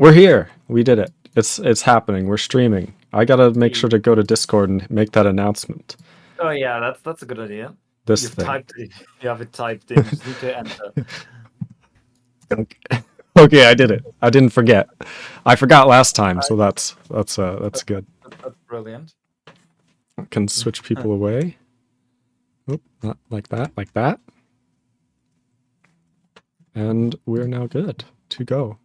We're here. We did it. It's happening. We're streaming. I gotta make sure to go to Discord and make that announcement. Oh yeah, that's a good idea. This You've thing. typed it. You have it typed in. Just need to enter. Okay, I did it. I didn't forget. I forgot last time, so that's good. That's brilliant. I can switch people away. Oop, not like that, like that. And we're now good to go.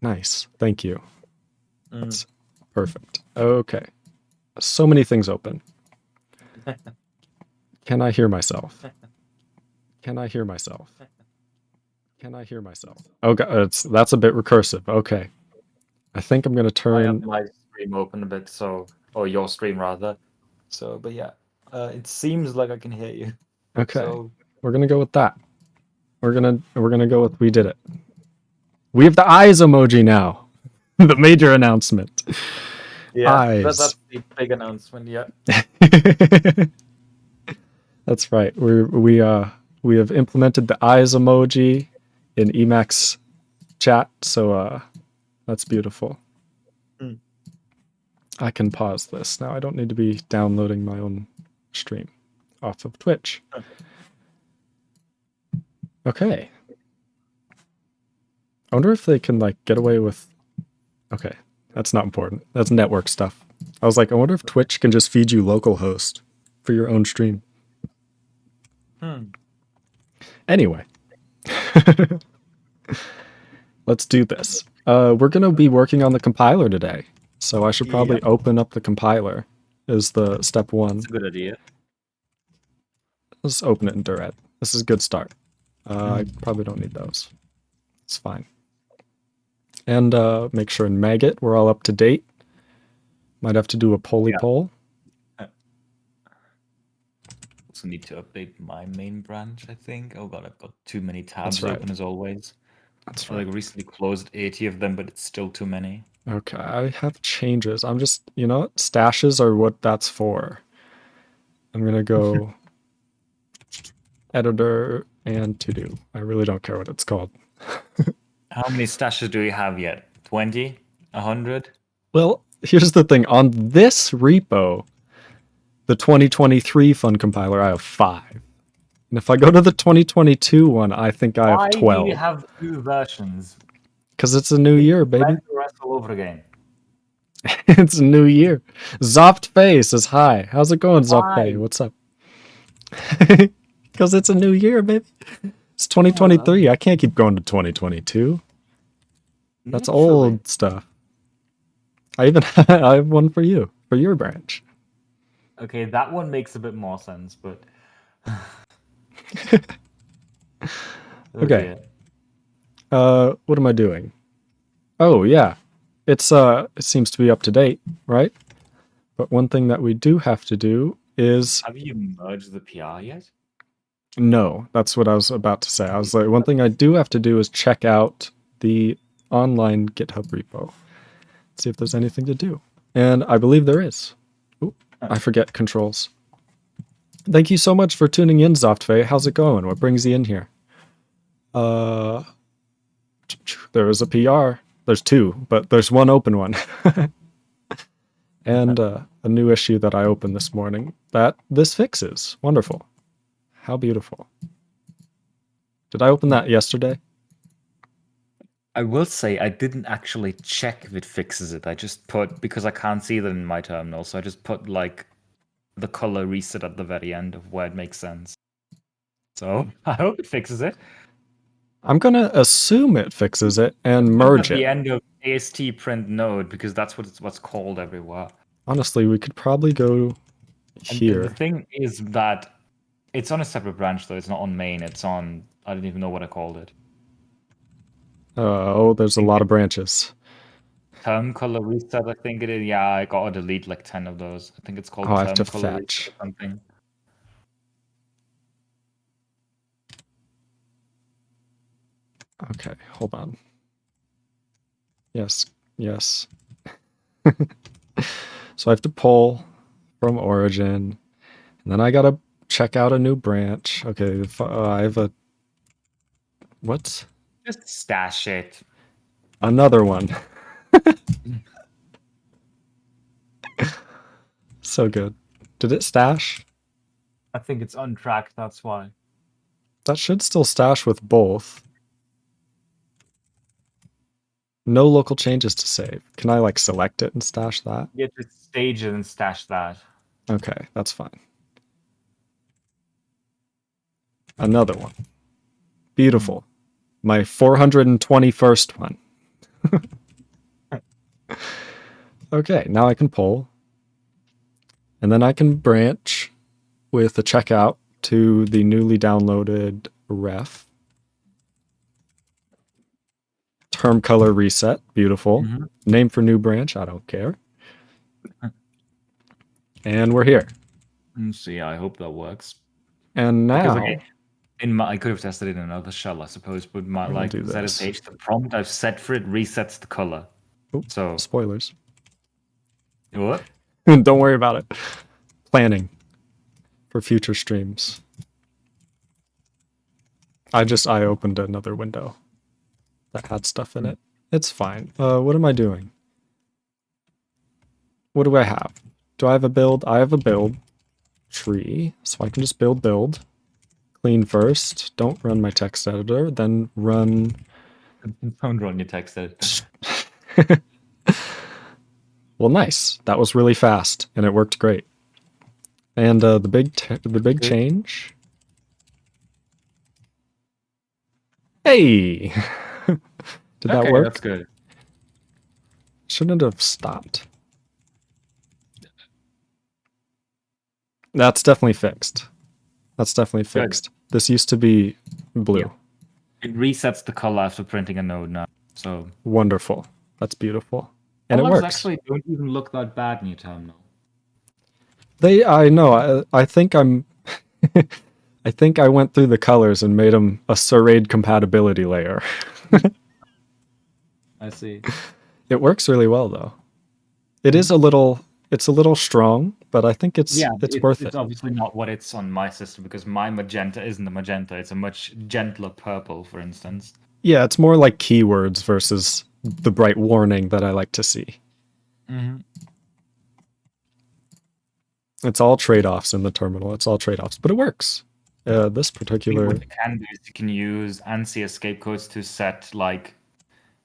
Nice. Thank you. That's perfect. Okay. So many things open. Can I hear myself? Can I hear myself? Can I hear myself? Oh, God, that's a bit recursive. Okay. I think I'm going to turn... I have my stream open a bit, so... Or your stream, rather. So, but yeah. It seems like I can hear you. Okay. So... We're going to go with that. We're gonna go with we did it. We have the eyes emoji now. The major announcement. Yeah, eyes. That's the big announcement, yeah. That's right. We have implemented the eyes emoji in Emacs chat, so that's beautiful. I can pause this now. I don't need to be downloading my own stream off of Twitch. Okay. I wonder if they can like get away with... Okay, that's not important. That's network stuff. I was like, I wonder if Twitch can just feed you localhost for your own stream. Anyway. Let's do this. We're going to be working on the compiler today, so I should probably open up the compiler is the step one. That's a good idea. Let's open it in Duret. This is a good start. I probably don't need those. It's fine. And make sure in Maggot we're all up to date. Might have to do a poly poll. Also need to update my main branch, I think. Oh god, I've got too many tabs open as always. That's I like recently closed 80 of them, but it's still too many. Okay, I have changes. I'm just, you know what? Stashes are what that's for. I'm gonna go editor and to do. I really don't care what it's called. How many stashes do we have yet? 20? 100? Well, here's the thing. On this repo, the 2023 fun compiler, I have 5. And if I go to the 2022 one, I think I have 12. Why do you have 2 versions? Because it's a new year, baby. All over again. It's a new year. Zoftfei says hi. How's it going, Zoftfei? What's up? Because it's a new year, baby. It's 2023. I can't keep going to 2022. That's old stuff. I even I have one for you, for your branch. Okay, that one makes a bit more sense, but... Okay. What am I doing? Oh, yeah. It seems to be up to date, right? But one thing that we do have to do is... Have you merged the PR yet? No, that's what I was about to say. I was like, one thing I do have to do is check out the online GitHub repo. See if there's anything to do. And I believe there is. Ooh, I forget controls. Thank you so much for tuning in, Zoftfei. How's it going? What brings you in here? There is a PR. There's 2, but there's one open one. And a new issue that I opened this morning that this fixes. Wonderful. How beautiful. Did I open that yesterday? I will say I didn't actually check if it fixes it. I just put, because I can't see that in my terminal, so I just put like the color reset at the very end of where it makes sense. So I hope it fixes it. I'm going to assume it fixes it and merge it. At the end of AST print node, because that's what's called everywhere. Honestly, we could probably go here. And the thing is that it's on a separate branch, though. It's not on main. It's on... I don't even know what I called it. Oh, there's a lot of branches. Term color reset, I think it is. Yeah, I gotta delete like 10 of those. I think it's called I have to term color fetch. reset or something. Okay, hold on. Yes, yes. So I have to pull from origin, and then I gotta check out a new branch. Okay, I have a... What? Just stash it. Another one. So good. Did it stash? I think it's untracked, that's why. That should still stash with both. No local changes to save. Can I like select it and stash that? You just stage it and stash that. Okay, that's fine. Another one. Beautiful. My 421st one. Okay, now I can pull. And then I can branch with a checkout to the newly downloaded ref. Term color reset. Beautiful. Name for new branch. I don't care. And we're here. So yeah, I hope that works. And Because, now... okay, I could have tested it in another shell, I suppose, but my I'll like do this. ZSH, the prompt I've set for it resets the color. Oops, So spoilers. what? Don't worry about it. Planning for future streams. I opened another window that had stuff in it. It's fine. What am I doing? What do I have? Do I have a build? I have a build tree, so I can just build. Clean first. Don't run my text editor. Then run... Don't run your text editor. Well, nice. That was really fast, and it worked great. And the big change. Hey, did that work? That's good. Shouldn't have stopped. That's definitely fixed. That's definitely fixed. This used to be blue. Yeah. It resets the color after printing a node now. So wonderful. That's beautiful. And colors it works. Actually don't even look that bad in your terminal. I know. I think I'm... I think I went through the colors and made them a Sirraide compatibility layer. I see. It works really well, though. It is a little... It's a little strong, but I think it's worth it. It's obviously not what it's on my system, because my magenta isn't a magenta. It's a much gentler purple, for instance. Yeah, it's more like keywords versus the bright warning that I like to see. It's all trade-offs in the terminal. It's all trade-offs, but it works. This particular... What you can do is you can use ANSI escape codes to set like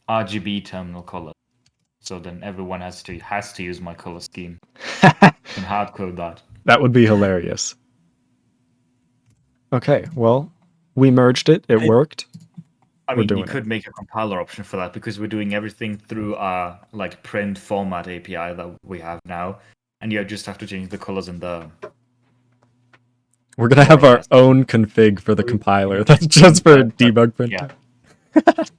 RGB terminal color. So then everyone has to use my color scheme and hard code that. That would be hilarious. Okay, well, we merged it. It worked. I mean, you could make a compiler option for that, because we're doing everything through our like print format API that we have now, and you just have to change the colors in the... We're gonna have our own config for the compiler. That's just for debug printing. Yeah.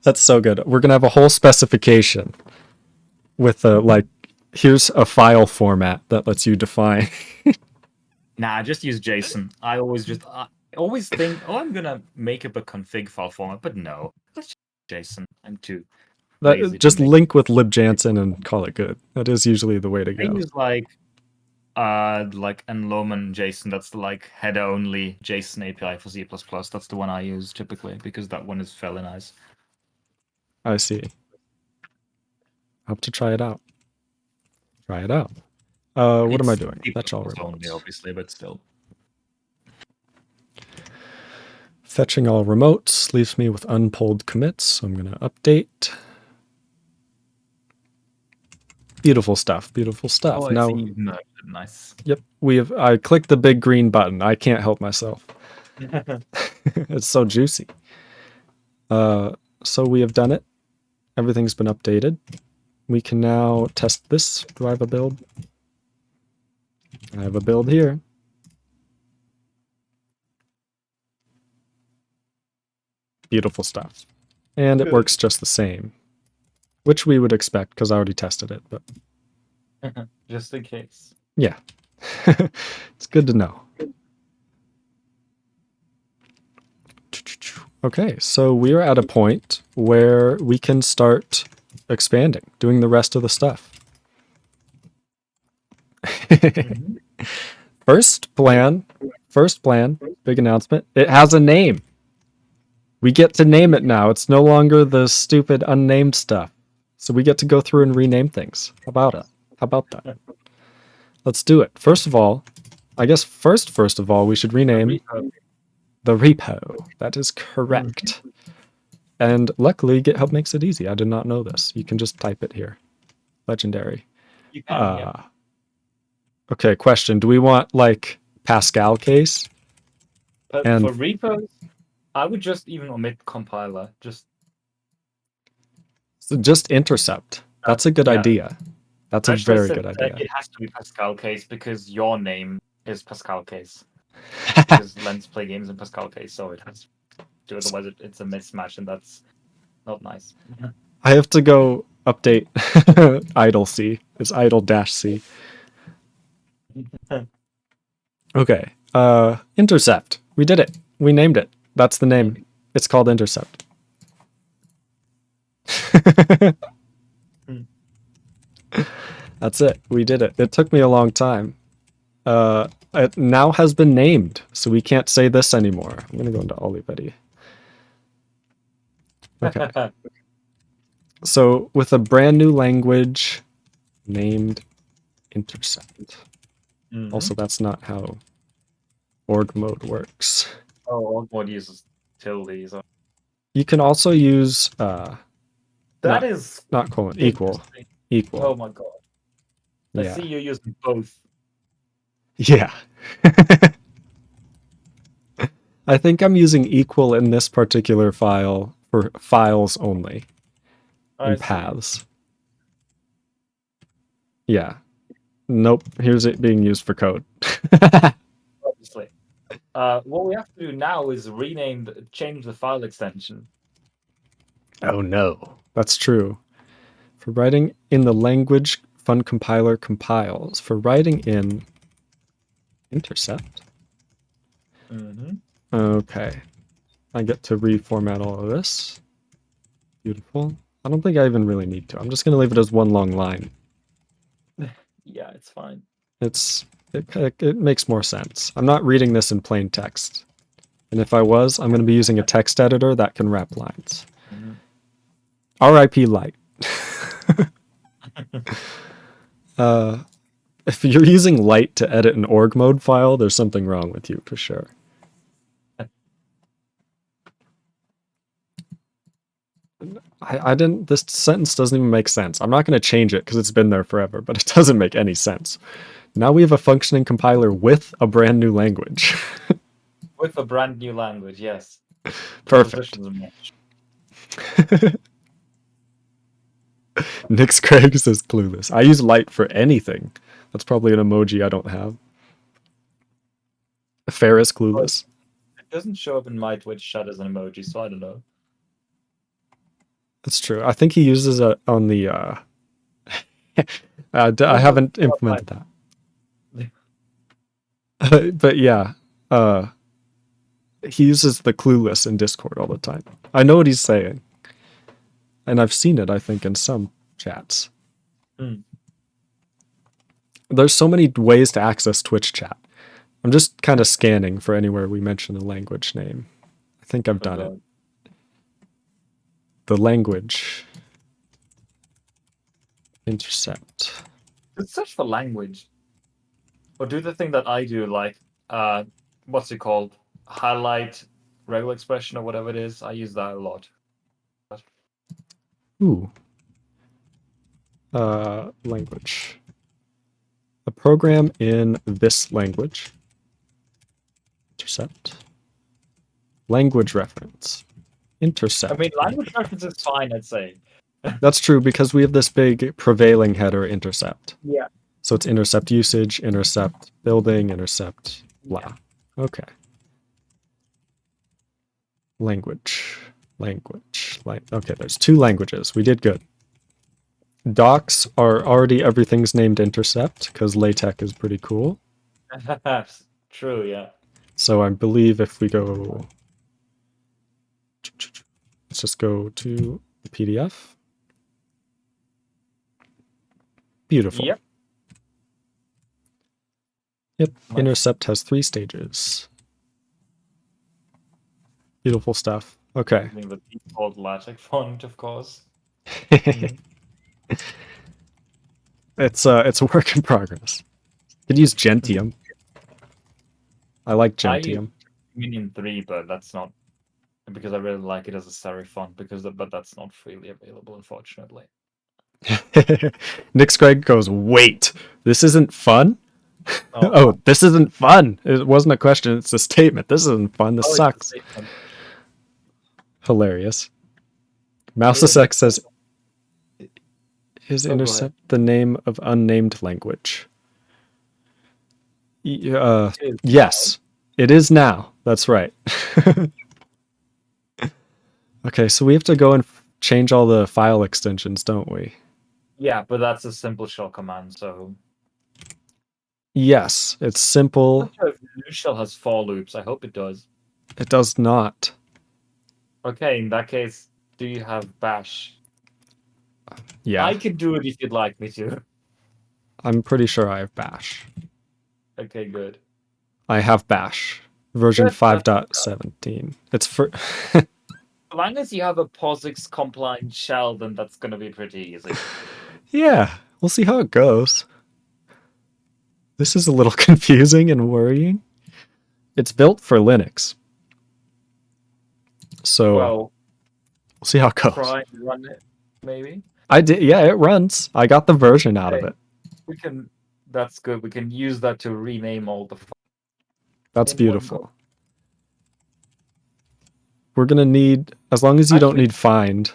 That's so good. We're gonna have a whole specification with here's a file format that lets you define. Nah, just use JSON. I always think, I'm gonna make up a config file format, but no, let's use JSON. I'm too lazy. Just link with libjansen and call it good. That is usually the way to go. I use like enloman JSON. That's the like header only JSON API for C++. That's the one I use typically, because that one is fairly nice. I see. I'll have to try it out. What am I doing? Fetch all remotes. Only, obviously, but still. Fetching all remotes leaves me with unpulled commits, so I'm going to update. Beautiful stuff. Beautiful stuff. Oh, now, nice. Yep, I clicked the big green button. I can't help myself. It's so juicy. So we have done it. Everything's been updated. We can now test this. Do I have a build? I have a build here. Beautiful stuff. And it works just the same, which we would expect because I already tested it. But just in case. Yeah. It's good to know. Okay, so we are at a point where we can start expanding, doing the rest of the stuff. First plan, big announcement. It has a name. We get to name it now. It's no longer the stupid unnamed stuff. So we get to go through and rename things. How about it? How about that? Let's do it. First of all, I guess first of all, we should rename the repo. That is correct. And luckily, GitHub makes it easy. I did not know this. You can just type it here. Legendary. You can, yeah. Okay, question. Do we want, like, Pascal case? But And for repos, I would just even omit compiler. Just Intercept. That's a good idea. That's a very good idea. It has to be Pascal case because your name is Pascal case. Because Lens play games in Pascal case, so it has to do it. Otherwise, it's a mismatch, and that's not nice. I have to go update idle C. It's idle-C. Okay. Intercept. We did it. We named it. That's the name. It's called Intercept. That's it. We did it. It took me a long time. It now has been named, so we can't say this anymore. I'm going to go into Oliveti. Okay. So with a brand new language named Intercept. Also, that's not how org mode works. Oh, org mode uses tilde. So. You can also use that is not colon, equal. Oh my god. I see you using both. Yeah. I think I'm using equal in this particular file for files only. And paths. Yeah. Nope. Here's it being used for code. Obviously. What we have to do now is change the file extension. Oh no. That's true. For writing in the language fun compiler compiles. For writing in Intercept. Okay. I get to reformat all of this. Beautiful. I don't think I even really need to. I'm just going to leave it as one long line. Yeah, it's fine. It makes more sense. I'm not reading this in plain text. And if I was, I'm going to be using a text editor that can wrap lines. RIP LITE. If you're using LITE to edit an org mode file, there's something wrong with you for sure. This sentence doesn't even make sense. I'm not going to change it because it's been there forever, but it doesn't make any sense. Now we have a functioning compiler with a brand new language. With a brand new language, yes. Perfect. NyxKrage says clueless. I use LITE for anything. That's probably an emoji I don't have. Ferris clueless. It doesn't show up in my Twitch chat as an emoji, so I don't know. That's true. I think he uses it on the I haven't implemented that. But yeah, he uses the clueless in Discord all the time. I know what he's saying. And I've seen it, I think, in some chats. There's so many ways to access Twitch chat. I'm just kind of scanning for anywhere we mention a language name. I think I've done it. The language. Intercept. Just search for language. Or do the thing that I do, like, what's it called? Highlight regular expression or whatever it is. I use that a lot. Ooh. Language. A program in this language. Intercept. Language reference. Intercept. I mean, language reference is fine, I'd say. That's true because we have this big prevailing header intercept. Yeah. So it's intercept usage, intercept building, intercept blah. Okay. Language. Okay, there's two languages. We did good. Docs are already everything's named intercept because LaTeX is pretty cool. True, yeah. So I believe if we go... Let's just go to the PDF. Beautiful. Yep. Intercept has 3 stages. Beautiful stuff. Okay. Using the default LaTeX font, of course. It's a work in progress. Could use Gentium. I like I use Gentium. Minion 3, but that's not because I really like it as a serif font. But that's not freely available, unfortunately. NyxKrage goes, wait, this isn't fun? Oh. Oh, this isn't fun. It wasn't a question, it's a statement. This isn't fun. This sucks. Hilarious. MouseSX says, is Intercept the name of unnamed language? Yes, it is now. That's right. Okay, so we have to go and change all the file extensions, don't we? Yeah, but that's a simple shell command, so... Yes, it's simple. I'm not sure if new shell has for loops. I hope it does. It does not. Okay, in that case, do you have bash? Yeah. I can do it if you'd like me to. I'm pretty sure I have bash. Okay, good. I have bash. Version 5.17. It's for... As long as you have a POSIX compliant shell, then that's going to be pretty easy. Yeah, we'll see how it goes. This is a little confusing and worrying. It's built for Linux. So Well, we'll see how it goes. try and run it, maybe? I did, yeah, it runs. I got the version out of it. We can, that's good. We can use that to rename all the files. That's beautiful. We're going to need, as long as you don't need find.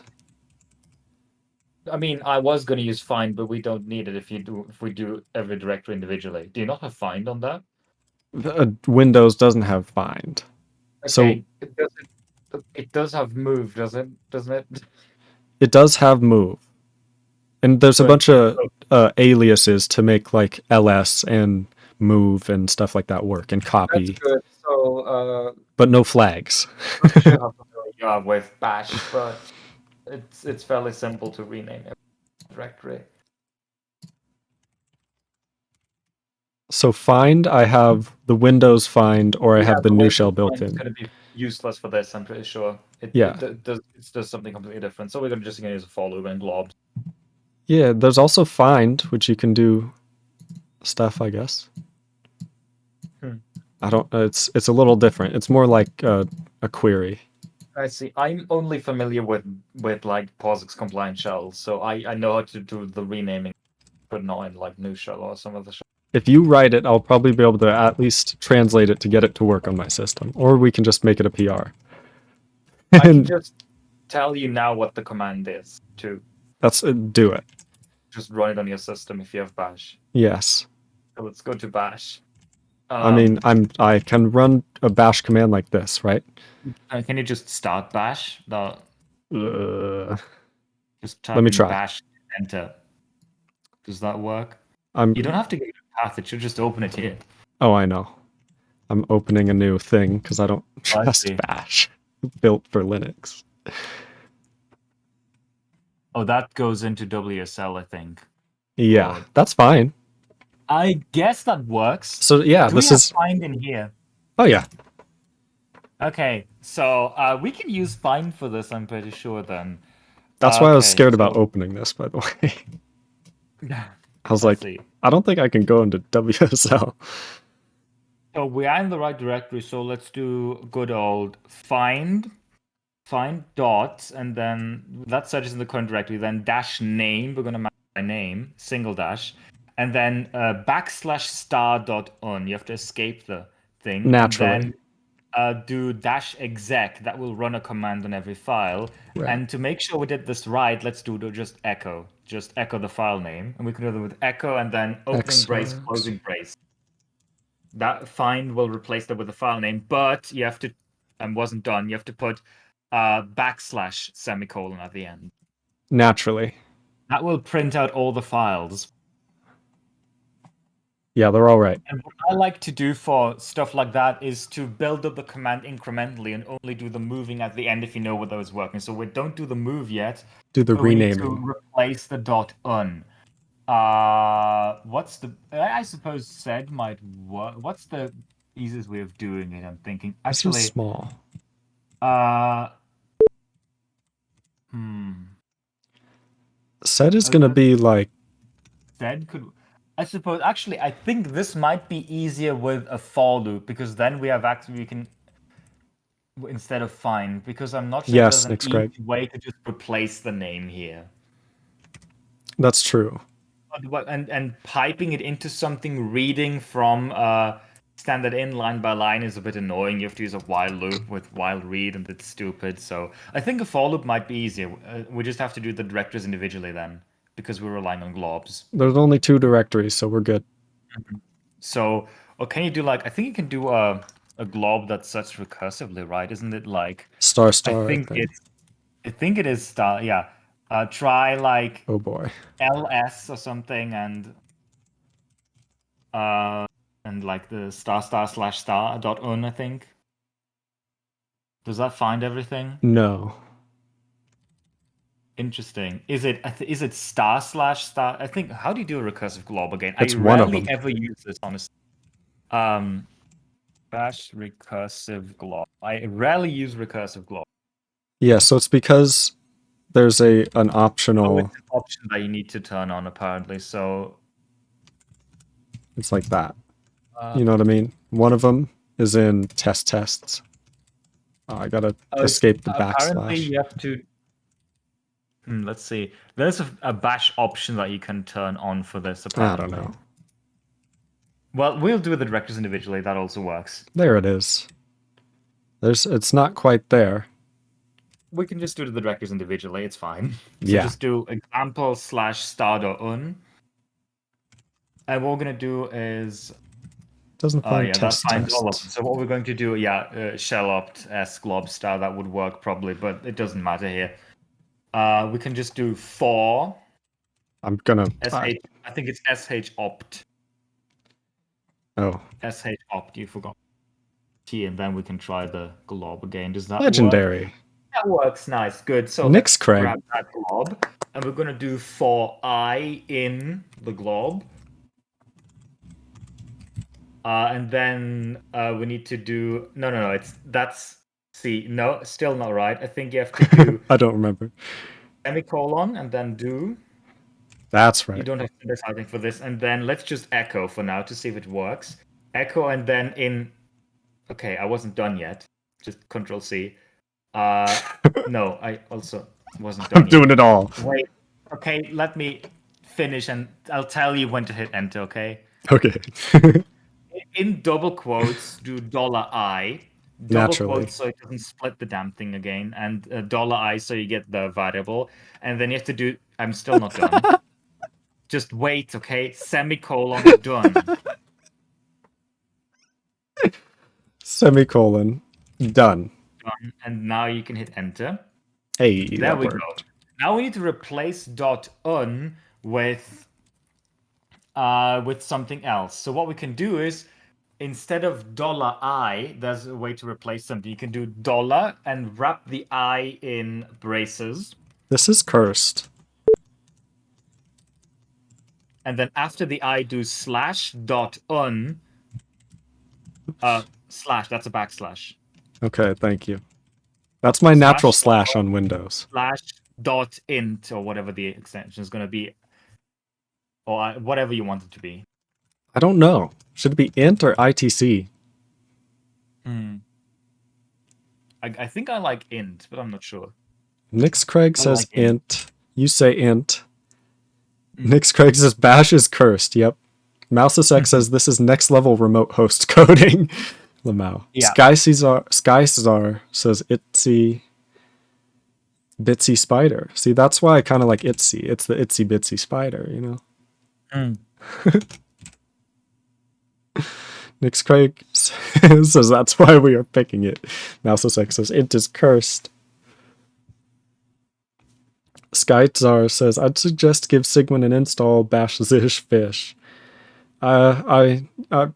I mean, I was going to use find, but we don't need it if we do every directory individually. Do you not have find on that? Windows doesn't have find. Okay, so it does have move, doesn't it? It does have move. And there's a bunch of aliases to make like ls and move and stuff like that work, and copy. That's good. So, but no flags. Yeah, with bash, but it's fairly simple to rename a directory. So find, I have the Windows find, or I have the new shell built in. It's going to be useless for this, I'm pretty sure. It does something completely different. So we're just going to use a for loop and globs. Yeah, there's also find, which you can do stuff, I guess. I don't. It's a little different. It's more like a query. I see. I'm only familiar with like POSIX compliant shells, so I know how to do the renaming, but not in like new shell or some other shell. If you write it, I'll probably be able to at least translate it to get it to work on my system, or we can just make it a PR. I can just tell you now what the command is too. That's do it. Just run it on your system if you have bash. Yes. So let's go to bash. I mean, I can run a bash command like this, right? Can you just start bash? Just type let me try. Bash, enter. Does that work? You don't have to give it a path. It should just open it here. Oh, I know. I'm opening a new thing because I don't trust bash. Built for Linux. Oh, that goes into WSL, I think. Yeah, that's fine. I guess that works. So yeah, this is find in here. Oh yeah. Okay, so we can use find for this, I'm pretty sure then. That's why I was scared about opening this, by the way. I was like, I don't think I can go into WSL. So we are in the right directory, so let's do good old find dot, and then that searches in the current directory, then dash name, we're going to map by name, single dash, and then \star.un. You have to escape the thing. Naturally. And then do dash exec. That will run a command on every file. Right. And to make sure we did this right, let's do just echo. Just echo the file name. And we can do that with echo and then opening brace, closing brace. That find will replace that with the file name, but you have to, and wasn't done, you have to put \, semicolon at the end. Naturally. That will print out all the files. Yeah, they're all right. And what I like to do for stuff like that is to build up the command incrementally and only do the moving at the end if you know whether it's working. So we don't do the move yet. Do the renaming. We need to replace the .un. What's the? I suppose sed might work. What's the easiest way of doing it? I'm thinking. Actually, this is small. Sed is gonna be like Sed could. I suppose actually I think this might be easier with a for loop because then we can instead of find because I'm not sure yes, there's an NyxKrage. easy way to just replace the name here. That's true. And piping it into something reading from standard in line by line is a bit annoying. You have to use a while loop with while read, and it's stupid. So I think a for loop might be easier. We just have to do the directories individually then, because we're relying on globs. There's only 2 directories, so we're good. So, or can you do like? I think you can do a glob that sets recursively, right? Isn't it like Star. I think it is star. Yeah. Try like oh boy. ls or something and like the *****un, I think. Does that find everything? No. Interesting. Is it */*? I think. How do you do a recursive glob again? It's I one of rarely them. ever use this, honestly. Bash recursive glob. I rarely use recursive glob. Yeah, so it's because there's an optional. It's an option that you need to turn on apparently. So it's like that. You know what I mean? One of them is in tests. Oh, I gotta escape the apparently backslash. you have to. Let's see. There's a bash option that you can turn on for this. Apparently. I don't know. Well, we'll do the directors individually. That also works. There it is. It's not quite there. We can just do the directors individually. It's fine. So yeah. just do example /star.un. And what we're gonna do is doesn't find that finds all of them. So what we're going to do, shell opt s glob star, that would work probably, but it doesn't matter here. We can just do for. I'm gonna. I think it's sh opt. Oh. sh opt. You forgot t, and then we can try the glob again. Does that legendary? Work? That works. Nice. Good. So let's grab that glob, and we're gonna do for I in the glob. And then we need to do no. Still not right. I think you have to do. I don't remember. Semicolon and then do. That's right. You don't have to do something for this, and then let's just echo for now to see if it works. Echo and then in. Okay, I wasn't done yet. Just Control C. No, I also wasn't done. I'm doing it all. Wait. Okay, let me finish, and I'll tell you when to hit enter. Okay. Okay. In double quotes, do $I. Double quotes so it doesn't split the damn thing again, and $I so you get the variable, and then you have to do. I'm still not done. Just wait, okay? Semicolon done. Semicolon done. And now you can hit enter. Hey, there we go. Now we need to replace .un with something else. So what we can do is, instead of $I, there's a way to replace something. You can do $ and wrap the I in braces. This is cursed. And then after the I, do /.un. Slash, that's a backslash. Okay, thank you. That's my natural slash on Windows. /.int, or whatever the extension is going to be. Or whatever you want it to be. I don't know. Should it be int or ITC? I think I like int, but I'm not sure. NyxKrage says like int. You say int. NyxKrage says bash is cursed. Yep. MouseSX says this is next level remote host coding. Lamau. Yeah. Skysar says itsy bitsy spider. See, that's why I kind of like itsy. It's the itsy bitsy spider, you know? NyxKrage says that's why we are picking it. MouseSX says int is cursed. Skyzar says I'd suggest give Sigmund an install bash zish fish. I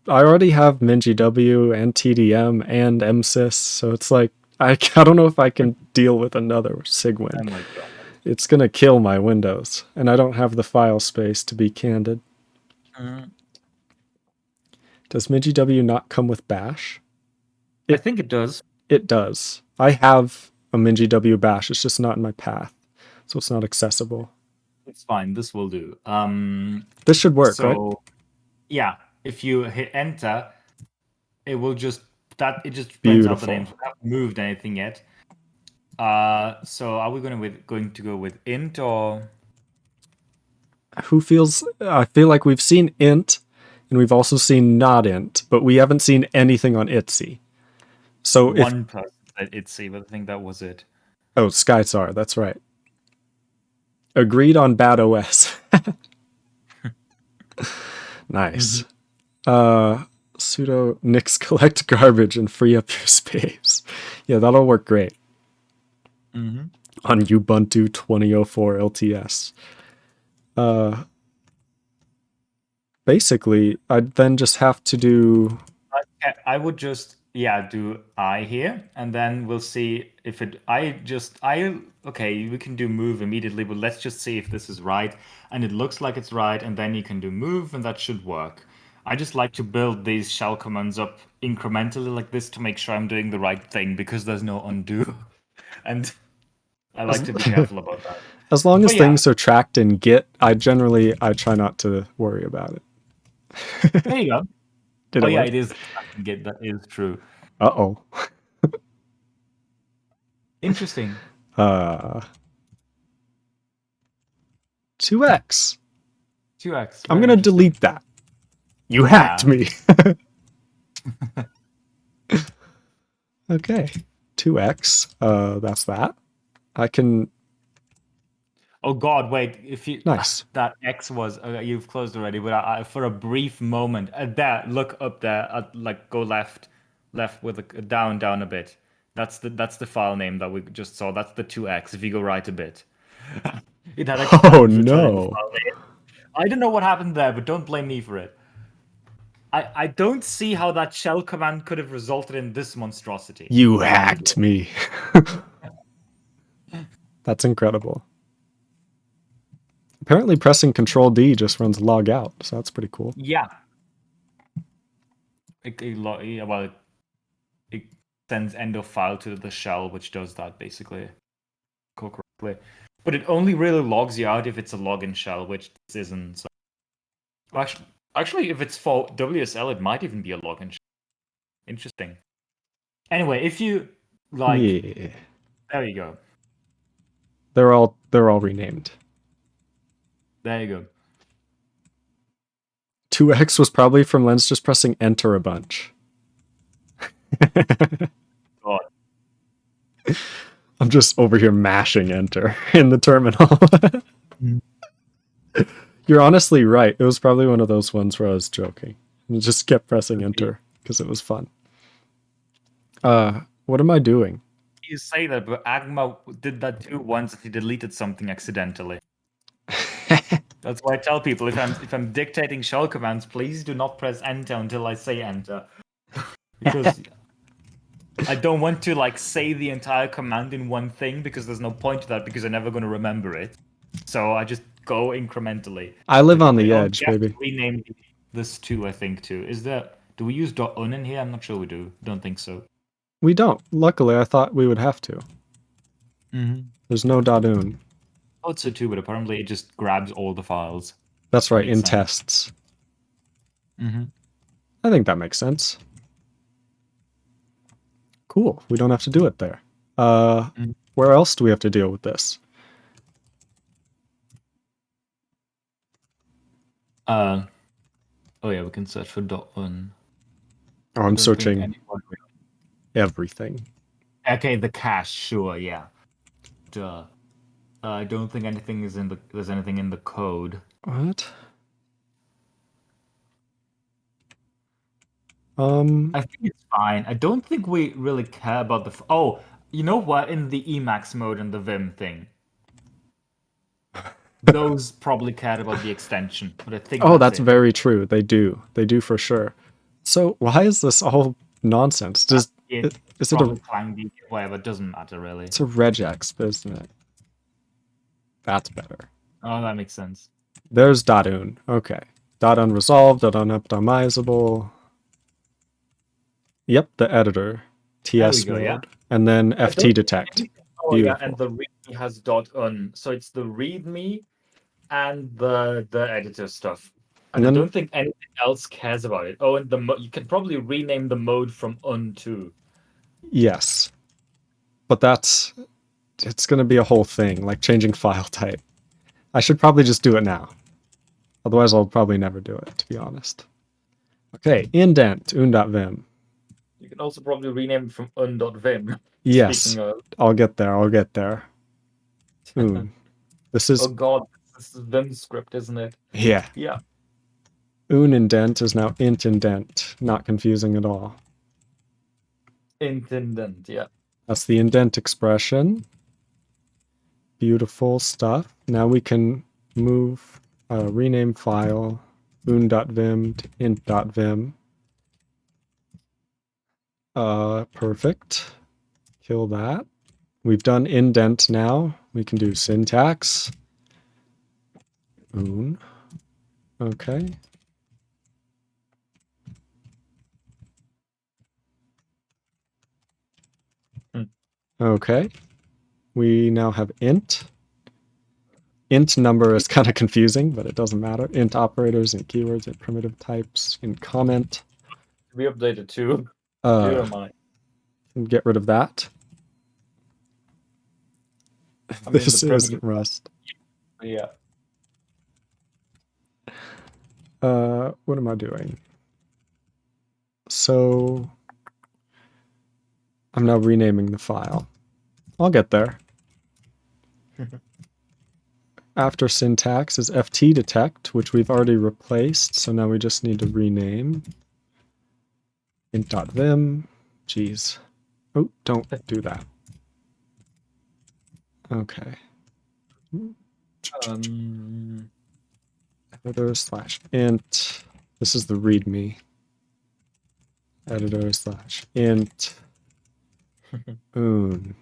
already have MinGW and TDM and MSys, so it's like I don't know if I can deal with another Sigmund. Oh my God. It's gonna kill my Windows, and I don't have the file space to be candid. Does MinGW not come with bash? I think it does. It does. I have a MinGW bash. It's just not in my path, so it's not accessible. It's fine. This will do. This should work, right? So, yeah, if you hit enter, it will just it just prints out the Beautiful. names. We haven't moved anything yet. So are we going to go with int or? Who feels? I feel like we've seen int, and we've also seen not int, but we haven't seen anything on ITSY. So One person said ITSY, but I think that was it. Oh, SkySAR, that's right. Agreed on bad OS. Nice. Sudo nix collect garbage and free up your space. Yeah, that'll work great. On Ubuntu 2004 LTS. Basically, I'd then just have to do... I would just, do I here, and then we'll see if it... Okay, we can do move immediately, but let's just see if this is right. And it looks like it's right, and then you can do move, and that should work. I just like to build these shell commands up incrementally like this to make sure I'm doing the right thing, because there's no undo. And I like to be careful about that. As long as things are tracked in Git, I try not to worry about it. There you go. It is Git. That is true. Uh-oh. Interesting. 2x. 2x. I'm gonna delete that. You hacked me. Okay. 2x. That's that. I can... Oh God! Wait. If you nice. That X was you've closed already, but I for a brief moment there, look up there, like go left with a down a bit. That's the file name that we just saw. That's the 2x. If you go right a bit, it had oh no! I don't know what happened there, but don't blame me for it. I don't see how that shell command could have resulted in this monstrosity. You hacked me. That's incredible. Apparently pressing Control D just runs log out, so that's pretty cool. Yeah. It sends end of file to the shell, which does that basically correctly. But it only really logs you out if it's a login shell, which this isn't. So. Actually, if it's for WSL, it might even be a login shell. Interesting. Anyway, if you like, there you go. They're all renamed. There you go. 2x was probably from Lens just pressing enter a bunch. God. I'm just over here mashing enter in the terminal. You're honestly right. It was probably one of those ones where I was joking. And just kept pressing enter because it was fun. What am I doing? You say that, but Agma did that too once and he deleted something accidentally. That's why I tell people if I'm dictating shell commands, please do not press enter until I say enter. Because I don't want to like say the entire command in one thing, because there's no point to that, because I'm never going to remember it. So I just go incrementally. I live on the edge, baby. Rename this too, I think too. Do we use .un in here? I'm not sure we do. Don't think so. We don't. Luckily, I thought we would have to. There's no .un. I thought so too, but apparently it just grabs all the files. That's right, in tests. I think that makes sense. Cool. We don't have to do it there. Where else do we have to deal with this? Oh yeah, we can search for .un. Oh, I'm searching everything. Okay, the cache, sure, yeah. Duh. I don't think there's anything in the code. What? I think it's fine. I don't think we really care about the... Oh, you know what? In the Emacs mode and the Vim thing. Those probably cared about the extension, but I think that's very true. They do. They do for sure. So why is this all nonsense? Is it a clang, whatever? Doesn't matter really. It's a regex, isn't it? That's better. Oh, that makes sense. There's .un. Okay. .unresolved, .unoptimizable. Yep, the editor. TS mode. Yeah. and then ft detect. Oh yeah, and the readme has .un, so it's the readme and the editor stuff. And I don't think anything else cares about it. Oh, and you can probably rename the mode from un too. Yes, but it's going to be a whole thing, like changing file type. I should probably just do it now. Otherwise, I'll probably never do it, to be honest. Okay, indent, un.vim. You can also probably rename it from un.vim. Yes, I'll get there, I'll get there. This is... Oh god, this is Vim script, isn't it? Yeah. Yeah. Un indent is now int indent. Not confusing at all. Int indent, yeah. That's the indent expression. Beautiful stuff. Now we can move, rename file, un.vim to int.vim. Perfect. Kill that. We've done indent now. We can do syntax. Un. Okay. Okay. We now have int. Int number is kind of confusing, but it doesn't matter. Int operators, int keywords, int primitive types, int comment. We updated too. Get rid of that. I mean, this isn't Rust. Yeah. What am I doing? So I'm now renaming the file. I'll get there. After syntax is ft detect, which we've already replaced, so now we just need to rename. int.vim. Jeez. Oh, don't do that. Okay. Editor / int. This is the readme. Editor / int. Un.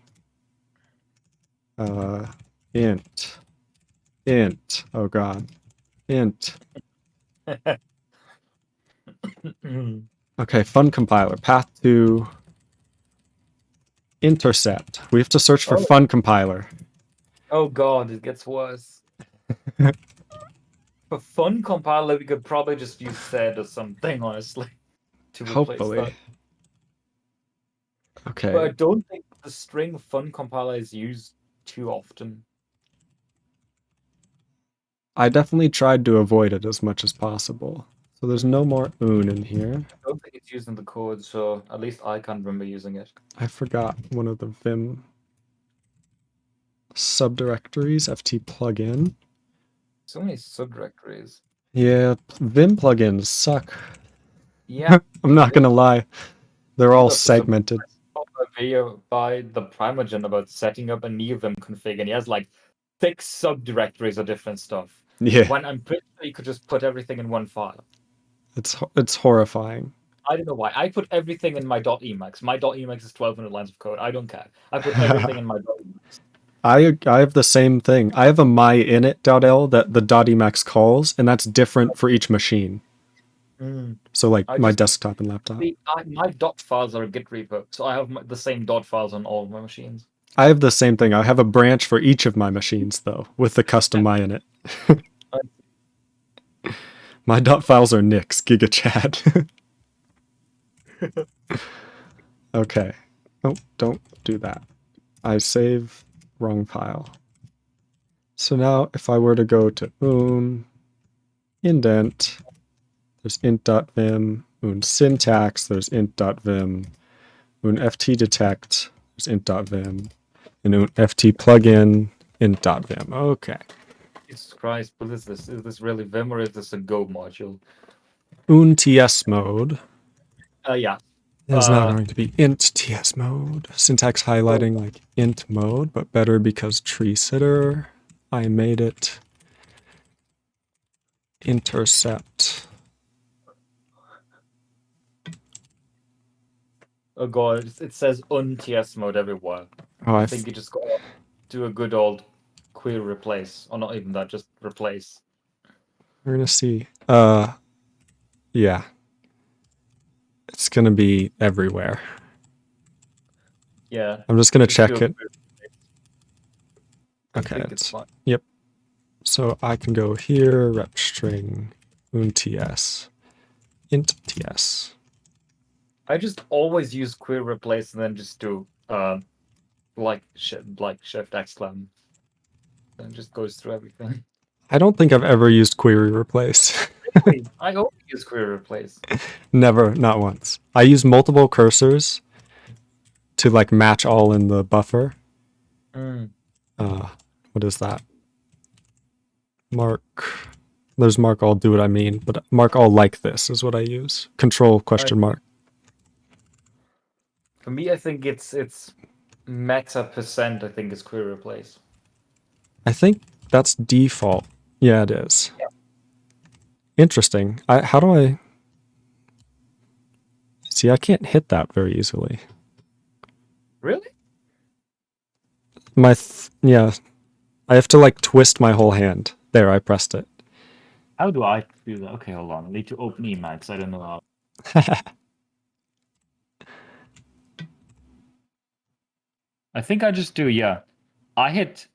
Int. Int. Oh god. Int. Okay, fun compiler. Path to Intercept. We have to search for fun compiler. Oh god, it gets worse. For fun compiler, we could probably just use sed or something, honestly, to replace Hopefully. that. Okay. But I don't think the string fun compiler is used too often. I definitely tried to avoid it as much as possible. So there's no more un in here. I don't think it's used in the code, so at least I can't remember using it. I forgot one of the Vim subdirectories, ft plugin. So many subdirectories. Yeah, Vim plugins suck. Yeah. I'm not gonna lie. They're all segmented. I saw a video by the Primogen about setting up a new Vim config, and he has like 6 subdirectories of different stuff. Yeah. When I'm pretty sure you could just put everything in one file. It's horrifying. I don't know why. I put everything in my .emacs. My .emacs is 1,200 lines of code. I don't care. I put everything in my .emacs. I have the same thing. I have a myinit.l that the .emacs calls, and that's different for each machine. So like my desktop and laptop. My dot files are a Git repo, so I have the same dot files on all of my machines. I have the same thing. I have a branch for each of my machines, though, with the custom myinit. My dot files are Nyx, GigaChat. Okay. Oh, don't do that. I save wrong file. So now if I were to go to indent, there's int.vim, syntax, there's int.vim, ft detect, there's int.vim, and ft plugin, int.vim. Okay. Jesus Christ, but is this really Vim or is this a Go module? TS mode. Yeah. It's now going to be int TS mode. Syntax highlighting like int mode, but better because tree sitter. I made it intercept. Oh god, it says TS mode everywhere. Oh, I think you just gotta do a good old query replace, or not even that, just replace. We're gonna see. Yeah. It's gonna be everywhere. Yeah. I'm just gonna Just check do a it. query replace. I Okay, think it's fine. yep. So I can go here, rep string unts int ts. I just always use query replace and then just do like shift exclam. And it just goes through everything. I don't think I've ever used query replace. Really? I only use query replace. Never, not once. I use multiple cursors to like match all in the buffer. What is that? Mark. There's mark all do what I mean, but mark all like this is what I use. Control question mark. For me, I think it's meta %. I think is query replace. I think that's default. Yeah, it is. Yeah. Interesting. How do I see? I can't hit that very easily. Really? Yeah. I have to like twist my whole hand. There, I pressed it. How do I do that? Okay, hold on. I need to open Emacs. I don't know how. I think I just do, yeah. I hit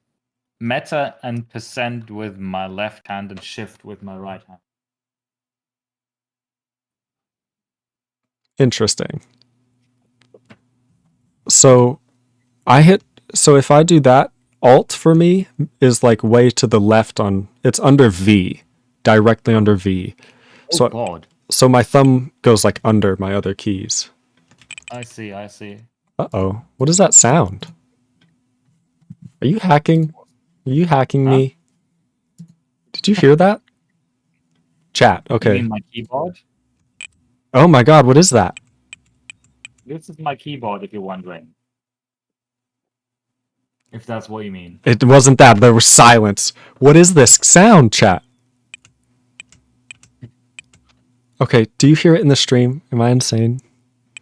meta and % with my left hand and shift with my right hand. Interesting. So if I do that, Alt for me is like way to the left it's under V, directly under V. Oh God. So my thumb goes like under my other keys. I see. Uh-oh. What does that sound? Are you hacking? Are you hacking me? Did you hear that? Chat, okay. You mean my keyboard? Oh my God, what is that? This is my keyboard, if you're wondering. If that's what you mean. It wasn't that. There was silence. What is this sound, chat? Okay, do you hear it in the stream? Am I insane?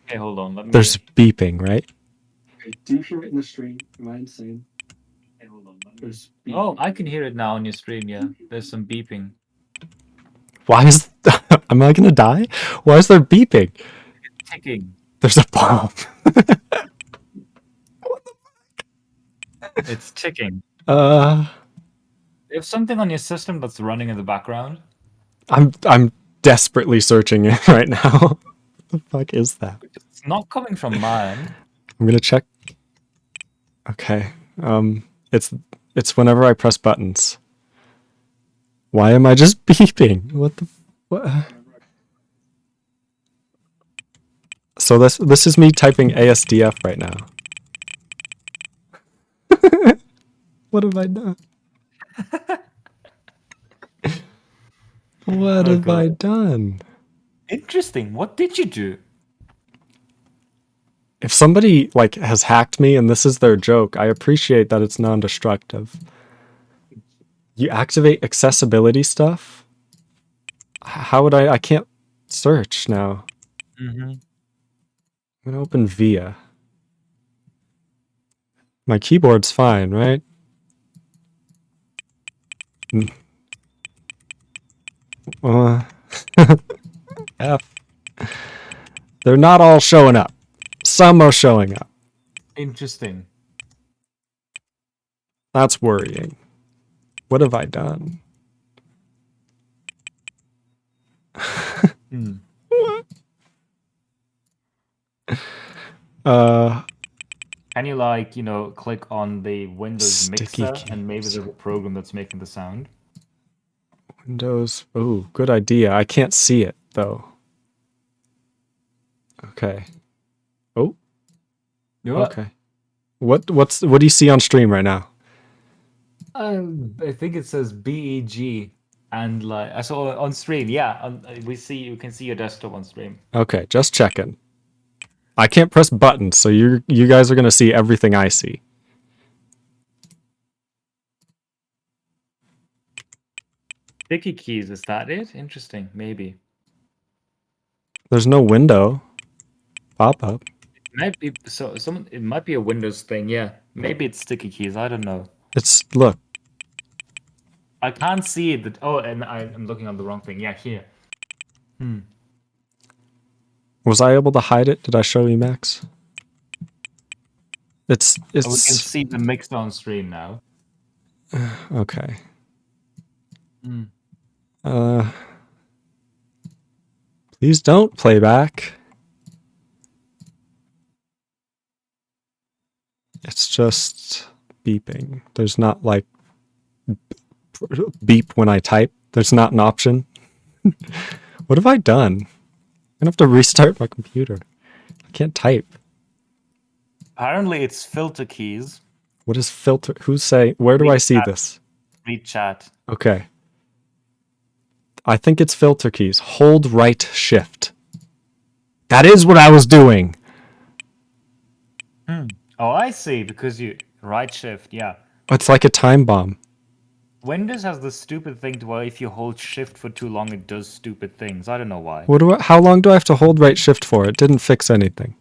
Okay, hold on. Let me... There's beeping, right? Okay, do you hear it in the stream? Am I insane? Okay, hold on. There's Oh, I can hear it now on your stream, yeah. There's some beeping. Why is... Am I gonna die? Why is there beeping? It's ticking. There's a bomb. It's ticking. There's something on your system that's running in the background. I'm desperately searching it right now. What the fuck is that? It's not coming from mine. I'm gonna check. Okay. It's whenever I press buttons. Why am I just beeping? What the what? So this is me typing ASDF right now. What have I done? What have I done? Interesting. What did you do? If somebody like has hacked me and this is their joke, I appreciate that it's non-destructive. You activate accessibility stuff? How would I can't search now. I'm gonna open VIA. My keyboard's fine, right? F. They're not all showing up. Some are showing up. Interesting. That's worrying. What have I done? Can you like, click on the Windows Sticky mixer keys. and maybe there's a program that's making the sound? Windows. Oh, good idea. I can't see it though. Okay. Oh. Okay. What do you see on stream right now? I think it says BEG, and like I saw on stream. Yeah, you can see your desktop on stream. Okay, just checking. I can't press buttons, so you guys are gonna see everything I see. Sticky keys, is that it? Interesting, maybe. There's no window pop up. It might be it might be a Windows thing, yeah. Maybe it's sticky keys, I don't know. Look. I can't see it. Oh, and I'm looking on the wrong thing. Yeah, here. Was I able to hide it? Did I show Emacs? It's We can see the mix on screen now. okay. Mm. Please don't playback. It's just beeping. There's not like beep when I type. There's not an option. What have I done? I'm gonna have to restart my computer. I can't type. Apparently, it's filter keys. What is filter? Who's saying? Where do I see this? Read chat. Okay. I think it's filter keys. Hold right shift. That is what I was doing. Oh, I see. Because you right shift, yeah. It's like a time bomb. Windows has this stupid thing to where if you hold shift for too long, it does stupid things. I don't know why. How long do I have to hold right shift for? It didn't fix anything.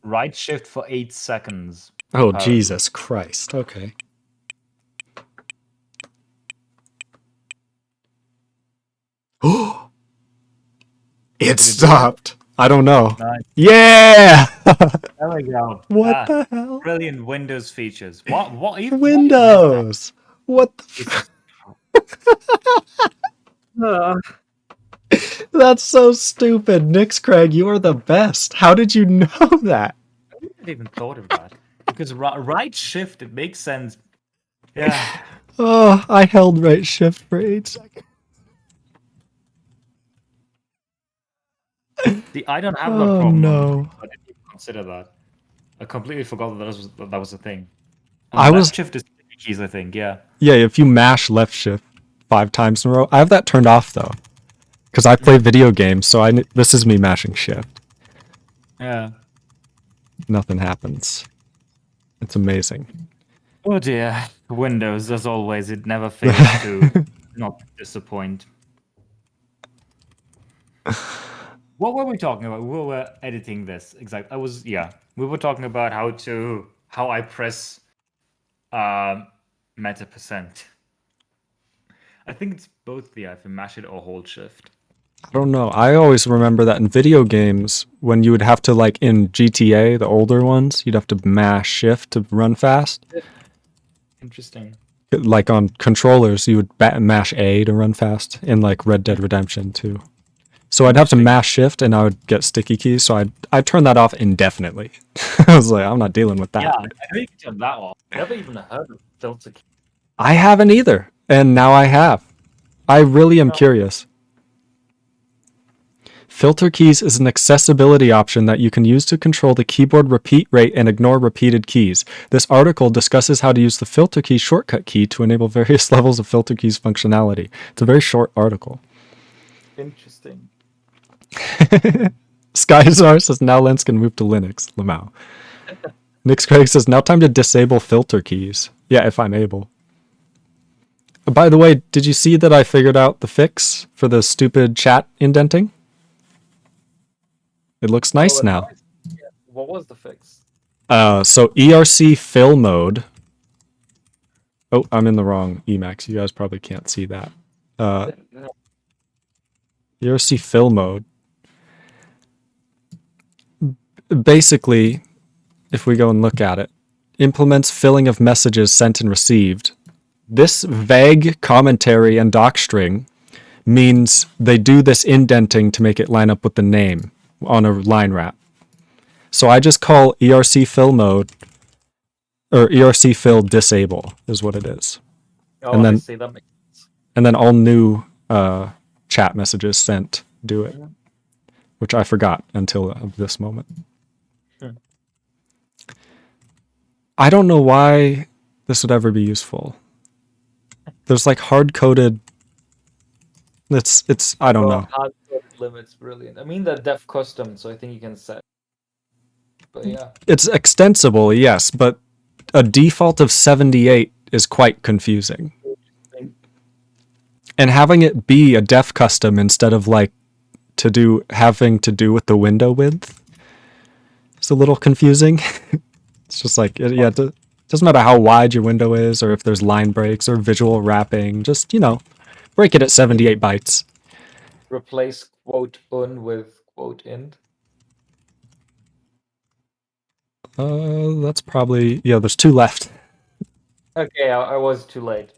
Right shift for 8 seconds. Oh, apparently. Jesus Christ. Okay. Oh, it stopped. I don't know. Nice. Yeah! There we go. What the hell? Brilliant Windows features. What even? Windows! What the That's so stupid. NyxKrage, you are the best. How did you know that? I haven't even thought of that. Because right shift, it makes sense. Yeah. Oh, I held right shift for 8 seconds. See, I don't have that Oh, problem. no. I didn't even consider that. I completely forgot that was a thing. I was- Left shift is keys, I think. Yeah. Yeah, if you mash left shift 5 times in a row. I have that turned off, though. Because I play video games, so this is me mashing shift. Yeah. Nothing happens. It's amazing. Oh dear. Windows, as always, it never fails to not disappoint. What were we talking about? We were editing this. Exactly. We were talking about how I press meta %. I think it's both if you mash it or hold shift. I don't know. I always remember that in video games, when you would have to, like, in GTA, the older ones, you'd have to mash shift to run fast. Interesting. Like on controllers, you would mash A to run fast in, like, Red Dead Redemption 2. So I'd have to mash shift and I would get sticky keys, so I'd turn that off indefinitely. I was like, I'm not dealing with that. Yeah, I think you turned that off. I never even heard of filter key. I haven't either, and now I have. I really am curious. Filter keys is an accessibility option that you can use to control the keyboard repeat rate and ignore repeated keys. This article discusses how to use the filter key shortcut key to enable various levels of filter keys functionality. It's a very short article. Interesting. Skyzar says now Lens can move to Linux. Lamau. NyxKrage says now time to disable filter keys. Yeah, if I'm able. By the way, did you see that I figured out the fix for the stupid chat indenting? It looks nice now. Yeah. What was the fix? So ERC fill mode. Oh, I'm in the wrong Emacs. You guys probably can't see that. ERC fill mode. Basically, if we go and look at it, implements filling of messages sent and received. This vague commentary and docstring means they do this indenting to make it line up with the name on a line wrap. So I just call ERC fill mode, or ERC fill disable is what it is. Oh, And then- I see. That makes sense. And then all new chat messages sent do it, which I forgot until this moment. Sure. I don't know why this would ever be useful. There's like hard-coded... It's I don't know. Hard-coded limits, brilliant. I mean, they're def custom, so I think you can set. But yeah. It's extensible, yes, but a default of 78 is quite confusing. And having it be a def custom instead of like having to do with the window width is a little confusing. It's just like, yeah, it doesn't matter how wide your window is or if there's line breaks or visual wrapping, just, break it at 78 bytes. Replace quote un with quote int. That's probably, yeah, there's 2 left. Okay, I was too late.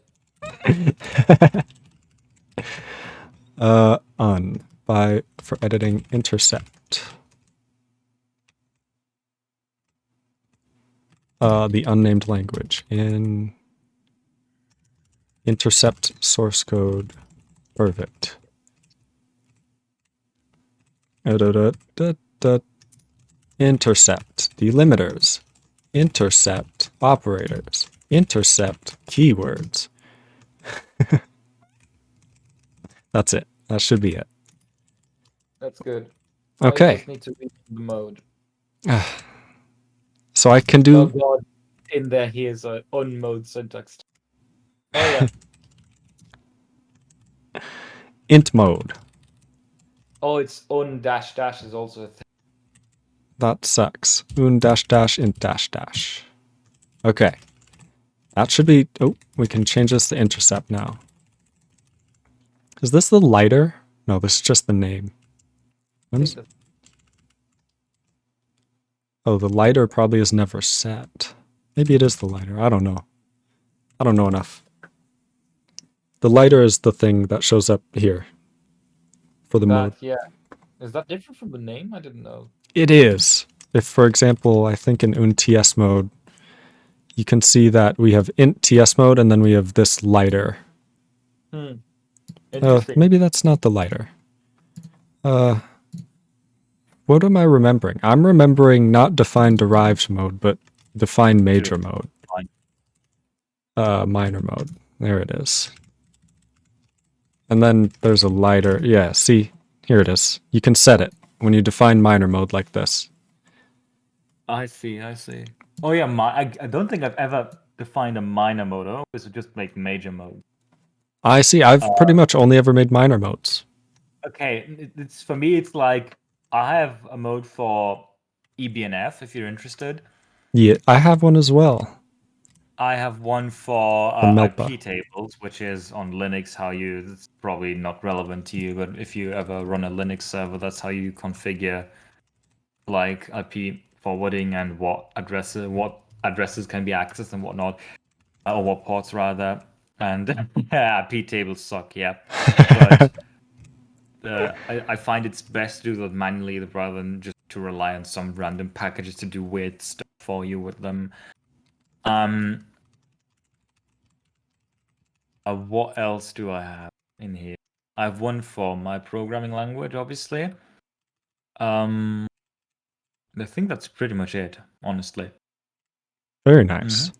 Un for editing Intercept. The unnamed language in Intercept source code. Perfect. Intercept delimiters. Intercept operators. Intercept keywords. That's it. That should be it. That's good. Okay. I just need to read the mode. So I can Oh do god, in there here's a unmode syntax. Oh yeah. int mode. Oh, it's un dash dash is also a thing. That sucks. Un dash dash int dash dash. Okay. That should be... Oh, we can change this to intercept now. Is this the lighter? No, this is just the name. When is... Oh, the lighter probably is never set. Maybe it is the lighter. I don't know. I don't know enough. The lighter is the thing that shows up here for the mode. Yeah. Is that different from the name? I didn't know. It is. If, for example, I think in UNTS mode, you can see that we have int TS mode and then we have this lighter. Maybe that's not the lighter. What am I remembering? I'm remembering not define derived mode, but define major mode. Minor mode. There it is. And then there's a lighter. Yeah, see? Here it is. You can set it when you define minor mode like this. I see. Oh yeah, I don't think I've ever defined a minor mode. I always just make major mode. I see. I've pretty much only ever made minor modes. Okay, it's for me. It's like I have a mode for EBNF if you're interested. Yeah, I have one as well. I have one for IP tables, which is on Linux. It's probably not relevant to you, but if you ever run a Linux server, that's how you configure like IP forwarding and what addresses can be accessed and whatnot, or what ports rather. And IP tables suck, yeah. But I find it's best to do that manually rather than just to rely on some random packages to do weird stuff for you with them. What else do I have in here? I have one for my programming language, obviously. I think that's pretty much it, honestly. Very nice.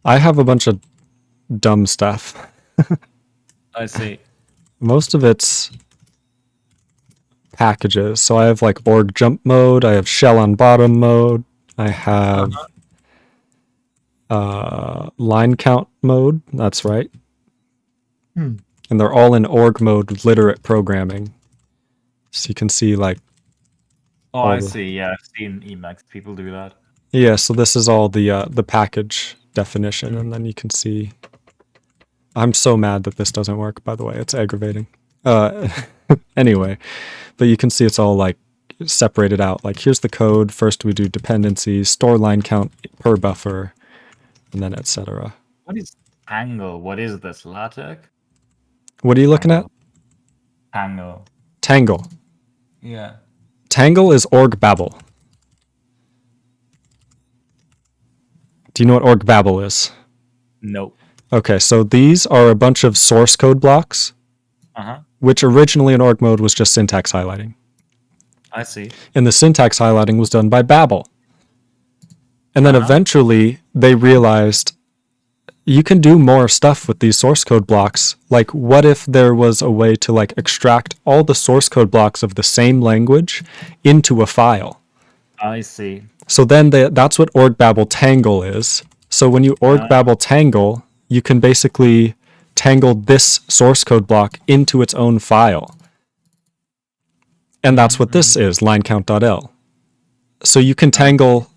I have a bunch of dumb stuff. I see. Most of it's packages. So I have like org jump mode, I have shell on bottom mode, I have line count mode, that's right. And they're all in org mode literate programming. So you can see like... Oh, I see. Yeah, I've seen Emacs. People do that. Yeah, so this is all the package definition, and then you can see... I'm so mad that this doesn't work, by the way. It's aggravating. Anyway, but you can see it's all like separated out. Like here's the code. First we do dependencies, store line count per buffer, and then etc. What is Tangle? What is this? LaTeX? What are you looking at? Tangle. Tangle. Yeah. Tangle is org babel. Do you know what org babel is? Nope. Okay, so these are a bunch of source code blocks, which originally in org mode was just syntax highlighting. I see. And the syntax highlighting was done by Babel. And then eventually they realized you can do more stuff with these source code blocks. Like, what if there was a way to like extract all the source code blocks of the same language into a file? I see. So then that's what org babel tangle is. So when you org babel tangle, you can basically tangle this source code block into its own file. And that's what this is, linecount.l. So you can tangle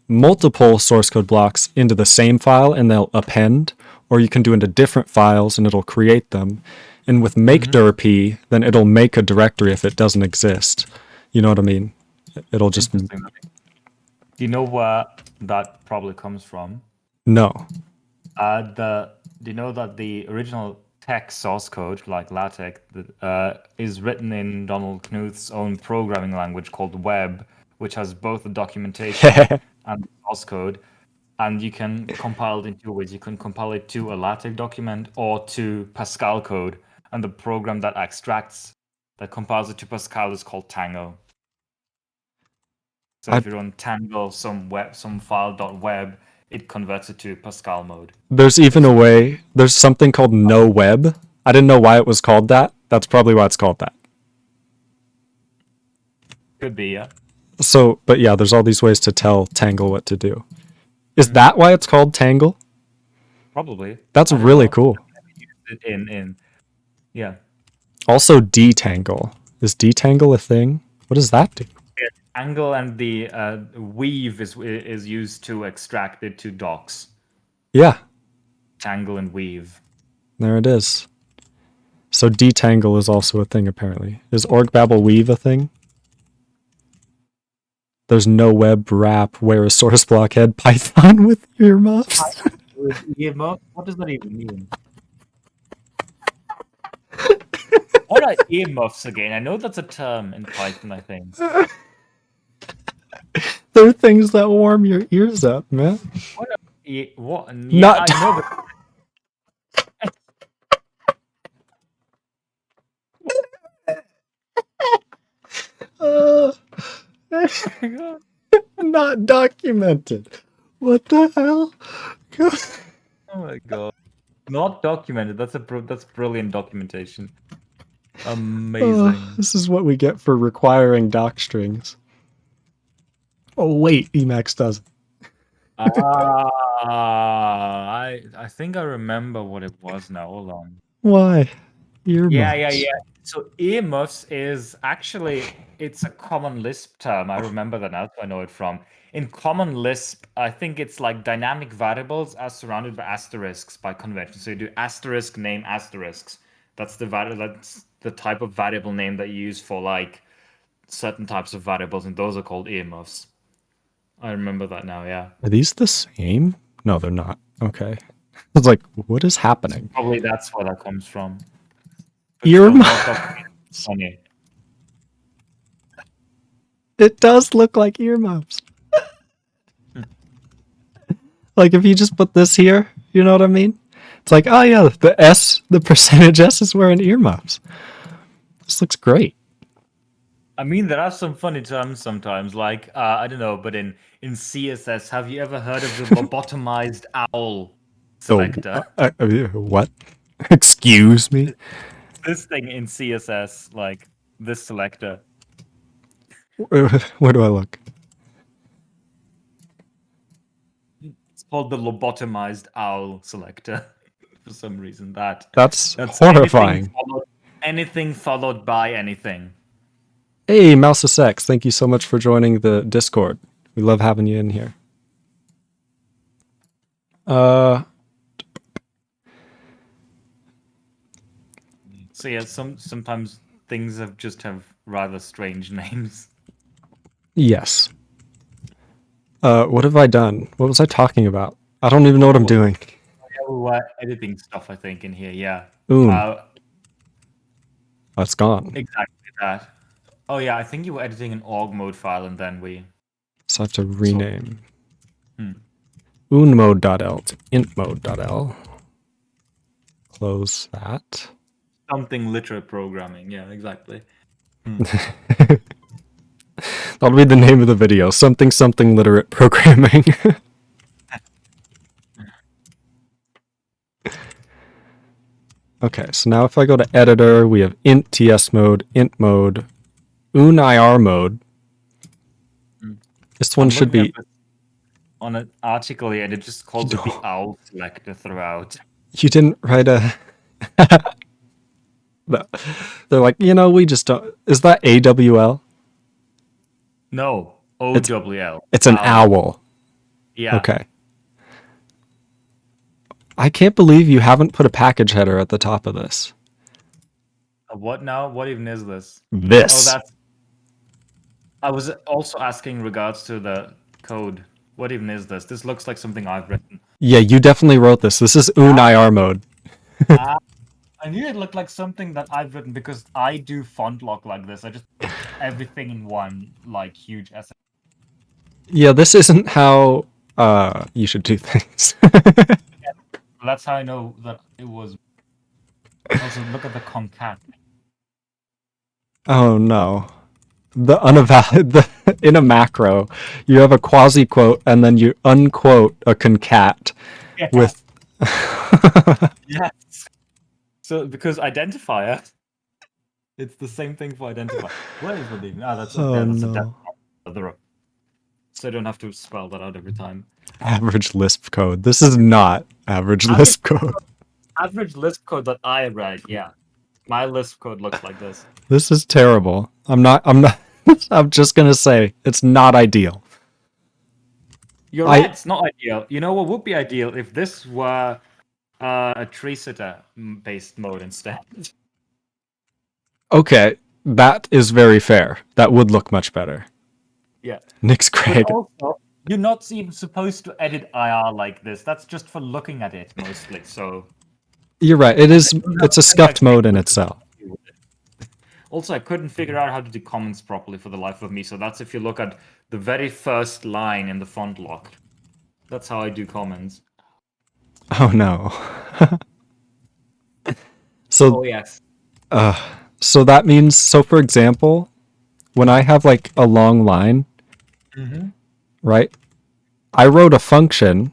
multiple source code blocks into the same file and they'll append, or you can do into different files and it'll create them. And with make dir p, then it'll make a directory if it doesn't exist. You know what I mean? it'll just Interesting. Do you know where that probably comes from? no. Do you know that the original text source code, like LaTeX, is written in Donald Knuth's own programming language called Web, which has both the documentation and the source code. And you can compile it in two ways. You can compile it to a LaTeX document or to Pascal code. And the program that that compiles it to Pascal is called Tango. So if you run Tango some file.web, it converts it to Pascal mode. There's even a way. There's something called no web. I didn't know why it was called that. That's probably why it's called that. Could be, yeah. So, but yeah, there's all these ways to tell Tangle what to do. Is that why it's called Tangle? Probably. That's really cool. Yeah. Also, detangle. Is detangle a thing? What does that do? Angle and the weave is used to extract it to docs. Yeah, Tangle and weave. there it is. So detangle is also a thing, apparently. Is orgbabble weave a thing? There's no web wrap. Where is source blockhead Python with earmuffs? Earmuffs? What does that even mean? What are earmuffs again? I know that's a term in Python, I think. They're things that warm your ears up, man. What? Yeah, Not- I know, but Not documented. What the hell? oh my god. Not documented. That's brilliant documentation. Amazing. This is what we get for requiring doc strings. Oh wait, Emacs doesn't. I think I remember what it was now. Hold on. Why? Earmuffs. Yeah. So earmuffs is actually, it's a common Lisp term. I remember that now. That's where I know it from. In common Lisp, I think it's like dynamic variables are surrounded by asterisks by convention. So you do asterisk name asterisks. That's the type of variable name that you use for like certain types of variables, and those are called earmuffs. I remember that now, yeah. Are these the same? No, they're not. Okay. I was like, what is happening? Probably that's where that comes from. Earmuffs. Funny. It does look like earmuffs. Like if you just put this here, you know what I mean? It's like, oh yeah, the percentage S is wearing earmuffs. This looks great. I mean, there are some funny terms sometimes, like, I don't know, but in CSS, have you ever heard of the lobotomized owl selector? What? Excuse me? This thing in CSS, like, this selector. Where do I look? It's called the lobotomized owl selector. For some reason, That's horrifying. horrifying. Anything followed by anything. Hey, MouseSX, thank you so much for joining the Discord. We love having you in here. So yeah, sometimes things just have rather strange names. Yes. What have I done? What was I talking about? I don't even know what I'm doing. Yeah, we were editing stuff, I think, in here. Yeah. It's gone. Exactly that. Oh yeah, I think you were editing an org mode file, and then we. So I have to rename. unmode.l to intmode.l. Close that. Something literate programming. Yeah, exactly. That'll be the name of the video. Something literate programming. Okay, so now if I go to editor, we have int ts mode, int mode, unir mode. This one should be on an article here, and it just calls it the owl selector throughout. You didn't write a. They're like, we just don't. Is that AWL? No, OWL. It's an owl. Yeah. Okay. I can't believe you haven't put a package header at the top of this. What now? What even is this? This. Oh, I was also asking in regards to the code. What even is this? This looks like something I've written. Yeah, you definitely wrote this. This is UNIR mode. I knew it looked like something that I've written because I do font lock like this. I just put everything in one like huge essay. Yeah, this isn't how you should do things. That's how I know that it was. Also, look at the concat. Oh no. In a macro, you have a quasi quote and then you unquote a concat Yeah. with Yes. So because identifier, it's the same thing for identifier. Where is the name? Ah, that's Oh, yeah, that's no. a def. So I don't have to spell that out every time. average Lisp code. This is not average Lisp code. Average Lisp code that I read, yeah. My Lisp code looks like this. This is terrible. I'm just gonna say it's not ideal. You're right, it's not ideal. You know what would be ideal if this were a tree sitter based mode instead. Okay, that is very fair. That would look much better. Yeah. NyxKrage. But also, you're not even supposed to edit IR like this. That's just for looking at it mostly. So You're right. It's a scuffed mode in itself. also, I couldn't figure out how to do comments properly for the life of me. So that's if you look at the very first line in the font lock. That's how I do comments. Oh no. So Oh yes. so that means, so for example, when I have like a long line, right? I wrote a function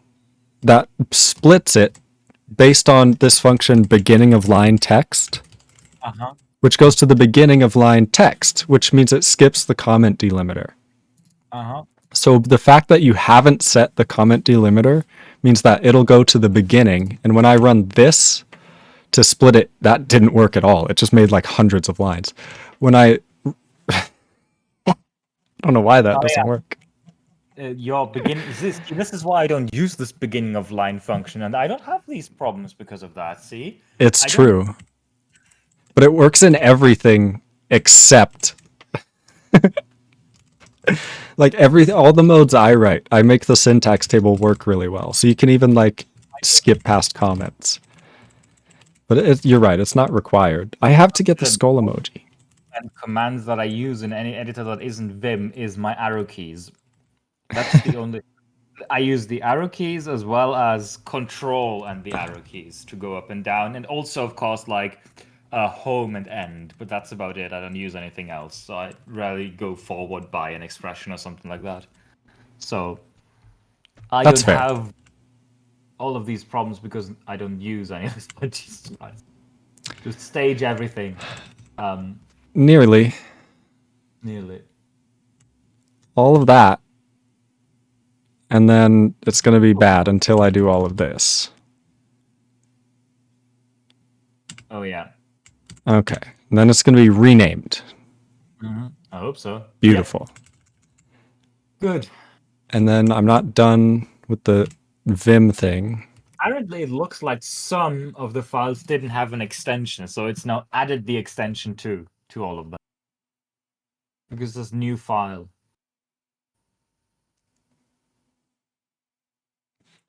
that splits it based on this function beginning of line text, which goes to the beginning of line text, which means it skips the comment delimiter. So the fact that you haven't set the comment delimiter means that it'll go to the beginning, and when I run this to split it, that didn't work at all. It just made like hundreds of lines. When I don't know why that doesn't work. Your beginning this is why I don't use this beginning of line function, and I don't have these problems because of that. See, It's true, but it works in everything except like all the modes I write. I make the syntax table work really well, so you can even like skip past comments. But you're right, it's not required. I have to get the skull emoji. And commands that I use in any editor that isn't Vim is my arrow keys. That's the only. I use the arrow keys as well as control and the arrow keys to go up and down, and also of course like home and end. But that's about it. I don't use anything else. So I rarely go forward by an expression or something like that. So I That's don't fair. have all of these problems because I don't use any of this. But Jesus Christ. Just stage everything. Nearly all of that. And then it's going to be bad until I do all of this. Oh yeah. Okay. And then it's going to be renamed. I hope so. Beautiful. Yeah. Good. And then I'm not done with the Vim thing. Apparently, it looks like some of the files didn't have an extension, so it's now added the extension to all of them. Because this new file.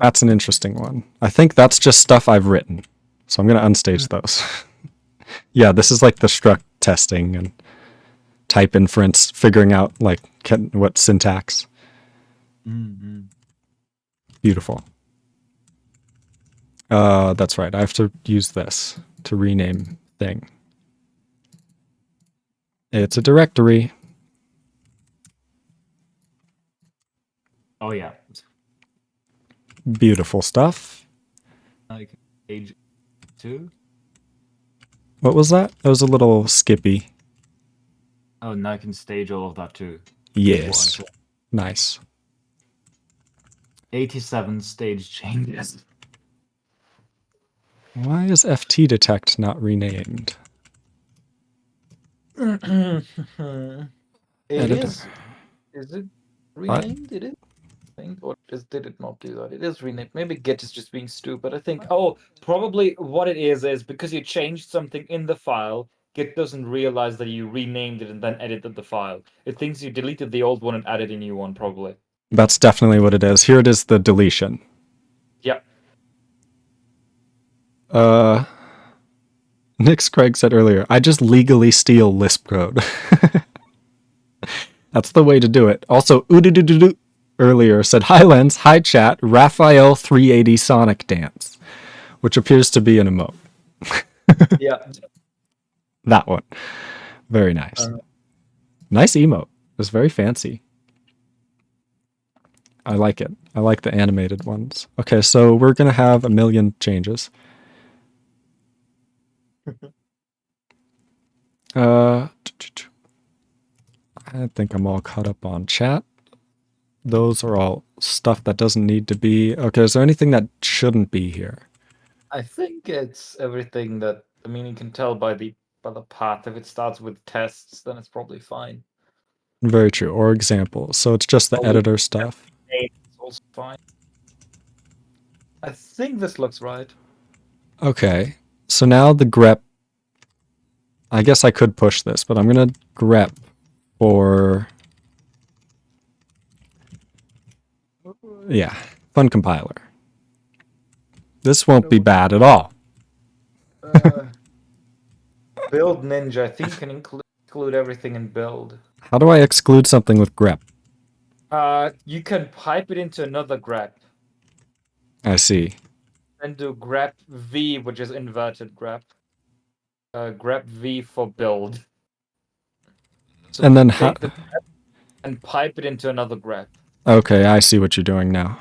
That's an interesting one. I think that's just stuff I've written. So I'm going to unstage those. Yeah, this is like the struct testing and type inference, figuring out like what syntax. Beautiful. That's right. I have to use this to rename thing. It's a directory. Oh yeah. Beautiful stuff. Like page 2. What was that? That was a little skippy. Oh, now I can stage all of that too. Yes. Nice. 87 stage changes. Why is FT detect not renamed? It is. Is it renamed? It is. I think, or did it not do that? It is renamed. Maybe Git is just being stupid. I think. Oh, probably what it is because you changed something in the file. Git doesn't realize that you renamed it and then edited the file. It thinks you deleted the old one and added a new one, probably. That's definitely what it is. Here it is, the deletion. Yeah. NyxKrage said earlier, I just legally steal Lisp code. That's the way to do it. Also, oodoodoodoodoo earlier said, hi Lens, hi chat, Raphael 380 Sonic Dance, which appears to be an emote. Yeah. That one. Very nice. Nice emote. It's very fancy. I like it. I like the animated ones. Okay, so we're going to have a million changes. I think I'm all caught up on chat. Those are all stuff that doesn't need to be. Okay, is there anything that shouldn't be here? I think it's everything that, I mean, you can tell by the path. If it starts with tests, then it's probably fine. Very true. Or examples. So it's just the editor stuff. It's also fine. I think this looks right. Okay. So now the grep. I guess I could push this, but I'm going to grep for... Yeah, fun compiler. This won't be bad at all. Build Ninja, I think, can include everything in build. How do I exclude something with grep? You can pipe it into another grep. I see. And do grep V, which is inverted grep. Grep V for build. So And then take the grep and pipe it into another grep. Okay, I see what you're doing now.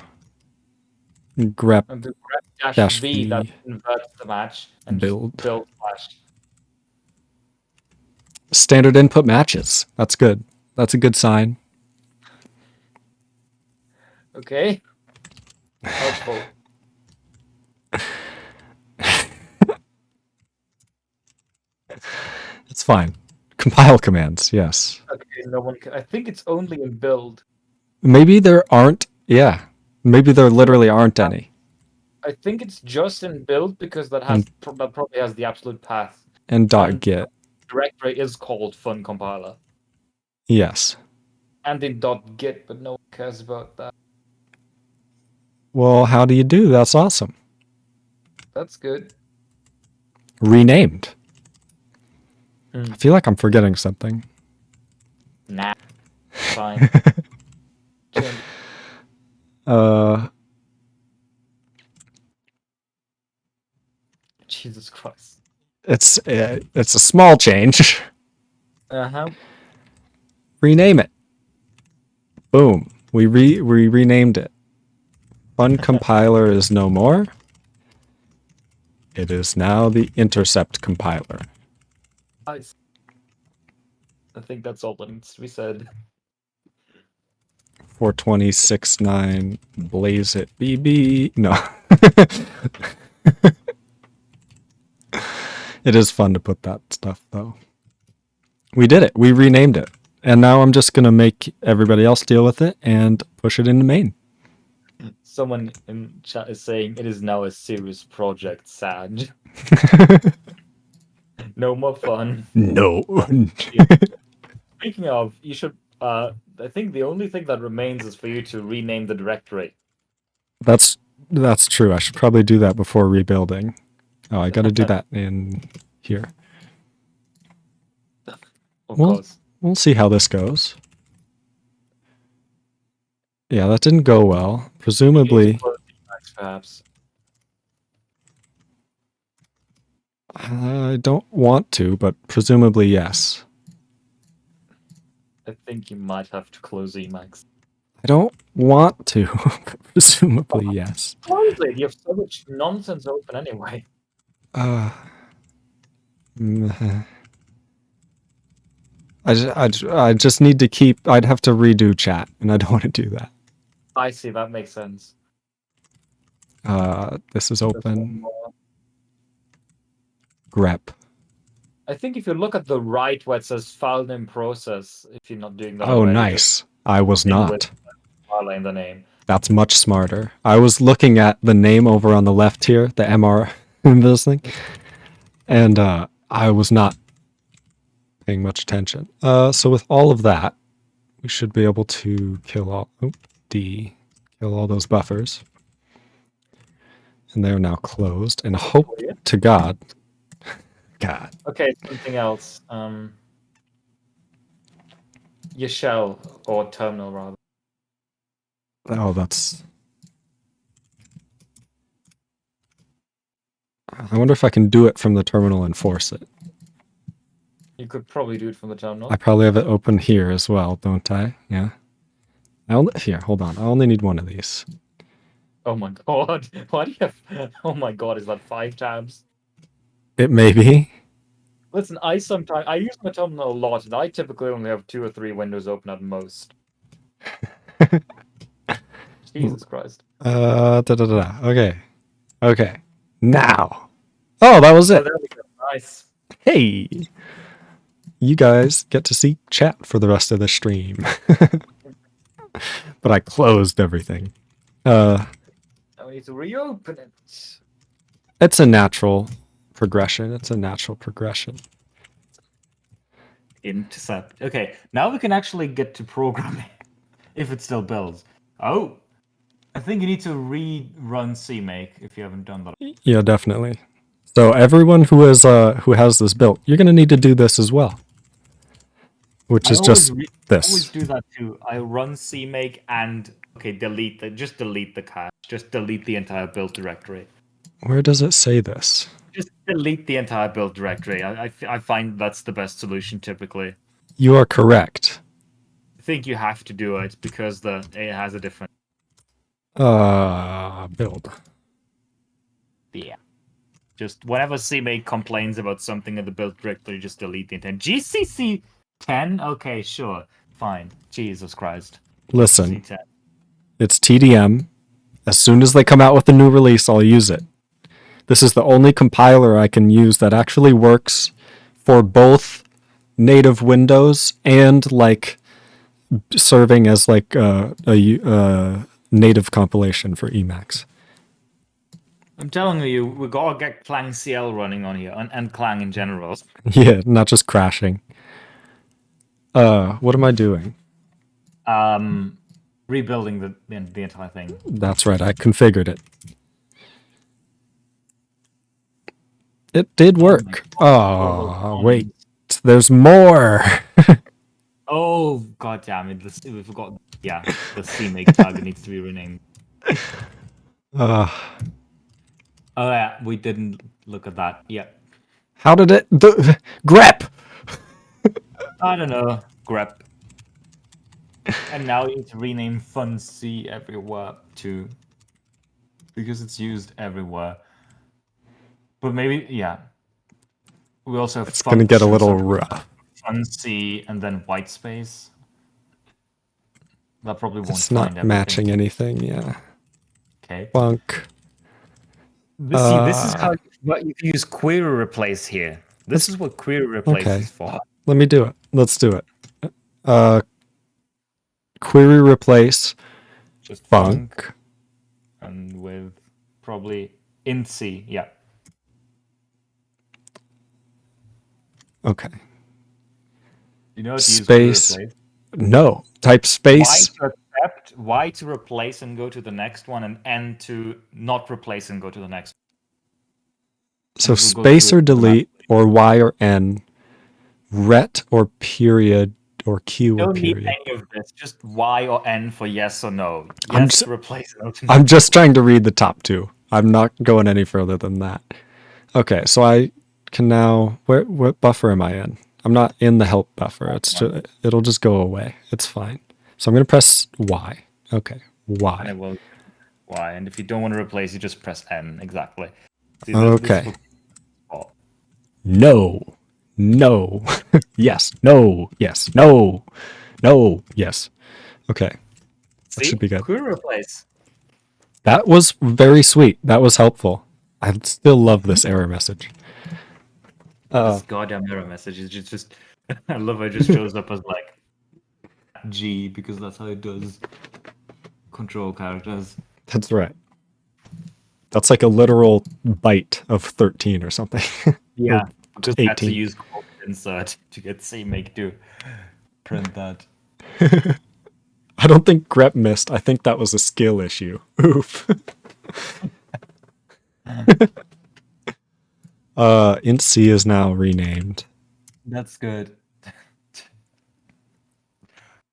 Grep And the grep dash V V that inverts the match and build. build slash. Standard input matches. That's good. That's a good sign. Okay. Helpful. It's fine. Compile commands, yes. Okay, no one can. I think it's only in build. Maybe there aren't. Yeah. Maybe there literally aren't any. I think it's just in build because that that probably has the absolute path. And .git. Directory is called fun compiler. Yes. And in .git, but no one cares about that. Well, how do you do? That's awesome. That's good. Renamed. I feel like I'm forgetting something. Nah. Fine. Jesus Christ. It's a small change. Uh-huh. Rename it. Boom. We renamed it. Fun compiler is no more. It is now the Intercept compiler. Nice. I think that's all that needs to be said. 426.9 blaze it BB. No. It is fun to put that stuff though. We did it. We renamed it. And now I'm just going to make everybody else deal with it and push it into main. Someone in chat is saying it is now a serious project, Sag. No more fun. No. Speaking of, you should. I think the only thing that remains is for you to rename the directory. That's true. I should probably do that before rebuilding. Oh, I got to do that in here. Of Well, course. We'll see how this goes. Yeah, that didn't go well. Presumably, Perhaps. I don't want to, but presumably yes. I think you might have to close Emacs. I don't want to, but presumably yes. Close it. You have so much nonsense open anyway. I just need to keep. I'd have to redo chat, and I don't want to do that. I see. That makes sense. This is open. Grep. I think if you look at the right where it says file name process, if you're not doing that. Oh, already, nice. I was just not. with file in the name. That's much smarter. I was looking at the name over on the left here, the MR in this thing, and I was not paying much attention. So with all of that, we should be able to kill all kill all those buffers. And they're now closed. And hope to God. Okay, something else. Your shell or terminal rather. Oh, that's... I wonder if I can do it from the terminal and force it. You could probably do it from the terminal. I probably have it open here as well, don't I? Yeah. Here, hold on. I only need one of these. Oh my god. Why do you have... Oh my god, is that 5 tabs? It may be. Listen, I use my terminal a lot, and I typically only have 2 or 3 windows open at most. Jesus Christ. Okay. Okay. Now. Oh, that was Oh, it. there we go. Nice. Hey. You guys get to see chat for the rest of the stream. But I closed everything. Now we need to reopen it. It's a natural progression. It's a natural progression. Intercept. Okay, now we can actually get to programming if it still builds. Oh, I think you need to rerun CMake if you haven't done that. Yeah, definitely. So everyone who has this built, you're going to need to do this as well. Which is just I this. always do that too. I run CMake and delete the cache. Just delete the entire build directory. Where does it say this? Just delete the entire build directory. I find that's the best solution typically. You are correct. I think you have to do it because it has a different. Build. Yeah. Just whenever CMake complains about something in the build directory, just delete the intent. GCC 10? Okay, sure. Fine. Jesus Christ. Listen, GCC 10. it's TDM. As soon as they come out with a new release, I'll use it. This is the only compiler I can use that actually works for both native Windows and like serving as like a native compilation for Emacs. I'm telling you, we gotta get Clang CL running on here, and Clang in general. Yeah, not just crashing. What am I doing? Rebuilding the entire thing. That's right, I configured it. It did work. Oh, wait. There's more. Oh, god damn it. We forgot. Yeah, the CMake tag needs to be renamed. Oh, yeah, we didn't look at that. Yeah. How did it... grep! I don't know. Grep. And now you need to rename FunC everywhere too. Because it's used everywhere. But maybe, yeah. We also have It's going to get a little rough. FunC and then white space. That probably won't It's find not everything. matching anything, yeah. Okay. Funk. This is how you use query replace here. This is what query replace is for. Let me do it. Let's do it. Query replace Just funk. And with probably int-c, yeah. Okay. You know how to Space. use query replace? No. Type space. Y to accept, Y to replace and go to the next one, and N to not replace and go to the next one. So And we'll go space through or it delete or Y or N, ret or period or Q or Don't need period. any of this. Just Y or N for yes or no. I'm Yes, just- replace and I'm just trying to read the top two. I'm not going any further than that. Okay, so I can now... What buffer am I in? I'm not in the help buffer. It'll just go away. It's fine. So I'm going to press Y. Okay, And Y. it will Y. And if you don't want to replace, you just press N. Exactly. See, Okay. Oh. No. No. Yes. No. Yes. No. No. Yes. Okay. That See? should be good. Query replace. That was very sweet. That was helpful. I still love this error message. This goddamn error message is just I love how it just shows up as like G because that's how it does control characters. That's right. That's like a literal byte of 13 or something. Yeah, Or because that's to 18. use codegen insert to get CMake to print that. I don't think grep missed. I think that was a skill issue. Oof. Int C is now renamed. That's good.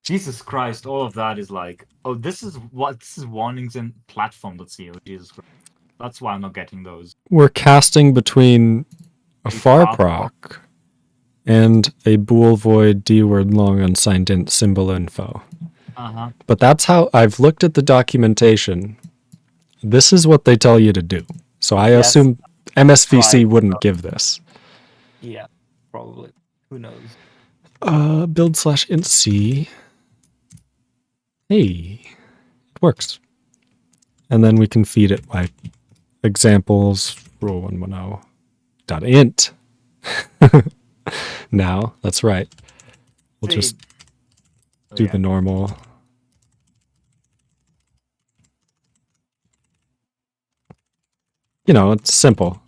Jesus Christ, all of that is like, oh, this is warnings in platform.co. Jesus Christ. That's why I'm not getting those. We're casting between a far proc and a bool void d-word long unsigned int symbol info. Uh-huh. But that's how I've looked at the documentation. This is what they tell you to do. So I assume MSVC wouldn't give this. Yeah, probably. Who knows? Build / int C. Hey, it works. And then we can feed it like examples rule 110 dot int. Now, that's right. We'll just do the normal. You know, it's simple.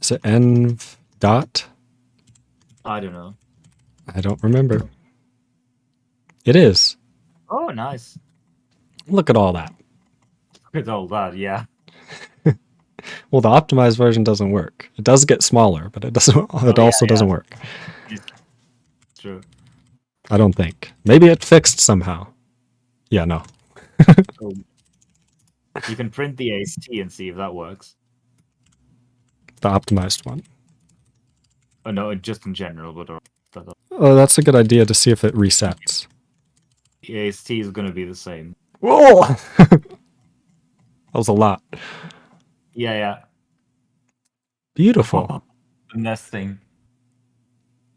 Is it env dot? I don't know. I don't remember. It is. Oh, nice. Look at all that. Look at all that, yeah. Well, the optimized version doesn't work. It does get smaller, but it doesn't. It also doesn't work. It's true. I don't think. Maybe it fixed somehow. Yeah, no. You can print the AST and see if that works. The optimized one. Oh no, just in general, but Oh, that's a good idea to see if it resets. the AST is going to be the same. Whoa! That was a lot. Yeah. Beautiful. The nesting.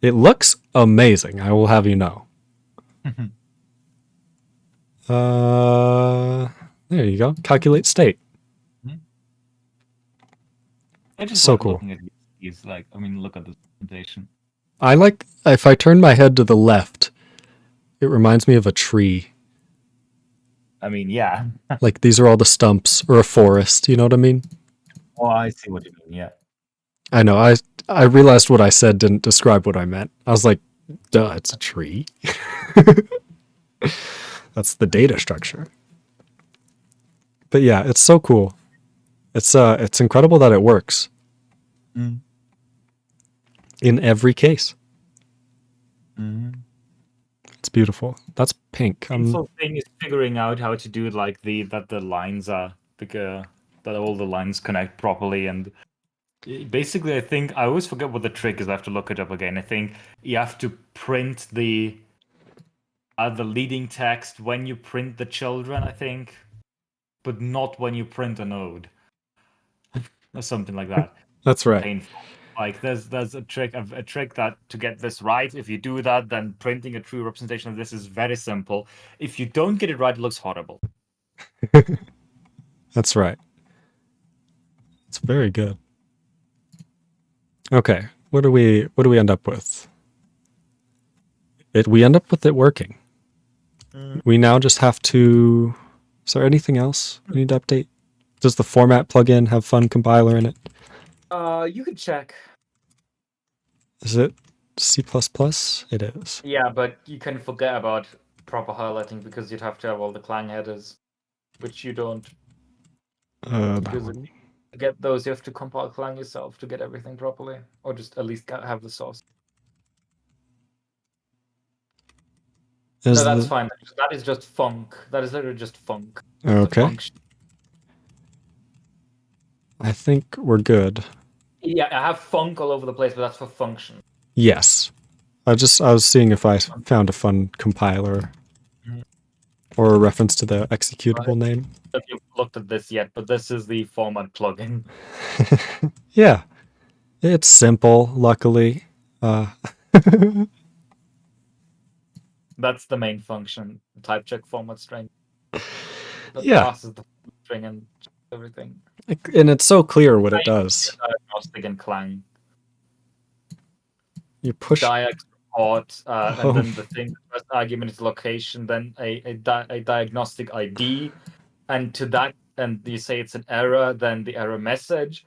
It looks amazing, I will have you know. There you go. Calculate state. I just So like cool. looking at these, like, I mean, look at the presentation. I like, if I turn my head to the left, it reminds me of a tree. I mean, yeah. Like these are all the stumps, or a forest, you know what I mean? Oh, I see what you mean, yeah. I know, I realized what I said didn't describe what I meant. I was like, duh, it's a tree. That's the data structure. But yeah, it's so cool. It's incredible that it works. Mm. In every case. Mm-hmm. It's beautiful. That's pink. The painful thing is figuring out how to do like that the lines are that all the lines connect properly, and basically I think I always forget what the trick is. I have to look it up again. I think you have to print the leading text when you print the children, I think, but not when you print a node or something like that. That's right. Painful. Like there's a trick that to get this right. If you do that, then printing a true representation of this is very simple. If you don't get it right, it looks horrible. That's right. It's very good. Okay, what do we end up with? We end up with it working. We now just have to. Is there anything else we need to update? Does the format plugin have fun compiler in it? You can check. Is it C++? It is. Yeah, but you can forget about proper highlighting because you'd have to have all the Clang headers, which you don't. Because to get those, you have to compile Clang yourself to get everything properly, or just at least have the source. No, that's fine. That is just func. That is literally just func. Okay. I think we're good. Yeah, I have func all over the place, but that's for function. Yes. I was seeing if I found a fun compiler or a reference to the executable name. If you've looked at this yet, but this is the format plugin. Yeah. It's simple, luckily. That's the main function. Type check format string. That passes the string and everything. And it's so clear what it does. Diagnostic and Clang. You push Diag support, and then the first argument is location, then a diagnostic ID, and to that, and you say it's an error, then the error message,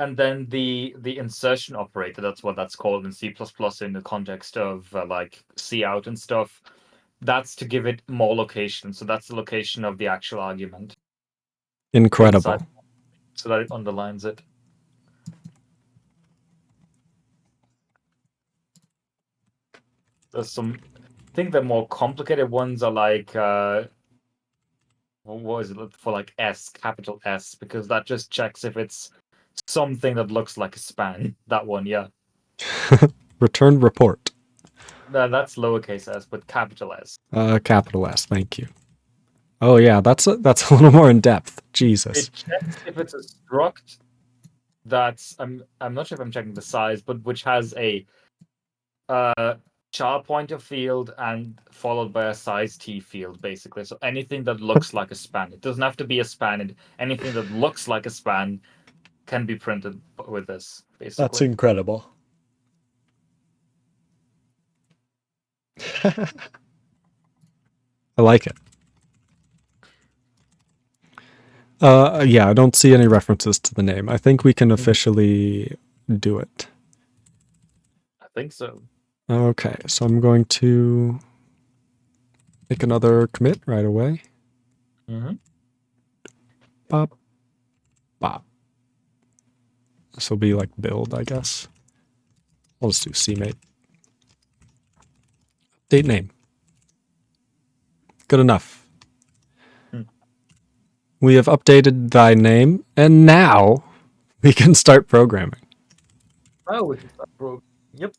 and then the insertion operator, that's what that's called in C++ in the context of like cout and stuff. That's to give it more location. So that's the location of the actual argument. Incredible. Inside, so that it underlines it. There's some, I think the more complicated ones are like, what is it for, like S, capital S, because that just checks if it's something that looks like a span. That one, yeah. Return report. No, that's lowercase s, but capital S. Capital S, thank you. Oh yeah, that's a little more in depth. Jesus. It checks if it's a struct that's, I'm not sure if I'm checking the size, but which has a char pointer field and followed by a size t field, basically. So anything that looks like a span. It doesn't have to be a span. Anything that looks like a span can be printed with this, basically. That's incredible. I like it. Yeah, I don't see any references to the name. I think we can officially do it. I think so. Okay, so I'm going to make another commit right away. Mm-hmm. Bop. Bop. This will be like build, I guess. I'll just do CMake. Date name. Good enough. We have updated thy name, and now we can start programming. Oh, we can start Yep.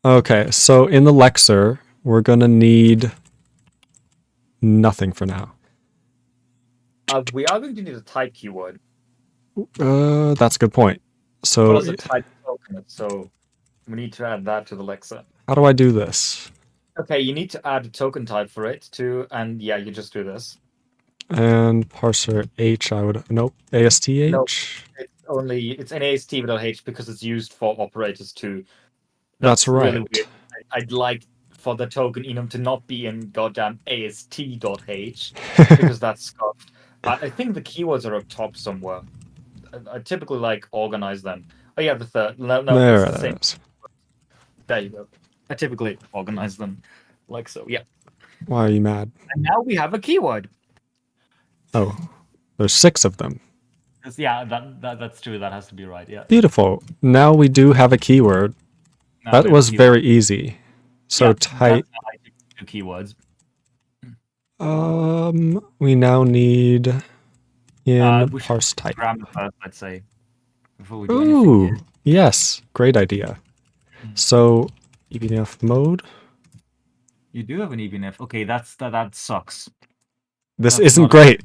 Okay, so in the Lexer, we're going to need nothing for now. We are going to need a type keyword. That's a good point. So, Also type token, so we need to add that to the Lexer. how do I do this? Okay, you need to add a token type for it too, and yeah, you just do this. And parser H, I would, nope, ASTH? Nope. It's NAST without H because it's used for operators too. That's right. Really weird. I'd like for the token enum to not be in goddamn AST.h because that's scuffed. I think the keywords are up top somewhere. I typically like organize them. Oh yeah, the third. No, There it's the it same. is. There you go. I typically organize them like so. Yeah. Why are you mad? And now we have a keyword. Oh, there's 6 of them. Yeah, that's true. That has to be right. Yeah. Beautiful. Now we do have a keyword. Now That we have was a keyword. very easy. So Yeah, type. that's how I do keywords. We now need in We should parse type. grammar first, let's say, before we do anything Ooh, here. yes, great idea. So EBNF mode. You do have an EBNF. Okay, that sucks. This That's isn't not- great.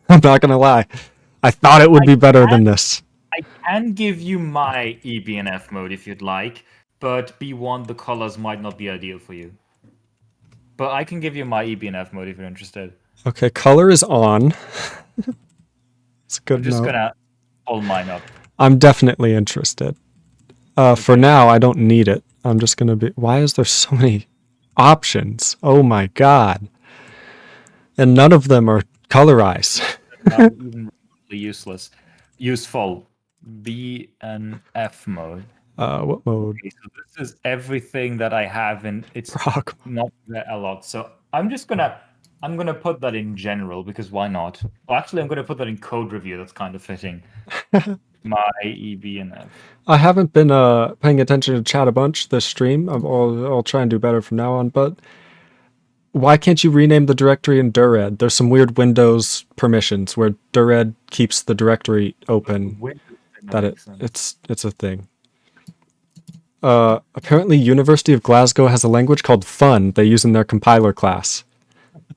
I'm not gonna lie. I thought it would be better than this. I can give you my EBNF mode if you'd like, but B1, the colors might not be ideal for you. But I can give you my EBNF mode if you're interested. Okay, color is on. It's a good I'm just note. gonna pull mine up. I'm definitely interested. For now, I don't need it. I'm just gonna be. Why is there so many options? Oh my god! And none of them are colorized. Not even useless. Useful. BNF mode. What mode? Okay, so this is everything that I have, and it's Rock. not a lot. So I'm gonna put that in general because why not? Well, actually, I'm gonna put that in code review. That's kind of fitting. My EBNF. I haven't been paying attention to chat a bunch this stream. I'll try and do better from now on. But why can't you rename the directory in Dured? There's some weird Windows permissions where Dured keeps the directory open. It's a thing. Apparently, University of Glasgow has a language called Fun they use in their compiler class.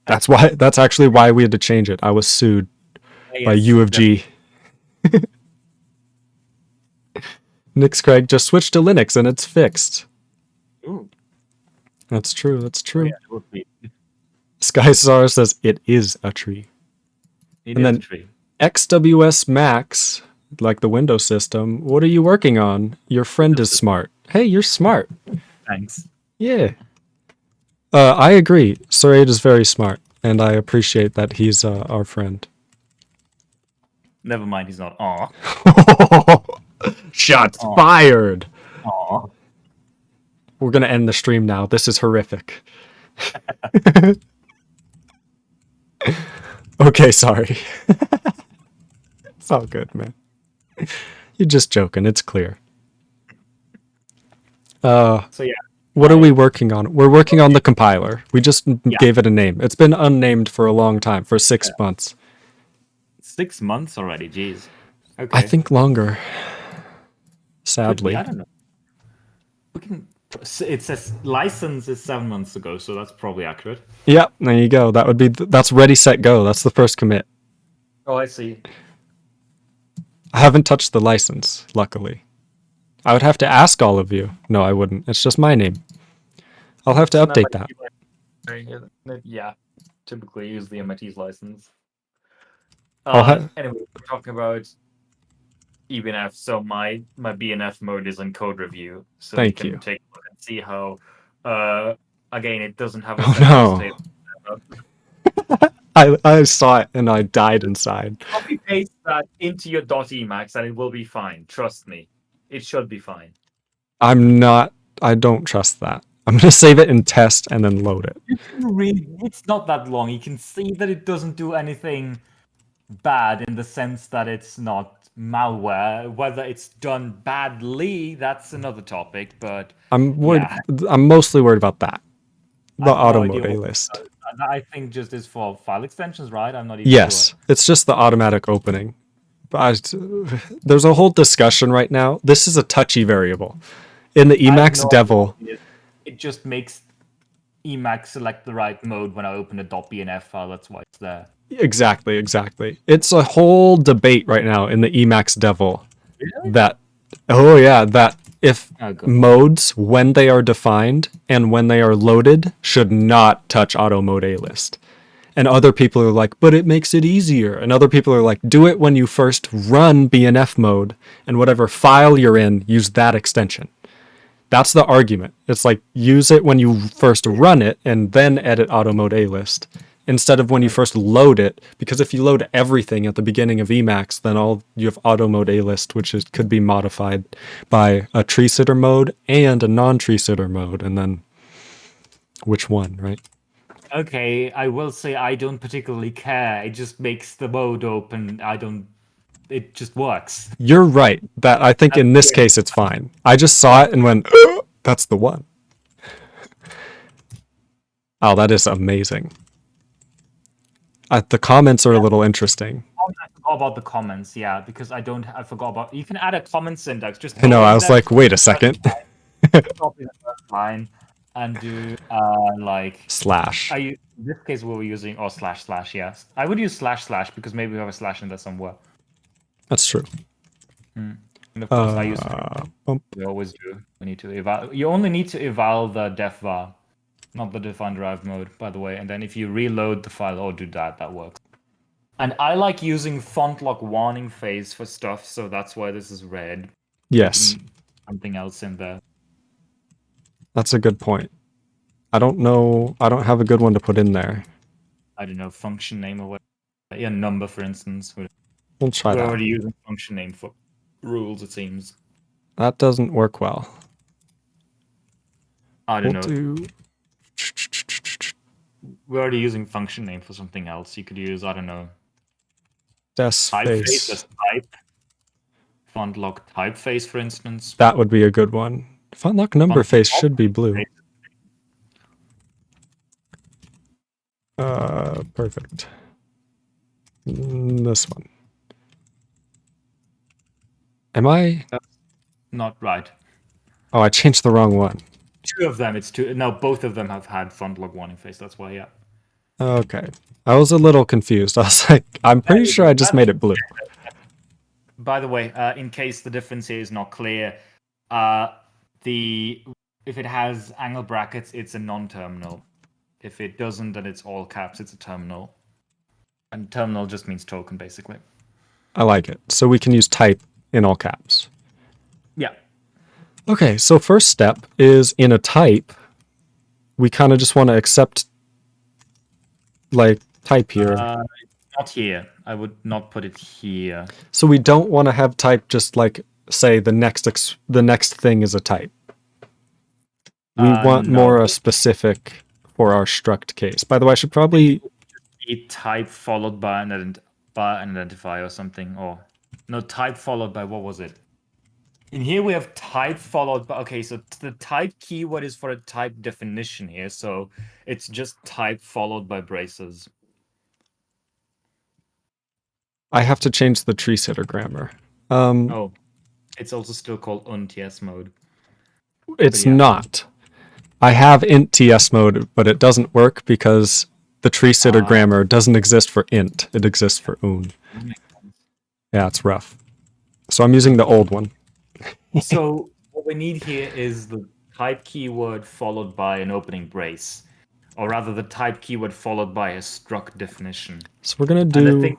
That's actually why we had to change it. I was sued by U of G. NyxKrage just switched to Linux and it's fixed. Ooh. That's true. That's true. Yeah, it would be. Skysar says it is a tree. It And is then- a tree. XWS Max, like the Windows system, what are you working on? Your friend is smart. Hey, you're smart. Thanks. Yeah. I agree. Sirraide is very smart, and I appreciate that he's our friend. Never mind, he's not. Aw. Shots Aw. fired. Aw. We're gonna end the stream now. This is horrific. Okay, sorry. It's all good, man. You're just joking. It's clear. So yeah, What are we working on? We're working on the compiler. We just gave it a name. It's been unnamed for a long time, for 6 months. 6 months already. Jeez. Okay. I think longer. Could Sadly. be, I don't know. We can. It says license is 7 months ago, so that's probably accurate. Yep, there you go. That would be that's ready, set, go. That's the first commit. Oh, I see. I haven't touched the license, luckily. I would have to ask all of you. No, I wouldn't. It's just my name. I'll have to update that. Yeah, typically use the MIT's license. Anyway, we're talking about EBNF, so my BNF mode is in code review, so Thank you you. can take a look and see how. Again, it doesn't have a Oh, sentence table. I saw it and I died inside. Copy paste that into your .emacs and it will be fine. Trust me, it should be fine. I don't trust that. I'm gonna save it in test and then load it. It's not that long. You can see that it doesn't do anything bad in the sense that it's not malware. Whether it's done badly, that's another topic. But I'm worried. yeah. I'm mostly worried about that. The I have no auto idea mode A what list. that I think just is for file extensions, right? I'm not even Yes, sure. it's just the automatic opening. But there's a whole discussion right now. This is a touchy variable. In the I have Emacs no devil, idea. It just makes Emacs select the right mode when I open a .bnf file. That's why it's there. exactly. It's a whole debate right now in the Emacs devil Really? that if Oh, God. modes, when they are defined and when they are loaded, should not touch auto mode A list. And other people are like, but it makes it easier. And other people are like, do it when you first run BNF mode, and whatever file you're in, use that extension. That's the argument. It's like, use it when you first run it and then edit auto mode A list, instead of when you first load it. Because if you load everything at the beginning of Emacs, then you have auto mode A list, which could be modified by a tree sitter mode and a non-tree sitter mode. And then which one, right? Okay, I will say I don't particularly care. It just makes the mode open. It just works. You're right. That I think in this case it's fine. I just saw it and went, that's the one. Oh, that is amazing. The comments are a little interesting. Oh, I forgot about the comments, yeah, because I forgot about. You can add a comment syntax. Just I know. I was open like, wait a second. copy the first line and do like Slash. in this case we were using slash, yes. I would use slash because maybe we have a slash in there somewhere. That's true. And of course I use Bump. we always do. We need to eval. You only need to eval the def var, not the define derived mode, by the way. And then if you reload the file or do that works. And I like using font lock warning phase for stuff, so that's why this is red. Yes, Something else in there. that's a good point. I don't know. I don't have a good one to put in there. I don't know, function name or what. Yeah, number, for instance. We'll try We're that. already using function name for rules, it seems. That doesn't work well. I don't We'll know. do. We're already using function name for something else. You could use, I don't know, Typeface. typeface as type. Font lock typeface, for instance. That would be a good one. Font lock number face should be blue. Perfect. This one. Am I? Not right. Oh, I changed the wrong one. Two of them, it's two. No, both of them have had font lock warning face. That's why, yeah. Okay. I was a little confused. I was like, I'm pretty sure I just made it blue. By the way, in case the difference here is not clear, if it has angle brackets, it's a non-terminal. If it doesn't, then it's all caps. It's a terminal, and terminal just means token, basically. I like it. So we can use type in all caps. Yeah. Okay, so first step is in a type, we kind of just want to accept like type here. Not here. I would not put it here. So we don't want to have type just like say the next thing is a type. We want No. more specific for our struct case. By the way, I should probably A type followed by an identifier or something, or no, type followed by what was it? In here we have type followed by, okay, so the type keyword is for a type definition here, so it's just type followed by braces. I have to change the tree sitter grammar. Oh, it's also still called UNTS mode. It's yeah. not. I have int TS mode, but it doesn't work because the tree sitter grammar doesn't exist for int. It exists for un. Yeah, it's rough. So I'm using the old one. So what we need here is the type keyword followed by an opening brace, or rather the type keyword followed by a struct definition. So we're gonna And I do think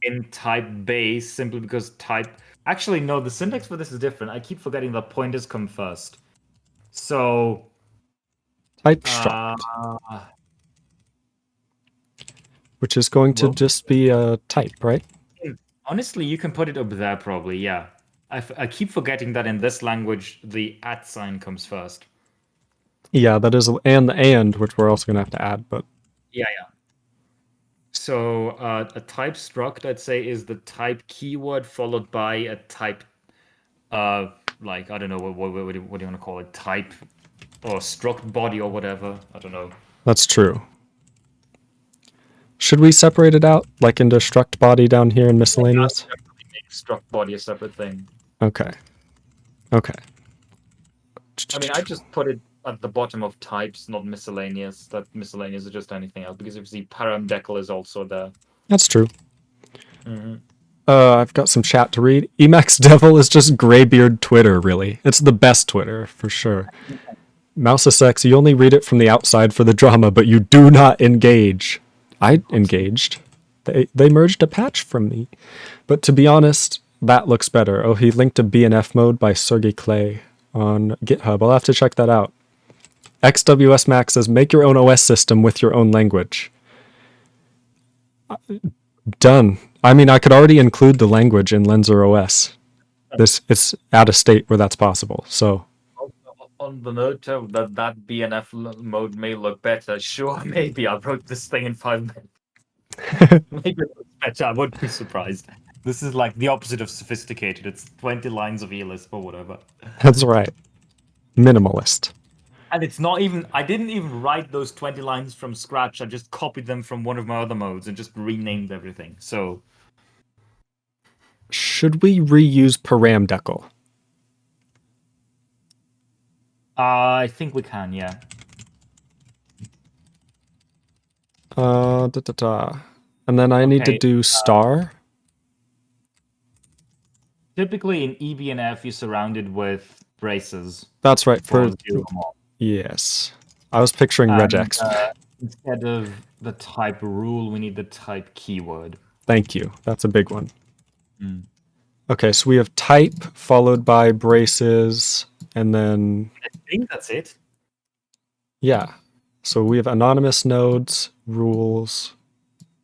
in type base simply because type. Actually, no, the syntax for this is different. I keep forgetting that pointers come first. So type struct, which is going to just be a type, right? honestly, you can put it up there probably. Yeah, I keep forgetting that in this language the @ sign comes first. Yeah, that is, and which we're also gonna have to add, but yeah. So a type struct, I'd say, is the type keyword followed by a type, like I don't know what do you want to call it, type or struct body or whatever. I don't know. That's true. Should we separate it out, like into struct body down here in miscellaneous? Yeah, definitely make struct body a separate thing. Okay. Okay. I mean, I just put it at the bottom of types, not miscellaneous. That miscellaneous is just anything else, because if you see param decal is also there. That's true. Mm-hmm. I've got some chat to read. Emacs Devil is just graybeard Twitter, really. It's the best Twitter, for sure. Mouse you only read it from the outside for the drama, but you do not engage. I engaged. They merged a patch from me. But to be honest, that looks better. Oh, he linked to EBNF mode by Sergey Clay on GitHub. I'll have to check that out. XWS Max says, make your own OS system with your own language. Done. I mean, I could already include the language in Lenser OS. It's at a state where that's possible. So on the note that BNF mode may look better, sure, maybe I wrote this thing in 5 minutes. Maybe it looks better. I wouldn't be surprised. This is like the opposite of sophisticated. It's 20 lines of ELISP or whatever. That's right. Minimalist. And it's not even, I didn't even write those 20 lines from scratch. I just copied them from one of my other modes and just renamed everything. So should we reuse param decal? I think we can, yeah. And then I need to do star. Typically in EBNF, you're surrounded with braces. That's right. For zero more. Yes. I was picturing regex. Instead of the type rule, we need the type keyword. Thank you. That's a big one. Okay, so we have type followed by braces, and then I think that's it. Yeah. So we have anonymous nodes, rules,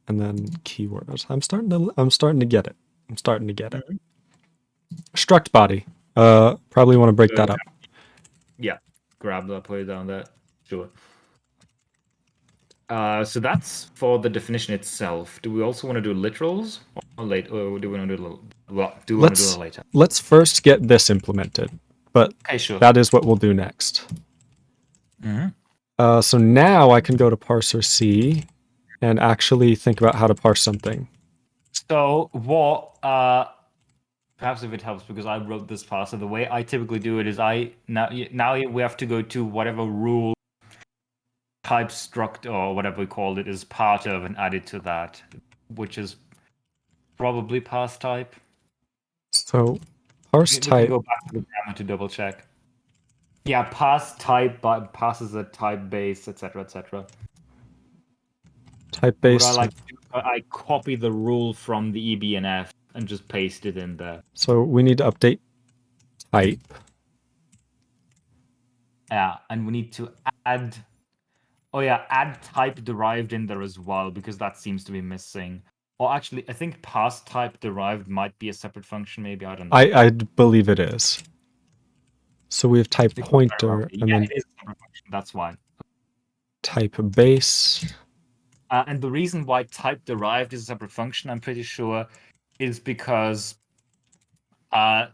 and then keywords. I'm starting to get it. Struct body. Probably want to break that up. Yeah. Grab that, put it down there. Sure. So that's for the definition itself. Do we also want to do literals or late, or do we want to do it later? Let's first get this implemented. But okay, sure. That is what we'll do next. So now I can go to parser C and actually think about how to parse something. So what perhaps if it helps, because I wrote this parser, the way I typically do it is now we have to go to whatever rule type struct or whatever we called it is part of and add it to that, which is probably parse type. So parse type. Go back to the grammar to double check. Yeah, parse type, but passes a type base, etc., etc. Type base. I copy the rule from the EBNF and just paste it in there. So we need to update type. Yeah, and we need to add type derived in there as well, because that seems to be missing. Or actually, I think pass type derived might be a separate function. Maybe I don't know. I believe it is. So we have type It could very well pointer be. and Yeah, then it is a separate function. That's why. type base. And the reason why type derived is a separate function, I'm pretty sure, is because type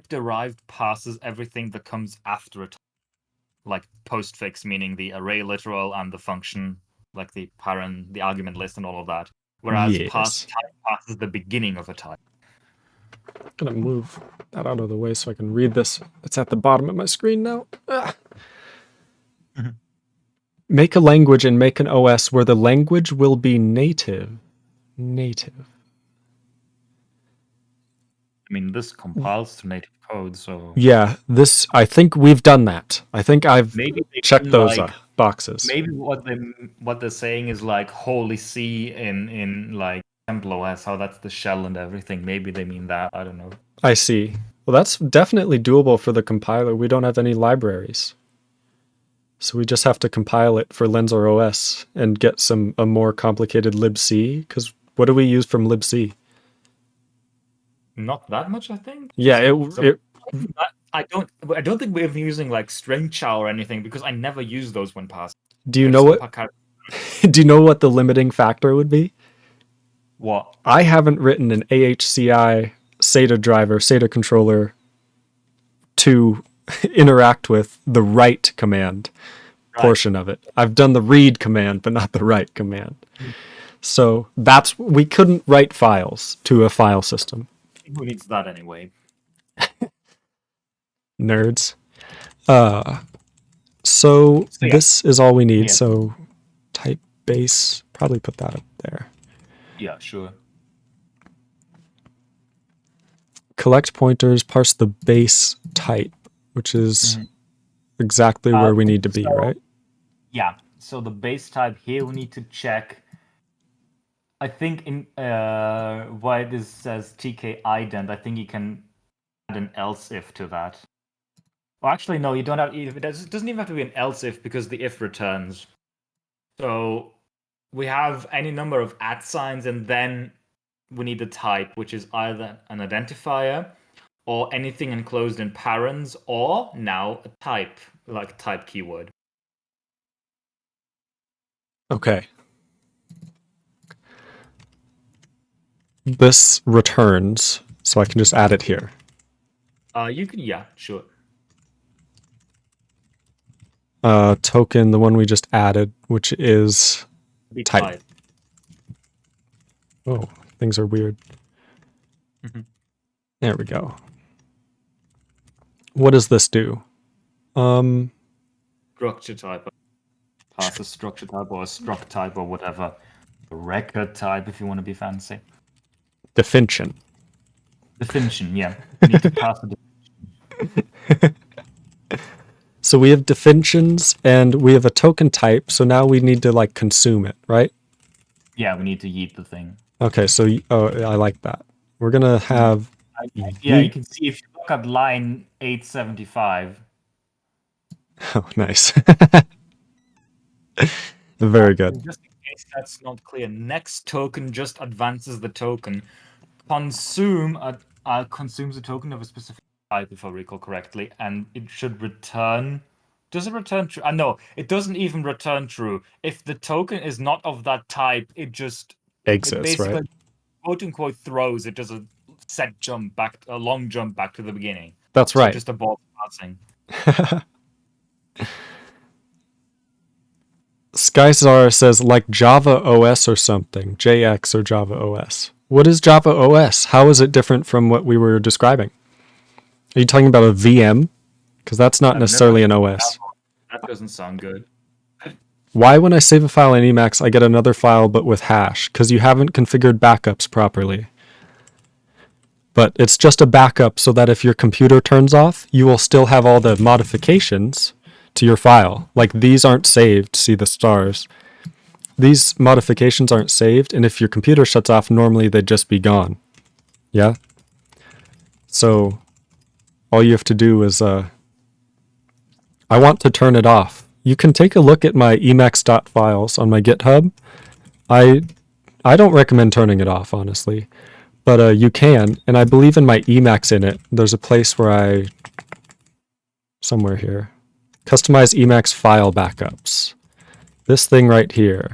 derived passes everything that comes after it, like postfix, meaning the array literal and the function, like the parent, the argument list, and all of that. Whereas pass Yes. type passes the beginning of a type. I'm gonna move that out of the way so I can read this. It's at the bottom of my screen now. Ah. Mhm. Make a language and make an OS where the language will be native. Native. I mean, this compiles to native code, so Yeah, this, I think we've done that. I think I've maybe they checked mean, those like, boxes. maybe what they're saying is like holy C in like TempleOS, how that's the shell and everything. Maybe they mean that. I don't know. I see. Well, that's definitely doable for the compiler. We don't have any libraries. So we just have to compile it for Lenser OS and get a more complicated libc, because what do we use from libc? Not that much, I think. Yeah, I don't think we're using like string chow or anything because I never use those when passing. do you know what do you know what the limiting factor would be? What? I haven't written an AHCI SATA driver, SATA controller to interact with the write command portion of it. I've done the read command, but not the write command. So we couldn't write files to a file system. Who needs that anyway? Nerds. So yeah. this is all we need. Yeah. So type base, probably put that up there. Yeah, sure. Collect pointers, parse the base type, which is exactly where we need to be, right? Yeah. So the base type here we need to check. I think in why this says tk ident, I think you can add an else if to that. Well, actually, no, you don't have. It doesn't even have to be an else if because the if returns. So we have any number of @ signs, and then we need the type, which is either an identifier or anything enclosed in parens, or now a type, like type keyword. Okay. This returns, so I can just add it here. You can, yeah, sure. Token, the one we just added, which is Be type. Oh, things are weird. There we go. What does this do? Structure type. Pass a structure type or a struct type or whatever. A record type if you want to be fancy. Definition. Definition, yeah. You need to pass the definition. So we have definitions and we have a token type. So now we need to like consume it, right? Yeah, we need to yeet the thing. Okay, so I like that. We're gonna have. Yeah, you can see if you look at line 875. Oh, nice. Very good. Just in case that's not clear, next token just advances the token. Consumes a token of a specific type, if I recall correctly, and it should return. Does it return true? No, it doesn't even return true. If the token is not of that type, it just Exists, right? Quote unquote throws. It does a set jump back, a long jump back to the beginning. That's right. So just a ball passing. Skyzar says like Java OS or something, JX or Java OS. What is Java OS? How is it different from what we were describing? Are you talking about a VM? Because that's not necessarily an OS. That doesn't sound good. Why when I save a file in Emacs, I get another file but with hash? Because you haven't configured backups properly. But it's just a backup so that if your computer turns off, you will still have all the modifications to your file. Like these aren't saved, see the stars. These modifications aren't saved, and if your computer shuts off, normally they'd just be gone. Yeah? So all you have to do is, I want to turn it off. You can take a look at my emacs.files on my GitHub. I I don't recommend turning it off, honestly. But you can, and I believe in my Emacs init, there's a place where somewhere here, customize Emacs file backups. This thing right here.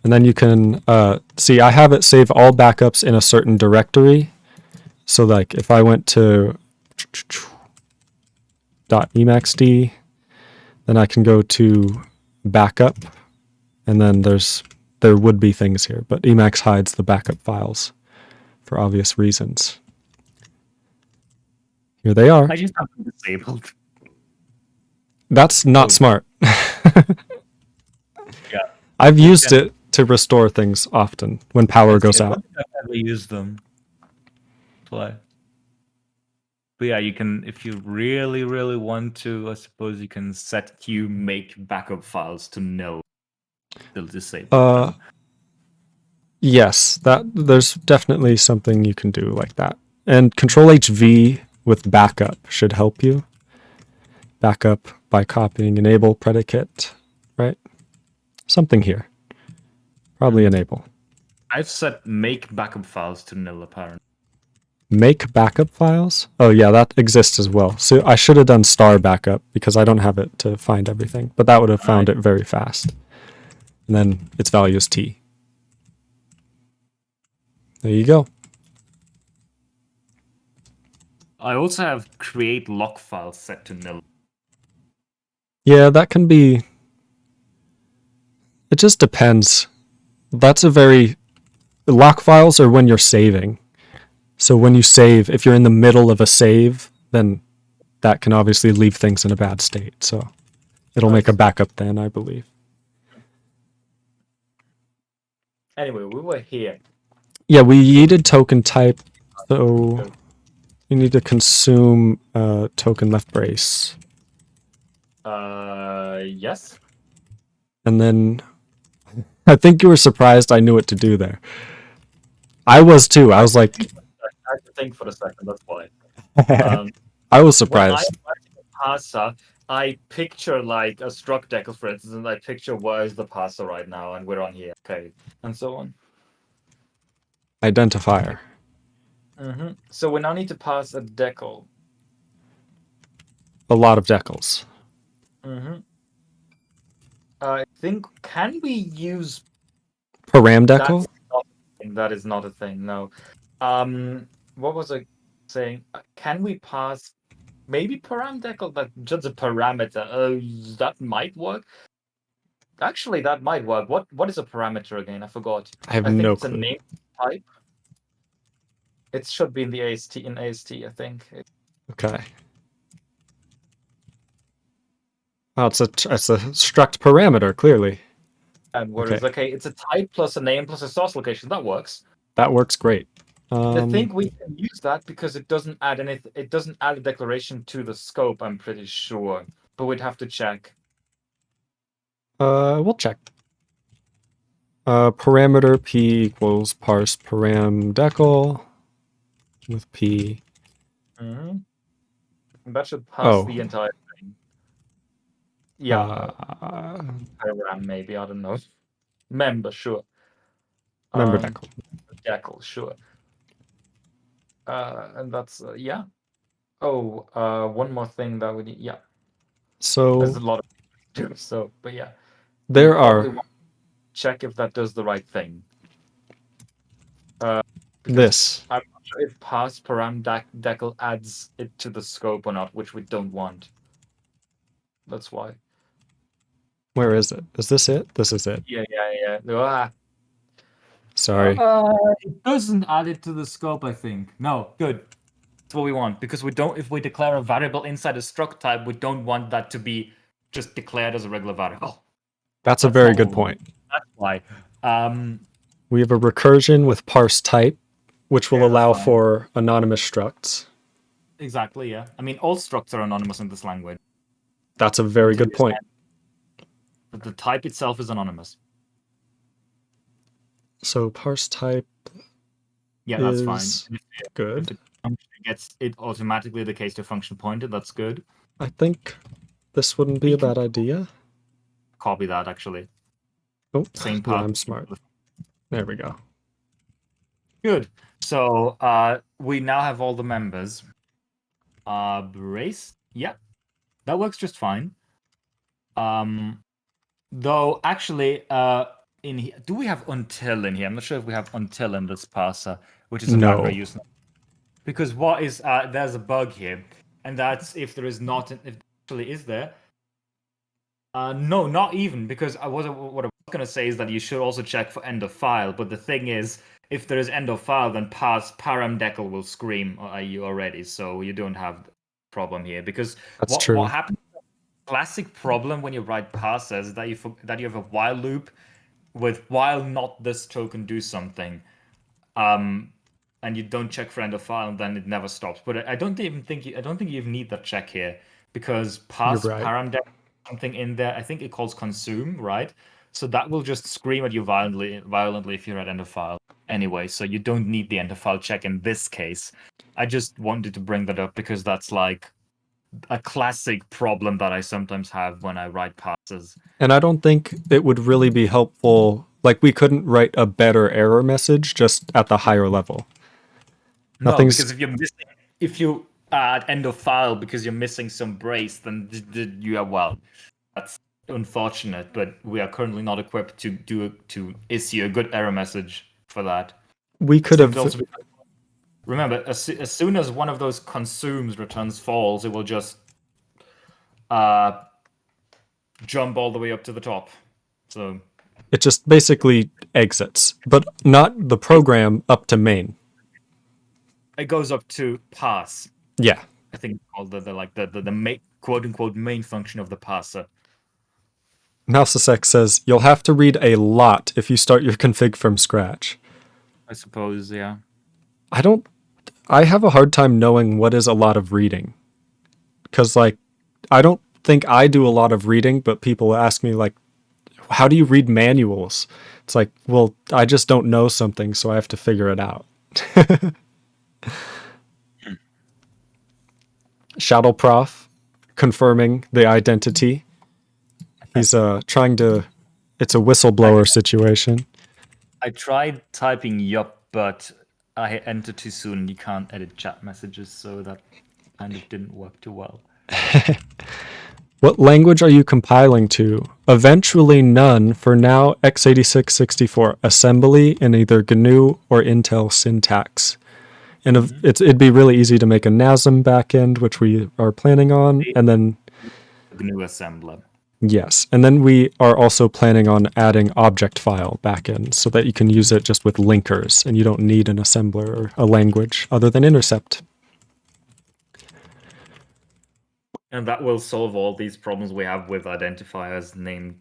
And then you can, see, I have it save all backups in a certain directory. So like if I went to .emacsd, then I can go to backup, and then there would be things here, but Emacs hides the backup files for obvious reasons. Here they are. I just have them disabled. That's not smart. Yeah. I've used it to restore things often when power goes out. I've never used them. Play. But yeah, you can, if you really, really want to, I suppose you can set queue make backup files to nil. They'll disable them. Yes, there's definitely something you can do like that. And Control-HV with backup should help you. Backup by copying enable predicate, right? Something here. Probably enable. I've set make backup files to nil apparently. Make backup files? Oh yeah, that exists as well. So I should have done star backup because I don't have it to find everything, but that would have found it very fast. And then its value is T. There you go. I also have create lock files set to nil. Yeah, that can be... It just depends. That's a very... Lock files are when you're saving. So when you save, if you're in the middle of a save, then that can obviously leave things in a bad state. So it'll make a backup then, I believe. Anyway, we were here. Yeah, we yeeted token type, so you need to consume token left brace. Yes. And then I think you were surprised I knew what to do there. I was too. I was like... I had to think for a second, that's why. I was surprised. When I'm writing a parser, I picture like a struct decal, for instance, and I picture where is the parser right now, and we're on here, okay, and so on. Identifier. So we now need to pass a decal. A lot of decals. I think, can we use... Param decal? That is not a thing, no. What was I saying? Can we pass maybe param decal? That's just a parameter. That might work. Actually, that might work. What is a parameter again? I forgot. I have no it's clue. a name type. It should be in the AST, I think. Okay. Oh, it's a struct parameter, clearly. And whereas, okay, it's a type plus a name plus a source location. That works. That works great. I think we can use that because it doesn't add anything. It doesn't add a declaration to the scope. I'm pretty sure, but we'd have to check. We'll check. Parameter p equals parse param decal with p. That should pass the entire thing. Yeah, param maybe, I don't know. Member, sure. Member decal. Decal, sure. And that's yeah. Oh, one more thing that we need. Yeah. So there's a lot of to do. So, but yeah. There are. Check if that does the right thing. This. I'm not sure if pass param decal adds it to the scope or not, which we don't want. That's why. Where is it? Is this it? This is it. Yeah. Sorry. It doesn't add it to the scope, I think. No, good. That's what we want, because we don't. If we declare a variable inside a struct type, we don't want that to be just declared as a regular variable. That's a very good point. That's why. We have a recursion with parse type, which will allow for anonymous structs. Exactly, yeah. I mean, all structs are anonymous in this language. That's a very good point. But the type itself is anonymous. So parse type. Yeah, that's fine. Good. If it gets it automatically the case to function pointer, that's good. I think this wouldn't be a bad idea. Copy that, actually. Oh, Same yeah, path. I'm smart. There we go. Good. So we now have all the members. Brace. Yeah, that works just fine. Though actually, in here, do we have until in here? I'm not sure if we have until in this parser, which is a No. library use. Because what is there's a bug here, and that's if there is not, if actually is there. No, not even, because what I was going to say is that you should also check for end of file, but the thing is, if there is end of file, then param decal will scream at you already, so you don't have the problem here. Because That's true. What happens, classic problem when you write parsers is that you have a while loop with while not this token do something, and you don't check for end of file, and then it never stops. But I don't think you even need that check here, because parse You're right. param decal something in there. I think it calls consume, right? So that will just scream at you violently if you're at end of file anyway. So you don't need the end of file check in this case. I just wanted to bring that up because that's like a classic problem that I sometimes have when I write parsers. And I don't think it would really be helpful. Like, we couldn't write a better error message just at the higher level. No, Nothing's- because if you at end of file because you're missing some brace, then you are, well, that's unfortunate, but we are currently not equipped to issue a good error message for that. We could have. Remember, as soon as one of those consumes returns false, it will just jump all the way up to the top. So It just basically exits, but not the program up to main. it goes up to parse. Yeah. I think it's called the main, quote unquote main function of the parser. Mousesec says you'll have to read a lot if you start your config from scratch. I suppose, yeah. I have a hard time knowing what is a lot of reading. Because, like, I don't think I do a lot of reading, but people ask me, like, how do you read manuals? It's like, well, I just don't know something, so I have to figure it out. Shadow Prof confirming the identity. He's trying to. It's a whistleblower situation. I tried typing yup, but I entered too soon and you can't edit chat messages, so that kind of didn't work too well. What language are you compiling to? Eventually none. For now, x86-64 assembly in either GNU or Intel syntax. And it'd be really easy to make a NASM backend, which we are planning on, and then GNU assembler. yes, and then we are also planning on adding object file backend so that you can use it just with linkers, and you don't need an assembler or a language other than Intercept. And that will solve all these problems we have with identifiers name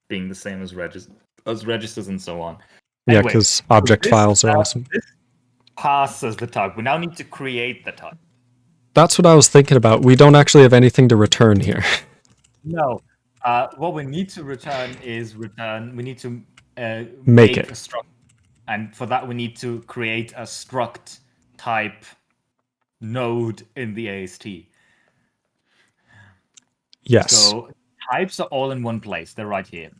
being the same as registers and so on. Yeah, Anyway, because object files are awesome. This passes the type. We now need to create the type. That's what I was thinking about. We don't actually have anything to return here. No. What we need to return is we need to Make it. a struct. And for that, we need to create a struct type node in the AST. Yes. So types are all in one place. They're right here.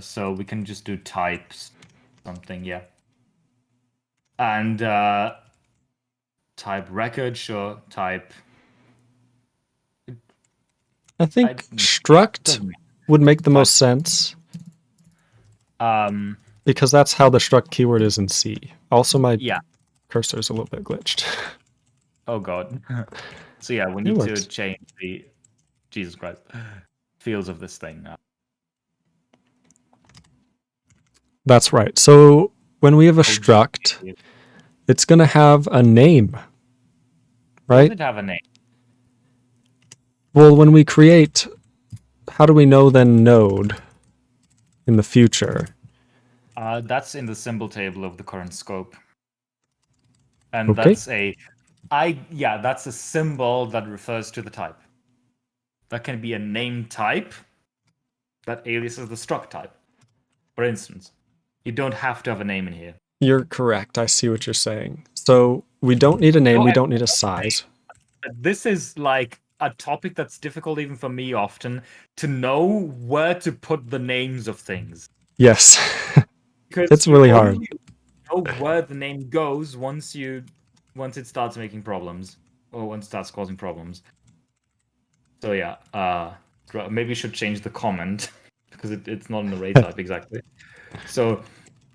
So we can just do types something, yeah. And type record, sure. Type. I think struct would make the most sense. Because that's how the struct keyword is in C. Also, my cursor is a little bit glitched. Oh god. So yeah, we need to change the Jesus Christ fields of this thing now. That's right. So when we have a struct, it's going to have a name, right? Does it have a name? Well, when we create, how do we know then node in the future? That's in the symbol table of the current scope. And that's that's a symbol that refers to the type. That can be a name type that aliases the struct type. For instance, you don't have to have a name in here. You're correct. I see what you're saying. So we don't need a name. We don't need a size. This is like a topic that's difficult even for me often to know where to put the names of things. Yes. Because It's really you hard. only know where the name goes once it starts making problems, or once it starts causing problems. So yeah, maybe you should change the comment because it's not an array type exactly. So,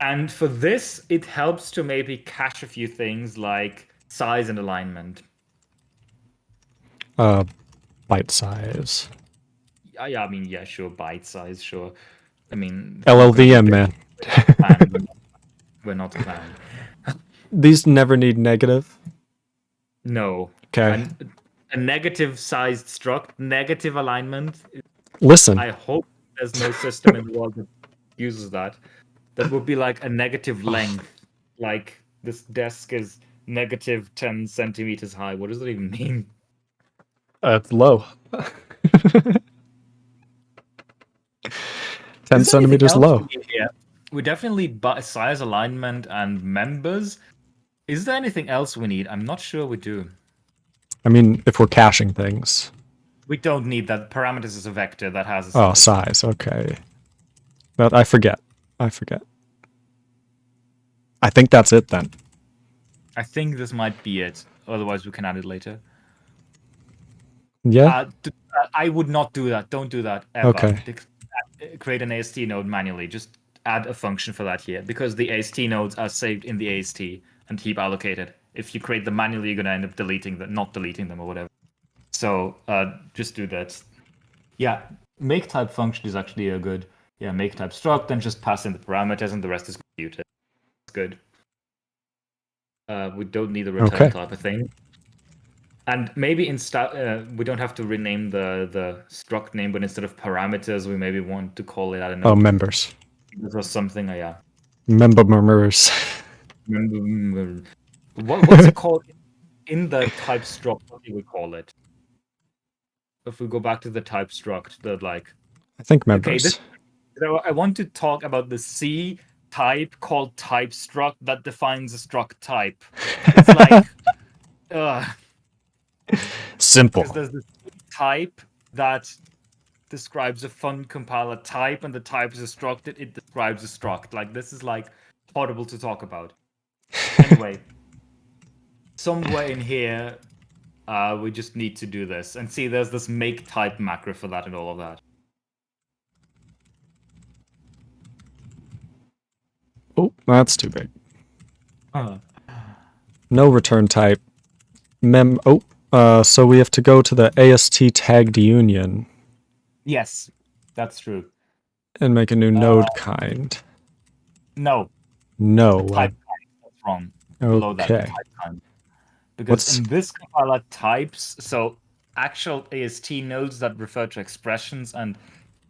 and for this, it helps to maybe cache a few things like size and alignment. Byte size. Yeah, I mean, yeah, sure, byte size, sure. I mean, LLVM, man. and we're not a clan. These never need negative. No. Okay. A negative sized struct, negative alignment. Listen. I hope there's no system in the world that uses that. That would be like a negative length. Like this desk is negative 10 centimeters high. What does that even mean? It's low. 10 Is there anything centimeters else low. we need here? We definitely size alignment and members. Is there anything else we need? I'm not sure we do. I mean, if we're caching things. We don't need that. Parameters is a vector that has a size. Oh, size. Okay. But I forget. I think that's it then. I think this might be it. Otherwise, we can add it later. Yeah. I would not do that. Don't do that ever. Okay. Create an AST node manually. Just add a function for that here because the AST nodes are saved in the AST and heap allocated. If you create them manually, you're gonna end up deleting them, not deleting them or whatever. So just do that. Yeah, make type function is actually a good. Yeah, make type struct and just pass in the parameters and the rest is computed. That's good. We don't need a return type of thing. And maybe we don't have to rename the struct name, but instead of parameters, we maybe want to call it, I don't know. Oh, members. Or something, yeah. Members. What's it called in the type struct? What do we call it? If we go back to the type struct, I think members. Okay, I want to talk about the C type called type struct that defines a struct type. It's like, simple. Because there's this type that describes a fun compiler type, and the type is a struct. It describes a struct. Like this is like horrible to talk about. Anyway, somewhere in here, we just need to do this. And see, there's this make type macro for that and all of that. Oh, that's too big. No return type. So we have to go to the AST tagged union. Yes, that's true. And make a new node kind. No. No. Type kind. That's wrong. Below that, Okay. type kind. Because in this compiler, types, so actual AST nodes that refer to expressions and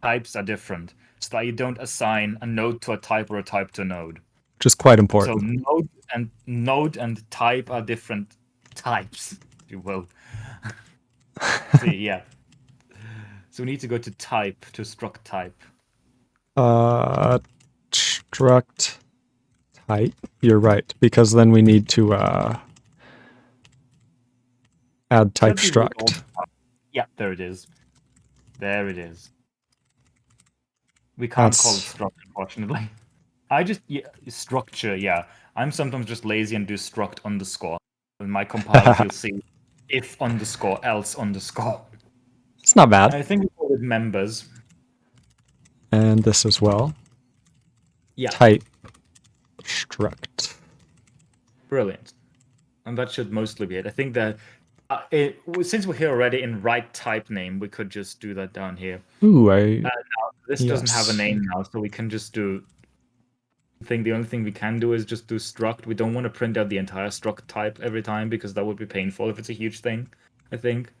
types are different. So that you don't assign a node to a type or a type to a node. Which is quite important. So node and type are different types, if you will. See, yeah. So we need to go to type, to struct type. Struct type. You're right, because then we need to add type struct. Yeah, there it is. There it is. We can't call it struct, unfortunately. Structure, yeah. I'm sometimes just lazy and do struct underscore. In my compilers, you'll see if underscore else underscore. It's not bad. I think we call it members. And this as well. Yeah. Type struct. Brilliant. And that should mostly be it. I think that since we're here already in write type name, we could just do that down here. Ooh, this doesn't have a name now, so we can just do. I think the only thing we can do is just do struct. We don't want to print out the entire struct type every time because that would be painful if it's a huge thing, I think.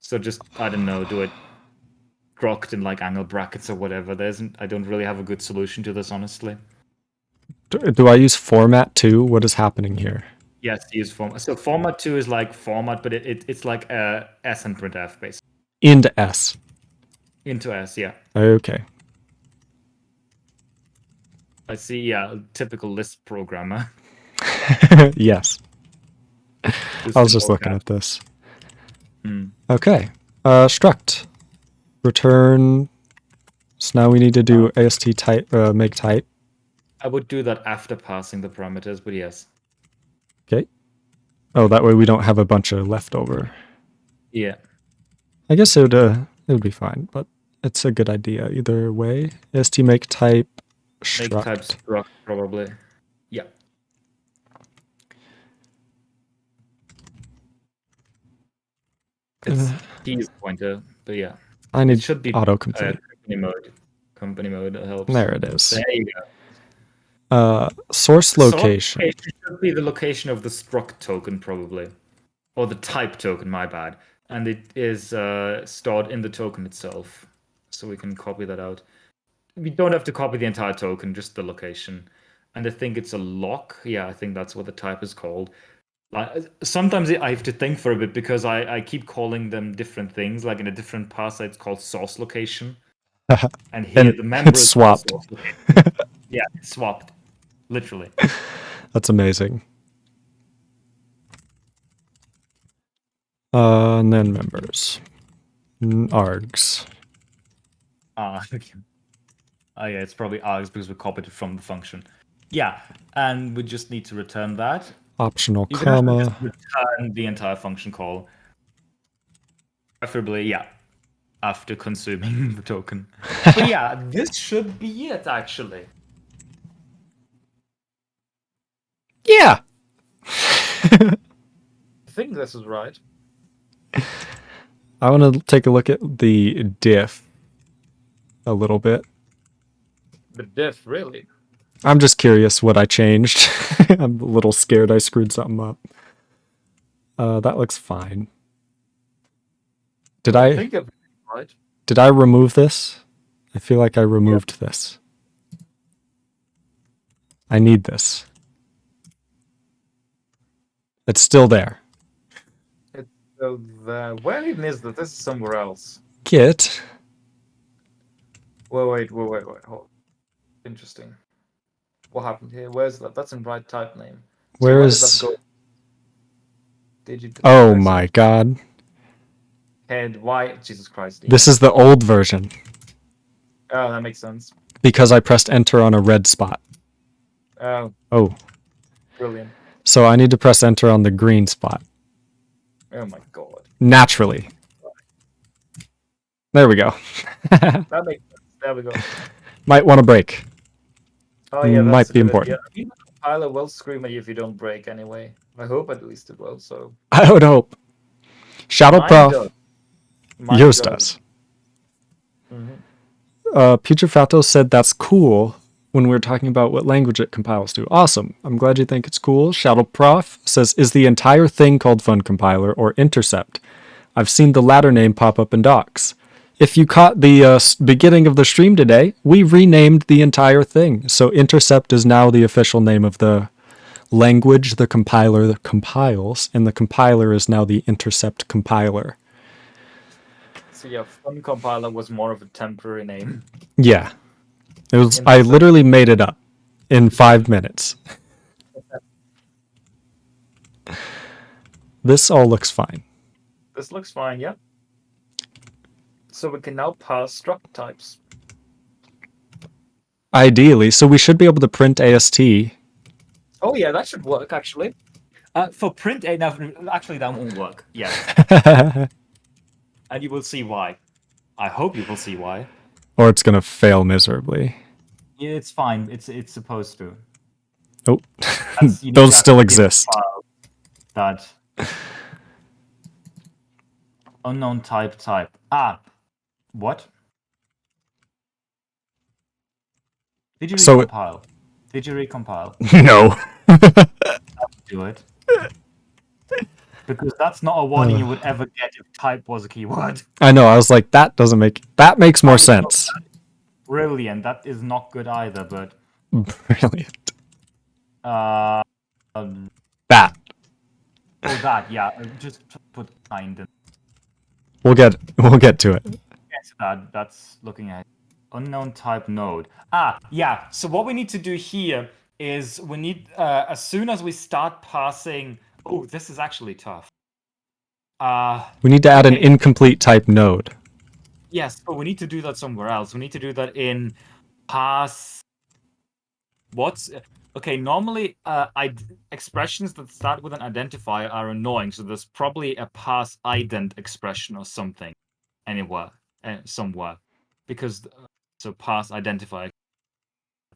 So just, I don't know, do it struct in like angle brackets or whatever. I don't really have a good solution to this, honestly. Do I use format too? What is happening here? Yes, use format. So format 2 is like format, but it's like S and printf basically. Into S. Into S, yeah. Okay. I see, yeah, typical Lisp programmer. Yes. I was just looking at this. Okay. Struct. Return. So now we need to do AST type, make type. I would do that after passing the parameters, but yes. Okay. Oh, that way we don't have a bunch of leftover. Yeah. I guess it would be fine, but it's a good idea either way. St make type Make struct. type struct probably. Yeah. It's keys pointer, but yeah. I It need should be autocomplete. company mode. Company mode helps. There it is. There you go. Source location. Source location should be the location of the struct token, probably. Or the type token, my bad. And it is stored in the token itself. So we can copy that out. We don't have to copy the entire token, just the location. And I think it's a lock. Yeah, I think that's what the type is called. Sometimes I have to think for a bit because I keep calling them different things. Like in a different parser, it's called source location. And here And the member it's is swapped. source location. Yeah, it's swapped. Literally. That's amazing. And then members. Args. Okay. Oh yeah, it's probably args because we copied it from the function. Yeah, and we just need to return that. Optional You can actually comma. just return the entire function call. Preferably, yeah, after consuming the token. But yeah, this should be it, actually. Yeah. I think this is right. I want to take a look at the diff a little bit. The diff, really? I'm just curious what I changed. I'm a little scared I screwed something up. That looks fine. Did I I think everything's right. did I remove this? I feel like I removed this. I need this. It's still there. So where even is this? This is somewhere else. Git. Wait. Hold on. Interesting. What happened here? Where's that? That's in right type name. So Where where does is... that go? Digit. Oh my god. Head. Why? Jesus Christ. This is the old version. Oh, that makes sense. Because I pressed enter on a red spot. Oh, Oh. brilliant. So I need to press enter on the green spot. Oh my god. Naturally. There we go. That makes sense. There we go. Might want to break. Oh yeah, that's Might a be good important. idea. I mean, the compiler will scream at you if you don't break anyway. I hope at least it will. So I would hope. Shadow Mine Prof. does. Mine Yours does. does. Mhm. Putrefato said that's cool when we were talking about what language it compiles to. Awesome. I'm glad you think it's cool. Shadow Prof says, is the entire thing called Fun Compiler or Intercept? I've seen the latter name pop up in docs. If you caught the beginning of the stream today, we renamed the entire thing. So Intercept is now the official name of the language the compiler compiles, and the compiler is now the Intercept compiler. So yeah, Fun Compiler was more of a temporary name. Yeah. It was. I Intercept. literally made it up in 5 minutes. This all looks fine. This looks fine, yeah. So we can now parse struct types. Ideally, so we should be able to print AST. Oh yeah, that should work actually. For print A, now, actually that won't work. Yeah. And you will see why. I hope you will see why. Or it's gonna fail miserably. Yeah, it's fine. It's supposed to. Oh, You need those to still actually give a exist. file that unknown type. What? Did you So recompile? Did you recompile? No. Do it. Because that's not a warning you would ever get if type was a keyword. I know. I was like, that makes more sense. Brilliant. That is not good either, but Brilliant. that. That. Yeah. Just put kind in. We'll get to it. Yes, that's looking at unknown type node. Yeah. So what we need to do here is we need as soon as we start passing. Oh, this is actually tough. We need to add an okay. incomplete type node. Yes, but we need to do that somewhere else. We need to do that in pass. What's okay? Normally, expressions that start with an identifier are annoying. So there's probably a pass ident expression or something, anywhere, somewhere, because so pass identifier.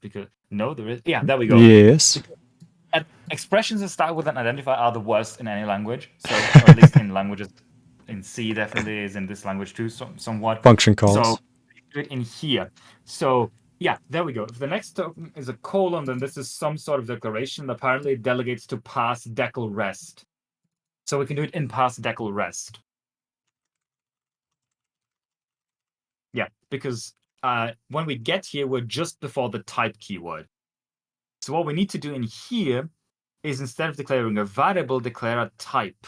Because no, there is. Yeah, there we go. Yes. Expressions that start with an identifier are the worst in any language. So, or at least in languages, in C definitely is in this language too, somewhat. Function calls. So, do it in here. So, yeah, there we go. If the next token is a colon, then this is some sort of declaration. Apparently, it delegates to pass decal rest. So we can do it in pass decal rest. Yeah, because when we get here, we're just before the type keyword. So what we need to do in here is instead of declaring a variable, declare a type.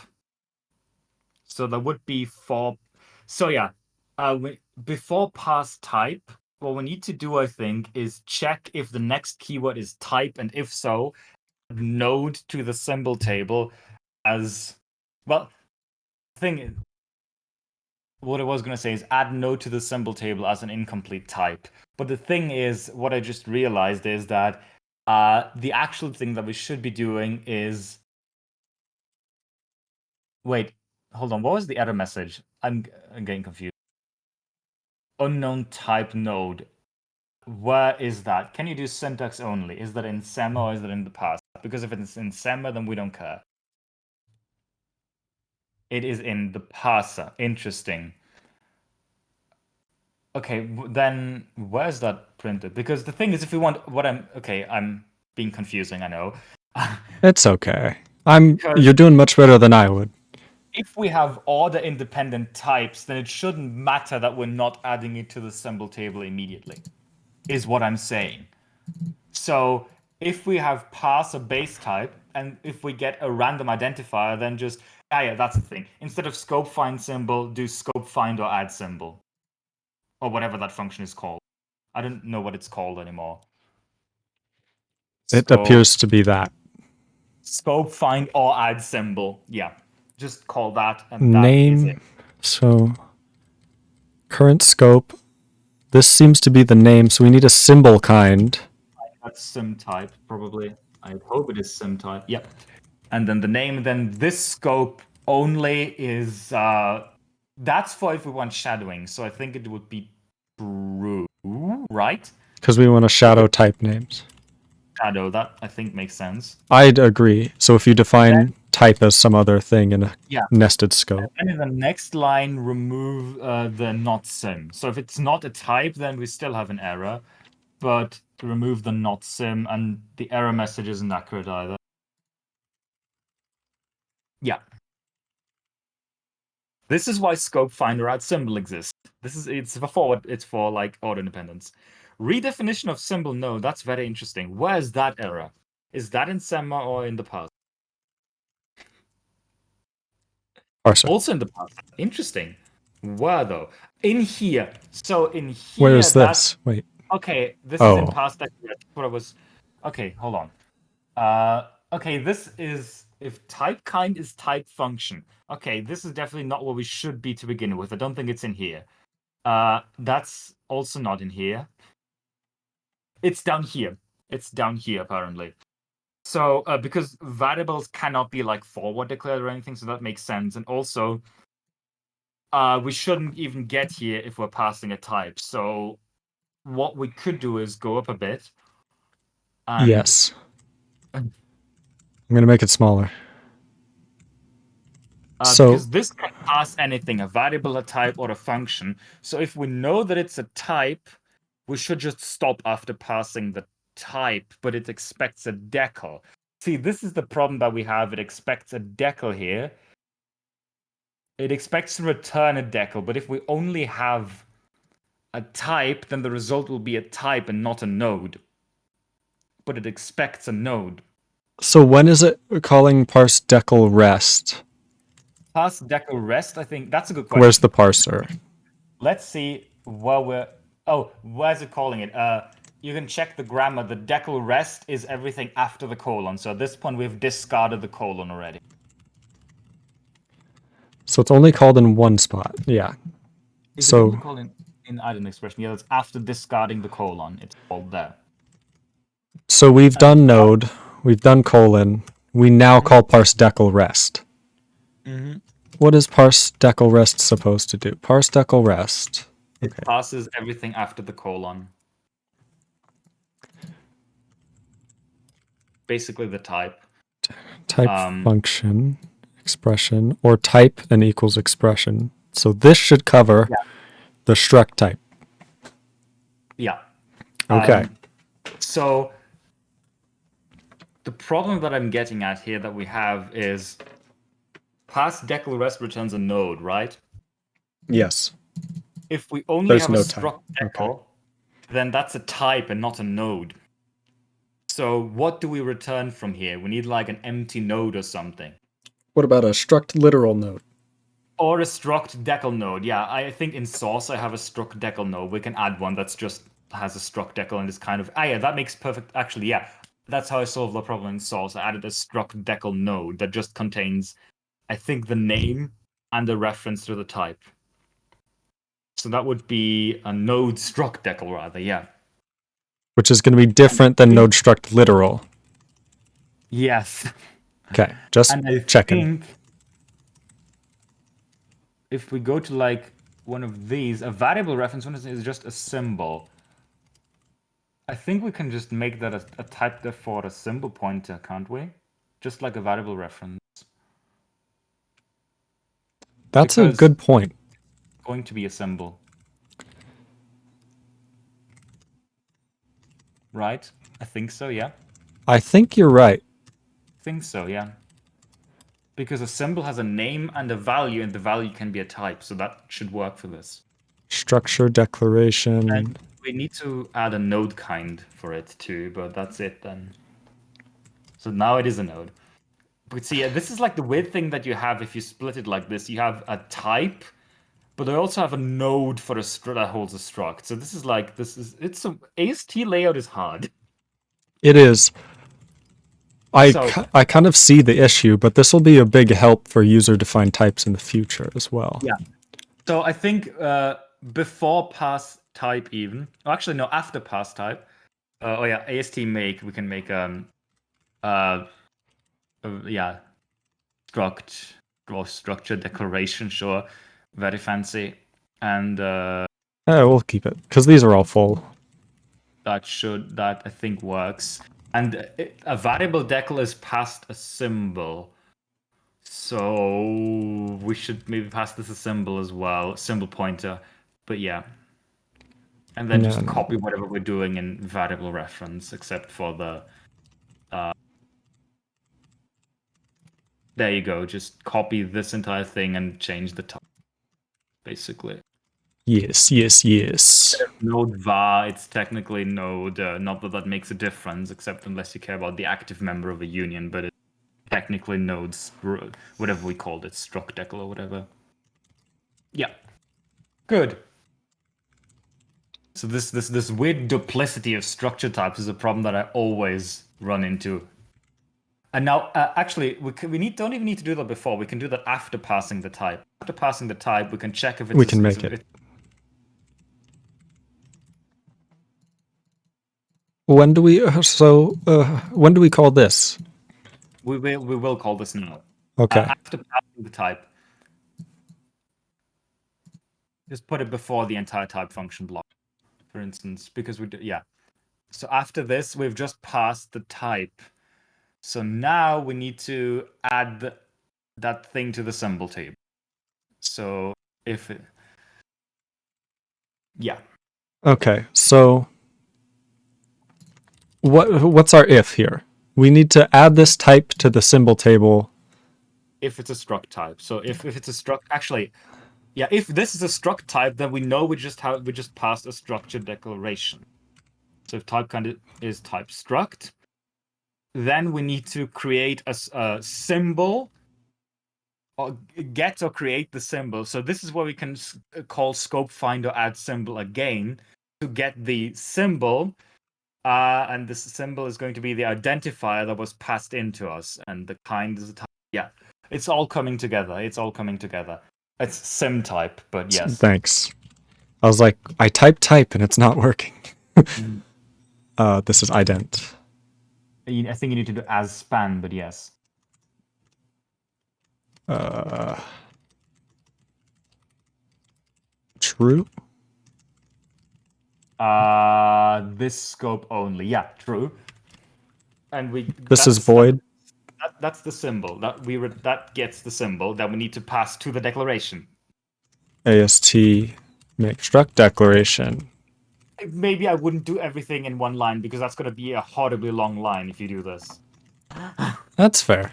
So that would be for. So yeah, before pass type, what we need to do, I think, is check if the next keyword is type, and if so, node to the symbol table as well. Thing. What I was going to say is add node to the symbol table as an incomplete type. But the thing is, what I just realized is that the actual thing that we should be doing is. Wait, hold on. What was the error message? I'm getting confused. Unknown type node. Where is that? Can you do syntax only? Is that in SEMA or is that in the past? Because if it's in SEMA, then we don't care. It is in the parser. Interesting. Okay, then where's that printed? Because the thing is, if we want I'm being confusing, I know. It's okay. You're doing much better than I would. If we have order independent types, then it shouldn't matter that we're not adding it to the symbol table immediately, is what I'm saying. So if we have pass a base type, and if we get a random identifier, then just, yeah, that's the thing. Instead of scope find symbol, do scope find or add symbol. Or whatever that function is called. I don't know what it's called anymore. It appears to be that. Scope find or add symbol. Yeah. Just call that, and name, that is it. So current scope. This seems to be the name, so we need a symbol kind. That's sim type, probably. I hope it is sim type. Yep. And then the name, then this scope only is that's for if we want shadowing. So I think it would be true, right? Because we want to shadow type names. Shadow, that I think makes sense. I'd agree. So if you define type as some other thing in a nested scope. And in the next line, remove the not sim. So if it's not a type, then we still have an error. But remove the not sim, and the error message isn't accurate either. Yeah. This is why scope finder add symbol exists. It's for like order independence. Redefinition of symbol, no, that's very interesting. Where is that error? Is that in SEMA or in the past? Parser. Also in the past. Interesting. Where though? In here. So in here. Where is this? Wait. Okay, this is in past. That's what I was. Okay, hold on. Okay, this is if type kind is type function. Okay, this is definitely not what we should be to begin with. I don't think it's in here. That's also not in here. It's down here. It's down here apparently. So because variables cannot be like forward declared or anything, so that makes sense. And also, we shouldn't even get here if we're passing a type. So what we could do is go up a bit. Yes. I'm going to make it smaller. Because this can pass anything, a variable, a type, or a function. So if we know that it's a type, we should just stop after passing the type, but it expects a decal. See, this is the problem that we have. It expects a decal here. It expects to return a decal, but if we only have a type, then the result will be a type and not a node. But it expects a node. So when is it calling parse decal rest? Parse decal rest, I think that's a good question. Where's the parser? Let's see where we're. Oh, where's it calling it? You can check the grammar. The decal rest is everything after the colon. So at this point, we've discarded the colon already. So it's only called in one spot. Yeah. Is it only called in ident expression? Yeah, that's after discarding the colon. It's called there. So we've done node, we've done colon, we now call parse decal rest. What is parse decal rest supposed to do? Parse decal rest. It passes everything after the colon. Basically the type. Type function, expression, or type and equals expression. So this should cover the struct type. Yeah. Okay. So the problem that I'm getting at here that we have is parse decal rest returns a node, right? Yes. If we only There's have no a type. struct decal, then that's a type and not a node. So what do we return from here? We need like an empty node or something. What about a struct literal node? Or a struct decal node. Yeah, I think in source I have a struct decal node. We can add one that's just has a struct decal and is kind of... yeah, that makes perfect... Actually, yeah. That's how I solved the problem in source. I added a struct decal node that just contains, I think, the name and the reference to the type. So that would be a node struct decal, rather, yeah. Which is going to be different than node struct literal. Yes. Okay, just And I checking. think if we go to like one of these, a variable reference one is just a symbol. I think we can just make that a type for a symbol pointer, can't we? Just like a variable reference. That's Because a good point. it's going to be a symbol. Right? I think so, yeah. I think you're right. I think so, yeah. Because a symbol has a name and a value, and the value can be a type, so that should work for this. Structure declaration. And we need to add a node kind for it too, but that's it then. So now it is a node. But see, this is like the weird thing that you have if you split it like this. You have a type, but I also have a node for a struct that holds a struct. So this is like, it's a AST layout is hard. It is. I kind of see the issue, but this will be a big help for user-defined types in the future as well. Yeah. So I think before pass type even, actually no, after pass type. AST make, we can make struct or structure declaration, sure, very fancy, and we'll keep it because these are all full. That I think works. And a variable decal is past a symbol, so we should maybe pass this a symbol as well, symbol pointer. But yeah, and then just copy whatever we're doing in variable reference, except for the. There you go. Just copy this entire thing and change the type, basically. Yes. Node var, it's technically node. Not that makes a difference, except unless you care about the active member of a union, but it's technically nodes, whatever we called it, struct decal or whatever. Yeah. Good. So this weird duplicity of structure types is a problem that I always run into. And now, actually, we don't even need to do that before. We can do that after passing the type. After passing the type, we can check if it's... We can make it. When do we when do we call this? We will call this now. Okay. After passing the type, just put it before the entire type function block, for instance, because So after this, we've just passed the type. So now we need to add that thing to the symbol table. So Okay. So what's our if here? We need to add this type to the symbol table. If it's a struct type. So if it's a struct, actually, yeah, if this is a struct type, then we know we just passed a structure declaration. So if type kind is type struct, then we need to create a symbol, or get or create the symbol. So this is where we can call scope finder add symbol again to get the symbol. And this symbol is going to be the identifier that was passed into us, and the kind is a type. Yeah, it's all coming together. It's sim type, but yes. Thanks. I was like, I type and it's not working. This is ident. I think you need to do as span, but yes. True. This scope only. Yeah, true. And This is void. That's the symbol that gets the symbol that we need to pass to the declaration. AST make struct declaration. Maybe I wouldn't do everything in one line because that's going to be a horribly long line if you do this. That's fair.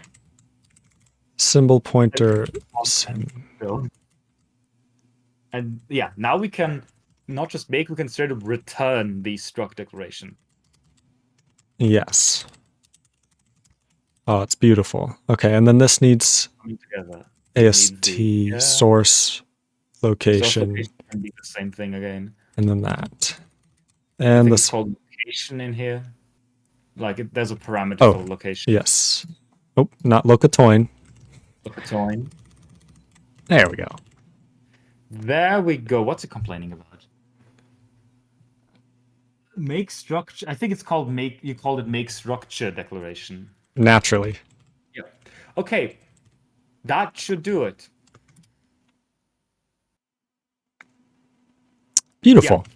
Symbol pointer. And yeah, now we can not just make, we can sort of return the struct declaration. Yes. Oh, it's beautiful. Okay, and then this needs together. AST source location. Source can be the same thing again. And then that. And it's called location in here. Like there's a parameter for location. Yes. Oh, not locatoin. Locatoin. There we go. There we go. What's it complaining about? Make structure. I think it's called make. You called it make structure declaration. Naturally. Yeah. Okay. That should do it. Beautiful. Yeah.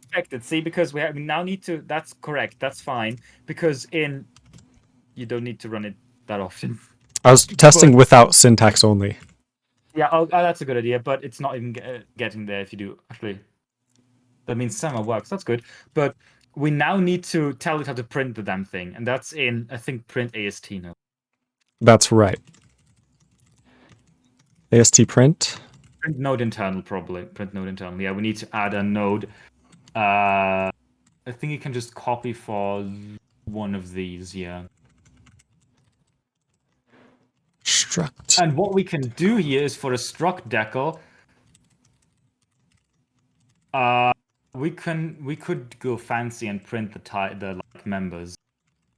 Expected. See, because we now need to. That's correct. That's fine. Because you don't need to run it that often. I was testing without syntax only. Yeah, that's a good idea, but it's not even getting there if you do. Actually, that means summer works. That's good. But we now need to tell it how to print the damn thing, and that's in, I think, print AST now. That's right. AST print. Print node internal, probably. Print node internal. Yeah, we need to add a node. I think you can just copy for one of these. Yeah. Struct. And what we can do here is for a struct decal, we could go fancy and print the members.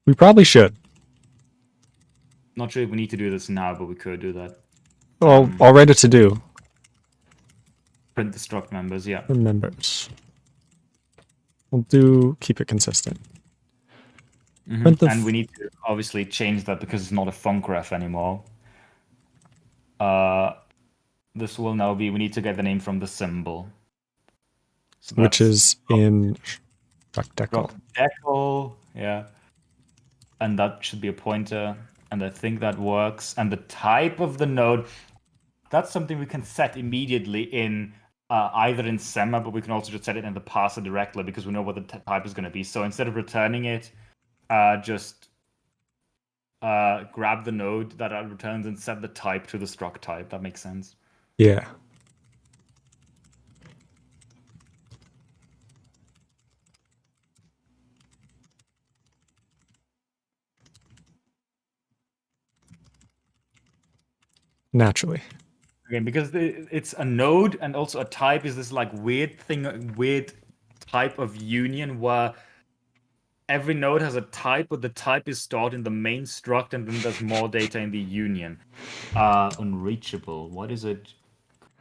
We probably should. Not sure if we need to do this now, but we could do that. Oh, all ready to do. Print the struct members, yeah. The members. We'll keep it consistent. Mm-hmm. And we need to obviously change that because it's not a funcref anymore. This will now be, we need to get the name from the symbol. So which is in struct decal. Yeah. And that should be a pointer. And I think that works. And the type of the node, that's something we can set immediately in either in Semma, but we can also just set it in the parser directly because we know what the type is going to be. So instead of returning it, just grab the node that it returns and set the type to the struct type. That makes sense. Yeah. Naturally. Okay, because it's a node and also a type is this like weird type of union where every node has a type, but the type is stored in the main struct and then there's more data in the union. Unreachable. What is it?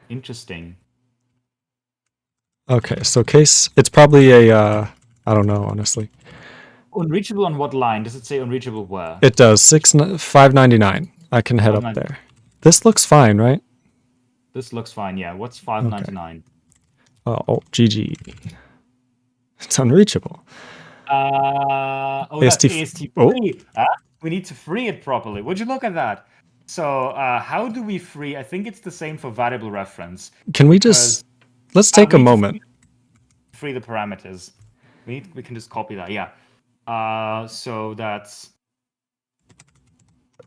Interesting. Okay, so case, it's probably a, I don't know, honestly. Unreachable on what line? Does it say unreachable where? It does, 599. I can head up there. This looks fine, right? This looks fine, yeah. What's 599? Okay. Oh, GG. It's unreachable. That's AST free. We need to free it properly. Would you look at that? So how do we free? I think it's the same for variable reference. Can we just, let's take a moment. Free the parameters. We can just copy that, yeah. So that's...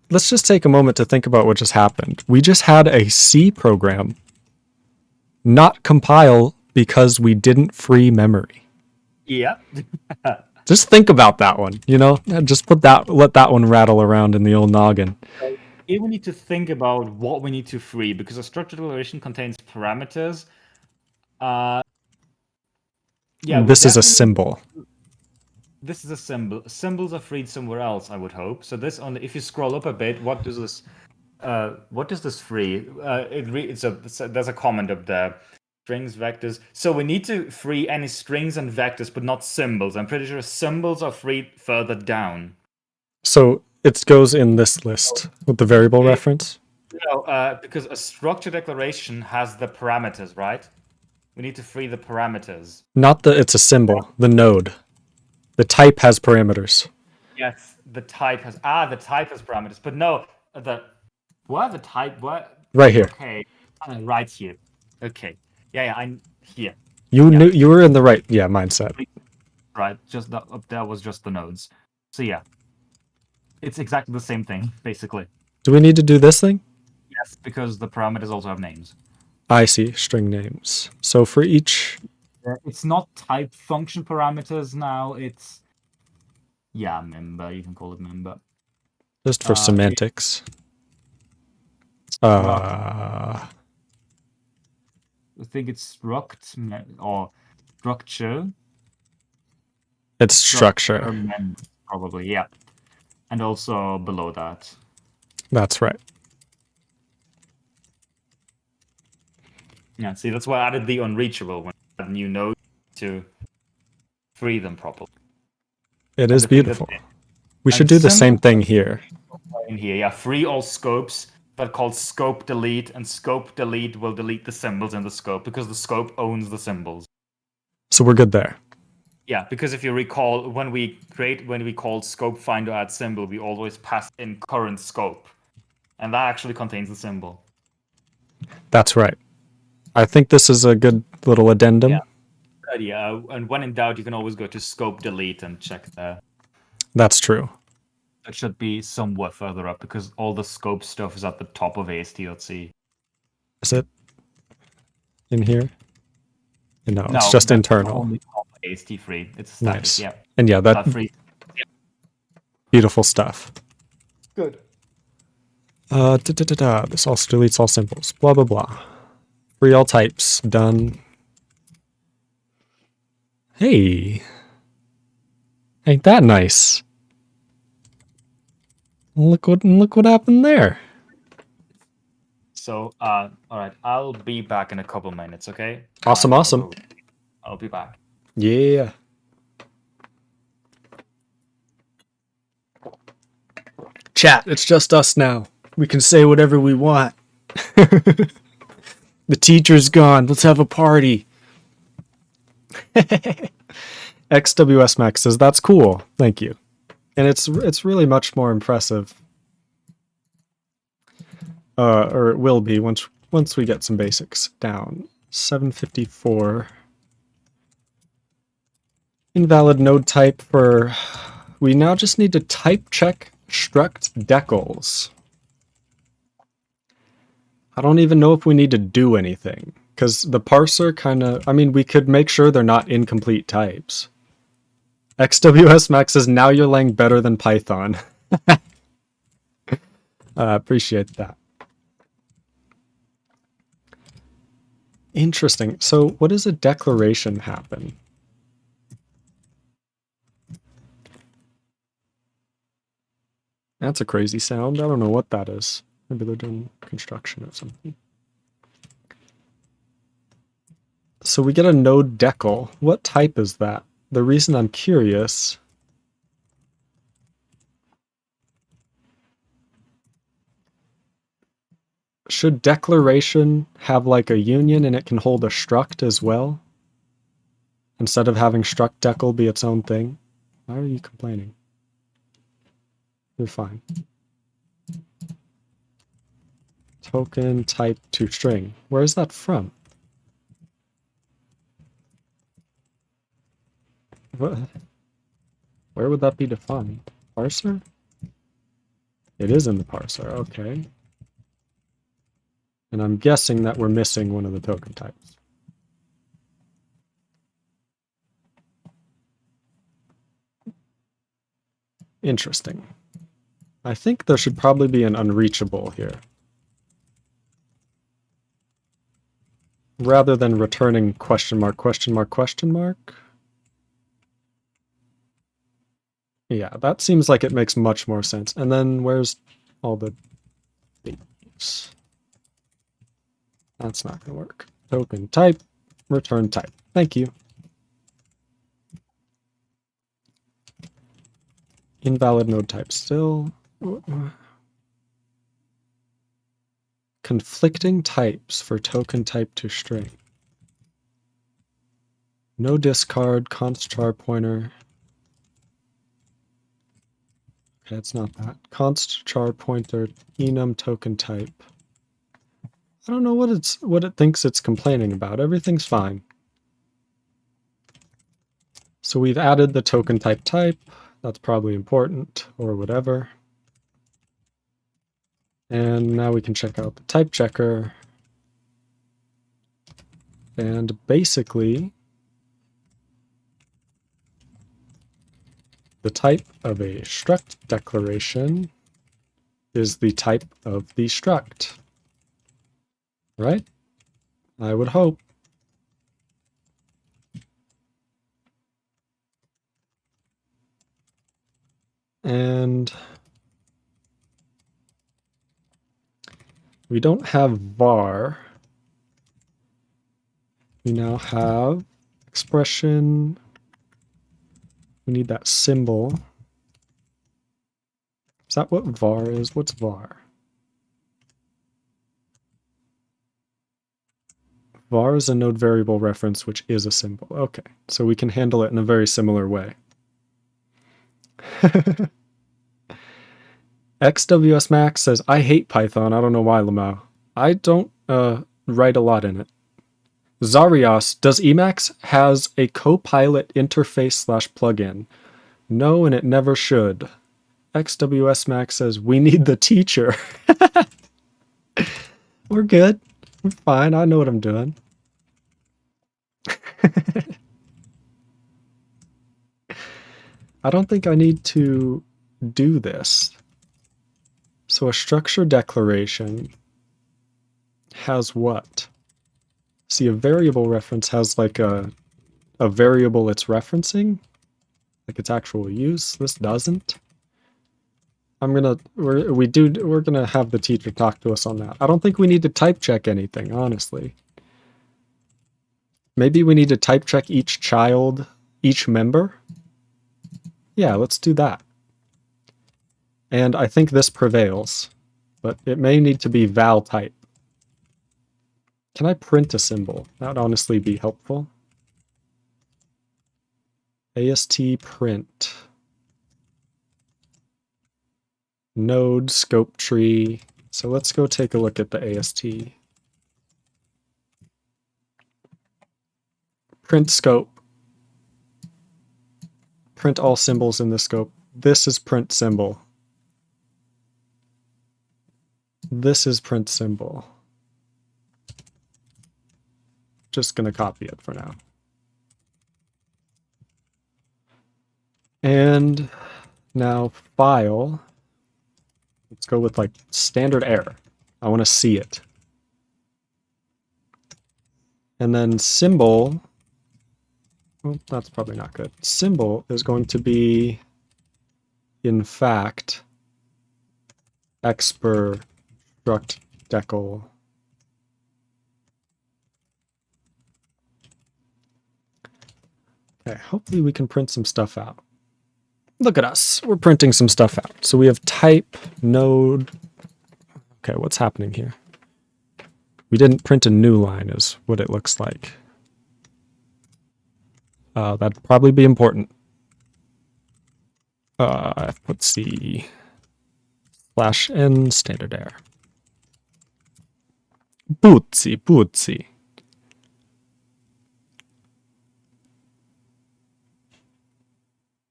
Let's just take a moment to think about what just happened. We just had a C program not compile because we didn't free memory. Yeah. Just think about that one, you know? Just let that one rattle around in the old noggin. Here we need to think about what we need to free because a structured declaration contains parameters. Yeah. This is a symbol. This is a symbol. Symbols are freed somewhere else, I would hope. So this if you scroll up a bit, what does this free? There's a comment up there. Strings, vectors. So we need to free any strings and vectors, but not symbols. I'm pretty sure symbols are freed further down. So it goes in this list with the variable Okay. reference. No, because a structure declaration has the parameters, right? We need to free the parameters. Not the, it's a symbol, the node. The type has parameters. Yes, the type has the type has parameters, but no, the type what? Right here. Okay, right here. Okay, yeah, I'm here. You Yeah. knew you were in the right mindset. Right, just that up there was just the nodes. So yeah, it's exactly the same thing basically. Do we need to do this thing? Yes, because the parameters also have names. I see, string names. So for each, It's not type function parameters now. It's member. You can call it member. just for semantics. I think it's struct or structure. It's structure. Member, probably, yeah. And also below that. That's right. Yeah, see, that's why I added the unreachable when I add new nodes to free them properly. It is the thing that- beautiful. We should do the same thing here. In here, yeah, free all scopes, but called scope delete, and scope delete will delete the symbols in the scope because the scope owns the symbols. So we're good there. Yeah, because if you recall, when we called scope find or add symbol, we always passed in current scope, and that actually contains the symbol. That's right. I think this is a good little addendum. Yeah. Yeah, and when in doubt, you can always go to scope delete and check there. That's true. It should be somewhere further up because all the scope stuff is at the top of AST.c. Is it in here? No, it's No, just that's internal. Only AST free. It's static. Nice. Yeah. And yeah, that Free. beautiful stuff. Good. This also deletes all symbols. Blah blah blah. Free all types. Done. Hey. Ain't that nice? Look what happened there. So, all right, I'll be back in a couple minutes. Okay. Awesome. I'll be back. Yeah. Chat, it's just us now. We can say whatever we want. The teacher's gone. Let's have a party. XWS Max says, that's cool. Thank you. And it's really much more impressive. Or it will be once we get some basics down. 754. Invalid node type for... We now just need to type check struct decals. I don't even know if we need to do anything. Because the parser kind of... I mean, we could make sure they're not incomplete types. XWS Max says, now you're laying better than Python. Appreciate that. Interesting. So what does a declaration happen? That's a crazy sound. I don't know what that is. Maybe they're doing construction or something. So we get a node decal. What type is that? The reason I'm curious... Should declaration have like a union and it can hold a struct as well? Instead of having struct decal be its own thing? Why are you complaining? You're fine. Token type to string. Where is that from? What? Where would that be defined? Parser? It is in the parser, okay. And I'm guessing that we're missing one of the token types. Interesting. I think there should probably be an unreachable here. Rather than returning question mark, question mark, question mark. Yeah, that seems like it makes much more sense. And then where's all the things? That's not going to work. Token type, return type. Thank you. Invalid node type still. Conflicting types for token type to string. No discard, const char pointer. Okay, it's not that. Const char pointer, enum token type. I don't know what it thinks it's complaining about. Everything's fine. So we've added the token type. That's probably important or whatever. And now we can check out the type checker. And basically, the type of a struct declaration is the type of the struct. Right? I would hope. And we don't have var. We now have expression. We need that symbol. Is that what var is? What's var? Var is a node variable reference, which is a symbol. Okay, so we can handle it in a very similar way. XWSMax says, I hate Python. I don't know why, Lamau. I don't write a lot in it. Zarios, does Emacs has a Copilot interface / plugin? No, and it never should. XWSMax says, we need the teacher. We're good. We're fine. I know what I'm doing. I don't think I need to do this. So a structure declaration has what? See, a variable reference has like a variable it's referencing, like its actual use. This doesn't. We're gonna have the teacher talk to us on that. I don't think we need to type check anything, honestly. Maybe we need to type check each child, each member. Yeah, let's do that. And I think this prevails, but it may need to be val type. Can I print a symbol? That would honestly be helpful. AST print. Node scope tree. So let's go take a look at the AST. Print scope. Print all symbols in the scope. This is print symbol. This is print symbol. Just gonna copy it for now. And now file. Let's go with like standard error. I want to see it. And then symbol. Well, that's probably not good. Symbol is going to be, in fact, expr struct decl. Okay, hopefully we can print some stuff out. Look at us, we're printing some stuff out. So we have type node. Okay, what's happening here? We didn't print a new line is what it looks like. That'd probably be important. Let's see. /n standard error. Bootsy.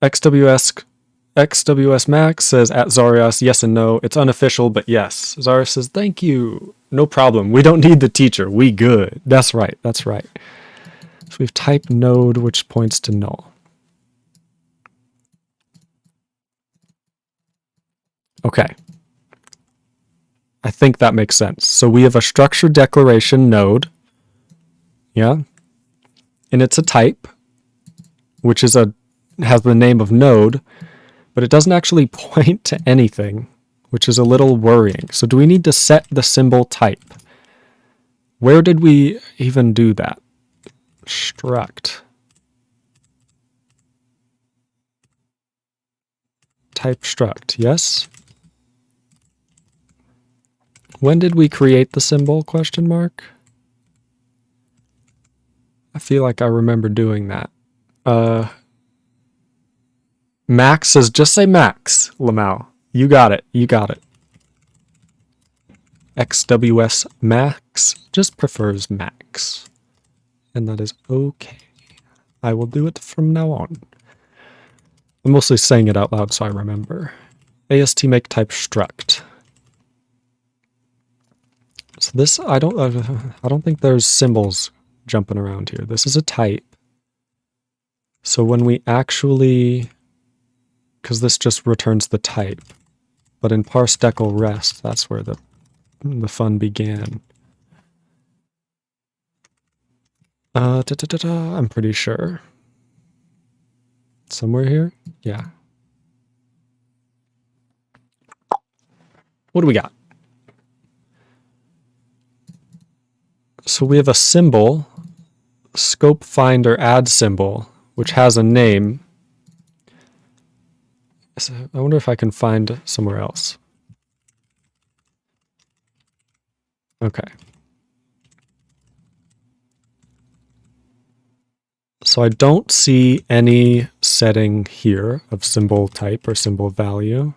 XWS Max says at Zarios, yes and no. It's unofficial, but yes. Zarios says, thank you. No problem. We don't need the teacher. We good. That's right. That's right. So we've typed node, which points to null. Okay. I think that makes sense. So we have a structure declaration node. Yeah. And it's a type, which is has the name of node, but it doesn't actually point to anything, which is a little worrying. So do we need to set the symbol type? Where did we even do that? Struct. type struct, yes? When did we create the symbol, question mark? I feel like I remember doing that. Max says, just say Max, Lamau. You got it, you got it. XWS Max just prefers Max. And that is okay. I will do it from now on. I'm mostly saying it out loud so I remember. AST make type struct. So this, I don't think there's symbols jumping around here. This is a type. So when we actually, because this just returns the type, but in parse decal rest, that's where the fun began. I'm pretty sure. Somewhere here? Yeah. What do we got? So we have a symbol, scope finder add symbol, which has a name. So I wonder if I can find somewhere else. Okay. So I don't see any setting here of symbol type or symbol value.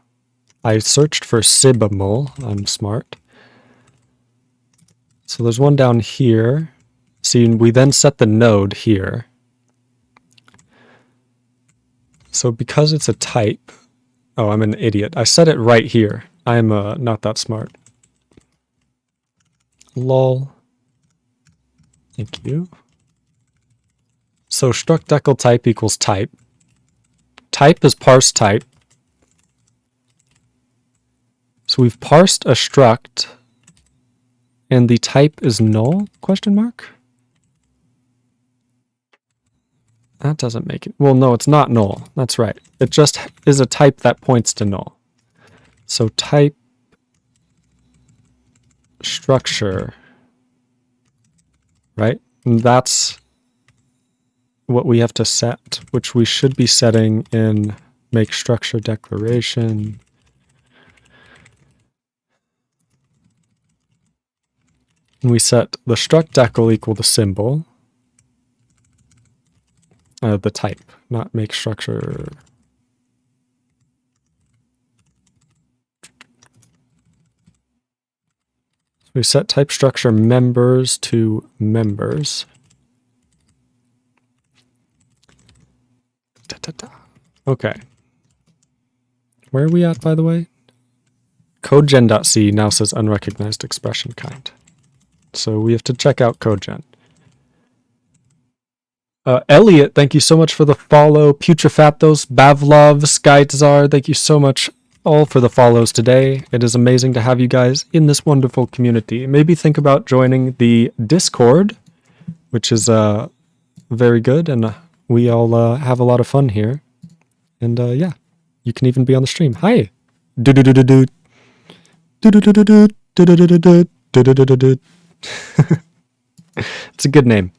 I searched for symbol. I'm smart. So there's one down here. See, we then set the node here. So because it's a type, oh, I'm an idiot. I set it right here. I'm not that smart. Lol. Thank you. So struct decal type equals type. Type is parse type. So we've parsed a struct, and the type is null? Question mark. That doesn't make it. Well, no, it's not null. That's right. It just is a type that points to null. So type structure, right? And that's what we have to set, which we should be setting in make structure declaration. And we set the struct decal equal to symbol, the type, not make structure. We set type structure members to members. Okay. Where are we at, by the way? Codegen.c now says unrecognized expression kind. So we have to check out codegen. Elliot, thank you so much for the follow. Putrefatos, Bavlov, Skytzar, thank you so much all for the follows today. It is amazing to have you guys in this wonderful community. Maybe think about joining the Discord, which is very good, and we all have a lot of fun here. And yeah, you can even be on the stream. Hi. It's a good name.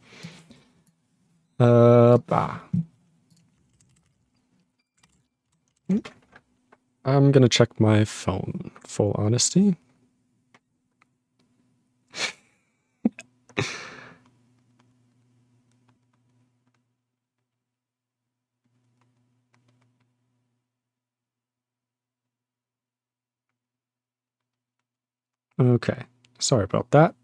I'm gonna check my phone, full honesty. Okay, sorry about that.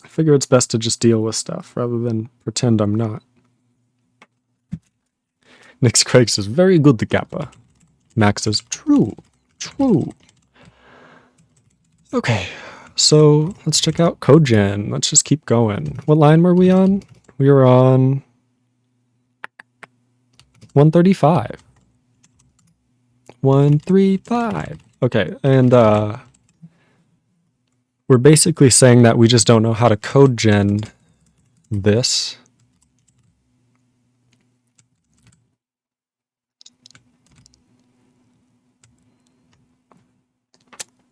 I figure it's best to just deal with stuff rather than pretend I'm not. NyxKrage says, very good, the Kappa. Max says, true, true. Okay, so let's check out codegen. Let's just keep going. What line were we on? We were on 135. 135. Okay, and we're basically saying that we just don't know how to codegen this.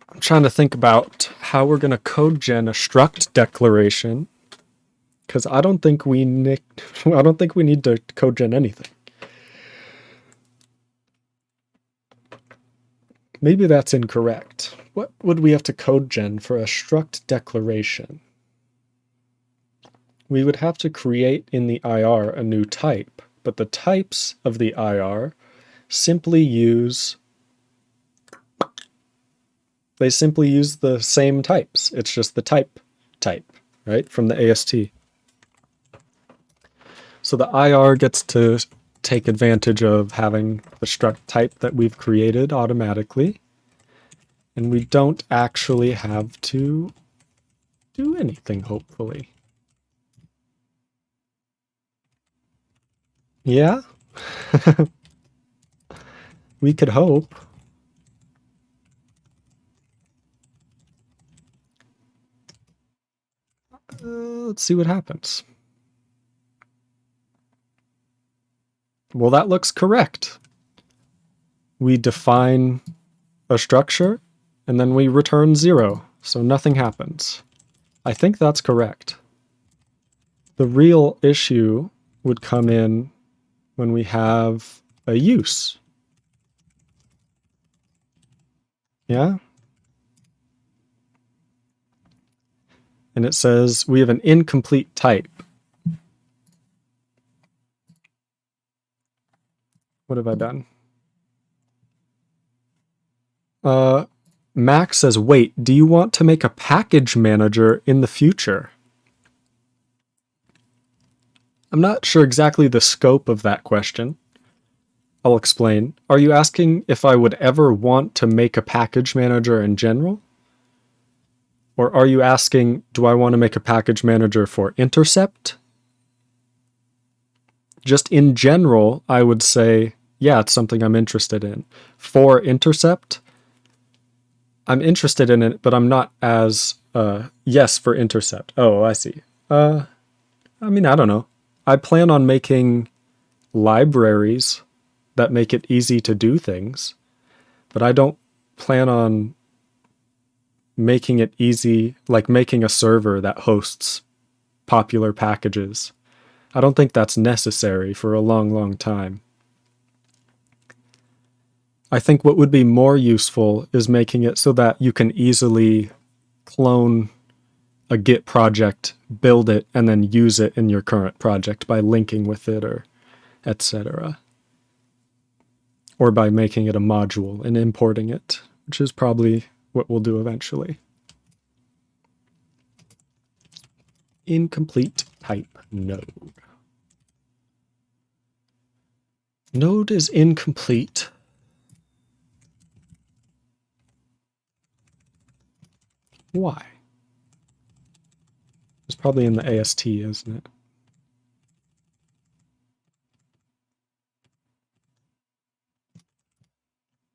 I'm trying to think about how we're going to codegen a struct declaration, because I don't think we need to codegen anything. Maybe that's incorrect. What would we have to code gen for a struct declaration? We would have to create in the IR a new type, but the types of the IR simply use the same types. It's just the type, right, from the AST. So the IR gets to take advantage of having the struct type that we've created automatically, and we don't actually have to do anything, hopefully. Yeah? We could hope. Let's see what happens. Well, that looks correct. We define a structure, and then we return 0, so nothing happens. I think that's correct. The real issue would come in when we have a use. Yeah? And it says we have an incomplete type. What have I done? Max says, wait, do you want to make a package manager in the future? I'm not sure exactly the scope of that question. I'll explain. Are you asking if I would ever want to make a package manager in general? Or are you asking, do I want to make a package manager for Intercept? Just in general, I would say, yeah, it's something I'm interested in. For Intercept, I'm interested in it, but I'm not as, yes, for Intercept. Oh, I see. I mean, I don't know. I plan on making libraries that make it easy to do things, but I don't plan on making it easy, like making a server that hosts popular packages. I don't think that's necessary for a long, long time. I think what would be more useful is making it so that you can easily clone a Git project, build it, and then use it in your current project by linking with it or etc. Or by making it a module and importing it, which is probably what we'll do eventually. Incomplete type node. Node is incomplete. Why? It's probably in the AST, isn't it?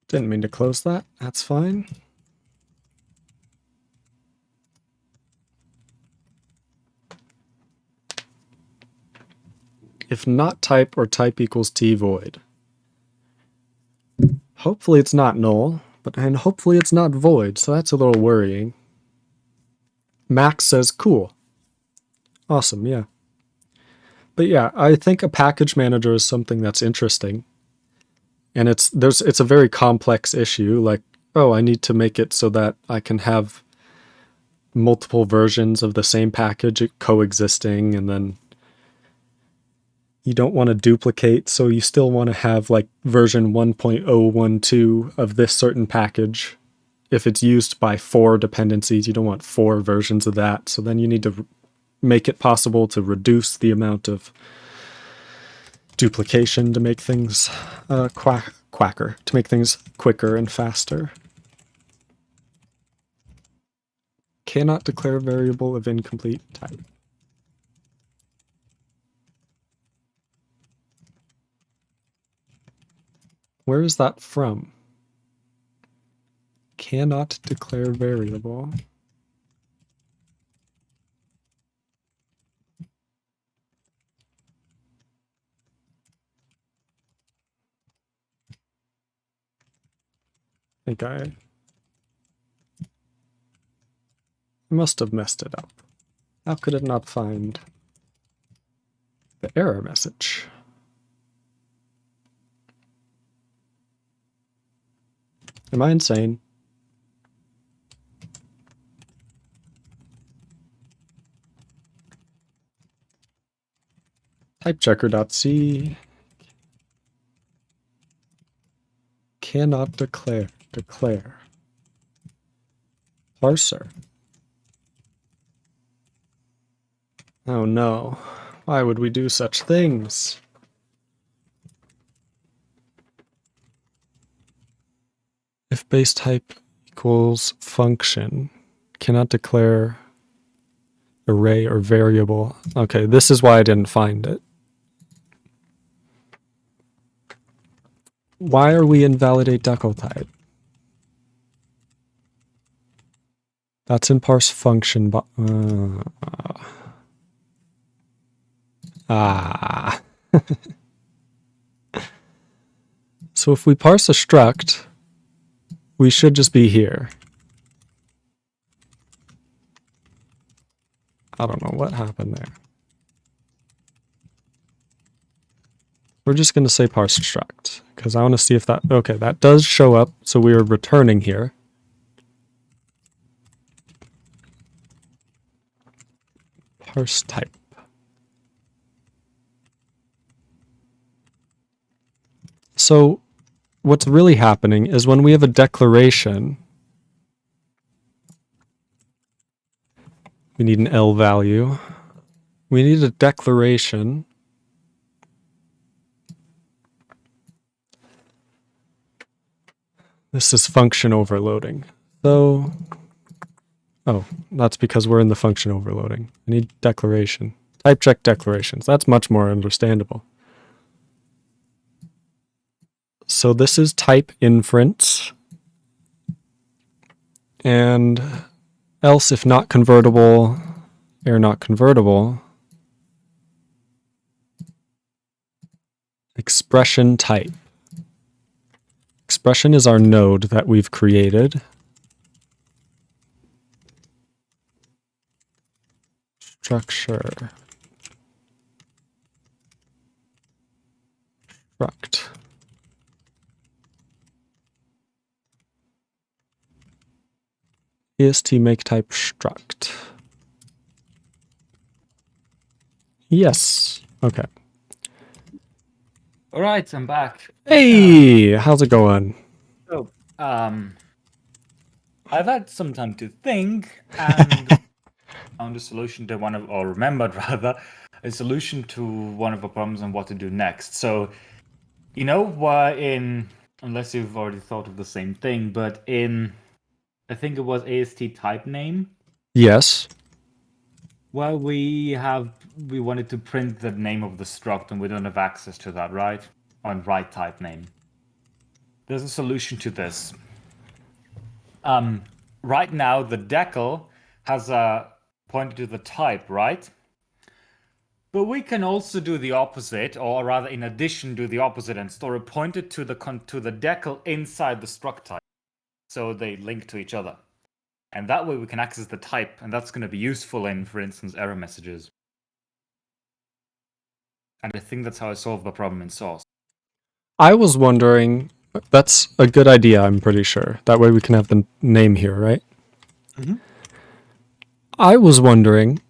Didn't mean to close that. That's fine. If not type or type equals t void. Hopefully it's not null, and hopefully it's not void, so that's a little worrying. Max says cool. Awesome, yeah. But yeah, I think a package manager is something that's interesting. And it's a very complex issue, like, oh, I need to make it so that I can have multiple versions of the same package coexisting, and then you don't want to duplicate, so you still want to have like version 1.012 of this certain package. If it's used by 4 dependencies, you don't want 4 versions of that, so then you need to make it possible to reduce the amount of duplication to make things to make things quicker and faster. Cannot declare variable of incomplete type. Where is that from? Cannot declare variable. I think I must have messed it up. How could it not find the error message? Am I insane? Typechecker.c cannot declare. Parser. Oh no. Why would we do such things? If base type equals function, cannot declare array or variable. Okay, this is why I didn't find it. Why are we invalidate decal type? That's in parse function, but So if we parse a struct, we should just be here. I don't know what happened there. We're just going to say parse struct, because I want to see if that... Okay, that does show up, so we are returning here. Parse type. So what's really happening is when we have a declaration, we need an L value. We need a declaration. This is function overloading. So, oh, that's because we're in the function overloading. I need declaration. Type check declarations. That's much more understandable. So this is type inference. And else if not convertible, error not convertible, expression type. Expression is our node that we've created. Structure. Struct. est make type struct. Yes. Okay. All right, I'm back. Hey, how's it going? So, I've had some time to think and found a solution to one of, or remembered rather, a solution to one of the problems on what to do next. So, you know, unless you've already thought of the same thing, but I think it was AST type name. Yes. Well, we wanted to print the name of the struct and we don't have access to that, right? On write type name. There's a solution to this. Right now, the decal has pointed to the type, right? But we can also do the opposite, or rather, in addition, do the opposite and store a pointer to the decal inside the struct type, so they link to each other. And that way we can access the type, and that's going to be useful in, for instance, error messages. And I think that's how I solve the problem in source. I was wondering, that's a good idea, I'm pretty sure. That way we can have the name here, right? Mm-hmm. I was wondering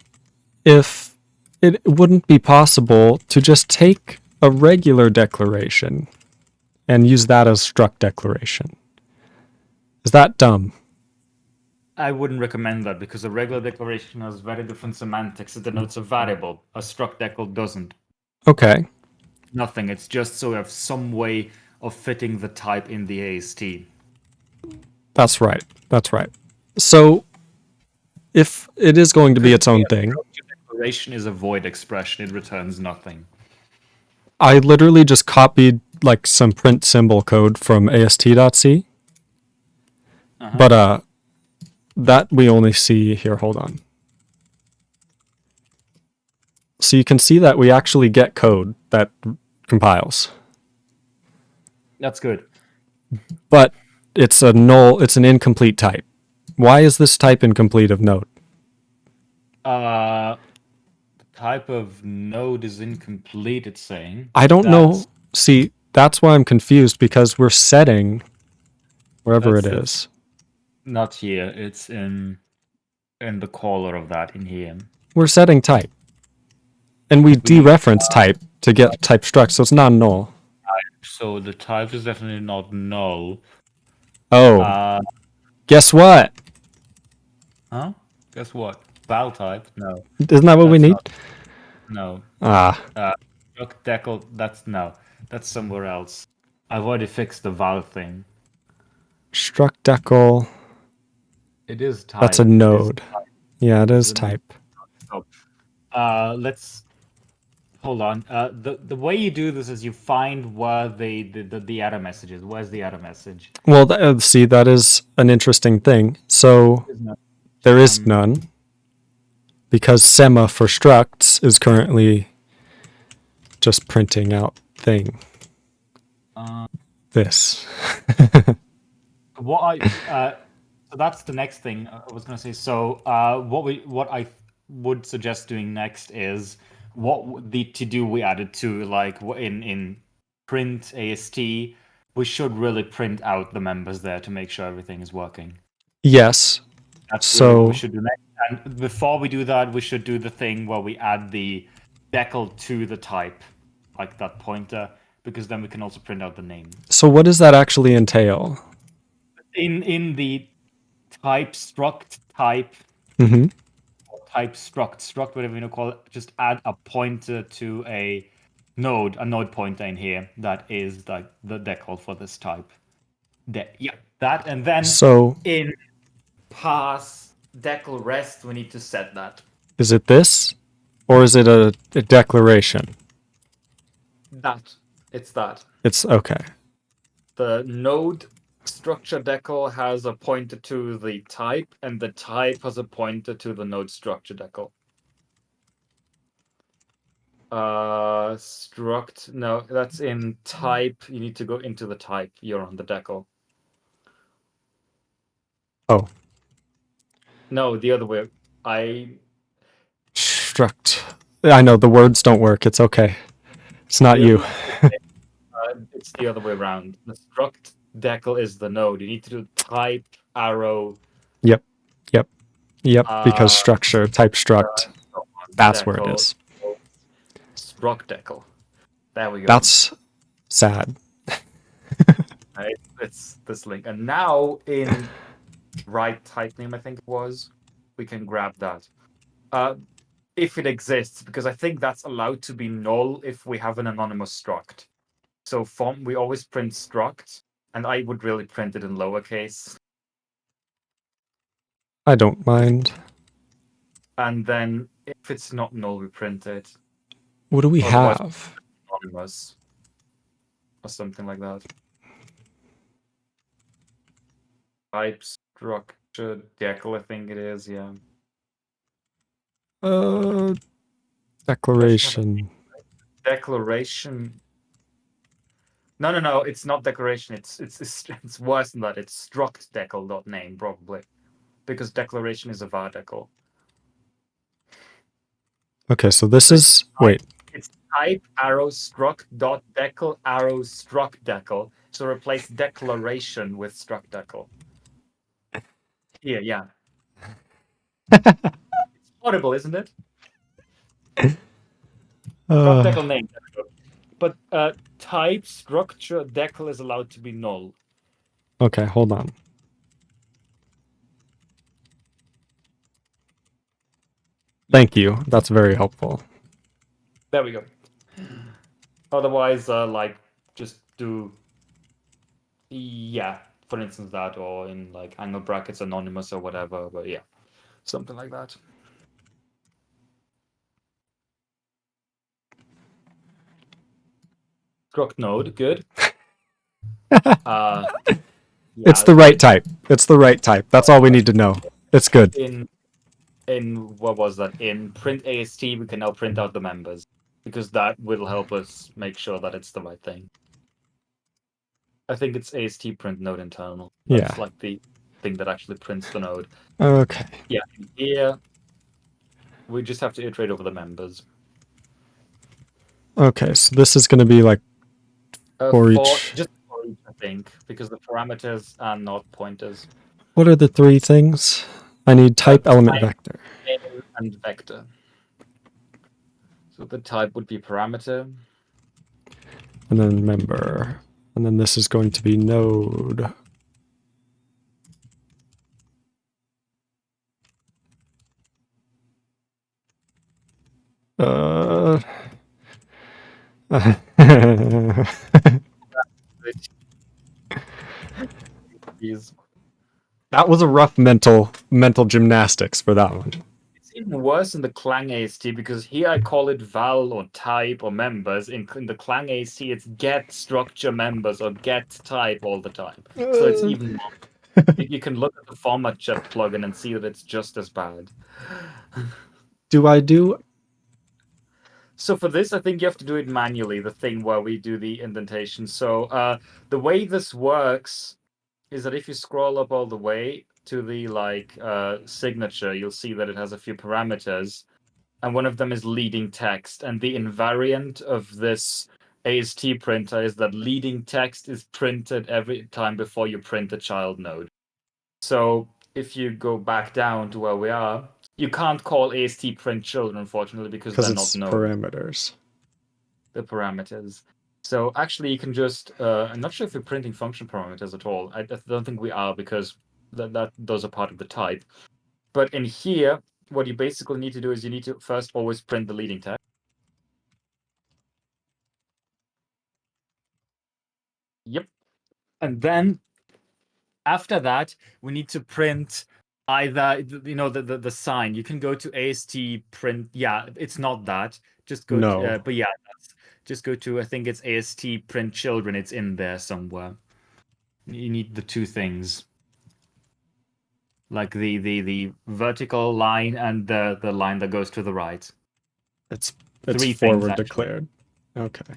if it wouldn't be possible to just take a regular declaration and use that as struct declaration. Is that dumb? I wouldn't recommend that because a regular declaration has very different semantics. It denotes a variable. A struct decal doesn't. Okay. Nothing. It's just so we have some way of fitting the type in the AST. That's right. That's right. So if it is going to be its own thing, Declaration is a void expression. It returns nothing. I literally just copied like some print symbol code from ast.c. But that we only see here. Hold on. So you can see that we actually get code that compiles. That's good. But it's a null, it's an incomplete type. Why is this type incomplete of node? The type of node is incomplete, it's saying. I don't know. See, that's why I'm confused, because we're setting wherever it That's- is. Not here. It's in the caller of that in here. We're setting type. And we dereference type to get type struct, so it's not null. So the type is definitely not null. Oh, guess what? Huh? Guess what? Val type? No. Isn't that what we That's need? No. Ah, Struct decal, that's somewhere else. I've already fixed the val thing. struct decal. It is type. That's a node. Yeah, it is a node. type. Let's hold on. The way you do this is you find where the error message is. Where's the error message? Well, see, that is an interesting thing. So there is none because sema for structs is currently just printing out thing. This. So that's the next thing I was going to say. So what I would suggest doing next is what the to do we added to, like in print AST, we should really print out the members there to make sure everything is working. Yes. That's really what we should do next. And before we do that, we should do the thing where we add the decal to the type, like that pointer, because then we can also print out the name. So what does that actually entail? In the type struct type, Mm-hmm. type struct, whatever you call it, just add a pointer to a node pointer in here that is like the decal for this type. That, and then So in pass decal rest, we need to set that. is it this, or is it a declaration? It's that. It's okay. The node structure decal has a pointer to the type, and the type has a pointer to the node structure decal. Struct, no, that's in type. You need to go into the type. You're on the decal. Oh. No, the other way. Struct. I know the words don't work. It's okay. It's not you. It's the other way around. The struct decal is the node. You need to do type arrow. Yep. Because structure, type struct. That's where it is. Struct decal. There we go. That's sad. Right, it's this link. And now in right type name, I think it was, we can grab that. If it exists, because I think that's allowed to be null if we have an anonymous struct. So we always print struct, and I would really print it in lowercase. I don't mind. And then if it's not null, we print it. What do we Otherwise, have? Anonymous. Or something like that. Type structure decal, I think it is, yeah. Declaration. Declaration. No, it's not declaration. It's worse than that. It's struct decal.name probably, because declaration is a var decal. Okay, so this is wait. It's type arrow struct dot decal arrow struct decal. So replace declaration with struct decal. Yeah. It's horrible, isn't it? Struct decal name. But type structure decal is allowed to be null. Okay, hold on. Thank you. That's very helpful. There we go. Otherwise, just do, for instance that, or in like angle brackets anonymous or whatever. But yeah, something like that. Struct node, good. It's the right type. It's the right type. That's all we need to know. It's good. In what was that? In print AST, we can now print out the members, because that will help us make sure that it's the right thing. I think it's AST print node internal. That's like the thing that actually prints the node. Okay. Yeah, here we just have to iterate over the members. Okay, so this is going to be like for each. Just for each, I think, because the parameters are not pointers. What are the three things? I need type, element, vector. Name and vector. So the type would be parameter. And then member. And then this is going to be node. That was a rough mental gymnastics for that one. It's even worse in the Clang AST because here I call it val or type or members. In the Clang AST, it's get structure members or get type all the time. So it's even more. You can look at the format jet plugin and see that it's just as bad. Do I do? So for this, I think you have to do it manually, the thing where we do the indentation. So the way this works is that if you scroll up all the way to the signature, you'll see that it has a few parameters, and one of them is leading text. And the invariant of this AST printer is that leading text is printed every time before you print the child node. So if you go back down to where we are, you can't call AST print children, unfortunately, because they're not it's nodes. parameters. The parameters. So actually, you can just. I'm not sure if we're printing function parameters at all. I don't think we are because those are part of the type. But in here, what you basically need to do is you need to first always print the leading text. Yep. And then after that, we need to print either the sign. You can go to AST print. Yeah, it's not that. Just go. No. But yeah, just go to. I think it's AST print children. It's in there somewhere. You need the two things, like the vertical line and the line that goes to the right. It's Three forward things, declared. Okay.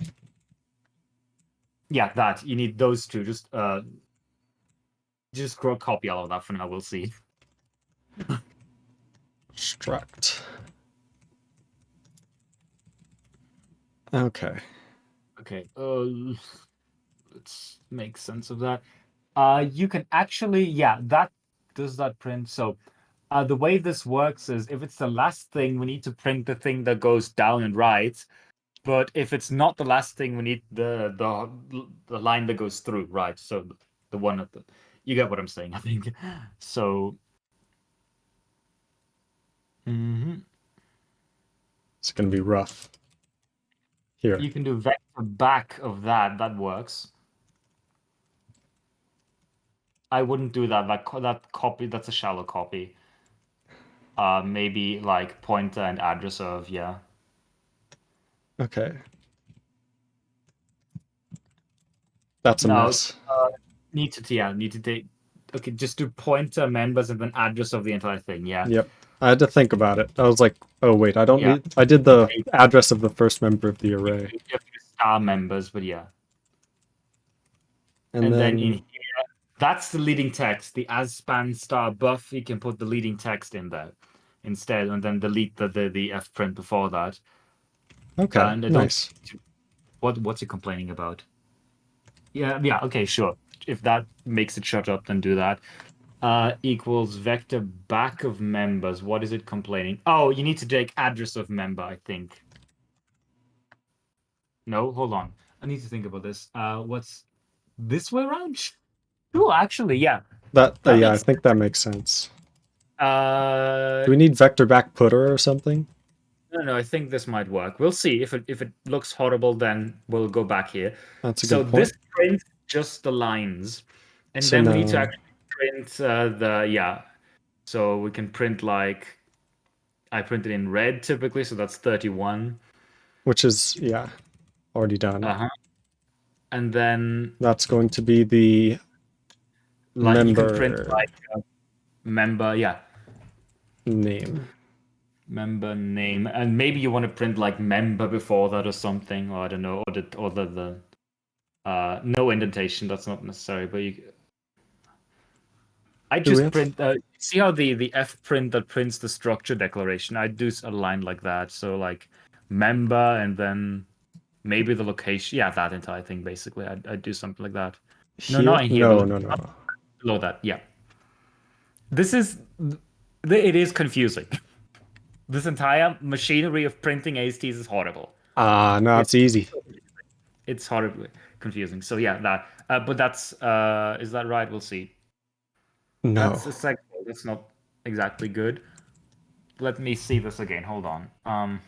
Yeah, that you need those two. Just copy all of that for now. We'll see. Struct. Okay. Okay. Let's make sense of that. You can actually, yeah, that does that print. So the way this works is if it's the last thing, we need to print the thing that goes down and right. But if it's not the last thing, we need the line that goes through, right? So the one at the, you get what I'm saying, I think. So It's going to be rough. Here. You can do vector back of that. That works. I wouldn't do that. That copy. That's a shallow copy. Maybe like pointer and address of, yeah. Okay. That's a mess. Need to take. Okay, just do pointer, members, and then address of the entire thing. Yeah. Yep. I had to think about it. I was like, oh wait, I don't Yeah. need. I did the address of the first member of the array. You have to do star members, but yeah. And then in here, that's the leading text. The as span star buff, you can put the leading text in there instead, and then delete the f print before that. Okay. And nice. What's he complaining about? Yeah. Okay, sure. If that makes it shut up, then do that. Equals vector back of members. What is it complaining? Oh, you need to take address of member, I think. No, hold on. I need to think about this. What's this way around? Oh, actually, yeah. I think that makes sense. Do we need vector back putter or something? No, I think this might work. We'll see. If it looks horrible, then we'll go back here. That's a good point. This prints just the lines, and then we need to actually print So we can print like I printed in red typically, so that's 31. Which is already done. And then that's going to be the member. You can print like member, name. Member name, and maybe you want to print like member before that or something, or I don't know, or the no indentation. That's not necessary, but I just print. See how the f print that prints the structure declaration? I do a line like that. So like member, and then maybe the location. Yeah, that entire thing basically. I do something like that. No, not in here. No, but no, no. below that, yeah. This is... It is confusing. This entire machinery of printing ASTs is horrible. No, it's easy. It's horribly confusing. So yeah, that. But that's... is that right? We'll see. No. That's a second. That's not exactly good. Let me see this again. Hold on.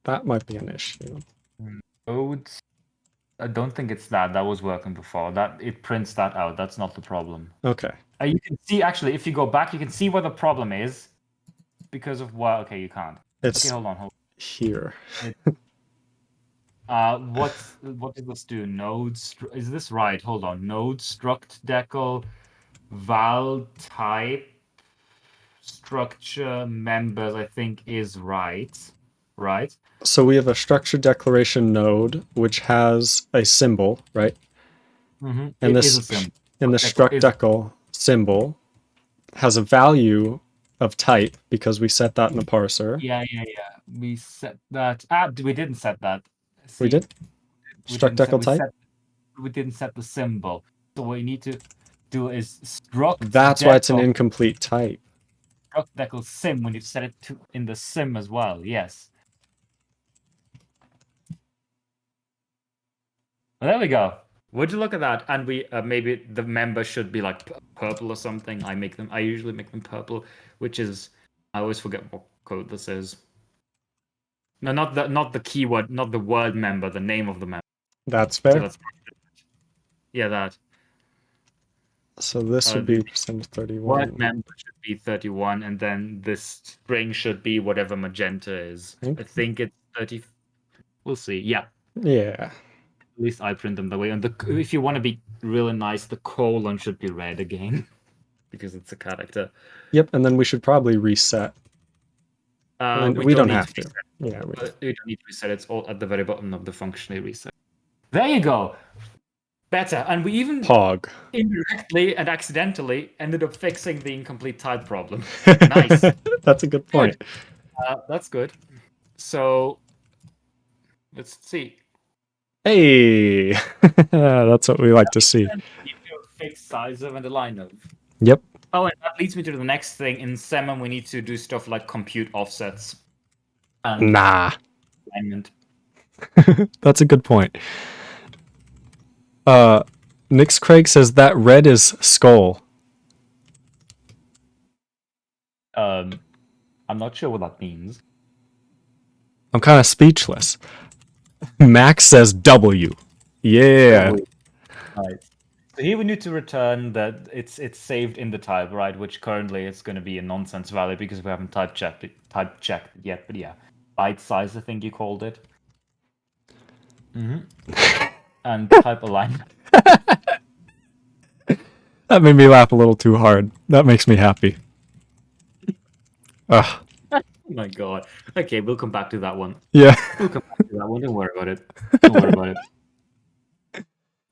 That might be an issue. Nodes. I don't think it's that. That was working before. That it prints that out. That's not the problem. Okay. You can see actually, if you go back, you can see where the problem is because of what. Okay, you can't. It's Okay, hold on. here. What does this do? Nodes. Is this right? Hold on. Node struct decal val type structure members. I think is right. Right. So we have a structure declaration node which has a symbol, right? Mm-hmm. And Is a symbol. and the struct decal symbol has a value of type because we set that in the parser. Yeah. We set that. We didn't set that. We did? We Struct didn't decal type? we didn't set the symbol. So what you need to do is struct. That's why it's an incomplete type. Struct decal sim when you set it to in the sim as well. Yes. Well, there we go. Would you look at that? And we maybe the member should be like purple or something. I usually make them purple, which is I always forget what code this is. No, not the keyword, not the word member, the name of the member. That's fair. So yeah, that. So this would be %31. Word member should be 31, and then this string should be whatever magenta is. I think it's 30. We'll see. Yeah. Yeah. At least I print them that way. And if you want to be really nice, the colon should be red again because it's a character. Yep, and then we should probably reset. We don't have to. Yeah, we don't need to reset. It's all at the very bottom of the functionally reset. There you go. Better. And we even indirectly and accidentally ended up fixing the incomplete type problem. Nice. That's a good point. Good. That's good. So let's see. Hey, that's what we like to see. Fixed size of and a line of. Yep. Oh, and that leads me to the next thing. In Semen, we need to do stuff like compute offsets. And alignment. That's a good point. NyxKrage says that red is skull. I'm not sure what that means. I'm kind of speechless. Max says W. Yeah. Right. So here we need to return that it's saved in the type, right? Which currently it's going to be a nonsense value because we haven't type checked it yet. But yeah, byte size, I think you called it. And type alignment. That made me laugh a little too hard. That makes me happy. Ugh. Oh my god. Okay, we'll come back to that one. Yeah. We'll come back to that one. Don't worry about it. Don't worry about it.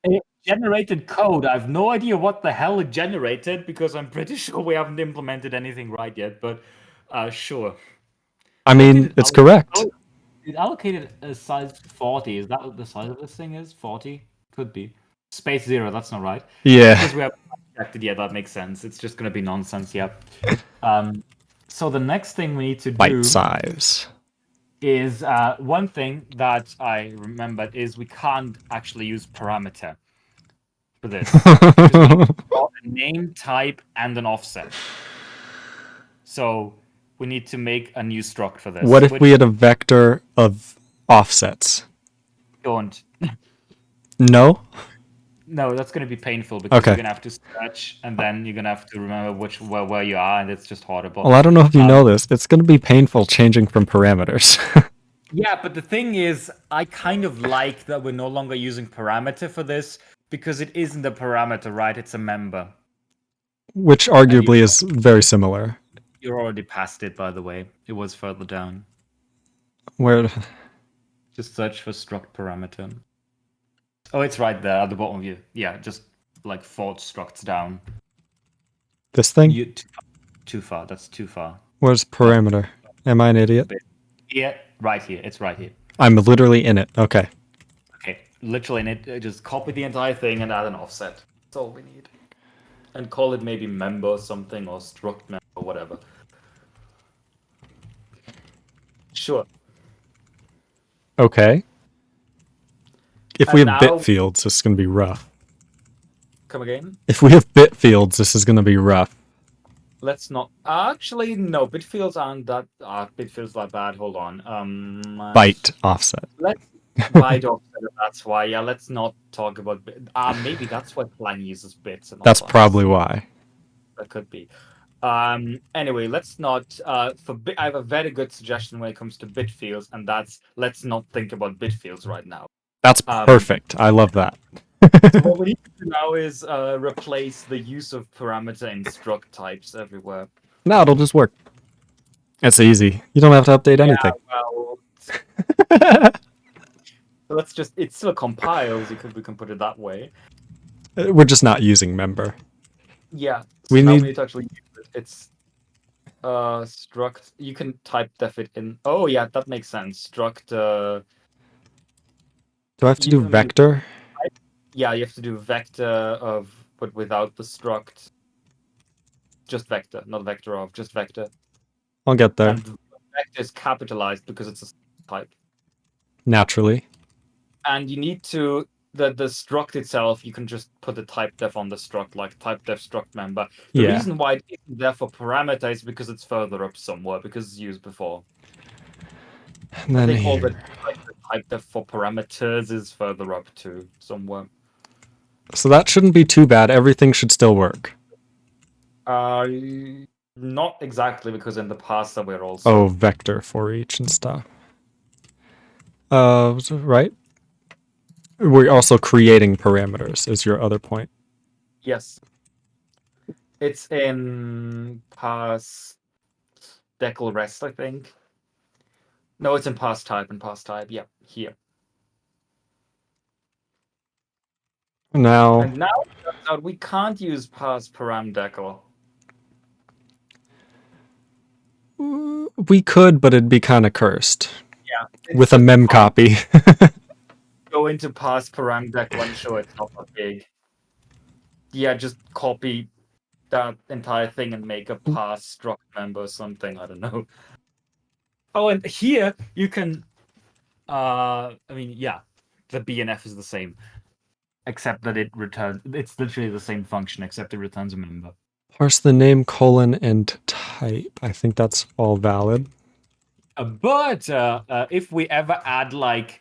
It generated code. I have no idea what the hell it generated because I'm pretty sure we haven't implemented anything right yet, but sure. I mean, it's correct. It allocated a size 40. Is that what the size of this thing is? 40? Could be. Space 0, that's not right. Yeah. Because we haven't checked it yet, that makes sense. It's just going to be nonsense, yeah. So the next thing we need to do... Byte size. Is one thing that I remembered is we can't actually use parameter for this. We need a name, type, and an offset. So we need to make a new struct for this. What if we had a vector of offsets? Don't. No? No, that's going to be painful because you're going to have to search and then you're going to have to remember where you are, and it's just horrible. Well, I don't know if you know this. It's going to be painful changing from parameters. Yeah, but the thing is, I kind of like that we're no longer using parameter for this because it isn't a parameter, right? It's a member. Which arguably is very similar. You're already past it, by the way. It was further down. Where? Just search for struct parameter. Oh, it's right there at the bottom of you. Yeah, just like 4 structs down. This thing? Too far. That's too far. Where's parameter? Am I an idiot? Yeah, right here. It's right here. I'm literally in it. Okay. Okay. literally in it, just copy the entire thing and add an offset. That's all we need. And call it maybe member or something, or struct member or whatever. Sure. Okay. If we And have bit now- fields, this is going to be rough. Come again? If we have bit fields, this is going to be rough. Let's not. Actually, no. Bit fields aren't that. Bit fields are bad. Hold on. Byte offset. Let's byte offset. That's why. Yeah. Let's not talk about. Maybe that's why Clang uses bits. And all That's that. probably why. That could be. Anyway, let's not. I have a very good suggestion when it comes to bit fields, and that's let's not think about bit fields right now. That's perfect. I love that. So what we need to do now is replace the use of parameter and struct types everywhere. No, it'll just work. It's easy. You don't have to update anything. Well, so let's just. It still compiles. We can put it that way. We're just not using member. Yeah. We now need- we need to actually use it. It's struct. You can type def it in. Oh yeah, that makes sense. Struct. Do I have to do You- vector? Yeah, you have to do vector of, but without the struct. Just vector, not vector of, just vector. I'll get there. And vector is capitalized because it's a type. Naturally. And you need to the struct itself. You can just put the type def on the struct, like type def struct member. The Yeah. reason why it isn't there for parameter is because it's further up somewhere because it's used before. And I then think all here. the type def for parameters is further up too somewhere. So that shouldn't be too bad. Everything should still work. Not exactly, because in the past that we're also Oh, vector for each and stuff. Right? We're also creating parameters, is your other point. yes. It's in pass decal rest, I think. No, it's in pass type and pass type. Yeah, here. Now, And now it turns out we can't use pass param decal. we could, but it'd be kind of cursed. Yeah. With a mem copy. Go into pass param decal and show it's not that big. Yeah, just copy that entire thing and make a pass struct member or something. I don't know. Oh, and here you can. I mean, yeah, the BNF is the same, except that it returns. It's literally the same function, except it returns a member. Parse the name, colon, and type. I think that's all valid. But if we ever add like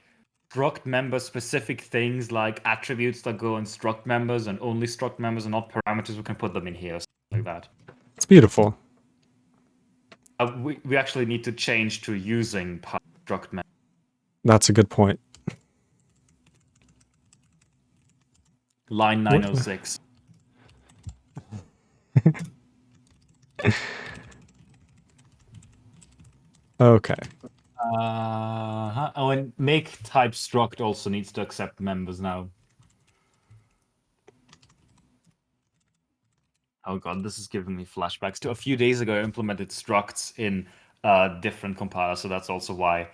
struct member specific things like attributes that go on struct members and only struct members and not parameters, we can put them in here, something like that. It's beautiful. We actually need to change to using struct member. That's a good point. Line 906. Okay. Oh, and make type struct also needs to accept members now. Oh god, this is giving me flashbacks to a few days ago. I implemented structs in a different compiler, so that's also why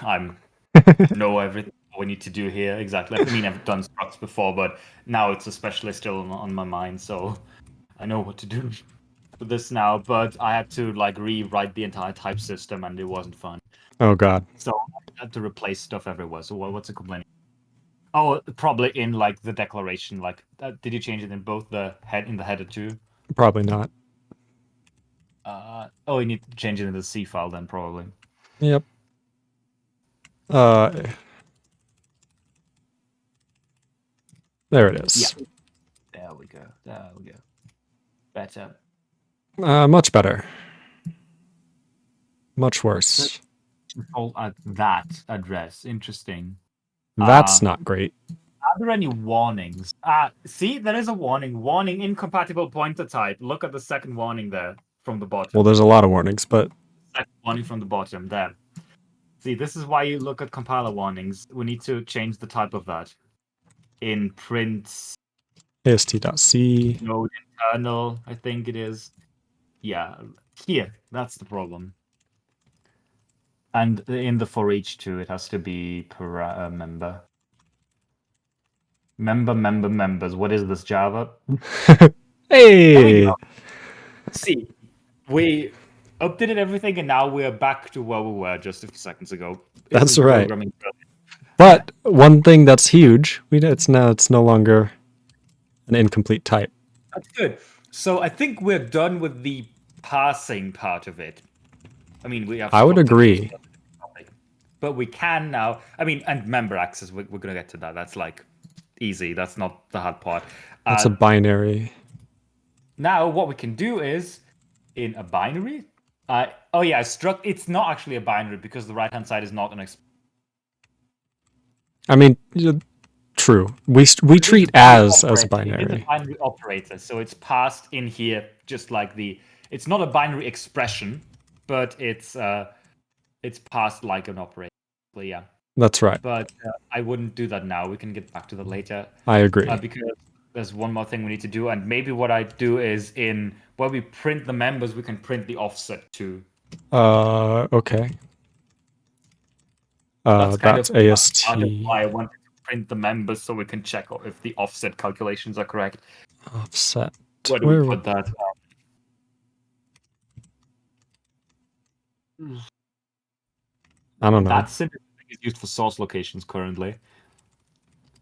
I'm know everything we need to do here. Exactly. I mean, I've done structs before, but now it's especially still on my mind, so I know what to do with this now. But I had to like rewrite the entire type system, and it wasn't fun. Oh god. So I had to replace stuff everywhere. So what's the complaint? Oh, probably in like the declaration. Like, did you change it in both the header too? Probably not. Oh, you need to change it in the C file then, probably. Yep. There it is. Yeah. There we go. There we go. Better. Much better. Much worse. Oh, that address. Interesting. That's not great. Are there any warnings? See, there is a warning. Warning, incompatible pointer type. Look at the second warning there from the bottom. Well, there's a lot of warnings, but Second warning from the bottom there. See, this is why you look at compiler warnings. We need to change the type of that. In print AST.C. node internal, I think it is. Yeah, here. That's the problem. And in the for each too, it has to be per member. members. What is this, Java? Hey! See, we updated everything, and now we're back to where we were just a few seconds ago. That's Isn't right. programming brilliant? But one thing that's huge, it's no longer an incomplete type. That's good. So I think we're done with the parsing part of it. I mean, we have. I would agree. But we can now. I mean, and member access. We're gonna get to that. That's like easy. That's not the hard part. That's a binary. Now what we can do is in a binary. Oh yeah, struct. It's not actually a binary because the right hand side is not an. I mean, true. We treat as binary. It's a binary operator, so it's passed in here just like the. It's not a binary expression, but it's passed like an operator. Well, yeah. That's right. But I wouldn't do that now. We can get back to that later. I agree. Because there's one more thing we need to do, and maybe what I do is in where we print the members, we can print the offset too. Okay. That's AST. Why I wanted to print the members so we can check if the offset calculations are correct. Offset. Where do we put that? I don't know. That syntax is used for source locations currently.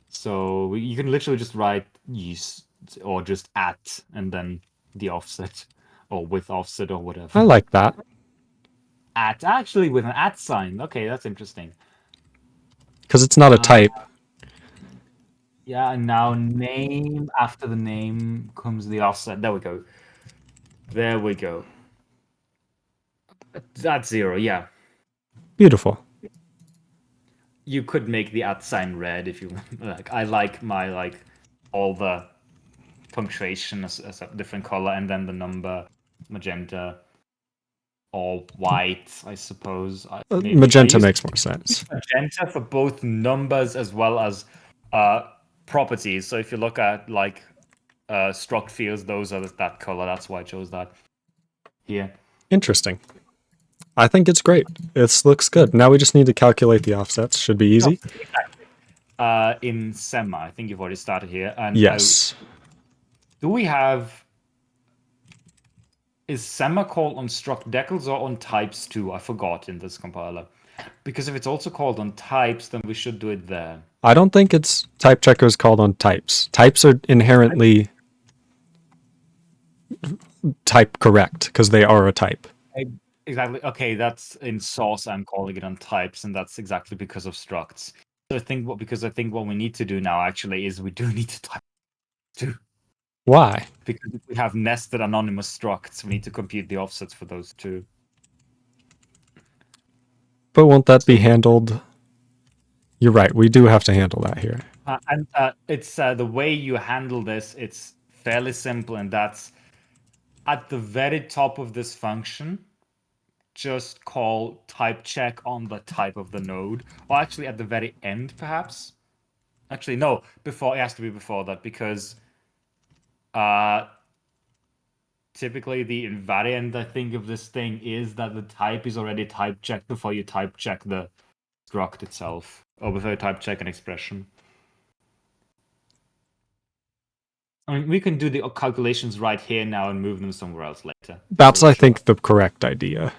So you can literally just write use or just at and then the offset or with offset or whatever. I like that. At actually with an at sign. Okay, that's interesting. Because it's not a type. Yeah, and now name after the name comes the offset. There we go. There we go. That's 0, yeah. Beautiful. You could make the at sign red if you like. I like my all the punctuation as a different color, and then the number magenta or white, I suppose. Magenta makes more sense. Magenta for both numbers as well as properties. So if you look at struct fields, those are that color. That's why I chose that here. Interesting. I think it's great. This looks good. Now we just need to calculate the offsets. Should be easy. Exactly. In Sema, I think you've already started here. And yes. Do we have... Is Sema called on struct decals or on types too? I forgot in this compiler. Because if it's also called on types, then we should do it there. I don't think it's type checkers called on types. Types are inherently type correct because they are a type. Exactly. Okay, that's in source. I'm calling it on types, and that's exactly because of structs. So I think what we need to do now actually is we do need to type too. Why? Because if we have nested anonymous structs, we need to compute the offsets for those too. But won't that be handled? You're right. We do have to handle that here. And it's the way you handle this. It's fairly simple, and that's at the very top of this function. Just call type check on the type of the node, or actually at the very end, perhaps. Actually, no. Before it has to be before that because typically the invariant I think of this thing is that the type is already type checked before you type check the struct itself, or before you type check an expression. I mean, we can do the calculations right here now and move them somewhere else later. That's, I think, the correct idea.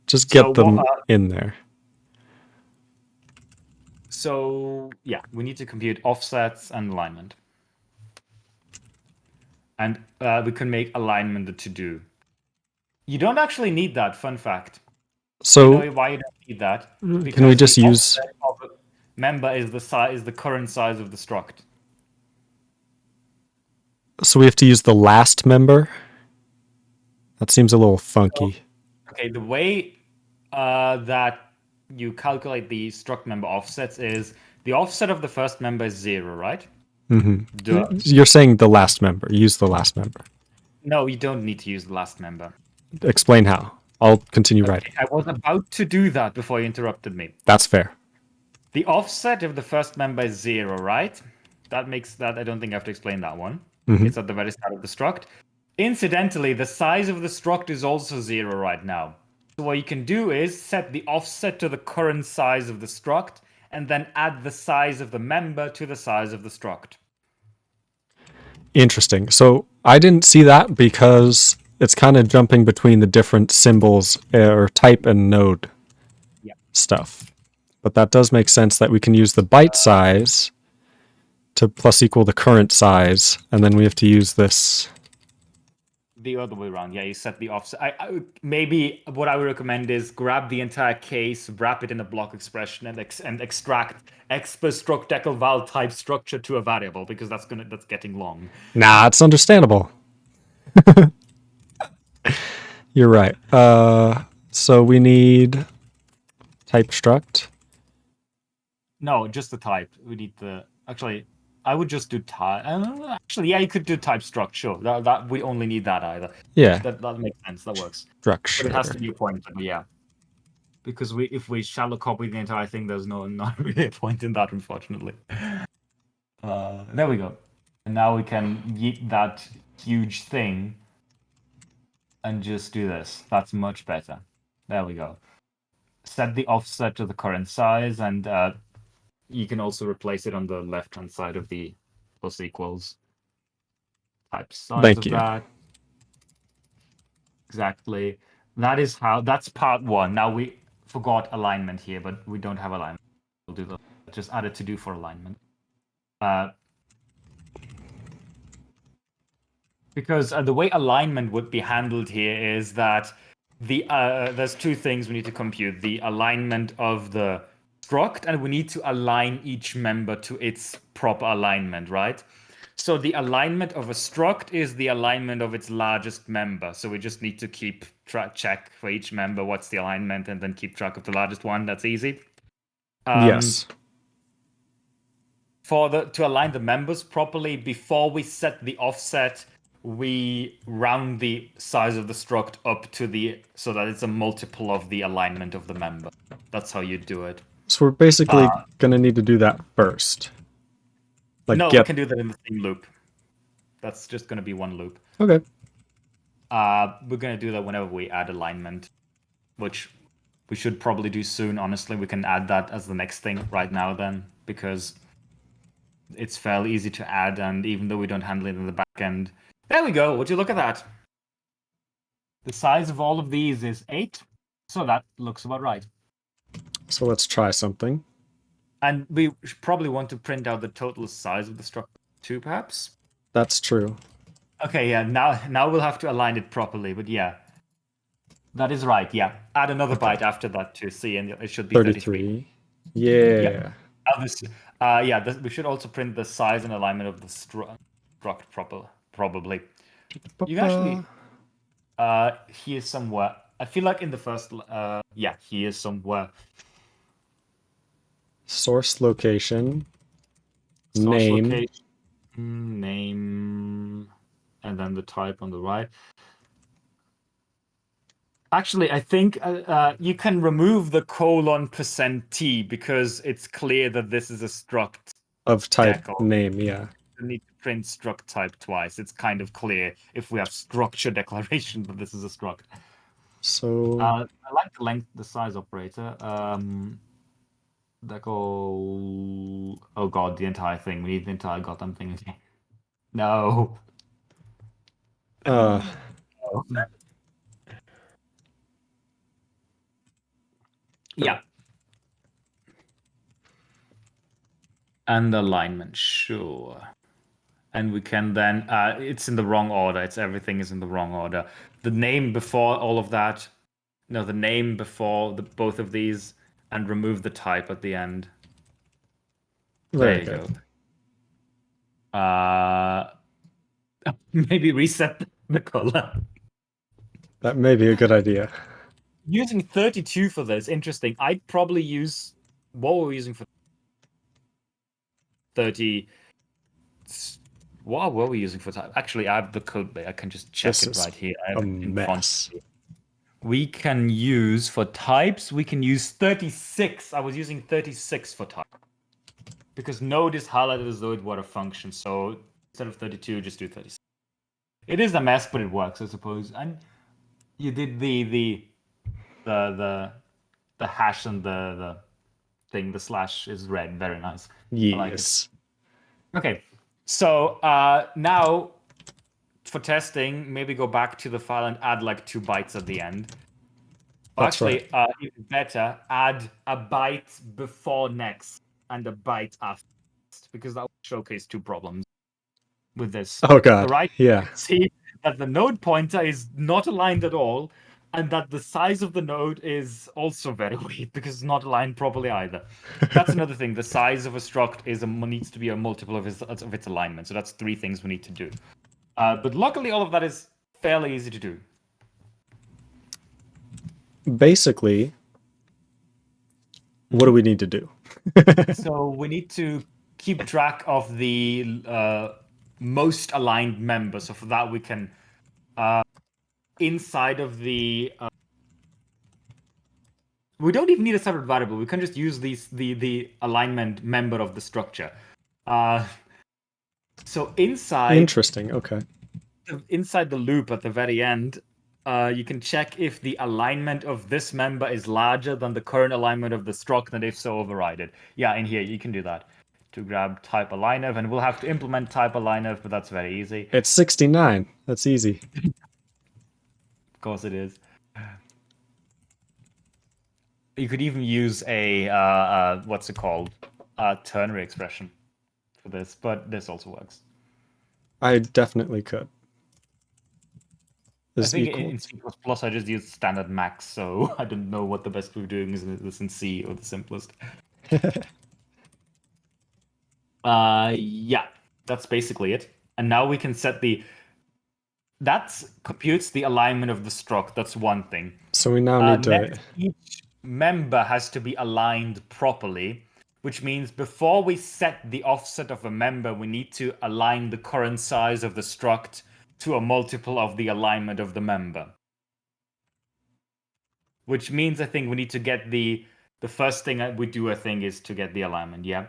Just get them in there. So, yeah, we need to compute offsets and alignment. And we can make alignment the to-do. You don't actually need that, fun fact. So, you know why you don't need that? Because can we just use... member is the current size of the struct. So we have to use the last member? That seems a little funky. Okay, the way that you calculate the struct member offsets is the offset of the first member is 0, right? Mm-hmm. You're saying the last member. Use the last member. No, you don't need to use the last member. Explain how. I'll continue writing. I was about to do that before you interrupted me. That's fair. The offset of the first member is 0, right? That makes that... I don't think I have to explain that one. Mm-hmm. It's at the very start of the struct. Incidentally, the size of the struct is also 0 right now. So what you can do is set the offset to the current size of the struct and then add the size of the member to the size of the struct. Interesting. So I didn't see that because it's kind of jumping between the different symbols or type and node stuff. But that does make sense that we can use the byte size to plus equal the current size, and then we have to use this. The other way around, yeah. You set the offset. Maybe what I would recommend is grab the entire case, wrap it in a block expression, and extract expr struct decal val type structure to a variable, because that's getting long. Nah, it's understandable. You're right. So we need type struct. No, just the type. We need the actually. I would just do type. Actually, yeah, you could do type struct. Sure, that we only need that either. Yeah. That makes sense. That works. Structure. But it has to be a pointer. Yeah. Because if we shallow copy the entire thing, there's not really a point in that, unfortunately. There we go. And now we can yeet that huge thing and just do this. That's much better. There we go. Set the offset to the current size, and you can also replace it on the left-hand side of the plus equals type size Thank of you. that. Exactly. That's part one. Now we forgot alignment here, but we don't have alignment. We'll do that. Just add a to-do for alignment. Because the way alignment would be handled here is that there's two things we need to compute: the alignment of the struct, and we need to align each member to its proper alignment, right? So the alignment of a struct is the alignment of its largest member. So we just need to keep check for each member what's the alignment, and then keep track of the largest one. That's easy. Yes. To align the members properly, before we set the offset, we round the size of the struct up to so that it's a multiple of the alignment of the member. That's how you do it. So we're basically gonna need to do that first. We can do that in the same loop. That's just gonna be one loop. Okay. We're gonna do that whenever we add alignment, which we should probably do soon. Honestly, we can add that as the next thing right now then, because it's fairly easy to add, and even though we don't handle it in the back end. There we go. Would you look at that? The size of all of these is 8, so that looks about right. So let's try something. And we probably want to print out the total size of the struct too, perhaps? That's true. Okay, yeah, now we'll have to align it properly, but yeah. That is right, yeah. Add another byte after that to see, and it should be 33. Yeah. We should also print the size and alignment of the struct probably. You can actually... here somewhere. I feel like in the first... here somewhere. Source location. Name. Location, name, and then the type on the right. Actually, I think you can remove the $%t because it's clear that this is a struct Of type decal. name, yeah. You need to print struct type twice. It's kind of clear if we have structure declaration that this is a struct. So I like the size operator. Decal. Oh god, the entire thing. We need the entire goddamn thing again. No. Yeah. And alignment, sure. And we can then, it's in the wrong order. Everything is in the wrong order. The name before all of that. No, the name before both of these, and remove the type at the end. There you go. Maybe reset the color. That may be a good idea. Using 32 for this, interesting. I'd probably use... What were we using for 30? What were we using for type? Actually, I have the code base. I can just check it right here. I have a it in mess. font. We can use for types, we can use 36. I was using 36 for type. Because node is highlighted as though it were a function. So instead of 32, just do 36. It is a mess, but it works, I suppose. And you did the hash and the thing, the slash is red. Very nice. Yes. I like it. Okay. So now for testing, maybe go back to the file and add like 2 bytes at the end. Or That's actually, even better, add a byte before next and a byte after next, because that will showcase 2 problems with this. Oh god. The right Yeah. you can see that the node pointer is not aligned at all, and that the size of the node is also very weird because it's not aligned properly either. That's another thing. The size of a struct needs to be a multiple of its alignment. So that's 3 things we need to do. But luckily, all of that is fairly easy to do. Basically, what do we need to do? So we need to keep track of the most aligned member. So for that, we can inside of the we don't even need a separate variable. We can just use the alignment member of the structure. So inside Interesting. Okay. inside the loop at the very end, you can check if the alignment of this member is larger than the current alignment of the struct, and if so, override it. Yeah, in here you can do that. To grab type aligner, and we'll have to implement type aligner, but that's very easy. It's 69. That's easy. Of course it is. You could even use a what's it called? A ternary expression for this, but this also works. I definitely could. I Is think equal. in C++ I just used standard max, so I don't know what the best way of doing is this in C or the simplest. Yeah, that's basically it. And now we can set that computes the alignment of the struct. That's one thing. So we now need to. Next, each member has to be aligned properly, which means before we set the offset of a member, we need to align the current size of the struct to a multiple of the alignment of the member. Which means I think we need to get the first thing we do, I think, is to get the alignment, yeah?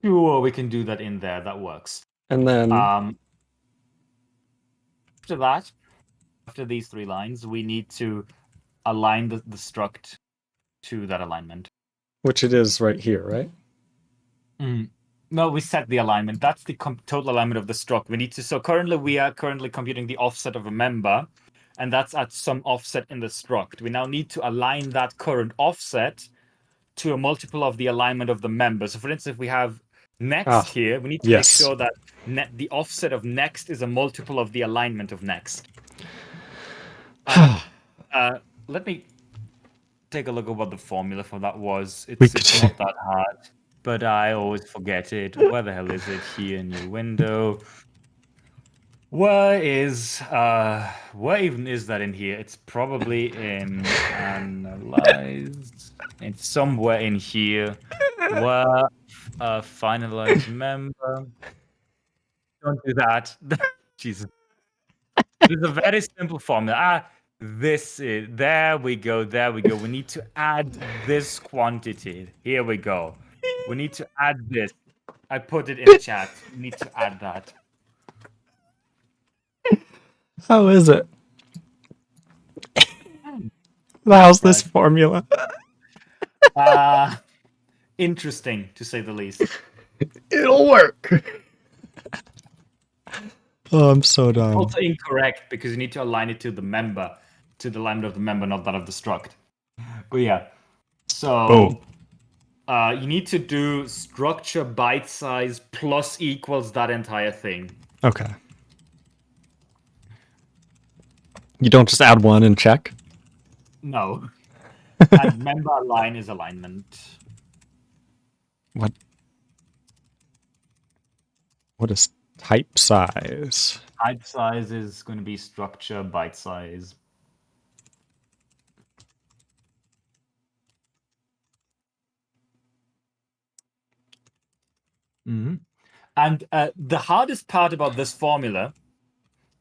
Sure, we can do that in there, that works. And then After that, after these 3 lines, we need to align the struct to that alignment. which it is right here, right? No, we set the alignment. That's the total alignment of the struct. We need to. So currently, we are computing the offset of a member, and that's at some offset in the struct. We now need to align that current offset to a multiple of the alignment of the member. So, for instance, if we have next here, we need to make sure that the offset of next is a multiple of the alignment of next. Let me take a look at what the formula for that was. It's not that hard, but I always forget it. Where the hell is it? Here, new window. Where even is that in here? It's probably in analyze. It's somewhere in here. Where finalize member. Don't do that. Jesus. It's a very simple formula. There we go. We need to add this quantity. Here we go. We need to add this. I put it in the chat. We need to add that. How is it? How's this formula? Interesting, to say the least. It'll work. Oh, I'm so dumb. Also incorrect, because you need to align it to the member, to the alignment of the member, not that of the struct. But yeah. So you need to do structure byte size plus equals that entire thing. Okay. You don't just add 1 and check? No. And member align is alignment. What is type size? Type size is going to be structure byte size. Mm-hmm. And the hardest part about this formula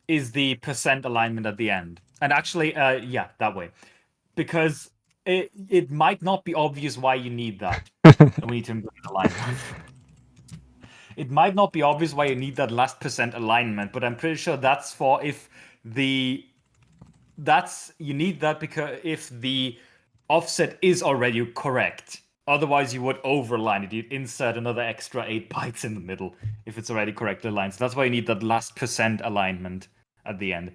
is the % alignment at the end. And actually, yeah, that way. Because it might not be obvious why you need that. We need to implement alignment. It might not be obvious why you need that last % alignment, but I'm pretty sure that's for if you need that because if the offset is already correct. Otherwise, you would overline it. You'd insert another extra 8 bytes in the middle if it's already correctly aligned. So that's why you need that last % alignment at the end.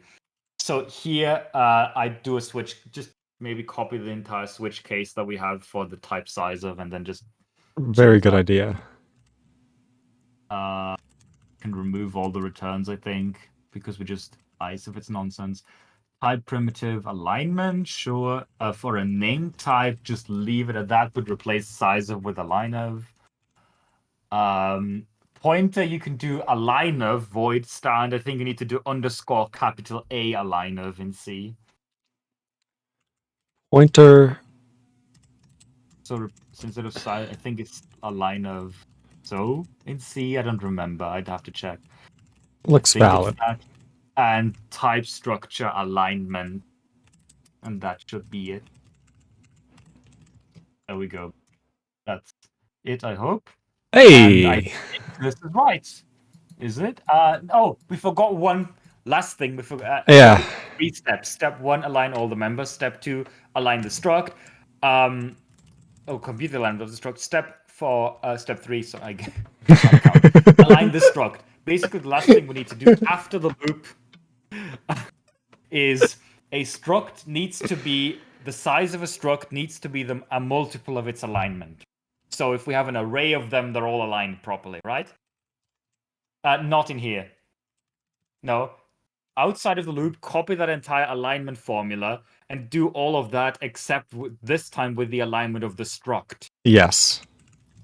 So here, I do a switch. Just maybe copy the entire switch case that we have for the type size of, and then just Very good idea. can remove all the returns, I think, because we just ice if it's nonsense. Type primitive alignment, sure. For a name type, just leave it at that, but replace size of with align of. Pointer, you can do align of void stand. I think you need to do underscore capital A align of in C. Pointer. So instead of size, I think it's align of so in C. I don't remember. I'd have to check. Looks I think valid. it's that. And type structure alignment. And that should be it. There we go. That's it, I hope. Hey! And I think this is right. Is it? Oh, we forgot one last thing. We forgot. Yeah. 3 steps. Step 1, align all the members. Step 2, align the struct. Compute the alignment of the struct. Step 3, so I can't count. Align the struct. Basically, the last thing we need to do after the loop is a struct needs to be, the size of a struct needs to be a multiple of its alignment. So if we have an array of them, they're all aligned properly, right? Not in here. No. Outside of the loop, copy that entire alignment formula and do all of that except this time with the alignment of the struct. Yes.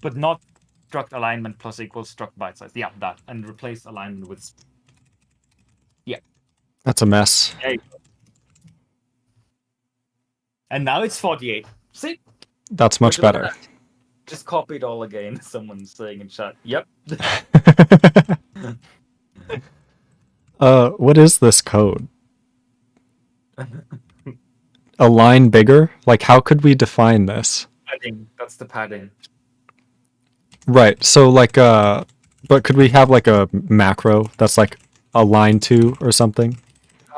But not struct alignment plus equals struct byte size. Yeah, that. And replace alignment with... Yeah. That's a mess. There you go. And now it's 48. See? That's much better. Just copy it all again. Someone's saying in chat. Yep. What is this code? A line bigger? Like, how could we define this? Padding. That's the padding. Right. So, like, but could we have like a macro that's like a line 2 or something?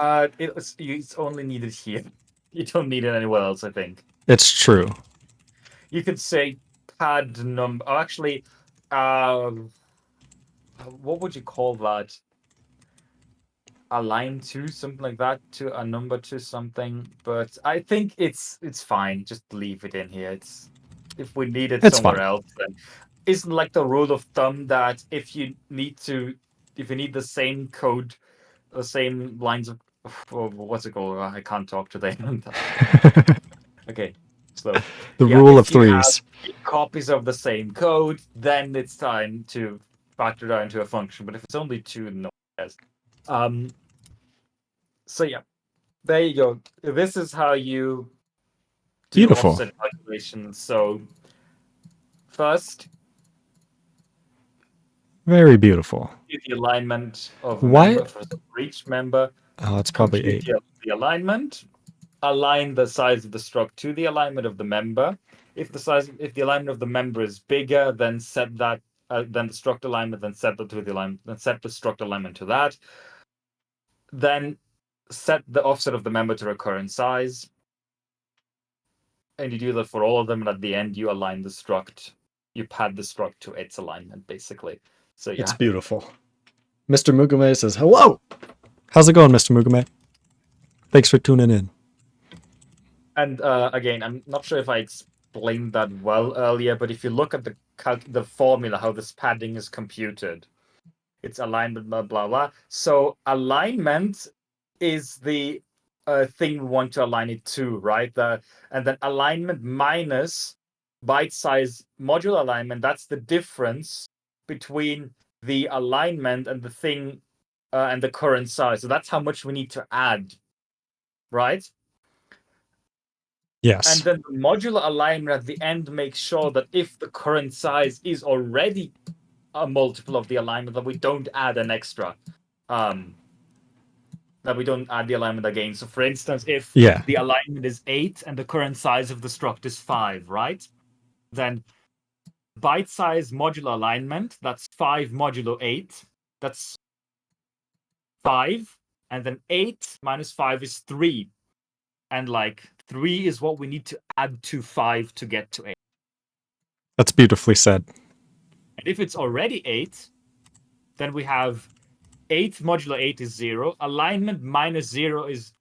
It's only needed here. You don't need it anywhere else, I think. It's true. You could say pad number. Oh, actually, what would you call that? A line to something like that, to a number to something. But I think it's fine. Just leave it in here. It's if we need it It's somewhere fine. else, then isn't like the rule of thumb that if you need the same code, the same lines of what's it called? I can't talk today. Okay, slow. The rule of if you have threes. copies of the same code, then it's time to factor that into a function. But if it's only 2, no one cares. So yeah, there you go. This is how you do Beautiful. offset calculations. So first, Very beautiful. do the alignment of a Why- member for each member. Oh, it's probably Compute 8. the alignment. Align the size of the struct to the alignment of the member. If the alignment of the member is bigger, then set that. Then the struct alignment. Then set that to the alignment. Then set the struct alignment to that. Then set the offset of the member to recurrent size. And you do that for all of them. And at the end, you align the struct. You pad the struct to its alignment, basically. So yeah. It's beautiful. Mr. Mugume says, hello! How's it going, Mr. Mugume? Thanks for tuning in. And again, I'm not sure if I explained that well earlier, but if you look at the formula, how this padding is computed, it's alignment, blah, blah, blah. So alignment is the thing we want to align it to, right? And then alignment minus byte size module alignment, that's the difference between the alignment and the thing and the current size. So that's how much we need to add, right? Yes. And then the modular alignment at the end makes sure that if the current size is already a multiple of the alignment, that we don't add an extra. That we don't add the alignment again. So for instance, if the alignment is 8 and the current size of the struct is 5, right? Then byte size modular alignment, that's 5 modulo 8. That's 5. And then 8 minus 5 is 3. And like 3 is what we need to add to 5 to get to 8. That's beautifully said. And if it's already 8, then we have 8 modulo 8 is 0. Alignment minus 0 is...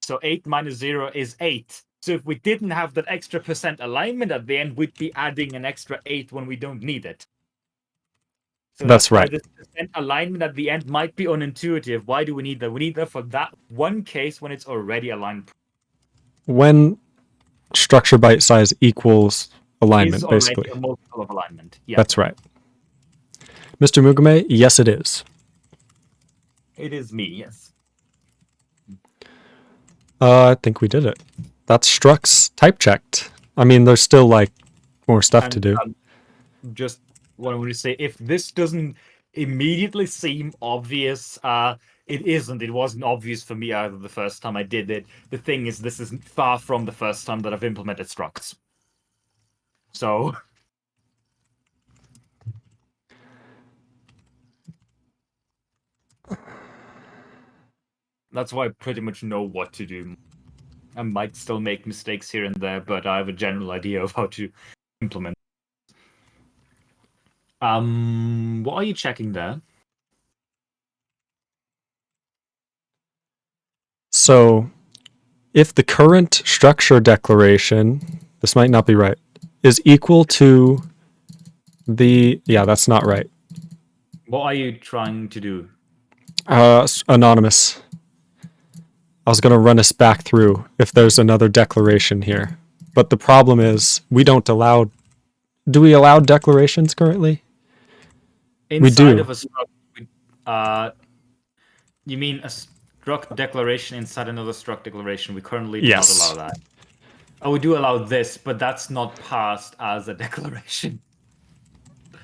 So 8 minus 0 is 8. So if we didn't have that extra % alignment at the end, we'd be adding an extra 8 when we don't need it. So That's why right. this % alignment at the end might be unintuitive. Why do we need that? We need that for that one case when it's already aligned. When structure byte size equals alignment, Is already basically. a multiple of alignment. Yeah, That's right. Mr. Mugame, yes, it is. it is me. Yes. I think we did it. That's structs type checked. I mean, there's still like more stuff to do. Just what I want to say, if this doesn't immediately seem obvious, it isn't. It wasn't obvious for me either the first time I did it. The thing is, this is far from the first time that I've implemented structs. So that's why I pretty much know what to do. I might still make mistakes here and there, but I have a general idea of how to implement. What are you checking there? So if the current structure declaration, this might not be right, is equal to the, yeah, that's not right. What are you trying to do? Anonymous. I was going to run us back through if there's another declaration here. But the problem is we don't allow, do we allow declarations currently? Inside do. of a struct, you mean a struct declaration inside another struct declaration? We currently do not allow that. Oh, we do allow this, but that's not passed as a declaration.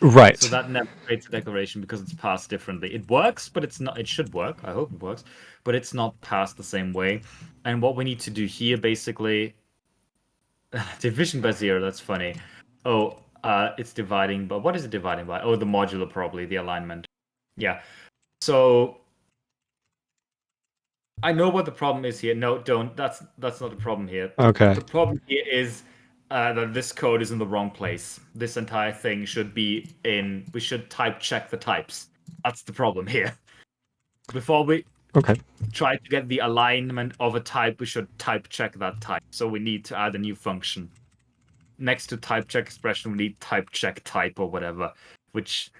Right. So that never creates a declaration because it's passed differently. It works, but it's not. It should work. I hope it works, but it's not passed the same way. And what we need to do here, basically, division by 0. That's funny. Oh, it's dividing. But what is it dividing by? Oh, the modulo, probably the alignment. Yeah. So I know what the problem is here. No, don't. That's not the problem here. Okay. The problem here is that this code is in the wrong place. This entire thing should be in. We should type check the types. That's the problem here. Before we try to get the alignment of a type, we should type check that type. So we need to add a new function. Next to type check expression, we need type check type or whatever, which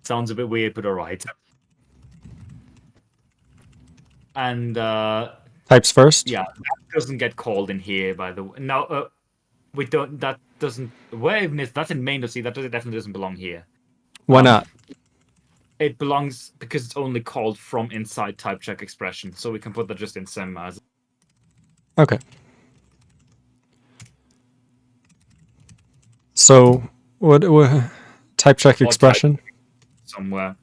sounds a bit weird, but alright. And types first? Yeah, that doesn't get called in here, by the way. No, we don't. That doesn't. Where even is that's in main.c? That definitely doesn't belong here. Why not? It belongs because it's only called from inside type check expression, so we can put that just in sem as. Okay. So what type check expression? Type somewhere.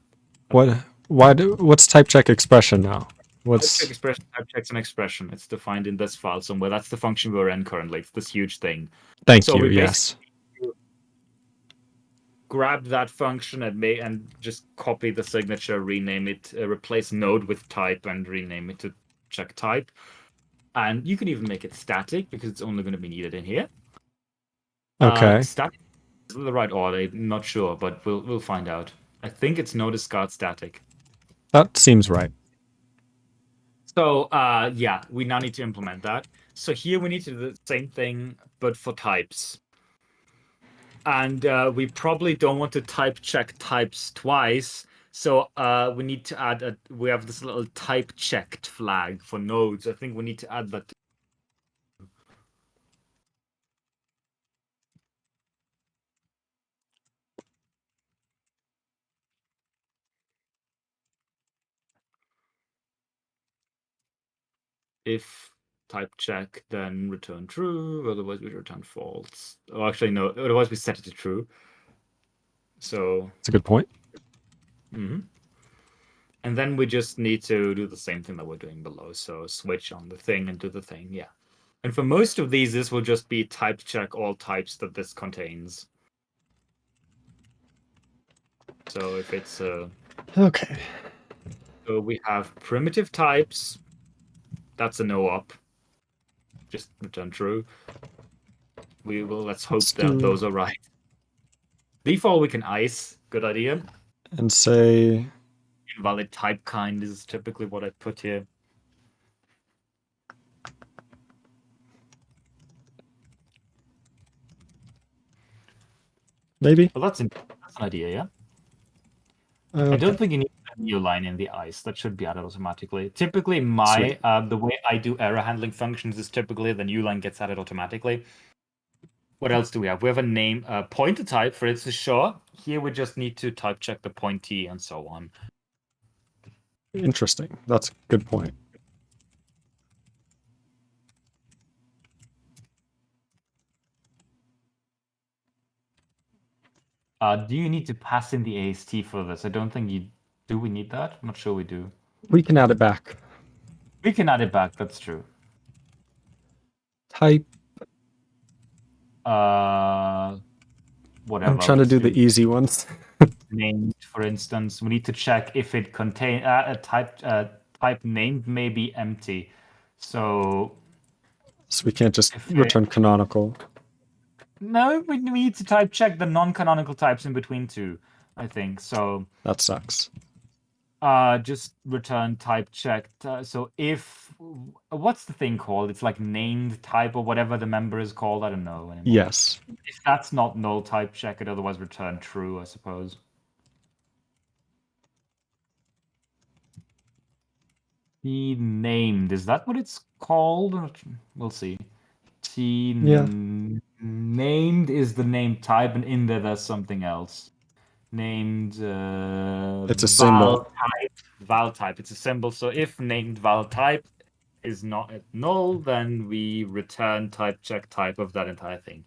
What's type check expression now? Type check expression, type checks an expression. It's defined in this file somewhere. That's the function we're in currently. It's this huge thing. Thank you. Yes. Grab that function and just copy the signature, rename it, replace node with type, and rename it to check type. And you can even make it static because it's only going to be needed in here. Okay. Static is the right order. I'm not sure, but we'll find out. I think it's no discard static. That seems right. So yeah, we now need to implement that. So here we need to do the same thing, but for types. And we probably don't want to type check types twice. So we need to add we have this little type checked flag for nodes. I think we need to add that. If type check, then return true. Otherwise, we return false. Oh, actually, no. Otherwise, we set it to true. So that's a good point. And then we just need to do the same thing that we're doing below. So switch on the thing and do the thing. Yeah. And for most of these, this will just be type check all types that this contains. So if it's okay. So we have primitive types. That's a no op. Just return true. Let's hope Let's that do- those are right. Default we can ice. Good idea. And say Invalid type kind is typically what I put here. maybe. Well, that's an idea, yeah. I Okay. don't think you need a new line in the ice. That should be added automatically. Typically, the way I do error handling functions is typically the new line gets added automatically. What else do we have? We have a name, pointer type, for instance, sure. Here we just need to type check the pointee and so on. Interesting. That's a good point. Do you need to pass in the AST for this? I don't think you do. We need that? I'm not sure we do. We can add it back. We can add it back. That's true. Type. Whatever. I'm trying to do the easy ones. Named, for instance, we need to check if it contains type named may be empty. So we can't just return canonical. No, we need to type check the non-canonical types in between two, I think. So that sucks. Just return type checked. So if what's the thing called? It's like named type or whatever the member is called. I don't know anymore. Yes. If that's not null, type check it. Otherwise, return true, I suppose. T named, is that what it's called? We'll see. T named is the name type, and in there's something else. Named it's a symbol. Val type. It's a symbol. So if named val type is not null, then we return type check type of that entire thing.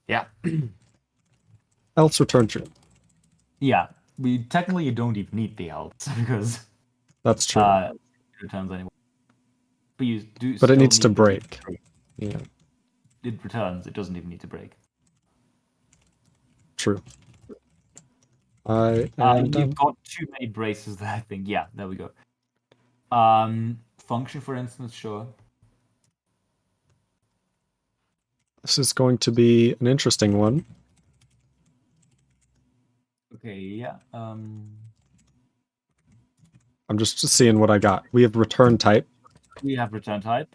Yeah. Else return true. Yeah. Technically you don't even need the else because that's true. It returns anyway. But you do. But it needs to break. Yeah. It returns. It doesn't even need to break. True. You've got too many braces there, I think. Yeah, there we go. Function, for instance, sure. This is going to be an interesting one. Okay, yeah. I'm just seeing what I got. We have return type. We have return type.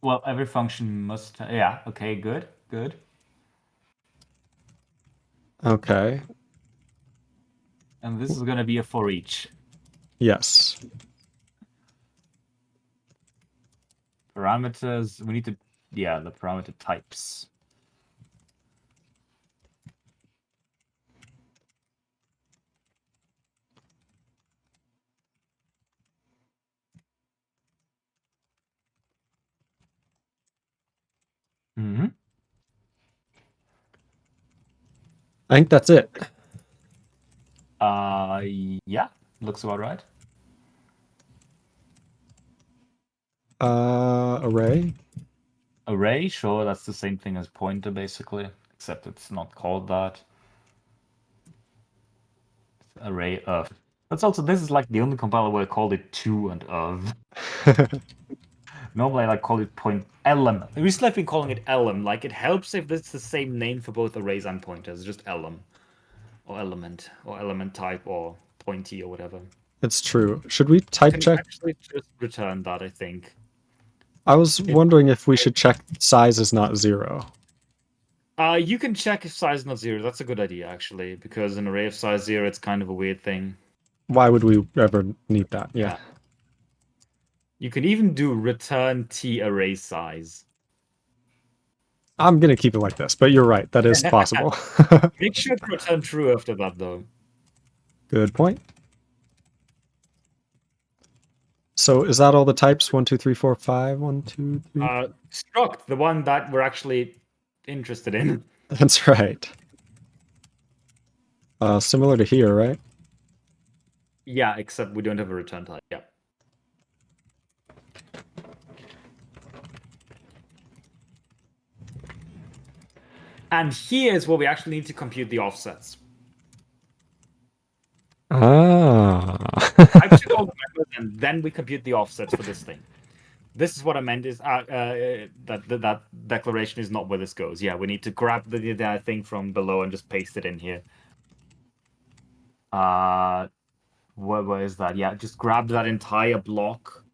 Well, every function must... Yeah, okay, good. Okay. And this is going to be a for each. Yes. Parameters, we need to... Yeah, the parameter types. Mm-hmm. I think that's it. Yeah, looks about right. Array? Array, sure, that's the same thing as pointer, basically, except it's not called that. Array of. That's also, this is like the only compiler where I called it to and of. Normally I like call it point elem. Recently I've been calling it elem. Like it helps if it's the same name for both arrays and pointers, just elem. Or element, or element type, or pointee, or whatever. It's true. Should we type check? Actually just return that, I think. I was wondering if we should check size is not 0. You can check if size is not 0. That's a good idea, actually, because an array of size 0, it's kind of a weird thing. Why would we ever need that? Yeah. You can even do return t array size. I'm going to keep it like this, but you're right. That is possible. Make sure to return true after that, though. Good point. So is that all the types? 1, 2, 3, 4, 5? 1, 2, 3. Struct, the one that we're actually interested in. That's right. Similar to here, right? Yeah, except we don't have a return type. Yeah. And here's where we actually need to compute the offsets. Ah. Type check all the members, and then we compute the offsets for this thing. This is what I meant is that declaration is not where this goes. Yeah, we need to grab the thing from below and just paste it in here. Where is that? Yeah, just grab that entire block.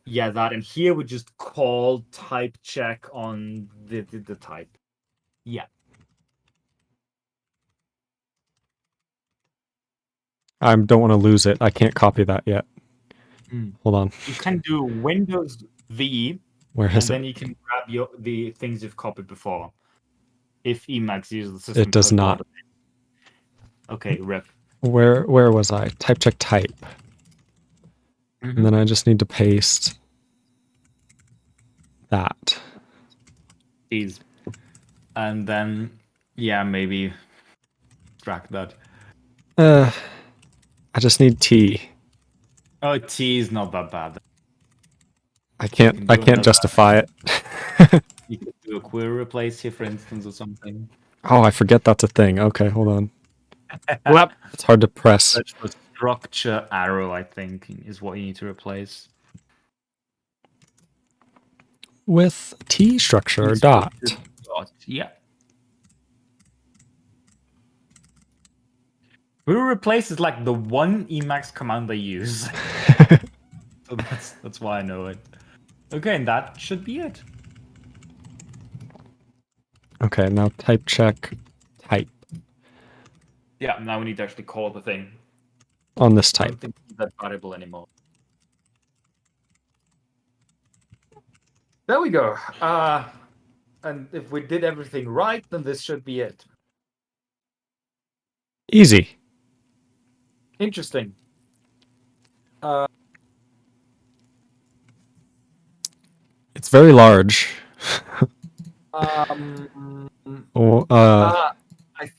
Yeah, that, and here we just call type check on the type. Yeah. I don't want to lose it. I can't copy that yet. Hold on. You can do Windows V, Where and is then it? you can grab the things you've copied before. If Emacs uses the system. It does code not. order. Okay, rip. Where was I? Type check type. And then I just need to paste that. These. And then, yeah, maybe extract that. I just need T. Oh, T is not that bad. I can't justify it. You could do a query replace here, for instance, or something. Oh, I forget that's a thing. Okay, hold on. It's hard to press. Search for structure arrow, I think, is what you need to replace. With T structure dot. Yeah. Query replace is like the one Emacs command they use. So that's why I know it. Okay, and that should be it. Okay, now type check type Yeah, now we need to actually call the thing. on this I type. don't think it's that variable anymore. There we go. And if we did everything right, then this should be it. Easy. Interesting. It's very large. I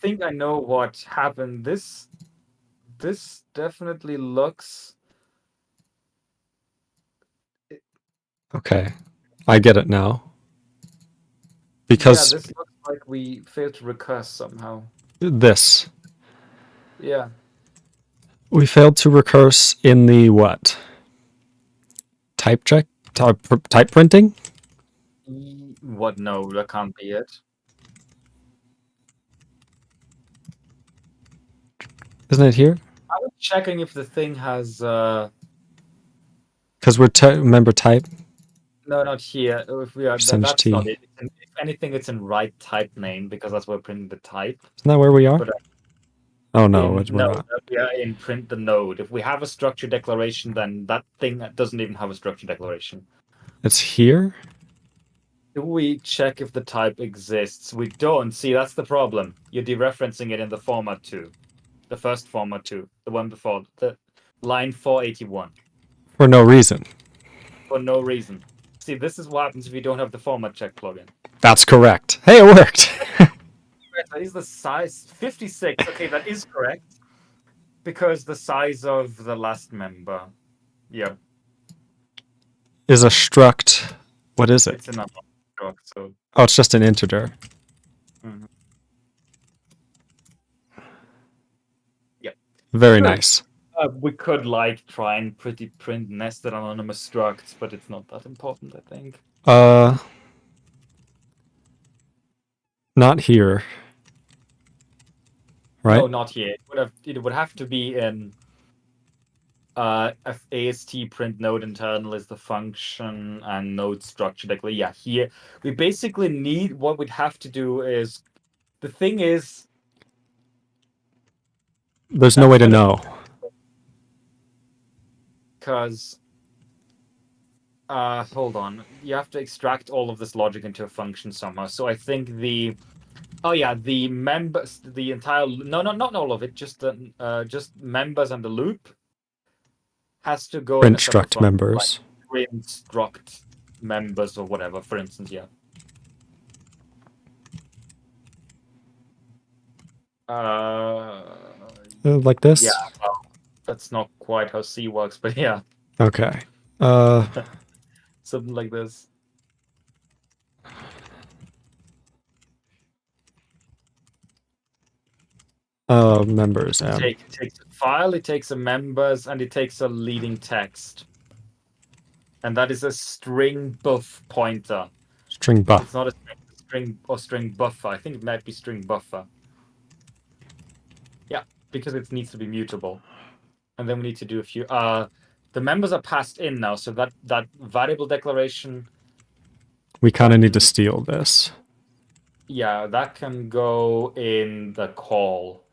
think I know what happened. This definitely looks. Okay, I get it now. Because this looks like we failed to recurse somehow. this. Yeah. We failed to recurse in the what? Type check? Type printing? What? No, that can't be it. Isn't it here? I was checking if the thing has. Because we're member type. No, not here. If we are, Percentage that's T. not it. If anything, it's in right type name because that's where we're printing the type. Isn't that where we are? But, oh no, we're no, not. we are in print the node. If we have a structure declaration, then that thing doesn't even have a structure declaration. It's here? Do we check if the type exists? We don't. See, that's the problem. You're dereferencing it in the format 2. The first format 2. The one before. The line 481. For no reason. For no reason. See, this is what happens if you don't have the format check plugin. That's correct. Hey, it worked. That is the size 56. Okay, that is correct. Because the size of the last member. Yep. Is a struct. What is it? It's another struct, so. Oh, it's just an integer. Yep. Very nice. We could try and print nested anonymous structs, but it's not that important, I think. Not here. Right? No, not here. It would have to be in AST print node internal is the function and node structure declaration. Yeah, here we basically need what we'd have to do is the thing is there's no way to know. Because hold on, you have to extract all of this logic into a function somehow. So I think the members, the entire not all of it, just members and the loop has to go Print in a separate struct function, members. like print struct members or whatever. For instance, yeah. Like this? Yeah, well, that's not quite how C works, but yeah. Okay. Something like this. Members. It takes a file, it takes a members, and it takes a leading text. and that is a string buff pointer. String buff. It's not a string or string buffer. I think it might be string buffer. Yeah, because it needs to be mutable. And then we need to do a few. The members are passed in now, so that variable declaration. We kind of need to steal this. Yeah, that can go in the call.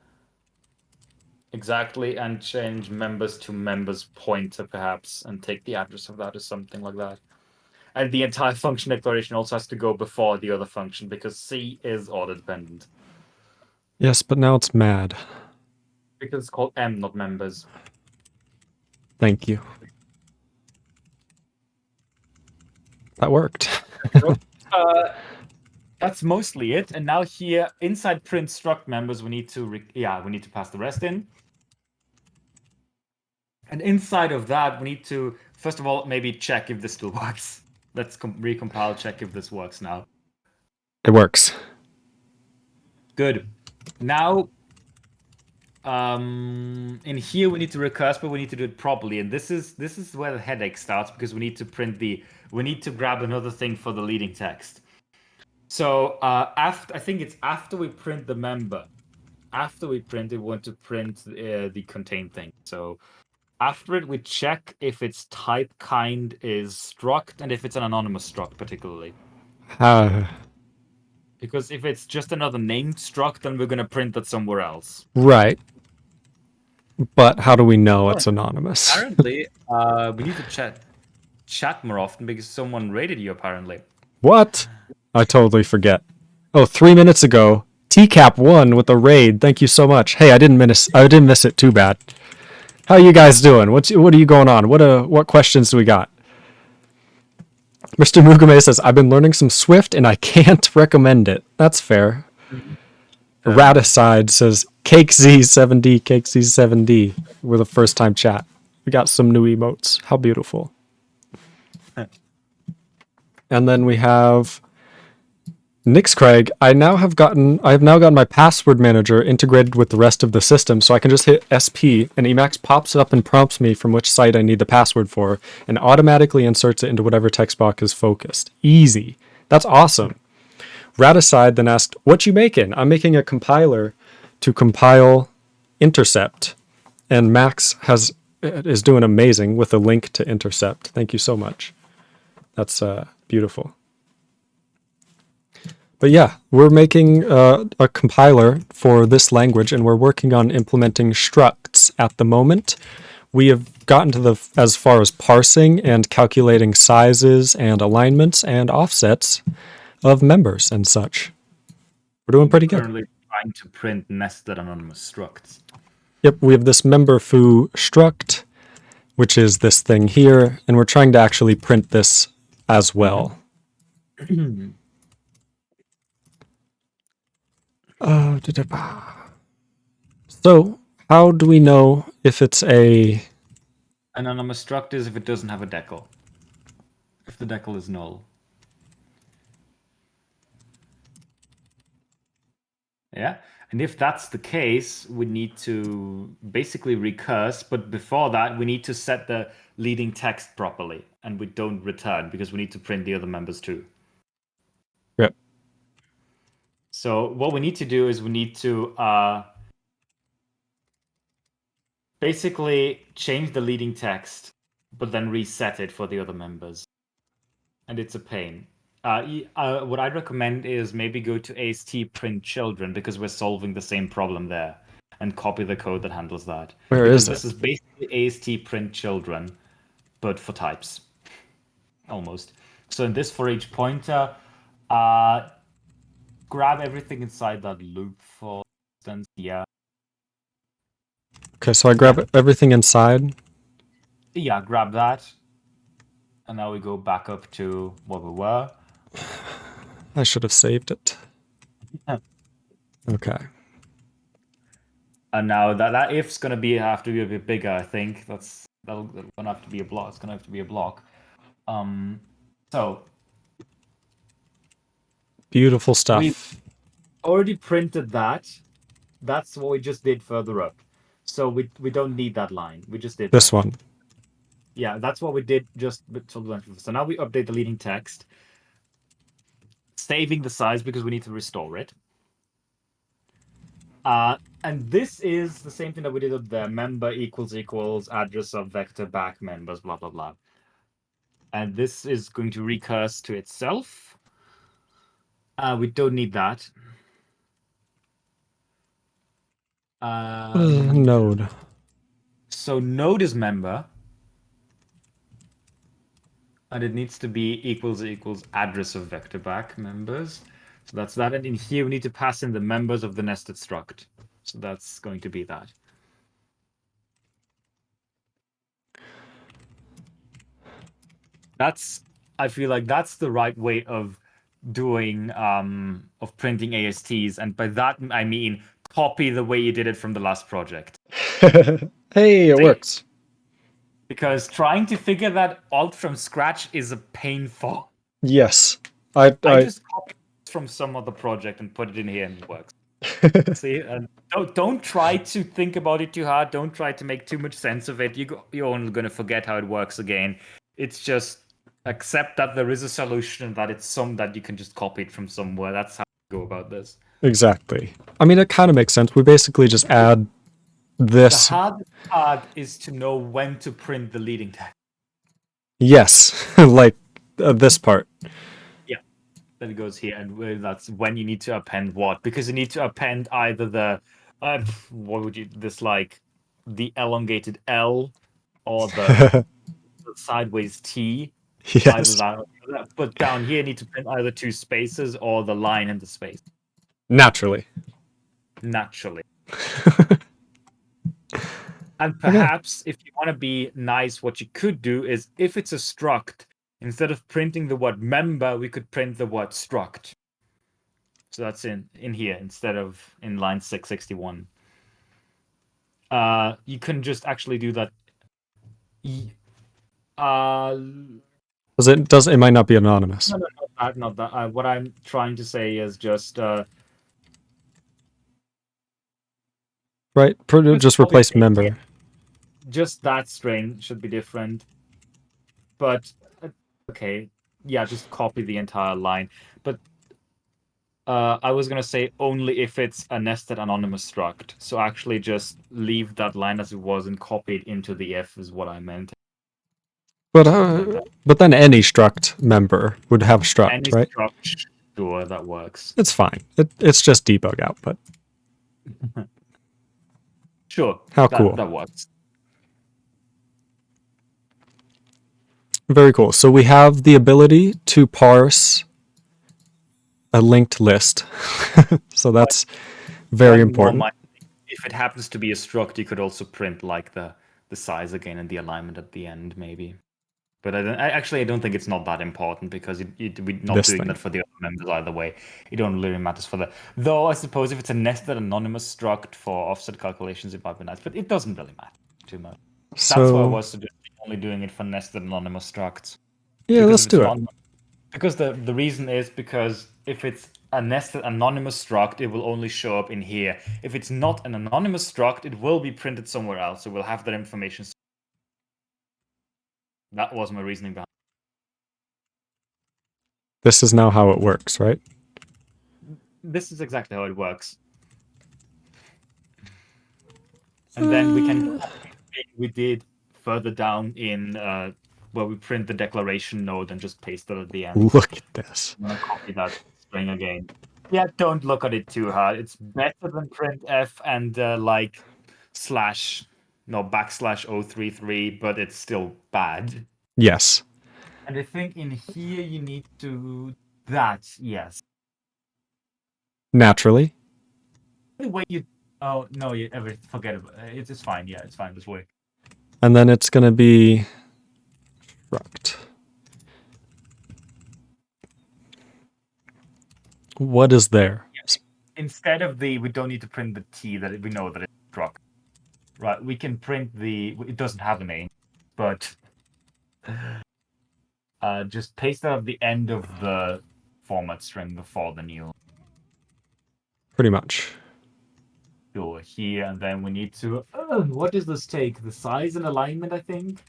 Exactly, and change members to members pointer perhaps, and take the address of that or something like that. And the entire function declaration also has to go before the other function because C is order dependent. Yes, but now it's mad. Because it's called M, not members. Thank you. That worked. That's mostly it. And now here, inside print struct members, we need to pass the rest in. And inside of that, we need to, first of all, maybe check if this still works. Let's recompile, check if this works now. It works. Good. Now, in here we need to recurse, but we need to do it properly. And this is where the headache starts because we need to grab another thing for the leading text. So I think it's after we print the member. After we print it, we want to print the contain thing. So after it, we check if its type kind is struct and if it's an anonymous struct particularly. Because if it's just another named struct, then we're going to print that somewhere else. Right. But how do we know it's anonymous? Apparently, we need to chat more often because someone raided you, apparently. What? I totally forget. Oh, 3 minutes ago, TCAP won with a raid. Thank you so much. Hey, I didn't miss it too bad. How are you guys doing? What are you going on? What questions do we got? Mr. Mugume says, I've been learning some Swift and I can't recommend it. That's fair. Raticide says, CakeZ7D, CakeZ7D with a first time chat. We got some new emotes. How beautiful. And then we have NyxKrage. I have now gotten my password manager integrated with the rest of the system, so I can just hit SP and Emacs pops up and prompts me from which site I need the password for and automatically inserts it into whatever text box is focused. Easy. That's awesome. Raticide then asked, what you making? I'm making a compiler to compile Intercept, and Max is doing amazing with a link to Intercept. Thank you so much. That's beautiful. But yeah, we're making a compiler for this language, and we're working on implementing structs at the moment. We have gotten to as far as parsing and calculating sizes and alignments and offsets of members and such. We're doing pretty good. Currently trying to print nested anonymous structs. Yep, we have this member foo struct, which is this thing here, and we're trying to actually print this as well. So, how do we know if it's an anonymous struct is if it doesn't have a decal. If the decal is null. Yeah, and if that's the case, we need to basically recurse, but before that, we need to set the leading text properly, and we don't return because we need to print the other members too. Yep. So what we need to do is we need to basically change the leading text, but then reset it for the other members. And it's a pain. What I'd recommend is maybe go to AST print children because we're solving the same problem there, and copy the code that handles that. Where because is it? This is basically AST print children, but for types, almost. So in this for each pointer, grab everything inside that loop, for instance. Yeah. Okay, so I grab everything inside. Yeah, grab that. And now we go back up to where we were. I should have saved it. Okay. And now that if's gonna have to be a bit bigger, I think. That's gonna have to be a block. It's gonna have to be a block. So beautiful stuff. We've already printed that. That's what we just did further up. So we don't need that line. We just did this that. one. Yeah, that's what we did just with supplemental. So now we update the leading text, saving the size because we need to restore it. And this is the same thing that we did with the member equals address of vector back members, blah, blah, blah. And this is going to recurse to itself. We don't need that. Node. So node is member. And it needs to be equals address of vector back members. So that's that. And in here, we need to pass in the members of the nested struct. So that's going to be that. I feel like that's the right way of doing, of printing ASTs. And by that, I mean, copy the way you did it from the last project. Hey, it works. Because trying to figure that out from scratch is a painful. Yes. I just copied it from some other project and put it in here and it works. See, and don't try to think about it too hard. Don't try to make too much sense of it. You're only going to forget how it works again. It's just accept that there is a solution and that it's some that you can just copy it from somewhere. That's how we go about this. Exactly. I mean, it kind of makes sense. We basically just add this. The hardest part is to know when to print the leading text. Yes, like this part. Yeah, then it goes here, and that's when you need to append what, because you need to append either the what would you like the elongated L or the sideways T. Yes. But down here, you need to print either two spaces or the line and the space. Naturally. And perhaps if you want to be nice, what you could do is if it's a struct, instead of printing the word member, we could print the word struct. So that's in here instead of in line 661. You can just actually do that. It might not be anonymous. No, not that. What I'm trying to say is just right. Just replace member. Just that string should be different. But okay, yeah, just copy the entire line. But I was gonna say only if it's a nested anonymous struct. So actually just leave that line as it was and copy it into the F is what I meant. But then any struct member would have a struct, any right? Struct, sure, that works. It's fine. It's just debug output. Sure. How cool. That works. Very cool. So we have the ability to parse a linked list. So that's very important. If it happens to be a struct, you could also print like the size again and the alignment at the end, maybe. But I don't think it's not that important because we're not doing that for the other members either way. It only really matters for the. Though I suppose if it's a nested anonymous struct for offset calculations, it might be nice, but it doesn't really matter too much. That's why I was only doing it for nested anonymous structs. Yeah, let's do it. Because the reason is because if it's a nested anonymous struct, it will only show up in here. If it's not an anonymous struct, it will be printed somewhere else. So we'll have that information. That was my reasoning behind it. This is now how it works, right? This is exactly how it works. And then we can we did further down in where we print the declaration node and just paste it at the end. Look at this. I'm gonna copy that string again. Yeah, don't look at it too hard. It's better than printf and /033, but it's still bad. Yes. And I think in here you need to that, yes. Naturally. The way you forget about it. It's fine. Yeah, it's fine this way. And then it's gonna be struct. What is there? Yes. Instead of we don't need to print the T that we know that it's struct. Right, we can print it doesn't have a name, but just paste it at the end of the format string before the new. Pretty much. Go here, and then we need to. What does this take? The size and alignment, I think.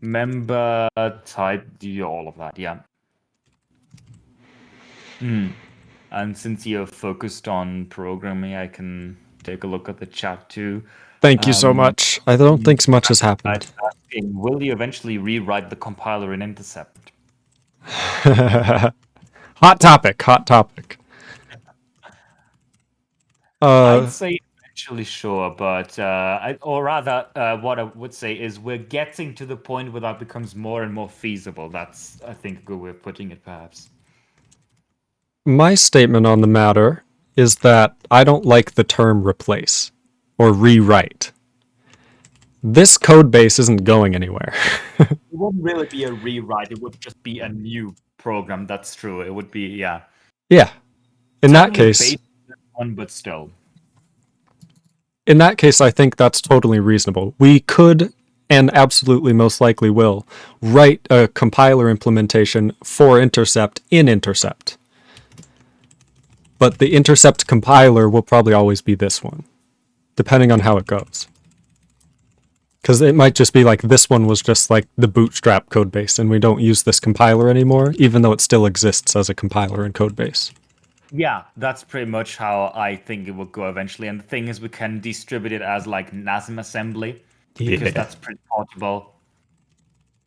member type, do all of that, yeah. And since you're focused on programming, I can take a look at the chat too. Thank you so much. I don't think much has happened. Asking, will you eventually rewrite the compiler in Intercept? Hot topic, hot topic. I'd say eventually, sure, but or rather, what I would say is we're getting to the point where that becomes more and more feasible. That's, I think, a good way of putting it, perhaps. My statement on the matter is that I don't like the term replace or rewrite. This code base isn't going anywhere. It wouldn't really be a rewrite. It would just be a new program. That's true. It would be, yeah. Yeah. In that case, based on one, but still. In that case, I think that's totally reasonable. We could, and absolutely most likely will, write a compiler implementation for Intercept in Intercept. But the Intercept compiler will probably always be this one, depending on how it goes. Because it might just be like this one was just like the bootstrap codebase, and we don't use this compiler anymore, even though it still exists as a compiler and codebase. Yeah, that's pretty much how I think it will go eventually. And the thing is, we can distribute it as like NASM assembly, because that's pretty portable.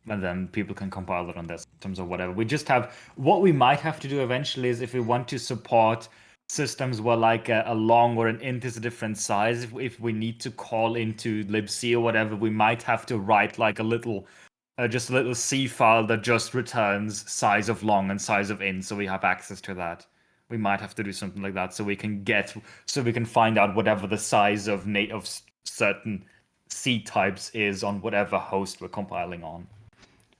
And then people can compile it on their systems or whatever. We just have, what we might have to do eventually is if we want to support systems where like a long or an int is a different size, if we need to call into libc or whatever, we might have to write like a little, just a little C file that just returns size of long and size of int, so we have access to that. We might have to do something like that so we can find out whatever the size of certain C types is on whatever host we're compiling on.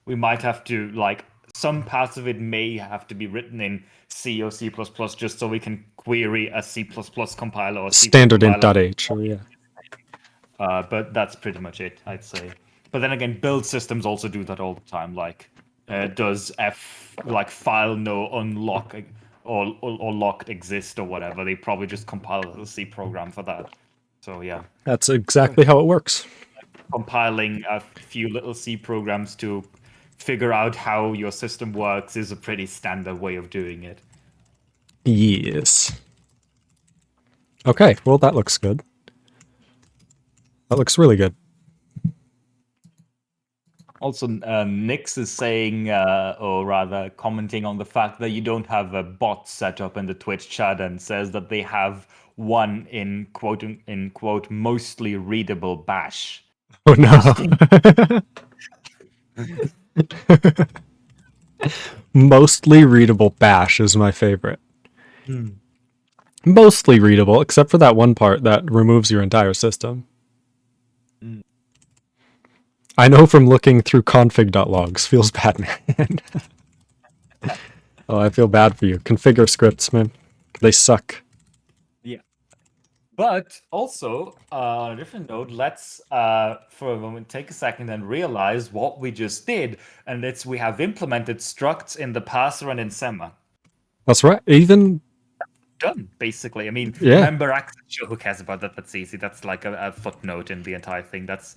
We might have to, like, some parts of it may have to be written in C or C++ just so we can query a C++ compiler or standard int.h. Oh, yeah. But that's pretty much it, I'd say. But then again, build systems also do that all the time. Like, does file no unlock or locked exist or whatever? They probably just compile a C program for that. So yeah. That's exactly how it works. Compiling a few little C programs to figure out how your system works is a pretty standard way of doing it. Yes. Okay, well, that looks good. That looks really good. Also, Nyx is saying, or rather commenting on the fact that you don't have a bot set up in the Twitch chat, and says that they have one in quote mostly readable bash. Oh no. Mostly readable bash is my favorite. Mostly readable, except for that one part that removes your entire system. I know from looking through config.logs. Feels bad, man. Oh, I feel bad for you. Configure scripts, man. They suck. Yeah. But also, on a different note, let's, for a moment, take a second and realize what we just did. And it's we have implemented structs in the parser and in Semma. That's right. Even... Done, basically. I mean, yeah. Member access, sure, who cares about that? That's easy. That's like a footnote in the entire thing. That's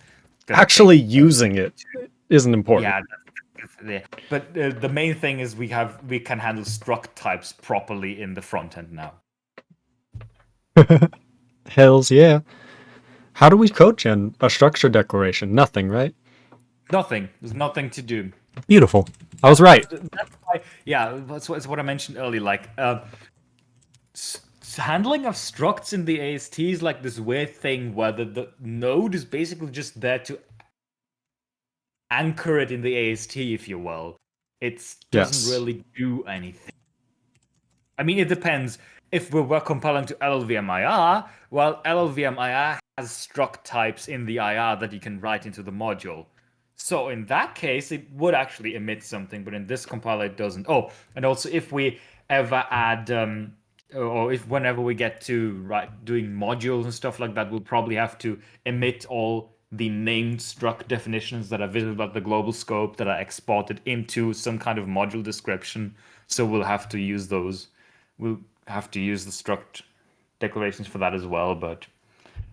actually using it isn't important. Yeah, but the main thing is we can handle struct types properly in the front end now. Hells yeah. How do we code gen a structure declaration? Nothing, right? Nothing. There's nothing to do. Beautiful. I was right. That's why, yeah, that's what I mentioned earlier. Like, handling of structs in the AST is like this weird thing where the node is basically just there to anchor it in the AST, if you will. It doesn't really do anything. I mean, it depends. If we were compiling to LLVM-IR, well, LLVM-IR has struct types in the IR that you can write into the module. So in that case, it would actually emit something, but in this compiler, it doesn't. Oh, and also if we ever add, or if whenever we get to doing modules and stuff like that, we'll probably have to emit all the named struct definitions that are visible at the global scope that are exported into some kind of module description. So we'll have to use those. We'll have to use the struct declarations for that as well. But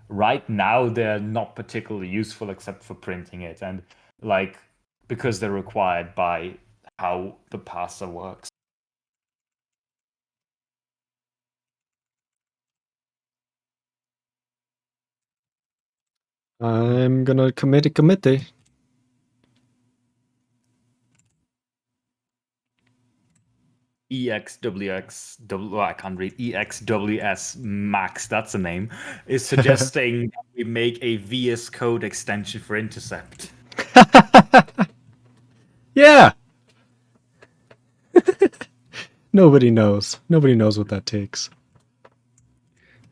right now, they're not particularly useful except for printing it. And like because they're required by how the parser works. I'm gonna commit a Commiteh. I can't read. EXWS Max, that's a name, is suggesting that we make a VS Code extension for Intercept. Yeah! Nobody knows. Nobody knows what that takes.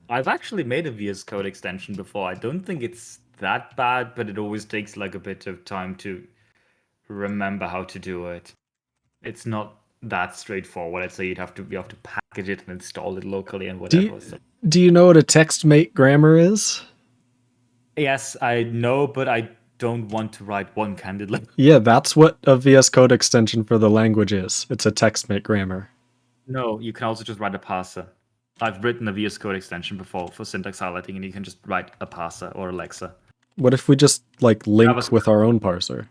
I've actually made a VS Code extension before. I don't think it's that bad, but it always takes like a bit of time to remember how to do it. It's not that straightforward. I'd say you have to package it and install it locally and whatever. Do you know what a text-mate grammar is? Yes, I know, but I don't want to write one candidly. Yeah, that's what a VS Code extension for the language is. It's a text-mate grammar. No, you can also just write a parser. I've written a VS Code extension before for syntax highlighting, and you can just write a parser or Alexa. What if we just like link with our own parser?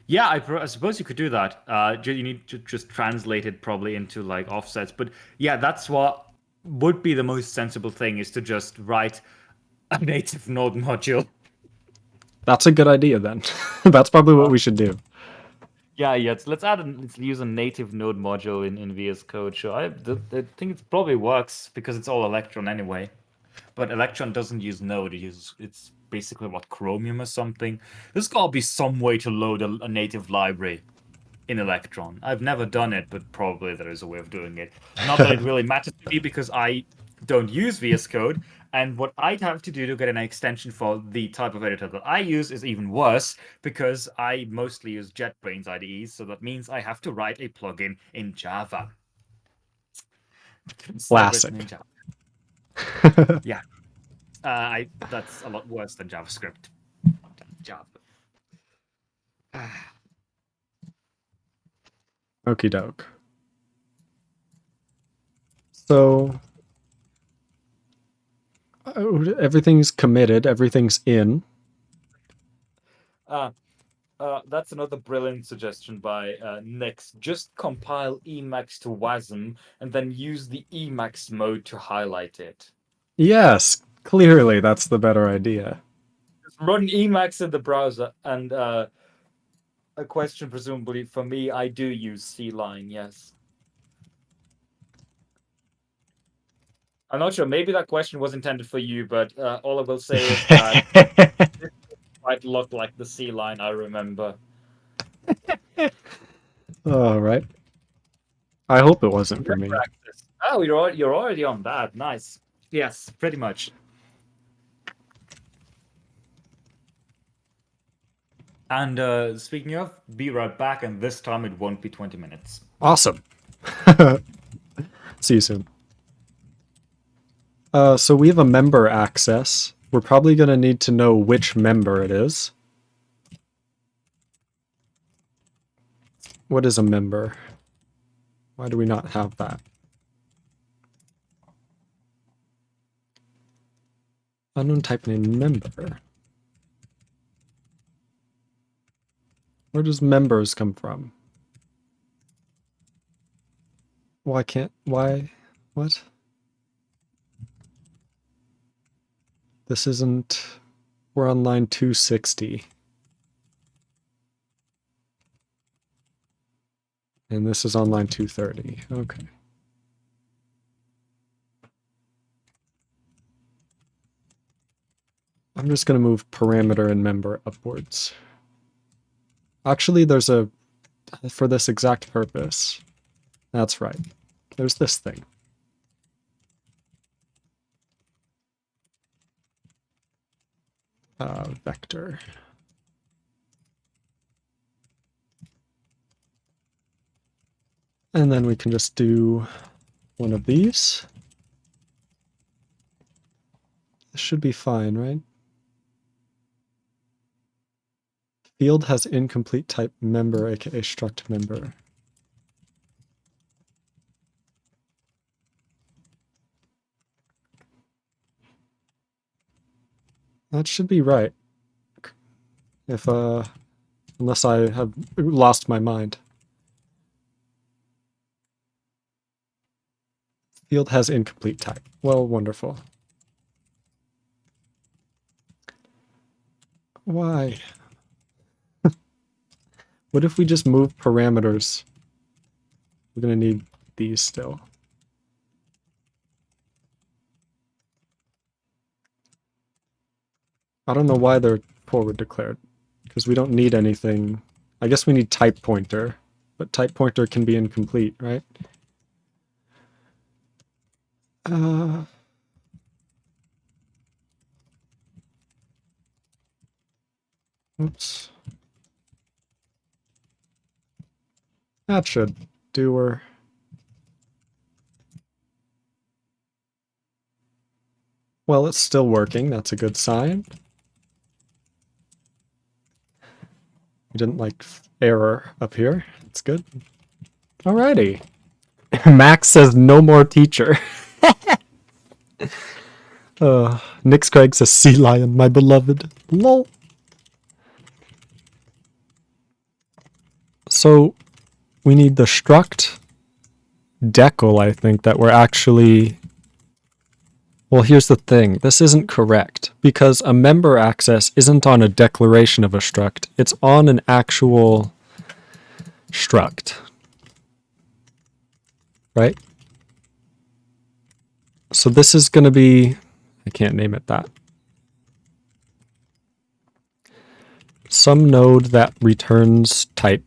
Yeah, I suppose you could do that. You need to just translate it probably into like offsets. But yeah, that's what would be the most sensible thing, is to just write a native Node module. That's a good idea then. That's probably what we should do. Yeah, let's use a native Node module in VS Code. Sure, I think it probably works because it's all Electron anyway. But Electron doesn't use Node. It's basically what, Chromium or something. There's got to be some way to load a native library in Electron. I've never done it, but probably there is a way of doing it. Not that it really matters to me because I don't use VS Code, and what I'd have to do to get an extension for the type of editor that I use is even worse, because I mostly use JetBrains IDEs, so that means I have to write a plugin in Java. Classic. In Java. Yeah. That's a lot worse than JavaScript. Java. Okie doke. So everything's committed, everything's in. That's another brilliant suggestion by Nyx. Just compile Emacs to WASM and then use the Emacs mode to highlight it. Yes, clearly that's the better idea. Just run Emacs in the browser, and a question presumably for me, I do use C-line, yes. I'm not sure, maybe that question was intended for you, but all I will say is that it might look like the C-line I remember. All right. I hope it wasn't for me. Practice. Oh, you're already on that. Nice. Yes, pretty much. And speaking of, be right back, and this time it won't be 20 minutes. Awesome. See you soon. So we have a member access. We're probably going to need to know which member it is. What is a member? Why do we not have that? Unknown type name member. Where does members come from? Why? What? This isn't... We're on line 260. And this is on line 230. Okay. I'm just going to move parameter and member upwards. Actually, there's a... For this exact purpose. That's right. There's this thing. Vector. And then we can just do one of these. This should be fine, right? Field has incomplete type member, aka struct member. That should be right. If Unless I have lost my mind. Field has incomplete type. Well, wonderful. Why? What if we just move parameters? We're going to need these still. I don't know why they're forward declared, because we don't need anything. I guess we need type pointer, but type pointer can be incomplete, right? Oops. That should do her. Well, it's still working. That's a good sign. We didn't like error up here. That's good. Alrighty. Max says no more teacher. NyxKrage says sea lion, my beloved. Lol. So we need the struct decal, I think, that we're actually... Well, here's the thing. This isn't correct, because a member access isn't on a declaration of a struct. It's on an actual struct. Right? So this is going to be... I can't name it that. Some node that returns type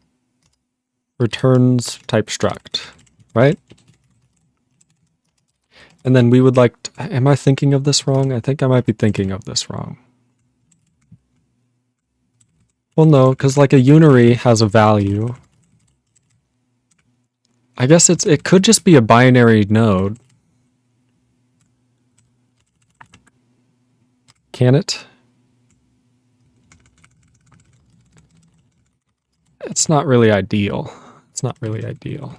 struct, right? And then we would like to, am I thinking of this wrong? I think I might be thinking of this wrong. Well, no, because like a unary has a value. I guess it could just be a binary node. Can it? It's not really ideal. It's not really ideal.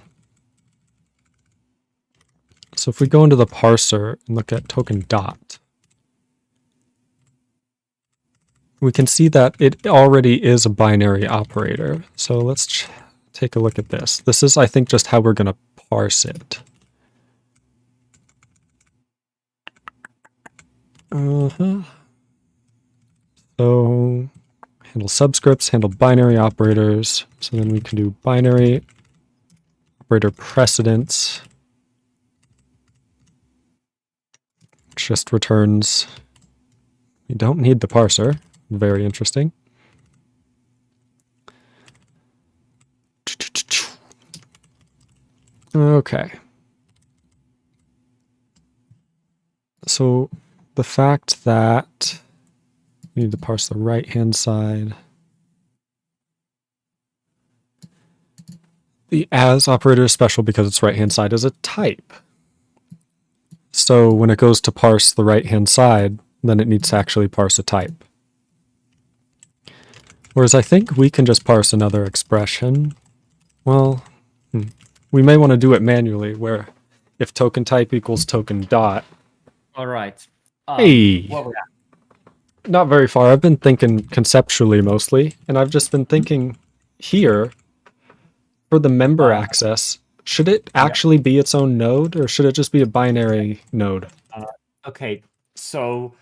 So if we go into the parser and look at token dot, we can see that it already is a binary operator. So let's take a look at this. This is, I think, just how we're going to parse it. So handle subscripts, handle binary operators. So then we can do binary operator precedence. Just returns. You don't need the parser. Very interesting. Okay. So the fact that we need to parse the right-hand side. The as operator is special because its right-hand side is a type. So when it goes to parse the right-hand side, then it needs to actually parse a type. Whereas I think we can just parse another expression. Well, we may want to do it manually, where if token type equals token dot. All right. Hey! What we at? Not very far. I've been thinking conceptually mostly, and I've just been thinking here, for the member access, should it actually be its own node, or should it just be a binary node? Okay, so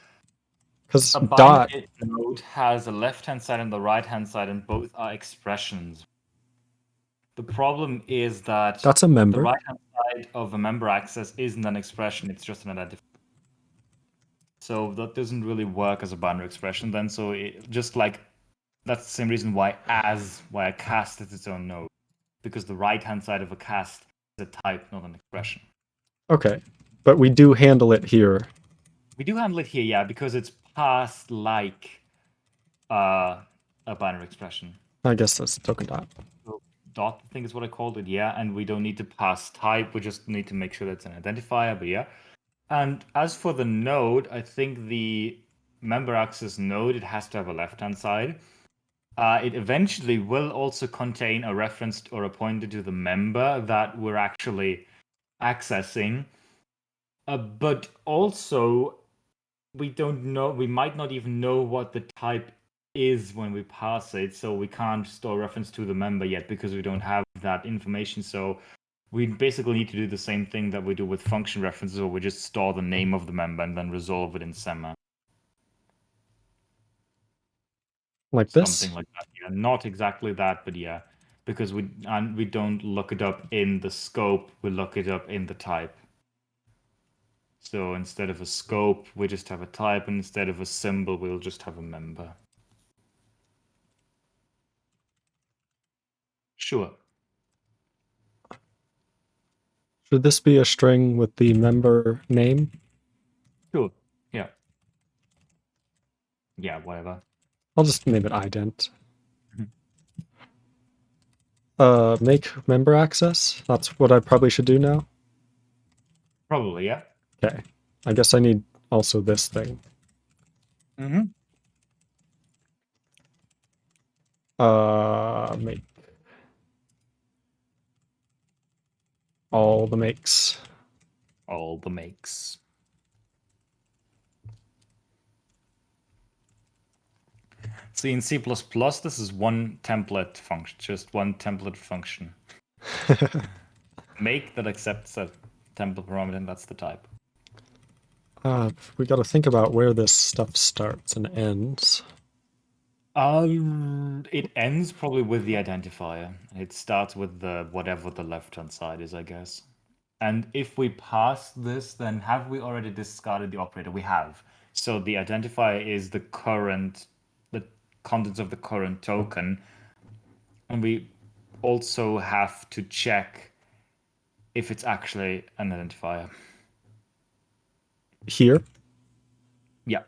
Because a dot... binary node has a left-hand side and the right-hand side, and both are expressions. The problem is that That's a member. the right-hand side of a member access isn't an expression, it's just an identifier. So that doesn't really work as a binary expression then, so it just like, that's the same reason why a cast is its own node. Because the right-hand side of a cast is a type, not an expression. Okay, but we do handle it here. We do handle it here, yeah, because it's passed like a binary expression. I guess that's token dot. So dot, I think is what I called it, yeah, and we don't need to pass type, we just need to make sure that's an identifier, but yeah. And as for the node, I think the member access node, it has to have a left-hand side. It eventually will also contain a reference or a pointer to the member that we're actually accessing. But also, we don't know, we might not even know what the type is when we pass it, so we can't store reference to the member yet because we don't have that information. So we basically need to do the same thing that we do with function references, where we just store the name of the member and then resolve it in Semma. Like this? Something like that. Yeah, not exactly that, but yeah, because we don't look it up in the scope, we look it up in the type. So instead of a scope, we just have a type, and instead of a symbol, we'll just have a member. Sure. Should this be a string with the member name? Sure. Yeah. Yeah, whatever. I'll just name it ident. Mhm. Make member access. That's what I probably should do now. Probably, yeah. Okay. I guess I need also this thing. Mm-hmm. Make all the makes. All the makes. See, in C++, this is one template function, just one template function. Make that accepts a template parameter, and that's the type. We got to think about where this stuff starts and ends. It ends probably with the identifier. It starts with the whatever the left-hand side is, I guess. And if we pass this, then have we already discarded the operator? We have. So the identifier is the contents of the current token. And we also have to check if it's actually an identifier. Here? Yeah.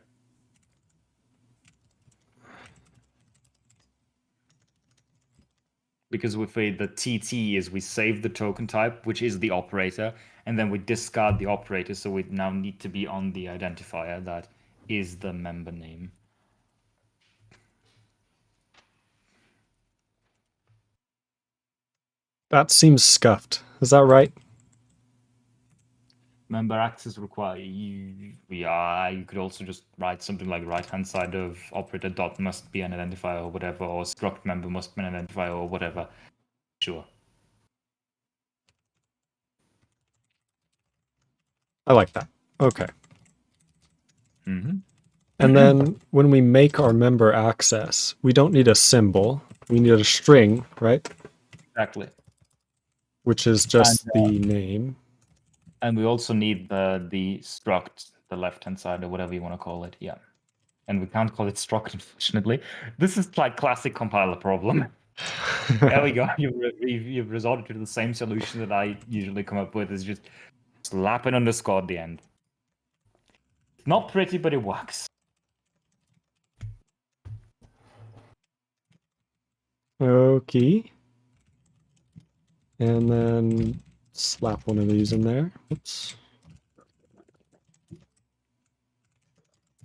Because with the TT is we save the token type, which is the operator, and then we discard the operator, so we now need to be on the identifier that is the member name. That seems scuffed. Is that right? Member access require you could also just write something like right-hand side of operator dot must be an identifier or whatever, or struct member must be an identifier or whatever. Sure. I like that. Okay. Mm-hmm. And then when we make our member access, we don't need a symbol. We need a string, right? Exactly. Which is just the name. And we also need the struct, the left-hand side, or whatever you want to call it. Yeah. And we can't call it struct, unfortunately. This is like classic compiler problem. There we go. You've resorted to the same solution that I usually come up with, is just slap an underscore at the end. Not pretty, but it works. Okay. And then slap one of these in there. Oops.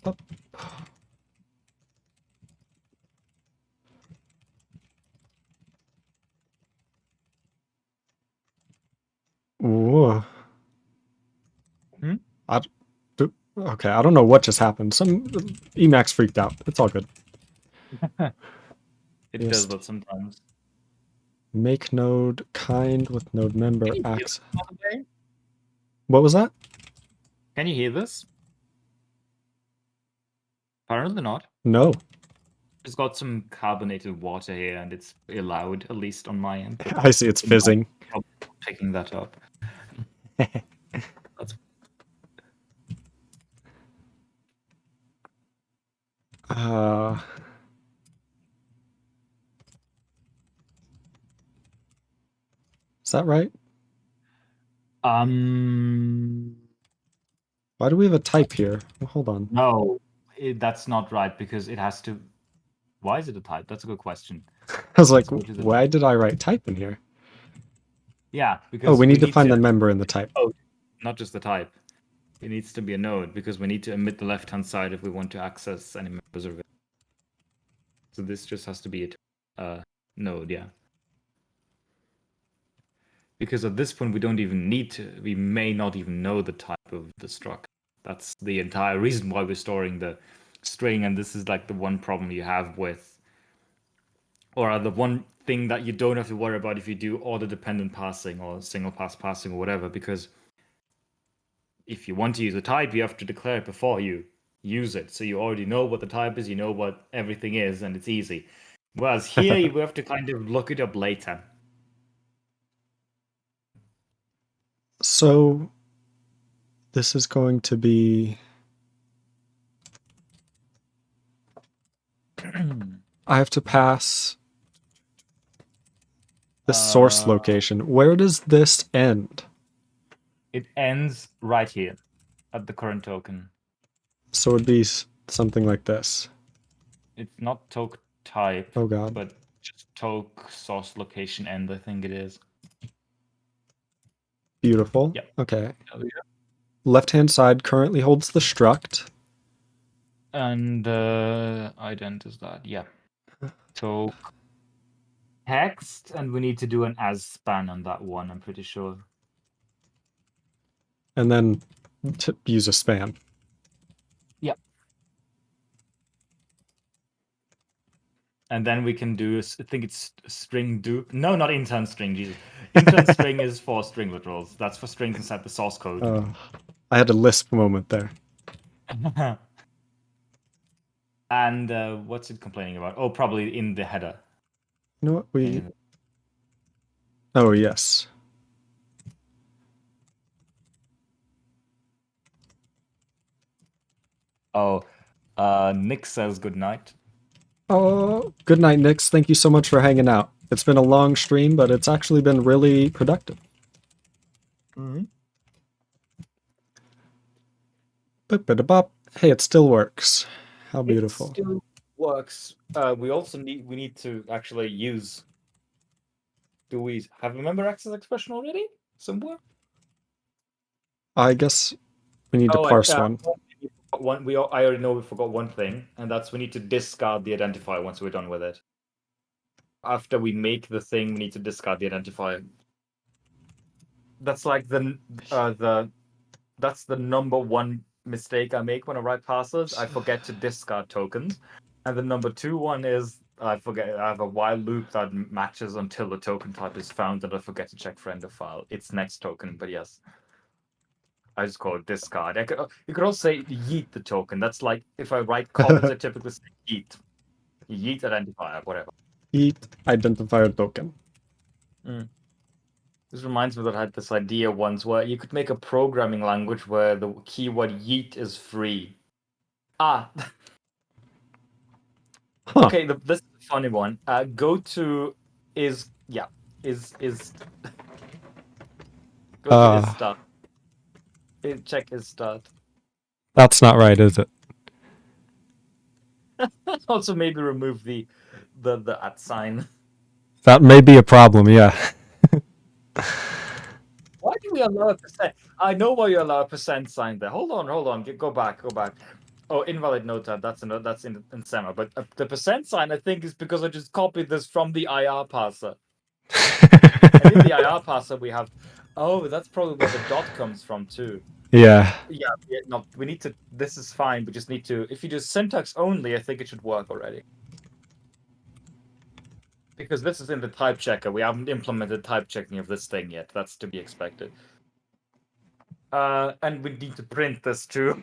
Up. Whoa. Okay, I don't know what just happened. Some Emacs freaked out. It's all good. It Yes. does that sometimes. Make node kind with node member Can you hear access. this, by the way? What was that? Can you hear this? Apparently not. No. It's got some carbonated water here, and it's loud, at least on my end. I see it's fizzing. I'm picking that up. That's Is that right? Why do we have a type here? Well, hold on. No, that's not right, because it has to. Why is it a type? That's a good question. I was like, Which is a why did I write type in here? Yeah, because Oh, we need to find the member in the type. Oh, not just the type. It needs to be a node, because we need to omit the left-hand side if we want to access any members of it. So this just has to be a node, yeah. Because at this point we don't even need to. We may not even know the type of the struct. That's the entire reason why we're storing the string, and this is like the one problem you have with, or the one thing that you don't have to worry about if you do order-dependent parsing or single-pass parsing or whatever, because if you want to use a type, you have to declare it before you use it. So you already know what the type is, you know what everything is, and it's easy. Whereas here, you have to kind of look it up later. So this is going to be... I have to pass the source location. Where does this end? It ends right here at the current token. So it'd be something like this. It's not toke type, Oh god. but just toke source location end, I think it is. Beautiful. Yep. Okay. Left-hand side currently holds the struct. And ident is that, yeah. So text, and we need to do an as span on that one, I'm pretty sure. And then to use a span. Yep. And then we can do, I think it's string do. No, not intern string, Jesus. Intern string is for string literals. That's for strings inside the source code. I had a Lisp moment there. And what's it complaining about? Oh, probably in the header. You know what we... Oh, yes. Oh, Nick says good night. Oh, good night, Nyx. Thank you so much for hanging out. It's been a long stream, but it's actually been really productive. Bop. Hey, it still works. How beautiful. It still works. We also need to actually use. Do we have a member access expression already somewhere? I guess we need to parse one. I already know we forgot one thing, and that's we need to discard the identifier once we're done with it. After we make the thing, we need to discard the identifier. That's like that's the number one mistake I make when I write parsers. I forget to discard tokens. And the number two one is I have a while loop that matches until the token type is found, and I forget to check for end of file. It's next token, but yes. I just call it discard. You could also say yeet the token. That's like if I write comments, I typically say yeet. Yeet identifier, whatever. Yeet identifier token. This reminds me that I had this idea once where you could make a programming language where the keyword yeet is free. Huh. Okay, this is a funny one. Go to is go to is start. Check is start. That's not right, is it? Also, maybe remove the at sign. That may be a problem, yeah. Why do we allow a percent? I know why you allow a percent sign there. Hold on. Go back. Oh, invalid notepad. That's in Semmer. But the percent sign, I think, is because I just copied this from the IR parser. And in the IR parser, we have. Oh, that's probably where the dot comes from too. Yeah. Yeah. No, we need to. This is fine. We just need to. If you do syntax only, I think it should work already. Because this is in the type checker. We haven't implemented type checking of this thing yet. That's to be expected. And we need to print this too.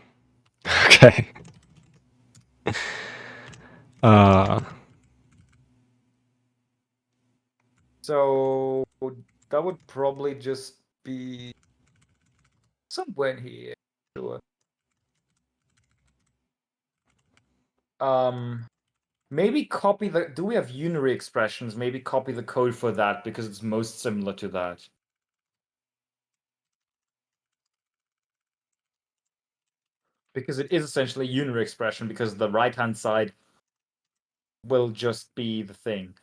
Okay. So that would probably just be somewhere here. Sure. Maybe copy the. Do we have unary expressions? Maybe copy the code for that because it's most similar to that. Because it is essentially a unary expression because the right-hand side will just be the thing.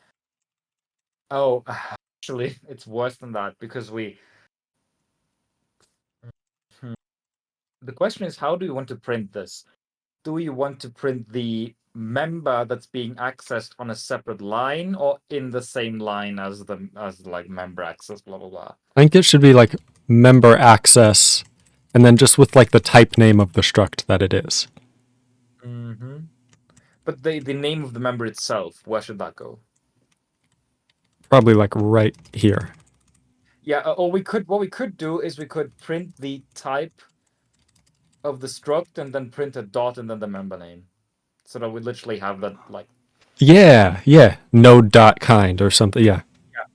Oh, actually, it's worse than that because we... The question is, how do you want to print this? Do you want to print the member that's being accessed on a separate line or in the same line as like member access, blah, blah, blah? I think it should be like member access and then just with like the type name of the struct that it is. Mm-hmm. But the name of the member itself, where should that go? Probably like right here. Yeah, or what we could do is we could print the type of the struct and then print a dot and then the member name. So that we literally have that like Yeah. Node dot kind or something. Yeah. Yeah.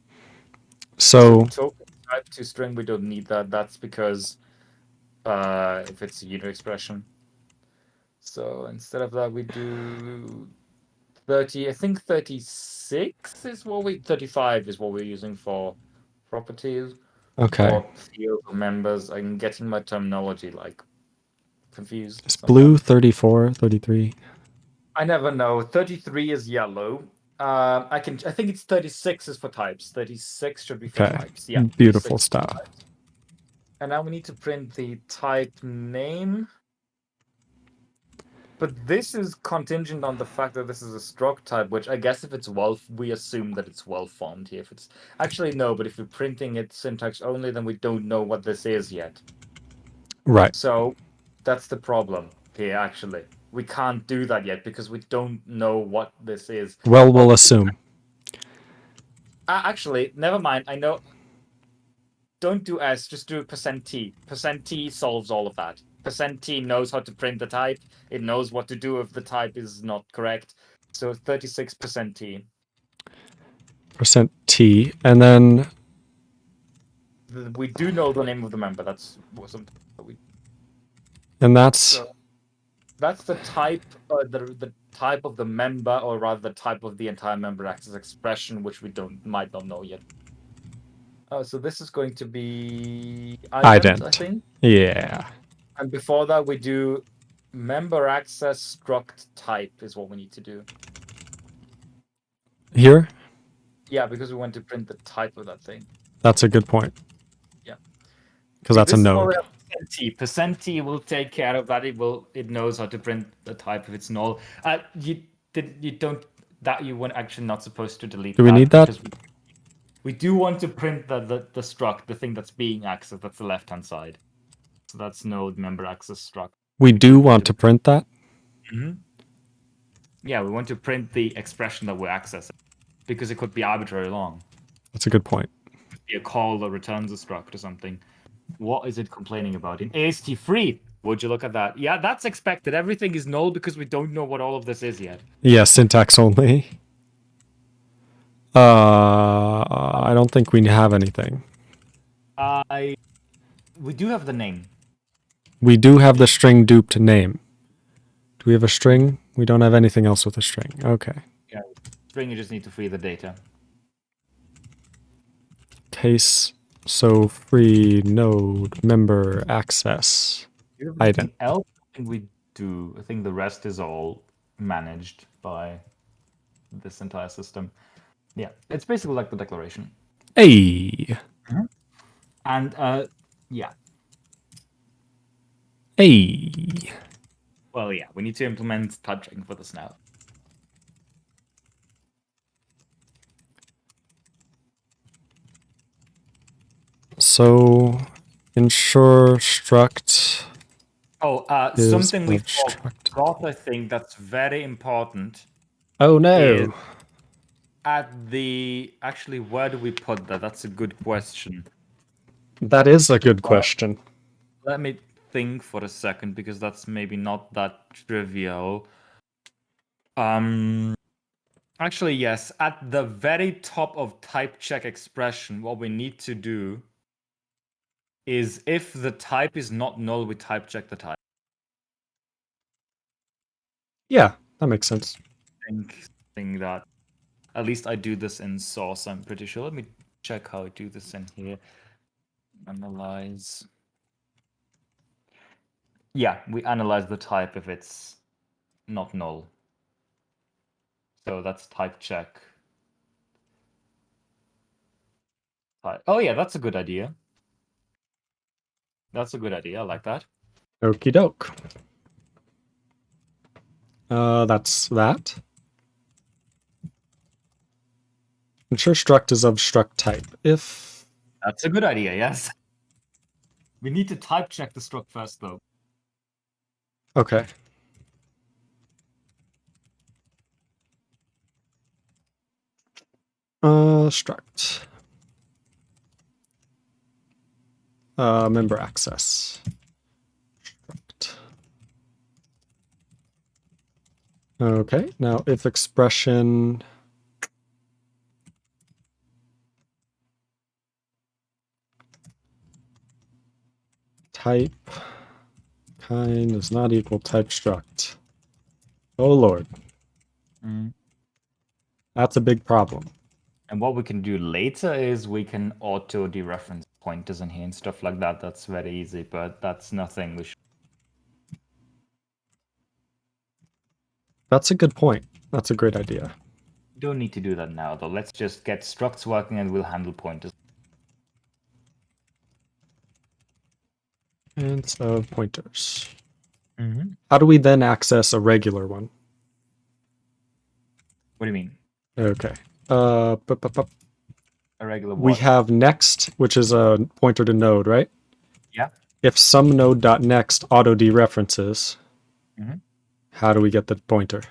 So token type to string, we don't need that. That's because if it's a unit expression. So instead of that, we do 30. I think 36 is what 35 is what we're using for properties okay. or field members. I'm getting my terminology like confused. Is somehow. blue 34, 33? I never know. 33 is yellow. I think it's 36 is for types. 36 should be for Okay. types. Yeah. Beautiful 36 is for stuff. types. And now we need to print the type name. But this is contingent on the fact that this is a struct type, which I guess if it's we assume that it's well formed here. If it's actually no, but if we're printing it syntax only, then we don't know what this is yet. Right. So that's the problem here, actually. We can't do that yet because we don't know what this is. Well, we'll assume. Actually, never mind. I know. Don't do S, just do %t. %t solves all of that. %t knows how to print the type. It knows what to do if the type is not correct. So 36% t. %t, and then We do know the name of the member. That's something that we. and that's So that's the type, the type of the member, or rather the type of the entire member access expression, which we might not know yet. So this is going to be ident, I think. Yeah. And before that, we do member access struct type is what we need to do. Here? Yeah, because we want to print the type of that thing. That's a good point. Yeah. Because that's a node. %t will take care of that. It knows how to print the type if it's null. You weren't actually not supposed to delete. Do we need that? We do want to print the struct, the thing that's being accessed. That's the left-hand side. So that's node member access struct. We do want to print that? Mm-hmm. Yeah, we want to print the expression that we're accessing because it could be arbitrarily long. That's a good point. It could be a call that returns a struct or something. What is it complaining about? In AST3, would you look at that? Yeah, that's expected. Everything is null because we don't know what all of this is yet. Yeah, syntax only. I don't think we have anything. We do have the name. We do have the string duped name. Do we have a string? We don't have anything else with a string. Okay. Yeah, string, you just need to free the data. Case, so free node member access. Ident. Else, I think we do. I think the rest is all managed by this entire system. Yeah, it's basically like the declaration. Hey. And yeah. Hey. Well, yeah, we need to implement type checking for this now. So ensure struct. Oh, is something we of struct. forgot, I think that's very important. Oh no. is actually, where do we put that? That's a good question. That is a good question. Let me think for a second because that's maybe not that trivial. Actually, yes. At the very top of type check expression, what we need to do is if the type is not null, we type check the type. Yeah, that makes sense. Think that. At least I do this in source, I'm pretty sure. Let me check how I do this in here. Analyze. Yeah, we analyze the type if it's not null. So that's type check. Oh yeah, that's a good idea. That's a good idea. I like that. Okie doke. That's that. Ensure struct is of struct type. If That's a good idea, yes. We need to type check the struct first, though. okay. Struct. Member access. Struct. Okay, now if expression type kind is not equal type struct. Oh lord. That's a big problem. And what we can do later is we can auto dereference pointers in here and stuff like that. That's very easy, but that's nothing we should. That's a good point. That's a great idea. We don't need to do that now, though. Let's just get structs working and we'll handle pointers. And so pointers. How do we then access a regular one? What do you mean? Okay. A regular We what? have next, which is a pointer to node, right? Yeah. If some node.next auto dereferences, how do we get the pointer?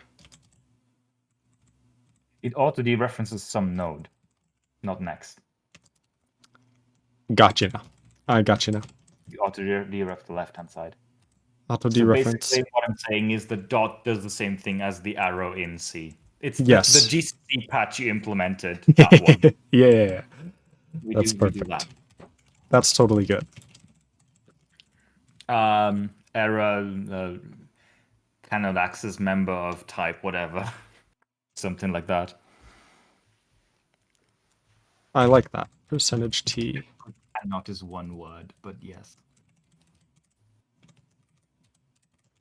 It auto dereferences some node, not next. Gotcha now. I got you now. You auto deref the left-hand side. Auto So dereference. basically what I'm saying is the dot does the same thing as the arrow in C. It's Yes. the GCC patch you implemented, that one. Yeah. We That's do perfect. that. That's totally good. Error cannot access member of type whatever. Something like that. I like that. Percentage %T. Cannot is one word, but yes.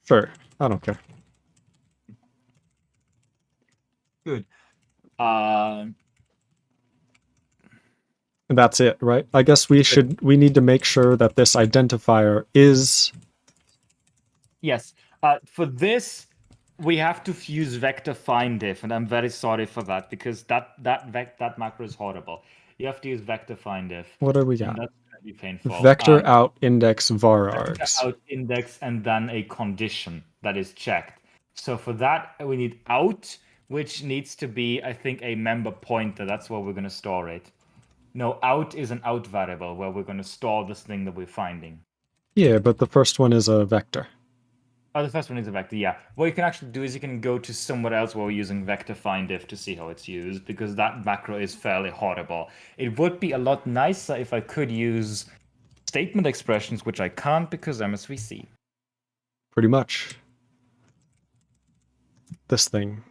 Sure. I don't care. Good. That's it, right? I guess we need to make sure that this identifier is... Yes. For this, we have to use vector findif, and I'm very sorry for that because that macro is horrible. You have to use vector findif. What do we And got? that's going to be painful. Vector out index var Vector args. out index and then a condition that is checked. So for that, we need out, which needs to be, I think, a member pointer. That's where we're going to store it. No, out is an out variable where we're going to store this thing that we're finding. Yeah, but the first one is a vector. Oh, the first one is a vector, yeah. What you can actually do is you can go to somewhere else where we're using vector findif to see how it's used, because that macro is fairly horrible. It would be a lot nicer if I could use statement expressions, which I can't because MSVC. Pretty much. This thing.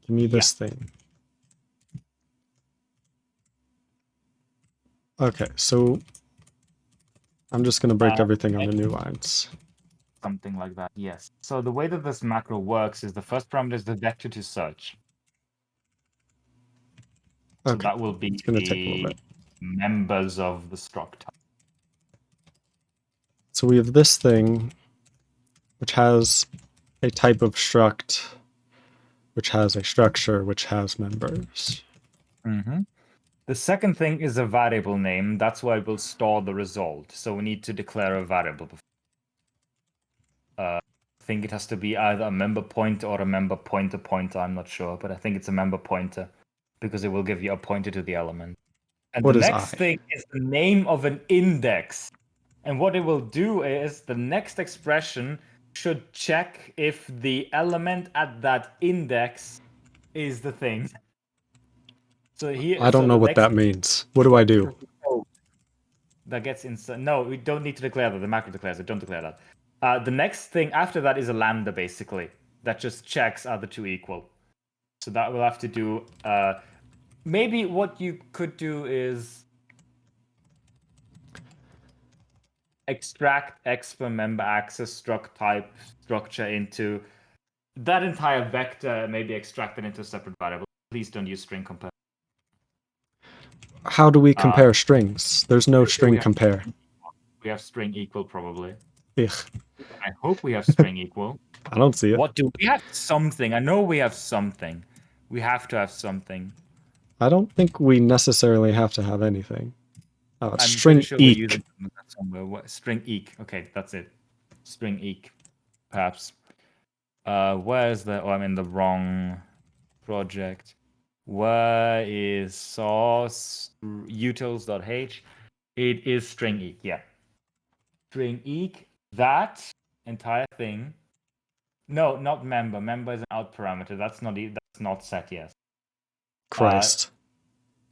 Give me this thing. Okay, so I'm just going to break everything on the new lines. Something like that, yes. So the way that this macro works is the first parameter is the vector to search. So Okay. that will be It's going to take a little bit. members of the struct. So we have this thing, which has a type of struct, which has a structure, which has members. The second thing is a variable name. That's where it will store the result. So we need to declare a variable. I think it has to be either a member pointer or a member pointer. I'm not sure, but I think it's a member pointer because it will give you a pointer to the element. And What the is next I? thing is the name of an index. And what it will do is the next expression should check if the element at that index is the thing. So here, I don't know what that means. What do I do? That gets inside. No, we don't need to declare that. The macro declares it. Don't declare that. The next thing after that is a lambda, basically. That just checks are the two equal. So that we'll have to do. Maybe what you could do is extract x from member access struct type structure into that entire vector, maybe extract it into a separate variable. Please don't use string compare. How do we compare strings? There's no string compare. We have string equal probably. Ugh. I hope we have string equal. I don't see it. What do we have? Something. I know we have something. We have to have something. I don't think we necessarily have to have anything. Oh, it's I'm string pretty sure we use eq. it somewhere. What, string eq. Okay, that's it. String eq. Perhaps. Where is the? Oh, I'm in the wrong project. Where is source utils.h? It is string eq, yeah. String eq, that entire thing. No, not member. Member is an out parameter. That's not set yet. Christ.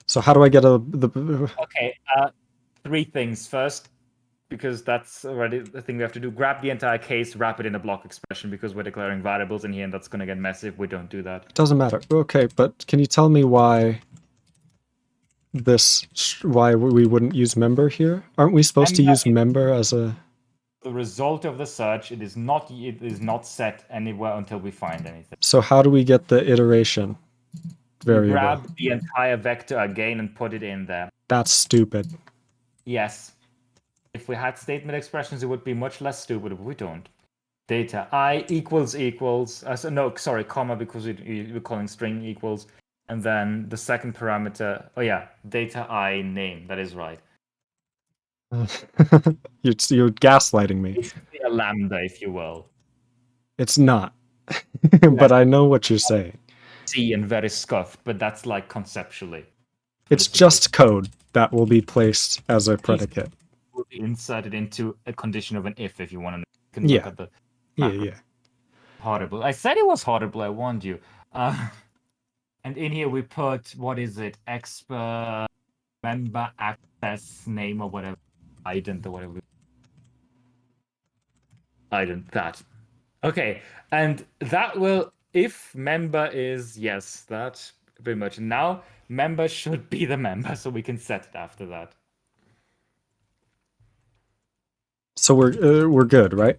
So how do I get Okay, 3 things. First, because that's already the thing we have to do, grab the entire case, wrap it in a block expression, because we're declaring variables in here and that's going to get messy if we don't do that. It doesn't matter. Okay, but can you tell me why why we wouldn't use member here? Aren't we supposed to use member as a... The result of the search, it is not set anywhere until we find anything. So how do we get the iteration variable? Grab the entire vector again and put it in there. That's stupid. Yes. If we had statement expressions, it would be much less stupid, but we don't. Data I equals, no, sorry, comma, because we're calling string equals. And then the second parameter, oh yeah, data I name, that is right. You're gaslighting me. It's a lambda, if you will. It's not. But I know what you're saying. C and very scuffed, but that's like conceptually. It's just code that will be placed as a predicate. Will be inserted into a condition of an if you want to. You can Yeah. look at the Yeah. horrible. I said it was horrible. I warned you. And in here we put, what is it? Expert member access name or whatever. Ident or whatever. Ident, that. Okay, and that will, if member is, yes, that pretty much. Now, member should be the member, so we can set it after that. So we're good, right?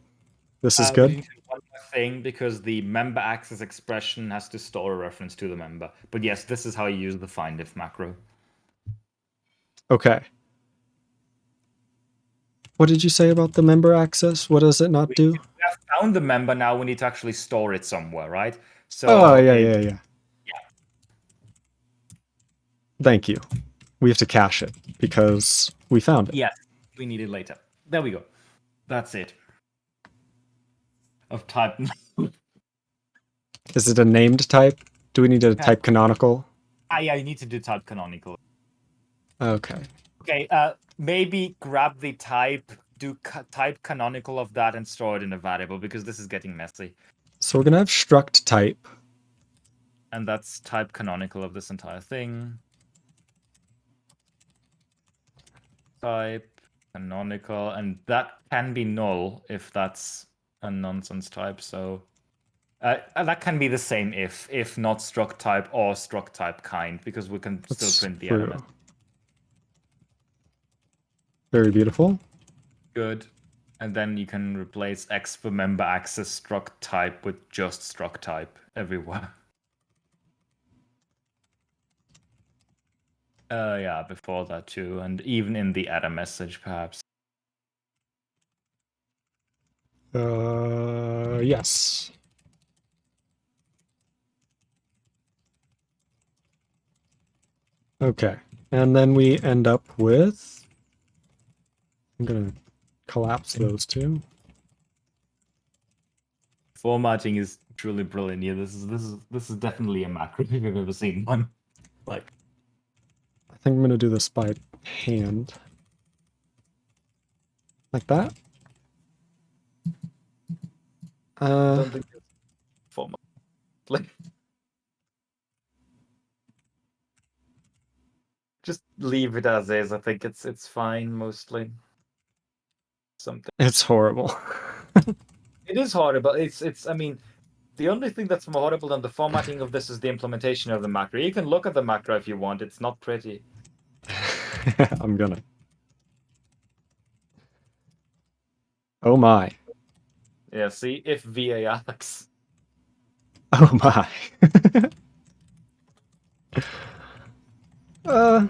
This is good? We need to do one more thing, because the member access expression has to store a reference to the member. But yes, this is how you use the findIf macro. Okay. What did you say about the member access? What does it not do? We have found the member, now we need to actually store it somewhere, right? So oh, yeah. Thank you. We have to cache it because we found it. Yes, we need it later. There we go. That's it. Of type. Is it a named type? Do we need to type canonical? Yeah, you need to do type canonical. Okay. Okay, maybe grab the type, do type canonical of that and store it in a variable, because this is getting messy. So we're going to have struct type. And that's type canonical of this entire thing. Type canonical, and that can be null if that's a nonsense type, so... that can be the same if not struct type or struct type kind, because we can still print the element. Very beautiful. Good. And then you can replace X for member access struct type with just struct type everywhere. Yeah, before that too, and even in the error message, perhaps. Yes. Okay, and then we end up with... I'm gonna collapse those two. Formatting is truly brilliant here. This is definitely a macro if I've ever seen one. Like, I think I'm gonna do this by hand. Like that. I don't think it's format. Like, just leave it as is. I think it's fine mostly. Something. It's horrible. It is horrible. It's. I mean, the only thing that's more horrible than the formatting of this is the implementation of the macro. You can look at the macro if you want. It's not pretty. I'm gonna. Oh my. Yeah. See, if VA Alex. Oh my.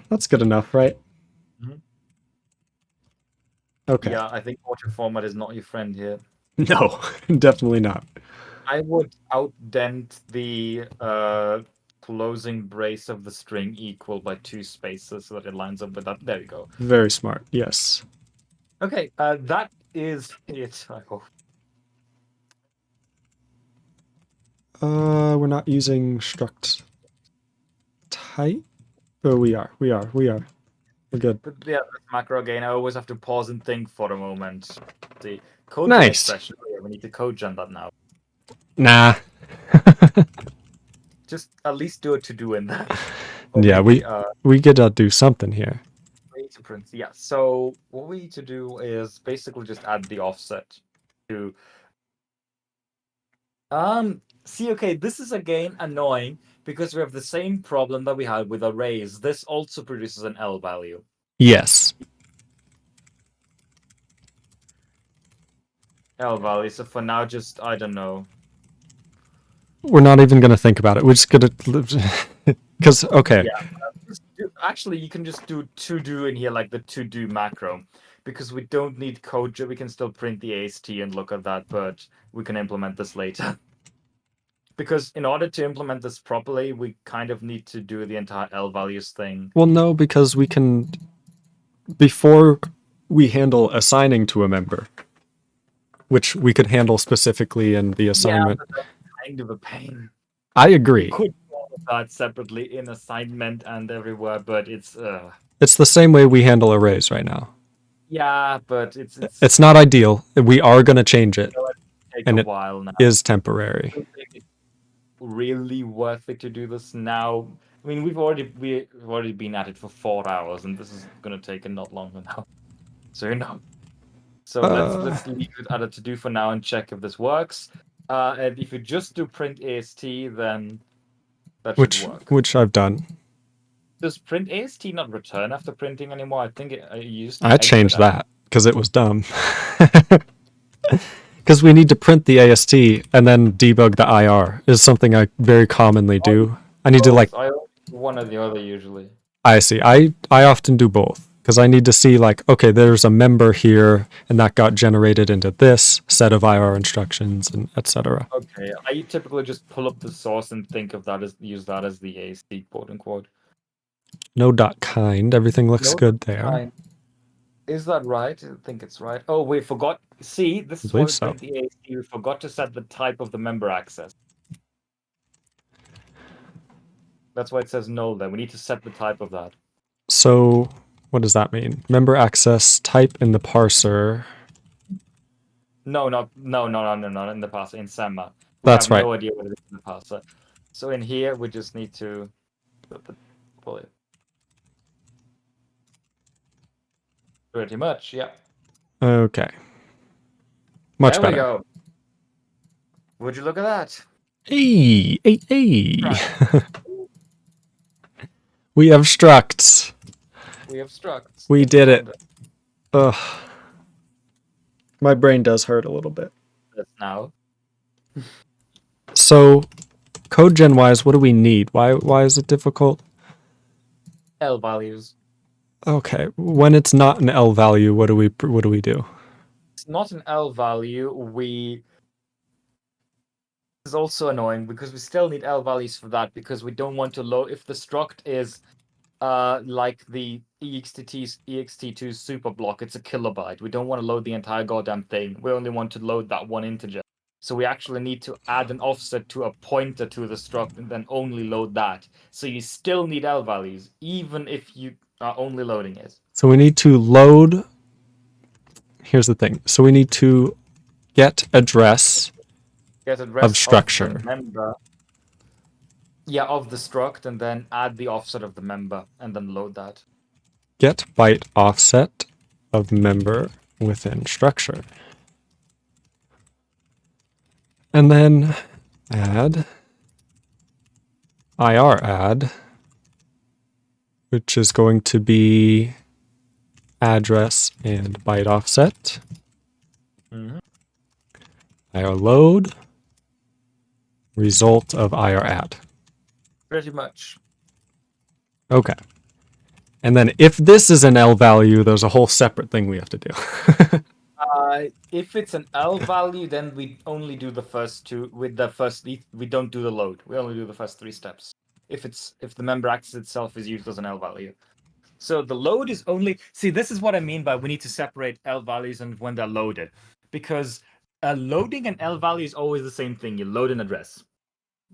That's good enough, right? Mhm. Okay. Yeah, I think auto format is not your friend here. No, definitely not. I would outdent the closing brace of the string equal by 2 spaces so that it lines up with that. There we go. Very smart. Yes. Okay, that is it. I hope. We're not using struct. type? Oh, we are. We're good. But yeah, this macro again, I always have to pause and think for a moment. See, codegen Nice. especially, we need to codegen that now. Nah. Just at least do a to-do in that. Yeah, maybe, we gotta do something here. we need to print. Yeah, so what we need to do is basically just add the offset to... See, okay, this is again annoying because we have the same problem that we had with arrays. This also produces an L value. Yes. L value, so for now, just, I don't know. We're not even gonna think about it. We're just gonna... Because, okay. Yeah, actually, you can just do to-do in here, like the to-do macro. Because we don't need code, we can still print the AST and look at that, but we can implement this later. Because in order to implement this properly, we kind of need to do the entire L values thing. Well, no, because we can... Before we handle assigning to a member, which we could handle specifically in the assignment. Yeah, but that's kind of a pain. I agree. We could handle that separately in assignment and everywhere, but it's... It's the same way we handle arrays right now. Yeah, but it's not ideal. We are going to change it. Take and a it while now. is temporary. I don't think it's really worth it to do this now. I mean, we've already been at it for 4 hours, and this is going to take a not longer now. So you know. So let's leave it at a to do for now and check if this works. And if you just do print AST, then that should work. Which I've done. Does print AST not return after printing anymore? I think it used to. I changed that because it was dumb. Because we need to print the AST and then debug the IR is something I very commonly do. I need to like... I do one or the other usually. I see. I often do both. Because I need to see like, okay, there's a member here and that got generated into this set of IR instructions and etc. Okay, I typically just pull up the source and think of that as use that as the AST quote unquote. No dot kind. Everything looks good there. Kind. Is that right? I think it's right. Oh, we forgot. See, this is why we print the AST. We forgot to set the type of the member access. That's why it says null there. We need to set the type of that. So what does that mean? Member access type in the parser. No, not in the parser, in Semma. That's right. No idea what it is in the parser. So in here, we just need to pull it. Pretty much, yeah. Okay. Much better. There we go. Would you look at that? Hey. We have structs. We have structs. We did it. Ugh. My brain does hurt a little bit. Now. So, code gen wise, what do we need? Why is it difficult? L values. Okay, when it's not an L value, what do we do? It's not an L value. This is also annoying because we still need L values for that because we don't want to load if the struct is like the ext2 super block, it's a kilobyte. We don't want to load the entire goddamn thing. We only want to load that one integer. So we actually need to add an offset to a pointer to the struct and then only load that. So you still need L values, even if you are only loading it. So we need to load... Here's the thing. So we need to get address of structure. Of the member. Yeah, of the struct, and then add the offset of the member, and then load that. Get byte offset of member within structure. And then add IR add, which is going to be address and byte offset. IR load, result of IR add. Pretty much. Okay. And then if this is an L value, there's a whole separate thing we have to do. If it's an L value, then we only do the first two. We don't do the load. We only do the first 3 steps. If the member access itself is used as an L value. So the load is only... See, this is what I mean by we need to separate L values and when they're loaded. Because loading an L value is always the same thing. You load an address.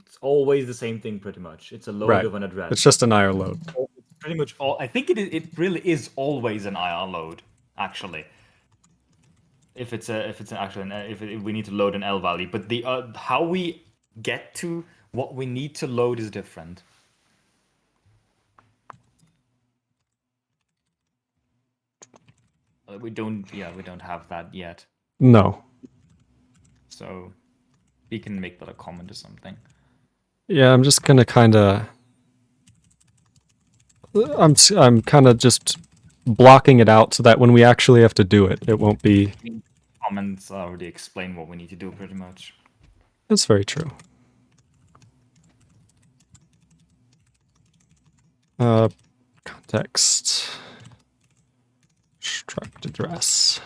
It's always the same thing, pretty much. It's a load Right. of an address. It's just an IR load. It's pretty much all. I think it really is always an IR load, actually. If it's an actual, if we need to load an L value, but the how we get to what we need to load is different. We don't have that yet. No. So we can make that a comment or something. Yeah, I'm just gonna kind of. I'm kind of just blocking it out so that when we actually have to do it, it won't be. Comments already explain what we need to do, pretty much. That's very true. Context. Struct address.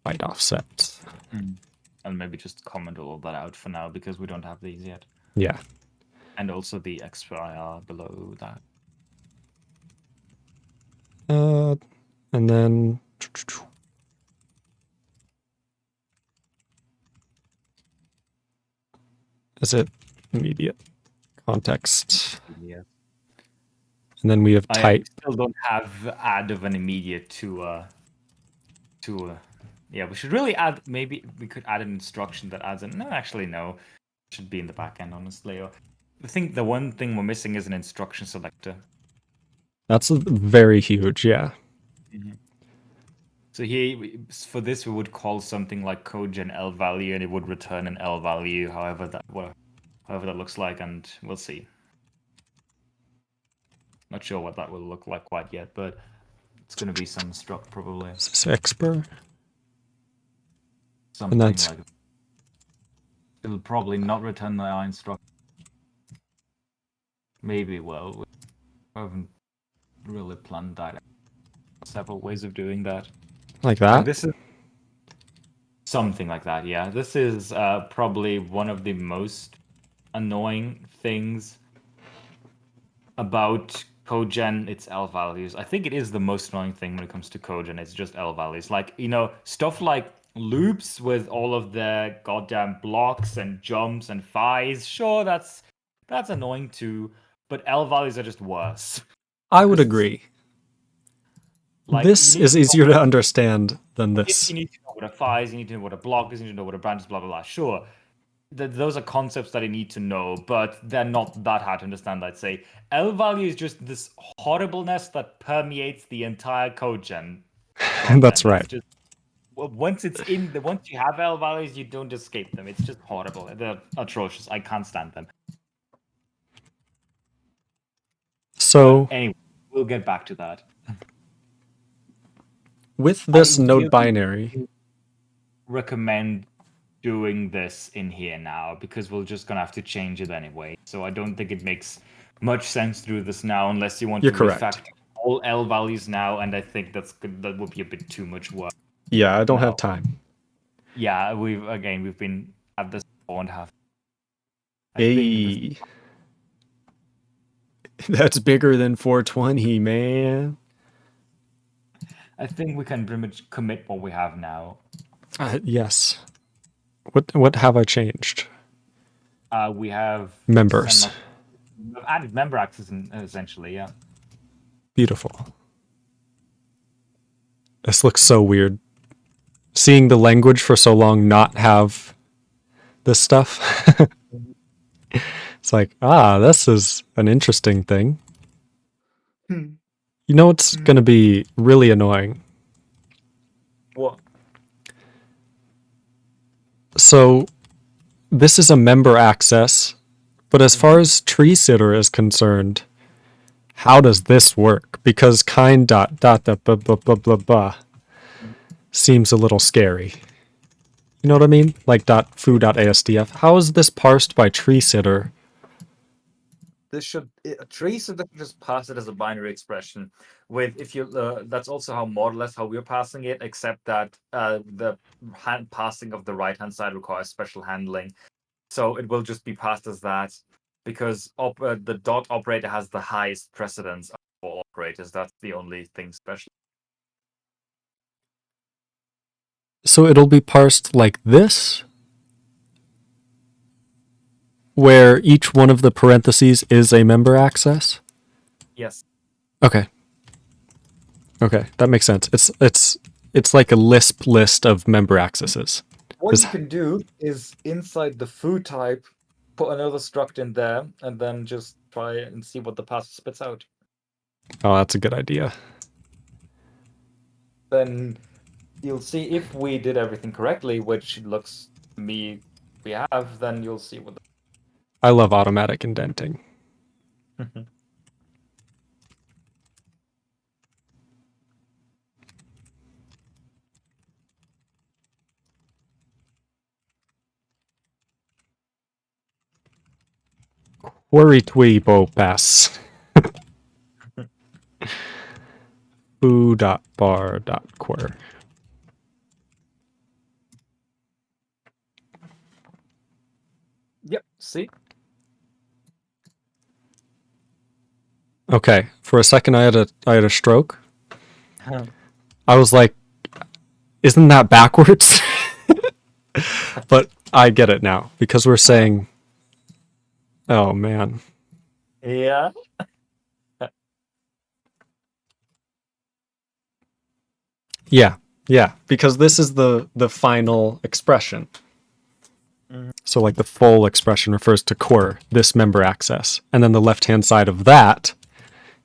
Byte offset. And maybe just comment all of that out for now because we don't have these yet. Yeah. And also the XIR below that. And then. Is it immediate context? Yeah. And then we have type. I still don't have add of an immediate to yeah, we should really add, maybe we could add an instruction that adds no, actually no. It should be in the backend, honestly. I think the one thing we're missing is an instruction selector. That's very huge, yeah. So here, for this, we would call something like codegen L value, and it would return an L value, however that looks like, and we'll see. Not sure what that will look like quite yet, but it's going to be some struct probably. Is this expr? Something that's... like. It'll probably not return the instruct. Maybe well. We haven't really planned that. Several ways of doing that. Like that? And this is something like that, yeah. This is probably one of the most annoying things about codegen. It's L values. I think it is the most annoying thing when it comes to codegen. It's just L values. Like, you know, stuff like loops with all of the goddamn blocks and jumps and phi's. Sure, that's annoying too. But L values are just worse. I would agree. Like, this is easier to understand than this. You need to know what a phi is, you need to know what a block is, you need to know what a branch is, blah, blah, blah. Sure, those are concepts that you need to know, but they're not that hard to understand, I'd say. L value is just this horribleness that permeates the entire codegen. That's right. Just, once you have L values, you don't escape them. It's just horrible. They're atrocious. I can't stand them. So but anyway, we'll get back to that. With this node binary, recommend doing this in here now because we're just gonna have to change it anyway. So I don't think it makes much sense to do this now unless you want to refactor all L values now, and I think that would be a bit too much work. Yeah, I don't have time. Yeah, we've been at this 4.5. Hey, that's bigger than 420, man. I think we can pretty much commit what we have now. Yes. What have I changed? We have members. We've added member access essentially, yeah. Beautiful. This looks so weird. Seeing the language for so long not have this stuff. It's like, this is an interesting thing. You know what's going to be really annoying? What? So, this is a member access, but as far as tree sitter is concerned, how does this work? Because kind dot blah blah blah blah blah seems a little scary. You know what I mean? Like .foo.asdf. How is this parsed by tree sitter? This should tree sitter just pass it as a binary expression. With if you that's also how more or less how we're passing it, except that the passing of the right hand side requires special handling. So it will just be passed as that because the dot operator has the highest precedence of all operators. That's the only thing special. So it'll be parsed like this? where each one of the parentheses is a member access? Yes. Okay. Okay, that makes sense. It's like a Lisp list of member accesses. What Is- you can do is inside the foo type, put another struct in there, and then just try and see what the parser spits out. Oh, that's a good idea. Then you'll see if we did everything correctly, which looks to me we have, then you'll see what I love automatic indenting. the Worry twee bo pass. foo.bar.query. Yep, see? Okay, for a second I had a stroke. I was like, isn't that backwards? But I get it now because we're saying, oh man. Yeah. Yeah, because this is the final expression. So like the full expression refers to core, this member access. And then the left-hand side of that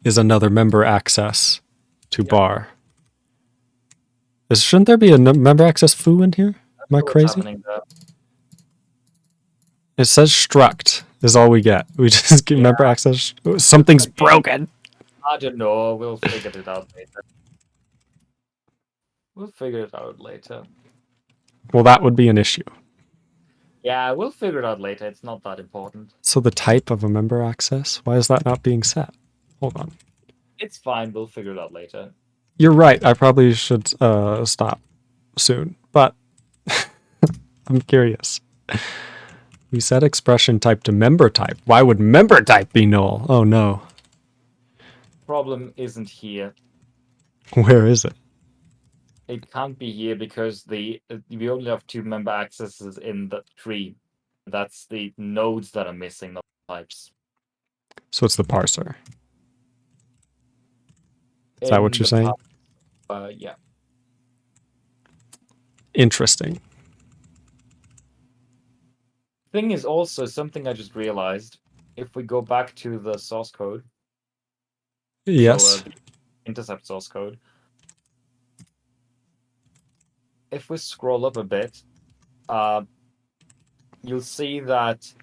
is another member access to bar. Shouldn't there be a member access foo in here? Am I What's crazy? happening there. It says struct is all we get. We just get member access. Something's broken. I don't know. We'll figure it out later. We'll figure it out later. Well, that would be an issue. Yeah, we'll figure it out later. It's not that important. So the type of a member access, why is that not being set? Hold on. It's fine. We'll figure it out later. You're right. I probably should stop soon, but I'm curious. We set expression type to member type. Why would member type be null? Oh no. Problem isn't here. Where is it? It can't be here because we only have two member accesses in the tree. That's the nodes that are missing, not types. So it's the parser. Is that what you're saying? Yeah. Interesting. Thing is also something I just realized. If we go back to the source code, Yes. the Intercept source code, if we scroll up a bit, you'll see that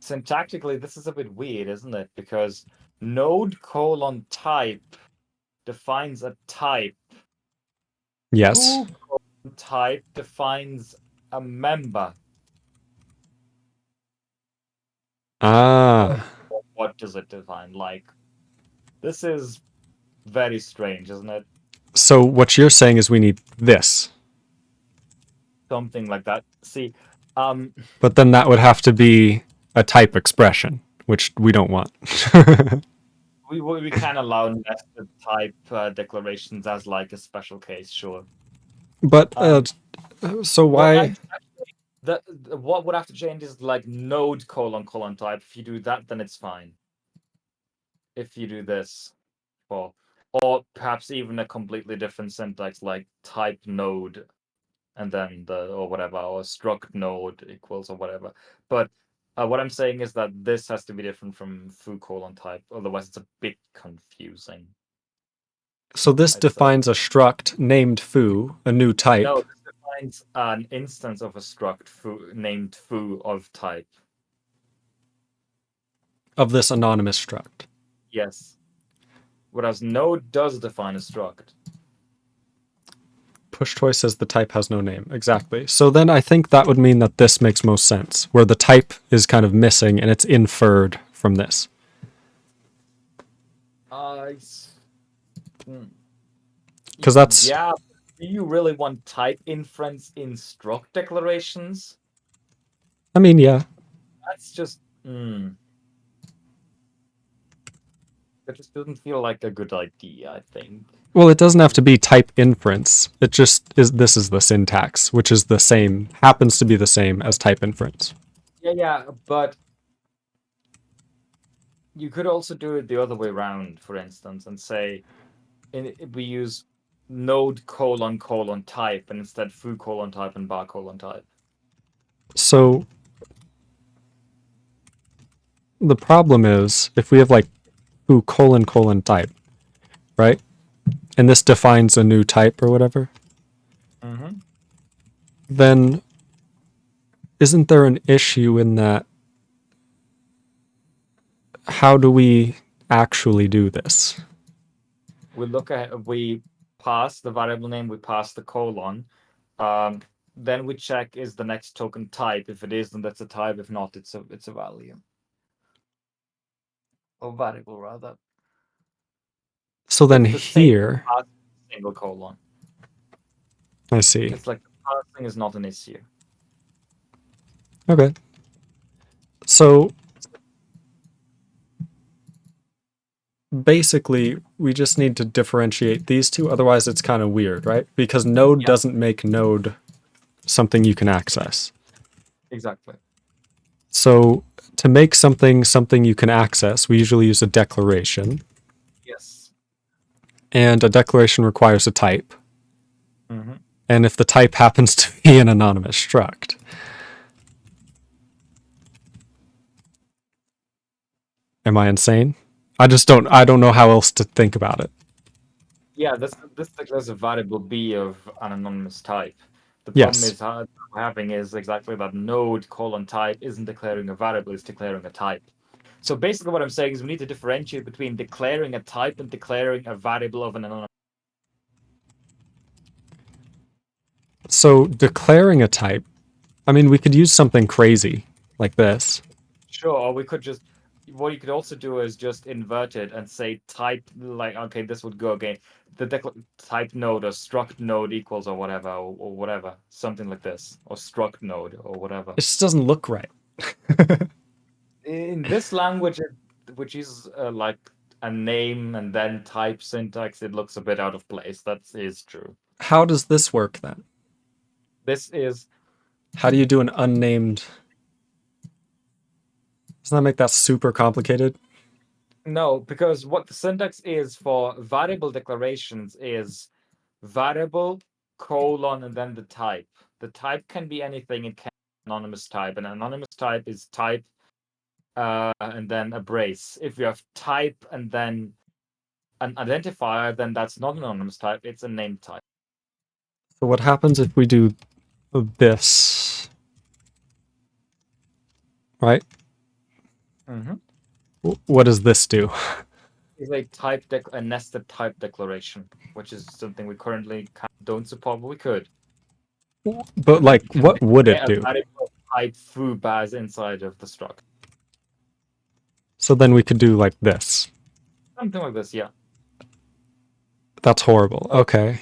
syntactically this is a bit weird, isn't it? Because node:type defines a type. Yes. Type defines a member. Ah. What does it define? Like, this is very strange, isn't it? So what you're saying is we need this. Something like that. See, But then that would have to be a type expression, which we don't want. we can allow nested type declarations as like a special case, sure. But so why? What would have to change is like node::type. If you do that, then it's fine. If you do this, or perhaps even a completely different syntax like type node, and then or whatever, or struct node equals or whatever. But what I'm saying is that this has to be different from foo::type, otherwise it's a bit confusing. So this defines a struct named foo, a new type. No, this defines an instance of a struct named foo of type. Of this anonymous struct. Yes. Whereas node does define a struct. Pusheh says the type has no name. Exactly. So then I think that would mean that this makes most sense, where the type is kind of missing and it's inferred from this. Because that's... Yeah, do you really want type inference in struct declarations? I mean, yeah. That's just... It just doesn't feel like a good idea, I think. Well, it doesn't have to be type inference. It just is. This is the syntax, which is the same, happens to be the same as type inference. Yeah, but You could also do it the other way around, for instance, and say we use node : type, and instead foo : type and bar : type. So the problem is if we have like foo : type, right? And this defines a new type or whatever, then isn't there an issue in that? How do we actually do this? We pass the variable name, we pass the colon, then we check is the next token type. If it is, then that's a type. If not, it's a value. Or variable, rather. So then It's the same here, as single colon. I see. It's like the parsing is not an issue. Okay. So basically, we just need to differentiate these two. Otherwise, it's kind of weird, right? Because node doesn't make node something you can access. Exactly. So to make something you can access, we usually use a declaration. Yes. And a declaration requires a type. And if the type happens to be an anonymous struct, am I insane? I don't know how else to think about it. Yeah, this declares a variable B of an anonymous type. The problem Yes. is how we're having is exactly that node : type isn't declaring a variable, it's declaring a type. So basically what I'm saying is we need to differentiate between declaring a type and declaring a variable of an anonymous. So declaring a type, I mean, we could use something crazy like this. Sure, or we could just, what you could also do is just invert it and say type, like, okay, this would go again. The type node or struct node equals or whatever, or whatever, something like this, or struct node or whatever. It just doesn't look right. In this language, which is like a name and then type syntax, it looks a bit out of place. That is true. How does this work then? This is... How do you do an unnamed... Doesn't that make that super complicated? No, because what the syntax is for variable declarations is variable, and then the type. The type can be anything. It can be anonymous type. An anonymous type is type and then a brace. If you have type and then an identifier, then that's not an anonymous type. It's a name type. So what happens if we do this? Right? What does this do? It's a nested type declaration, which is something we currently don't support, but we could. But like, what would it do? Type foo bars inside of the struct. So then we could do like this. Something like this, yeah. That's horrible. Okay.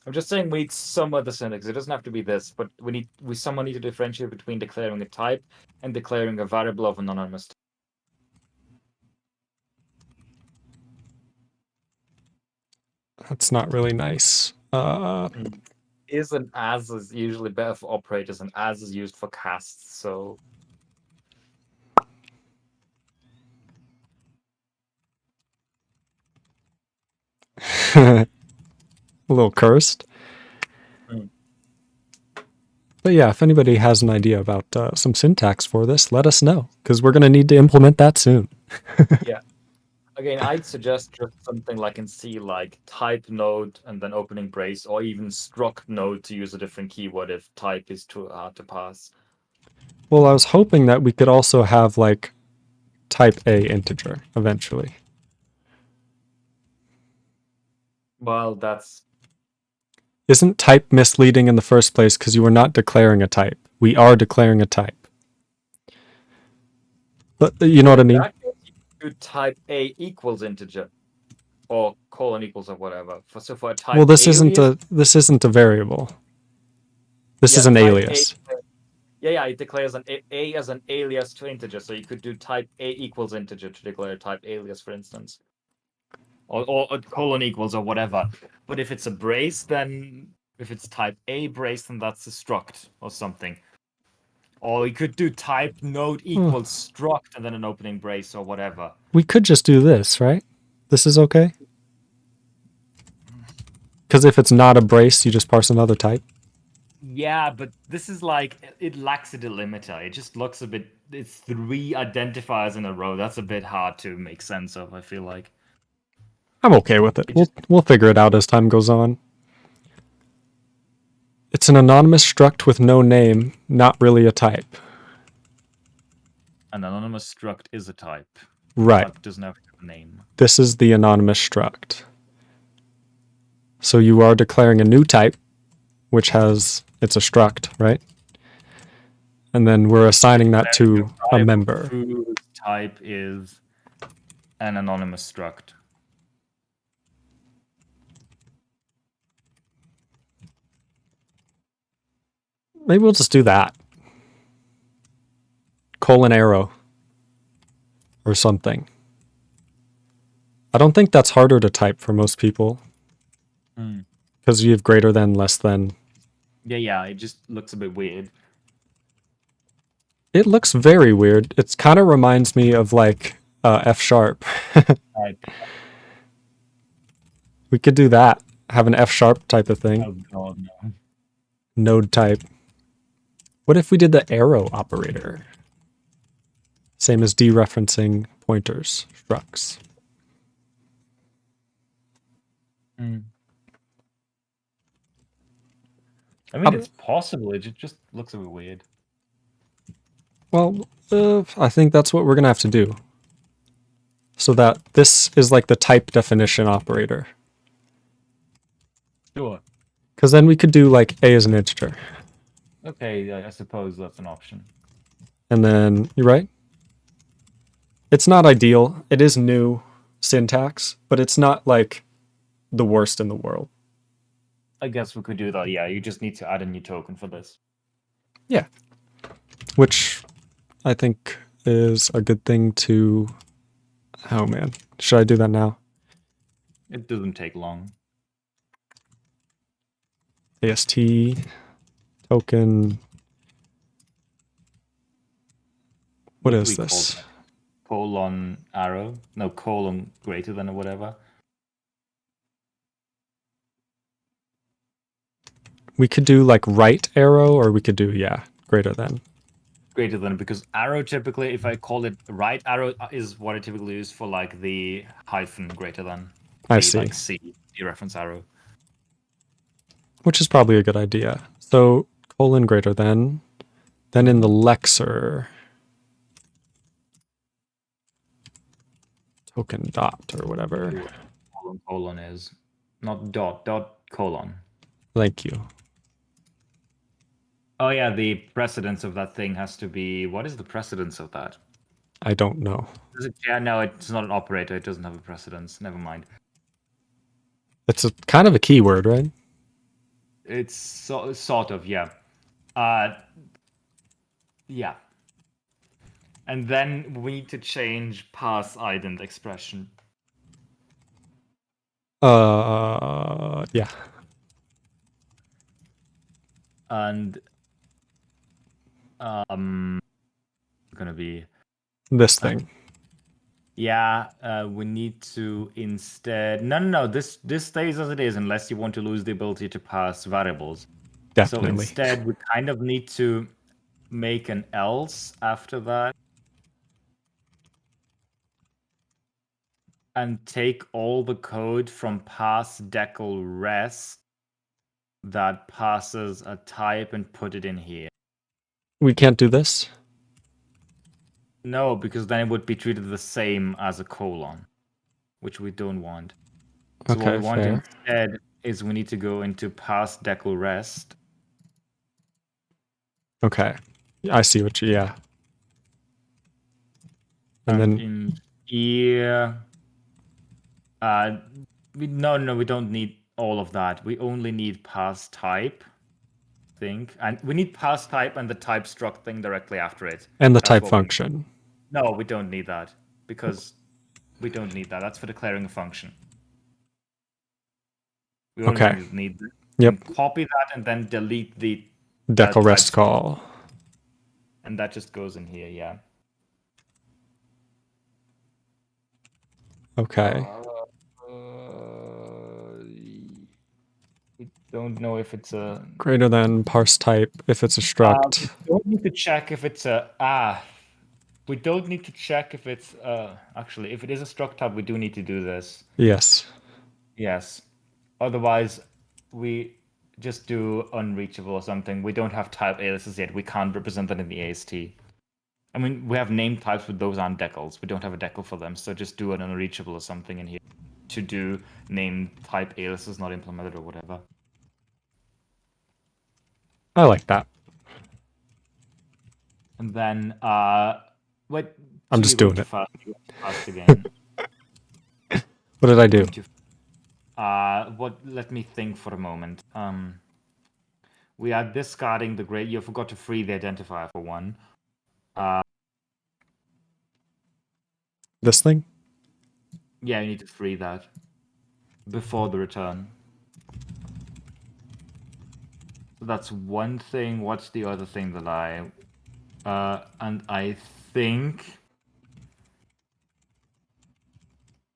I'm just saying we need some other syntax. It doesn't have to be this, but we someone need to differentiate between declaring a type and declaring a variable of an anonymous type. That's not really nice. Is and as is usually better for operators, and as is used for casts, so... A little cursed. But yeah, if anybody has an idea about some syntax for this, let us know, because we're going to need to implement that soon. Yeah. Again, I'd suggest just something like in C, like type node and then opening brace, or even struct node to use a different keyword if type is too hard to pass. Well, I was hoping that we could also have like type A integer eventually. Well, that's... Isn't type misleading in the first place because you are not declaring a type? We are declaring a type. But you know what I mean? You type A equals integer, or colon equals or whatever. So for a type, well, this isn't a variable. This is an alias. It declares an A as an alias to integer. So you could do type A equals integer to declare type alias, for instance. Or colon equals or whatever. But if it's a brace, then if it's type A brace, then that's a struct or something. Or we could do type node equals struct and then an opening brace or whatever. We could just do this, right? This is okay? Because if it's not a brace, you just parse another type. Yeah, but this is like, it lacks a delimiter. It just looks a bit, it's 3 identifiers in a row. That's a bit hard to make sense of, I feel like. I'm okay with it. We'll figure it out as time goes on. It's an anonymous struct with no name, not really a type. An anonymous struct is a type. Right. Type doesn't have a name. This is the anonymous struct. So you are declaring a new type, which has, it's a struct, right? And then we're assigning that to a member. Whose type is an anonymous struct. Maybe we'll just do that. Colon arrow. Or something. I don't think that's harder to type for most people. Because you have greater than, less than. Yeah, it just looks a bit weird. It looks very weird. It kind of reminds me of like F sharp. Right. We could do that. Have an F sharp type of thing. Oh god, no. Node type. What if we did the arrow operator? Same as dereferencing pointers, structs. I mean, it's possible. It just looks a bit weird. Well, I think that's what we're going to have to do. So that this is like the type definition operator. Sure. Because then we could do like A as an integer. Okay, I suppose that's an option. And then, you're right? It's not ideal. It is new syntax, but it's not like the worst in the world. I guess we could do that. Yeah, you just need to add a new token for this. Yeah. Which I think is a good thing to... Oh man, should I do that now? It doesn't take long. AST token. What is we this? call that? Colon arrow? No, colon greater than or whatever. We could do like right arrow, or we could do, yeah, greater than. Greater than, because arrow typically, if I call it right arrow, is what I typically use for like the hyphen greater than. I the, see. Like C, the reference arrow. Which is probably a good idea. So colon greater than. Then in the lexer, token dot or whatever. Colon is not dot colon. Thank you. Oh yeah, the precedence of that thing has to be. What is the precedence of that? I don't know. Is it, yeah, no, it's not an operator. It doesn't have a precedence. Never mind. It's a kind of a keyword, right? It's sort of, yeah. Yeah. And then we need to change pass ident expression. Yeah. And gonna be This thing. yeah, we need to instead no, this stays as it is unless you want to lose the ability to pass variables. Definitely. So instead we kind of need to make an else after that and take all the code from pass decal rest that passes a type and put it in here. We can't do this? No, because then it would be treated the same as a colon, which we don't want. So Okay, what we want fair. instead is we need to go into pass decal rest. Okay. I see what you, yeah. And then in here, no, we don't need all of that. We only need pass type, I think. And we need pass type and the type struct thing directly after it. and the That's type what we function. need. No, we don't need that because we don't need that. That's for declaring a function. We only Okay. need Yep. copy that and then delete the Decal rest type. call. And that just goes in here, yeah. Okay. We don't know if it's a... Greater than parse type if it's a struct. we don't need to check if it's a... we don't need to check if it's... actually, if it is a struct type, we do need to do this. Yes. Yes. Otherwise, we just do unreachable or something. We don't have type aliases yet. We can't represent that in the AST. I mean, we have name types, but those aren't decals. We don't have a decal for them, so just do an unreachable or something in here to do name type aliases not implemented or whatever. I like that. And then, wait. I'm just doing it. Fast again. What did I do? Let me think for a moment. We are discarding the grade. You forgot to free the identifier for one. This thing? Yeah, you need to free that before the return. So that's one thing. What's the other thing that I... and I think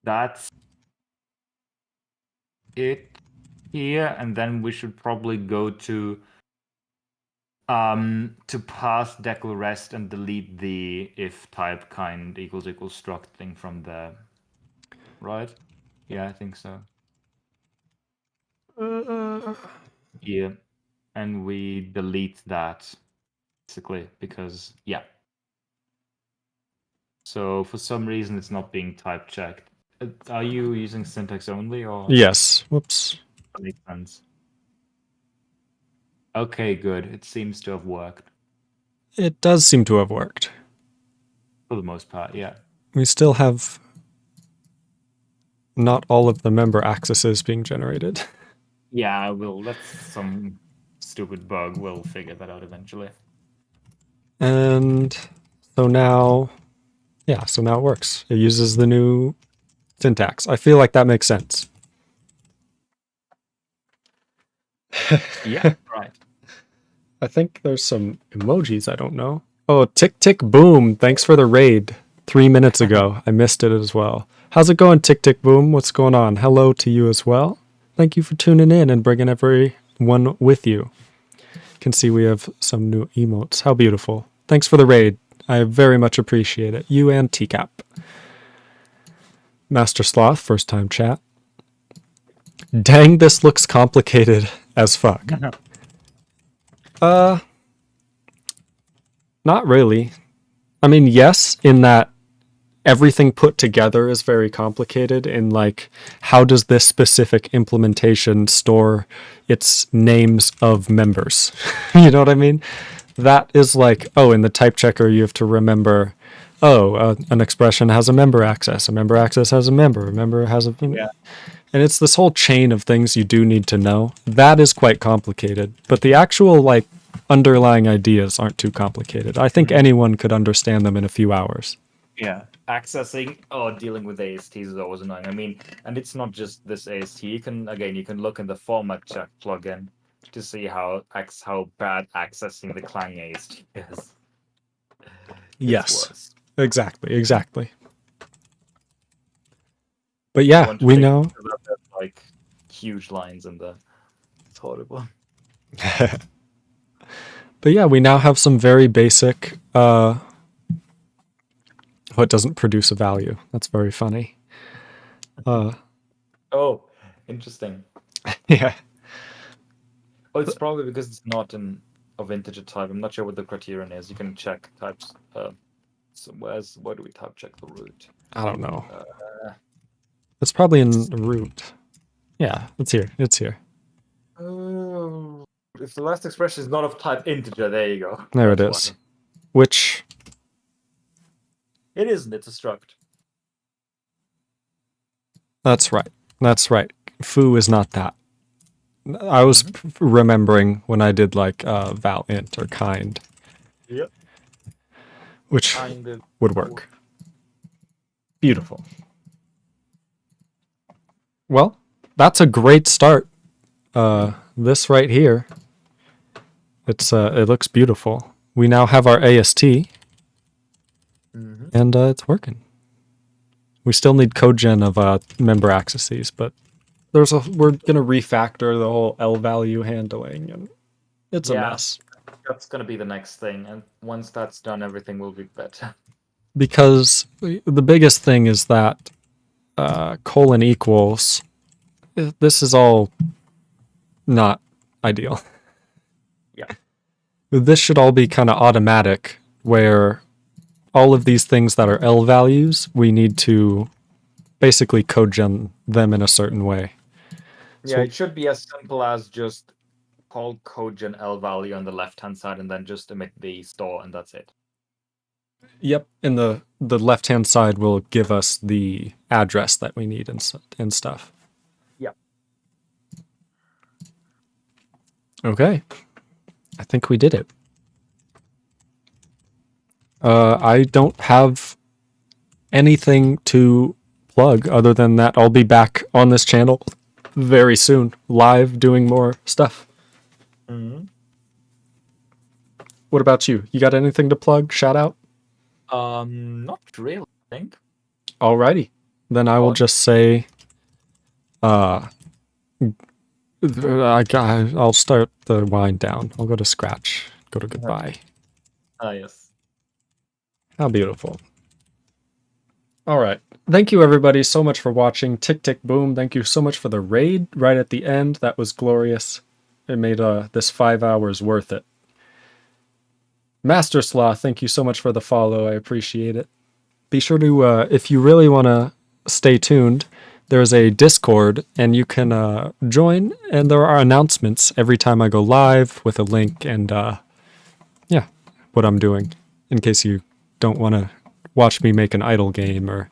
that's it here, and then we should probably go to pass decal rest and delete the if type kind equals struct thing from there. Right? Yeah, I think so. Yeah, and we delete that basically because yeah. So for some reason it's not being type checked. Are you using syntax only or? Yes. Whoops. That makes sense. Okay, good. It seems to have worked. It does seem to have worked. For the most part, yeah. We still have not all of the member accesses being generated. Yeah, that's some stupid bug. We'll figure that out eventually. And so now, yeah, so now it works. It uses the new syntax. I feel like that makes sense. Yeah, right. I think there's some emojis I don't know. Oh, tick tick boom. Thanks for the raid 3 minutes ago. I missed it as well. How's it going, tick tick boom? What's going on? Hello to you as well. Thank you for tuning in and bringing everyone with you. You can see we have some new emotes. How beautiful. Thanks for the raid. I very much appreciate it. You and TCAP. Master Sloth, first time chat. Dang, this looks complicated as fuck. Not really. I mean, yes, in that everything put together is very complicated in like, how does this specific implementation store its names of members? You know what I mean? That is like, oh, in the type checker, you have to remember, oh, an expression has a member access. A member access has a member has a... Yeah. And it's this whole chain of things you do need to know. That is quite complicated. But the actual, like, underlying ideas aren't too complicated. I think anyone could understand them in a few hours. Yeah. Accessing or dealing with ASTs is always annoying. I mean, and it's not just this AST. You can look in the format check plugin to see how bad accessing the Clang AST is. Yes. Exactly. But yeah, we know. Like huge lines in there. It's horrible. But yeah, we now have some very basic what doesn't produce a value. That's very funny. Oh, interesting. Yeah. Oh, it's probably because it's not of integer type. I'm not sure what the criterion is. You can check types. So where do we type check the root? I don't know. It's probably in root. Yeah, it's here. Oh, if the last expression is not of type integer, there you go. There it is. Which... It isn't. It's a struct. That's right. Foo is not that. I was remembering when I did like val int or kind. Yep. Which would work. Beautiful. Well, that's a great start. This right here, it looks beautiful. we now have our AST, Mhm. and it's working. We still need codegen of member accesses, but we're gonna refactor the whole L value handling, and it's a Yeah. mess. That's gonna be the next thing, and once that's done, everything will be better. Because the biggest thing is that colon equals, this is all not ideal. Yeah. This should all be kind of automatic, where all of these things that are L values, we need to basically codegen them in a certain way. Yeah, So- it should be as simple as just call codegen L value on the left-hand side and then just emit the store, and that's it. Yep, and the left-hand side will give us the address that we need and stuff. Yep. Okay. I think we did it. I don't have anything to plug other than that I'll be back on this channel very soon, live doing more stuff. Mm-hmm. What about you? You got anything to plug? Shout out? Not really, I think. Alrighty. Then I will just say I'll start the wind down. I'll go to scratch. Go to goodbye. Ah, yes. How beautiful. All right. Thank you, everybody, so much for watching. Tick, tick, boom. Thank you so much for the raid right at the end. That was glorious. It made this 5 hours worth it. Master Sloth, thank you so much for the follow. I appreciate it. Be sure to, if you really want to stay tuned, there's a Discord, and you can join, and there are announcements every time I go live with a link and, yeah, what I'm doing, in case you don't want to watch me make an idle game or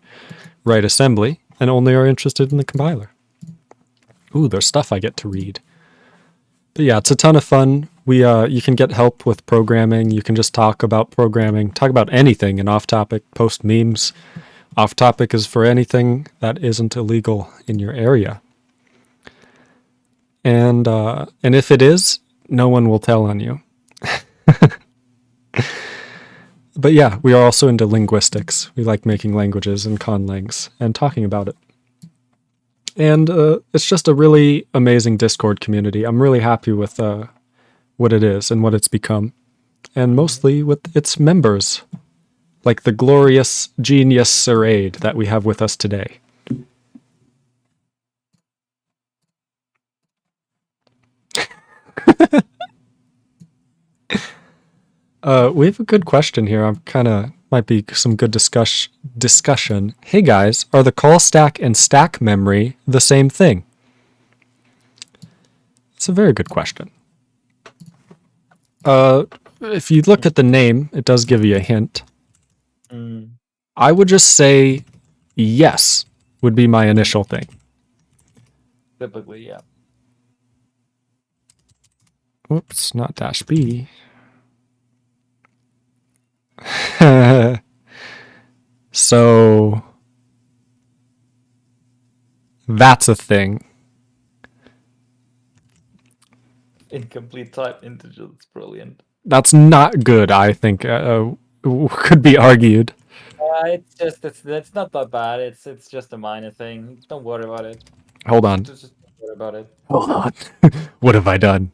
write assembly and only are interested in the compiler. Ooh, there's stuff I get to read. But yeah, it's a ton of fun. You can get help with programming. You can just talk about programming, talk about anything in off-topic, post memes. Off-topic is for anything that isn't illegal in your area. And if it is, no one will tell on you. But yeah, we are also into linguistics. We like making languages and conlangs and talking about it. And it's just a really amazing Discord community. I'm really happy with what it is and what it's become. And mostly with its members, like the glorious genius Sirraide that we have with us today. We have a good question here. Might be some good discussion. Hey guys, are the call stack and stack memory the same thing? It's a very good question. If you look at the name, it does give you a hint. I would just say yes, would be my initial thing. Typically, yeah. Whoops, not dash B. So that's a thing. Incomplete type integer. It's brilliant. That's not good, I think. Could be argued. It's not that bad. It's just a minor thing. Don't worry about it. Hold on. Just don't worry about it. Hold on. What have I done?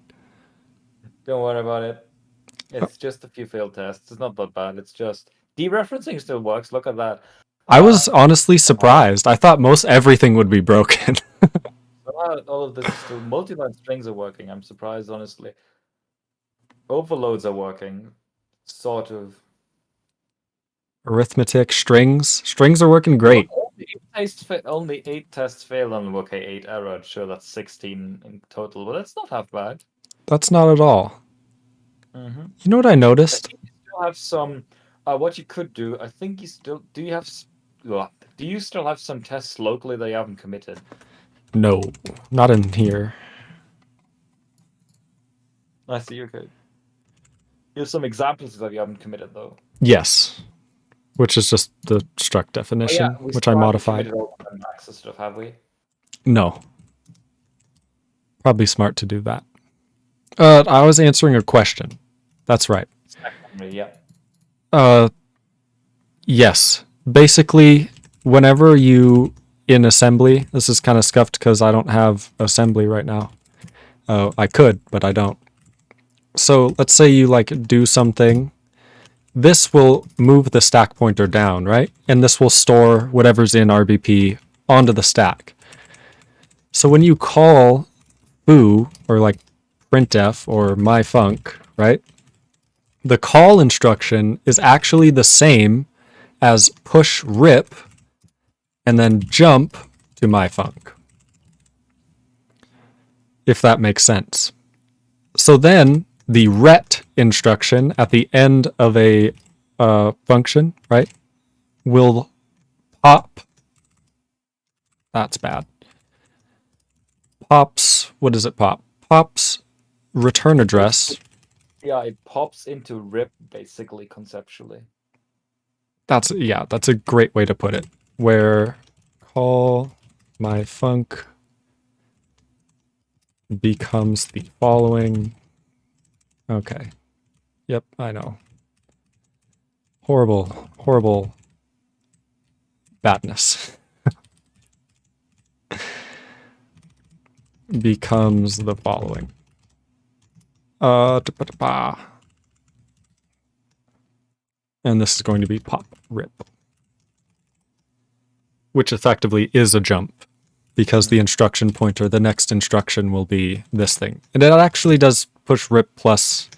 Don't worry about it. It's just a few failed tests. It's not that bad. It's just dereferencing still works. Look at that. I was honestly surprised. I thought most everything would be broken. All of this is still multi-line strings are working. I'm surprised, honestly. Overloads are working, sort of. Arithmetic, strings are working great. Only 8 tests failed on OK 8 error. Sure, that's 16 in total, but that's not half bad. That's not at all. Mm-hmm. You know what I noticed? You still have some. What you could do, I think you still do. Do you still have some tests locally that you haven't committed? No, not in here. I see. Okay. You have some examples that you haven't committed though. Yes, which is just the struct definition, which I modified. All the Emacs stuff, have we? No. Probably smart to do that. I was answering a question. That's right. Yeah. Yes. Basically, whenever you in assembly, this is kind of scuffed because I don't have assembly right now. I could, but I don't. So let's say you like do something. This will move the stack pointer down, right? And this will store whatever's in RBP onto the stack. So when you call foo or like printf or myfunc, right? The call instruction is actually the same as push rip and then jump to myfunc. If that makes sense. So then the ret instruction at the end of a function, right, will pop. That's bad. Pops, what does it pop? Pops return address. Yeah, it pops into RIP basically conceptually. That's a great way to put it. Where call myfunc becomes the following. Okay. Yep, I know. Horrible badness. Becomes the following. And this is going to be pop rip. Which effectively is a jump. Because the instruction pointer, the next instruction will be this thing. And it actually does push rip plus.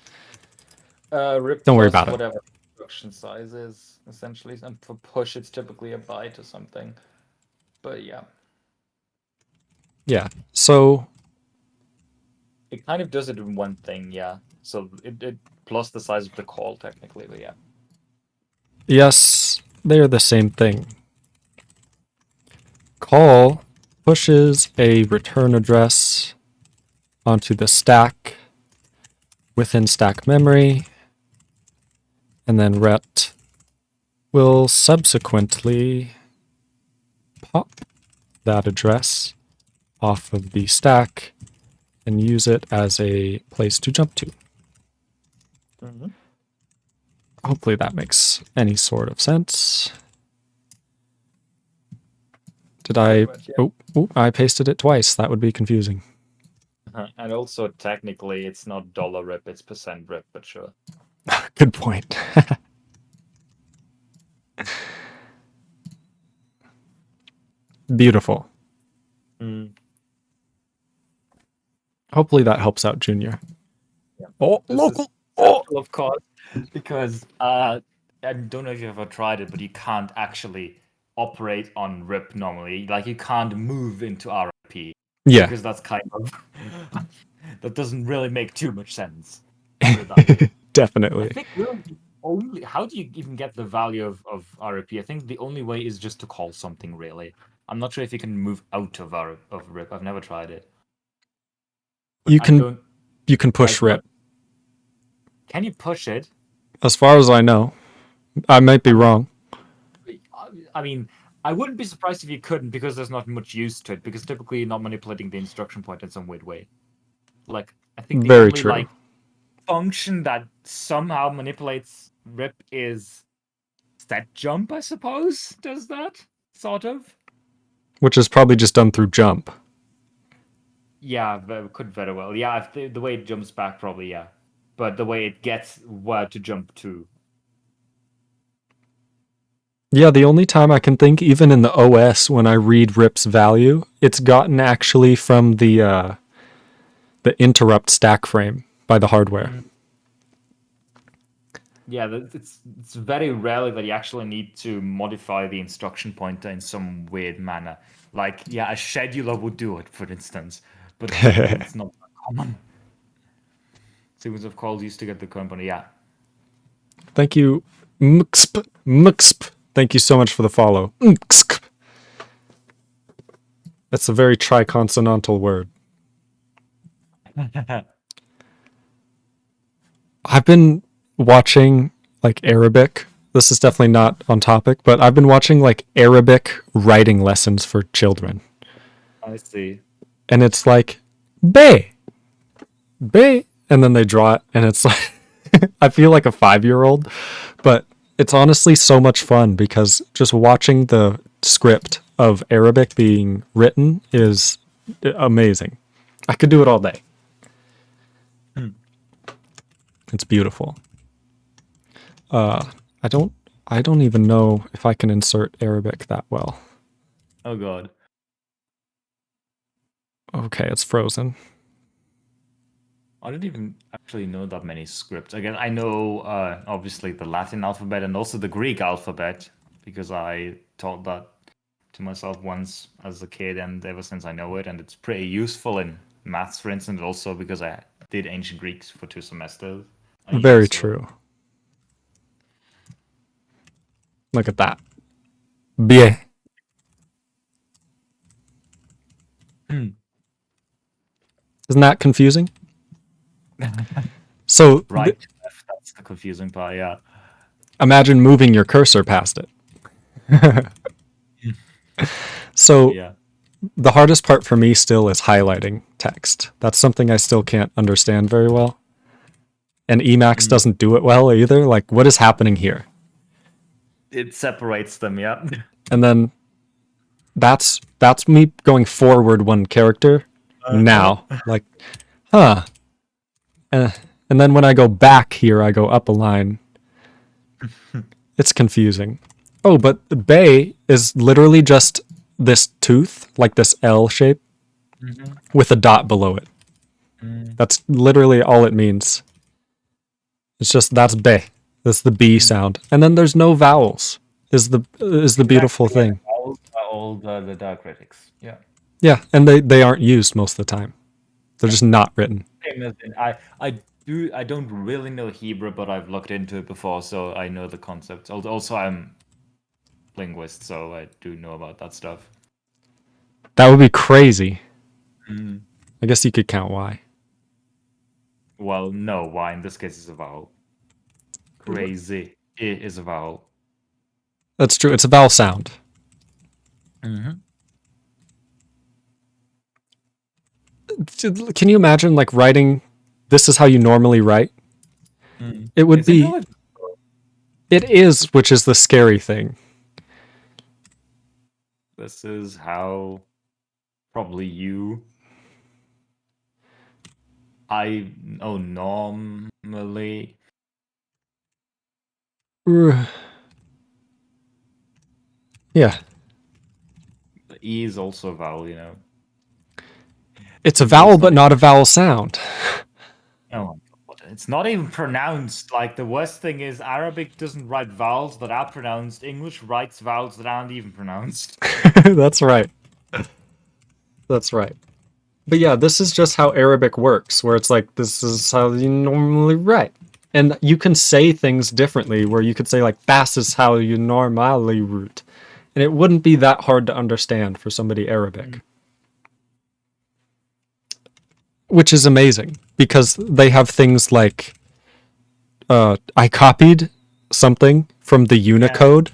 RIP Don't worry plus about it. whatever instruction size is, essentially. And for push, it's typically a byte or something. But yeah. Yeah. So It kind of does it in one thing, yeah. So it plus the size of the call, technically, but yeah. yes, they're the same thing. Call pushes a return address onto the stack within stack memory, and then ret will subsequently pop that address off of the stack and use it as a place to jump to. Mm-hmm. Hopefully that makes any sort of sense. Did I... Pretty much, yeah. Oh, I pasted it twice. That would be confusing. And also, technically, it's not $rip, it's %rip, but sure. Good point. Beautiful. Hopefully that helps out Junior. Yeah. Oh, This local. is central, of course, because I don't know if you've ever tried it, but you can't actually operate on RIP normally. Like, you can't move into RIP. Yeah. Because that's kind of... that doesn't really make too much sense. Definitely. I think really only... How do you even get the value of RIP? I think the only way is just to call something, really. I'm not sure if you can move out of RIP. I've never tried it. But You can push rip. Can you push it? As far as I know. I might be wrong. I mean, I wouldn't be surprised if you couldn't, because there's not much use to it, because typically you're not manipulating the instruction point in some weird way. Like, I think the Very only true. like function that somehow manipulates RIP is set jump, I suppose, does that, sort of. Which is probably just done through jump. Yeah, could very well. Yeah, if the way it jumps back, probably, yeah. But the way it gets where to jump to. Yeah, the only time I can think, even in the OS, when I read RIP's value, it's gotten actually from the interrupt stack frame by the hardware. Yeah, it's very rarely that you actually need to modify the instruction pointer in some weird manner. Like, yeah, a scheduler would do it, for instance, but it's not that common. Sequence of calls used to get the company, yeah. Thank you, MXP. Thank you so much for the follow. MXP. That's a very triconsonantal word. I've been watching like Arabic. This is definitely not on topic, but I've been watching like Arabic writing lessons for children. I see. And it's like, be, and then they draw it, and it's like, I feel like a 5-year-old, but it's honestly so much fun because just watching the script of Arabic being written is amazing. I could do it all day. It's beautiful. I don't even know if I can insert Arabic that well. Oh god. Okay, it's frozen. I don't even actually know that many scripts. Again, I know obviously the Latin alphabet and also the Greek alphabet because I taught that to myself once as a kid, and ever since I know it, and it's pretty useful in maths, for instance, also because I did ancient Greeks for 2 semesters. Very true. Look at that. Bien. Isn't that confusing? So Right, that's the confusing part, yeah. imagine moving your cursor past it. So Yeah. the hardest part for me still is highlighting text. That's something I still can't understand very well. And Emacs doesn't do it well either. Like, what is happening here? It separates them, yeah. And then that's me going forward 1 character now. Like, huh. And then when I go back here, I go up a line. It's confusing. Oh, but the bay is literally just this tooth, like this L shape, with a dot below it. That's literally all it means. It's just, that's bay. That's the B sound. And then there's no vowels, is the beautiful thing. All the diacritics, yeah. Yeah, and they aren't used most of the time. They're just not written. Same as I don't really know Hebrew, but I've looked into it before, so I know the concepts. Also, I'm linguist, so I do know about that stuff. That would be crazy. I guess you could count Y. Well, no, Y in this case is a vowel. Crazy. I is a vowel. That's true. It's a vowel sound. Can you imagine like writing, this is how you normally write? It would Is be... it not? It is, which is the scary thing. This is how probably you... normally... Yeah. The E is also a vowel, you know. It's a vowel, but not a vowel sound. Oh my god. It's not even pronounced. Like, the worst thing is Arabic doesn't write vowels that are pronounced. English writes vowels that aren't even pronounced. That's right. That's right. But yeah, this is just how Arabic works, where it's like, this is how you normally write. And you can say things differently, where you could say like, this is how you normally root. And it wouldn't be that hard to understand for somebody Arabic. Which is amazing, because they have things like, I copied something from the Unicode.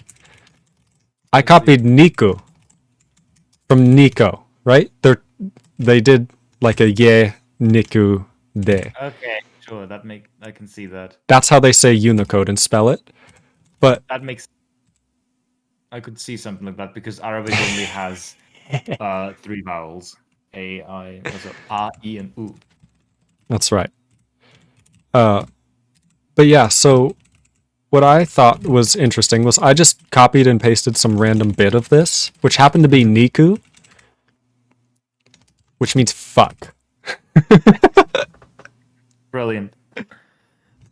I copied Niku from Nico, right? They did like a ye Niku de. Okay, sure. I can see that. That's how they say Unicode and spell it. But That makes... I could see something like that because Arabic only has 3 vowels. A, I, was it A, E, and U. that's right. But yeah, so what I thought was interesting was I just copied and pasted some random bit of this, which happened to be Niku, which means fuck. Brilliant.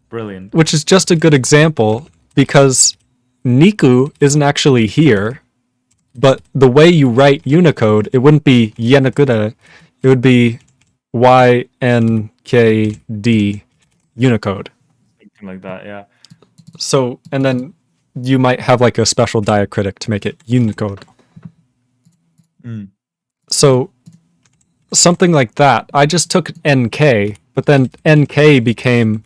Brilliant. Which is just a good example because Niku isn't actually here, but the way you write Unicode, it wouldn't be Yenakuda, it would be YNKD Unicode. Something like that, yeah. So, and then you might have like a special diacritic to make it Unicode. So, something like that. I just took NK, but then NK became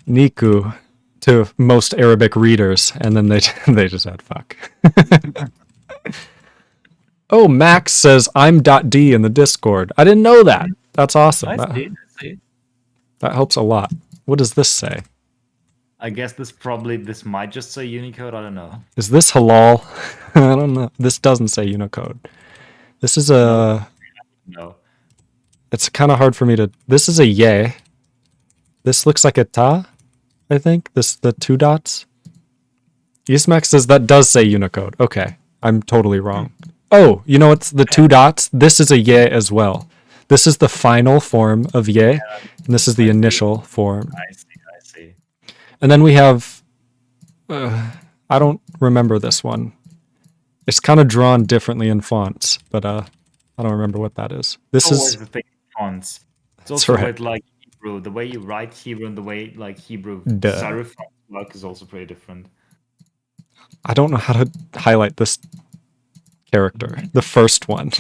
Niku to most Arabic readers, and then they just had fuck. Oh, Max says I'm .d in the Discord. I didn't know that. That's awesome. I see. That helps a lot. What does this say? I guess this might just say Unicode. I don't know. Is this halal? I don't know. This doesn't say Unicode. This is a... No. It's kind of hard for me to... This is a ye. This looks like a ta, I think. The 2 dots. Emacs says that does say Unicode. Okay. I'm totally wrong. Oh, you know what's the 2 dots? This is a ye as well. This is the final form of ye, and this is the initial form. I see. And then we have... I don't remember this one. It's kind of drawn differently in fonts, but I don't remember what that is. This is the thing with fonts. It's That's also right. with like Hebrew. The way you write Hebrew and the way like Hebrew Duh. serif fonts work is also pretty different. I don't know how to highlight this character. The first one.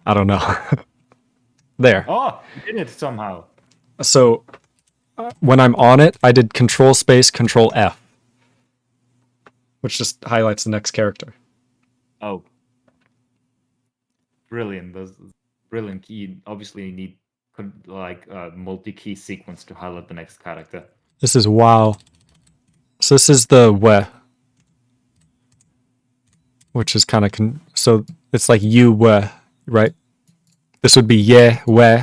I don't know. There. Oh, you did it somehow. So when I'm on it, I did Control Space, Control F, which just highlights the next character. Oh, brilliant! Those brilliant key. Obviously, you need like a multi-key sequence to highlight the next character. This is wow. So this is the we, which is kind of so it's like you we, right? This would be ye we.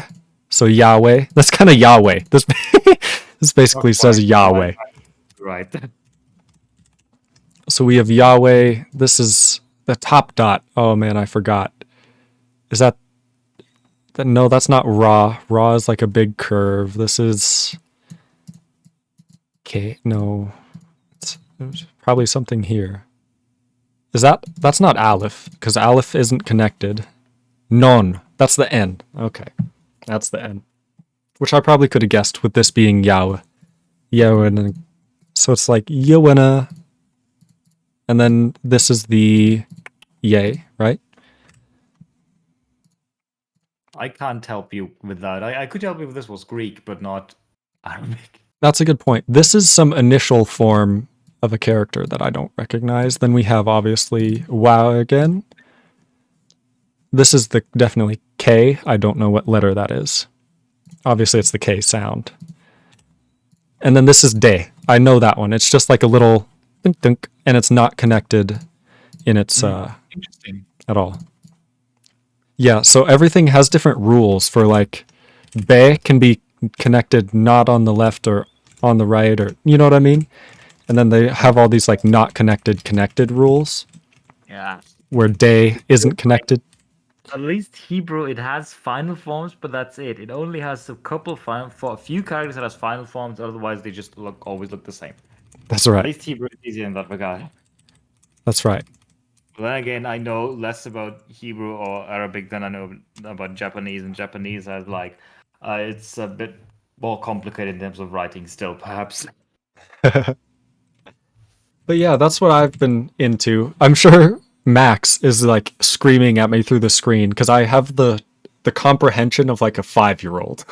So Yahweh. That's kind of Yahweh. This basically says Yahweh. Right. So we have Yahweh. This is the top dot. Oh man, I forgot. Is that no, that's not Ra. Ra is like a big curve. This is okay, no. There's probably something here. Is that's not Aleph, because Aleph isn't connected. Non. That's the N. Okay. That's the N. Which I probably could have guessed with this being Yahweh. Yahweh. So it's like Yahweh. And then this is the yay, right? I can't help you with that. I could help you if this was Greek, but not Arabic. That's a good point. This is some initial form of a character that I don't recognize. Then we have obviously wow again. This is the definitely K. I don't know what letter that is. Obviously it's the K sound. And then this is de. I know that one. It's just like a little dunk dunk, and it's not connected in its Interesting. at all. Yeah, so everything has different rules for like be can be connected not on the left or on the right, or you know what I mean? And then they have all these like not connected rules Yeah. where de isn't connected. At least Hebrew, it has final forms, but that's it. It only has a couple for a few characters that has final forms. Otherwise, they just always look the same. That's At right. least Hebrew is easier in that regard. That's right. But then again, I know less about Hebrew or Arabic than I know about Japanese, and Japanese has like it's a bit more complicated in terms of writing still, perhaps. But yeah, that's what I've been into. I'm sure Max is like screaming at me through the screen because I have the comprehension of like a 5-year-old.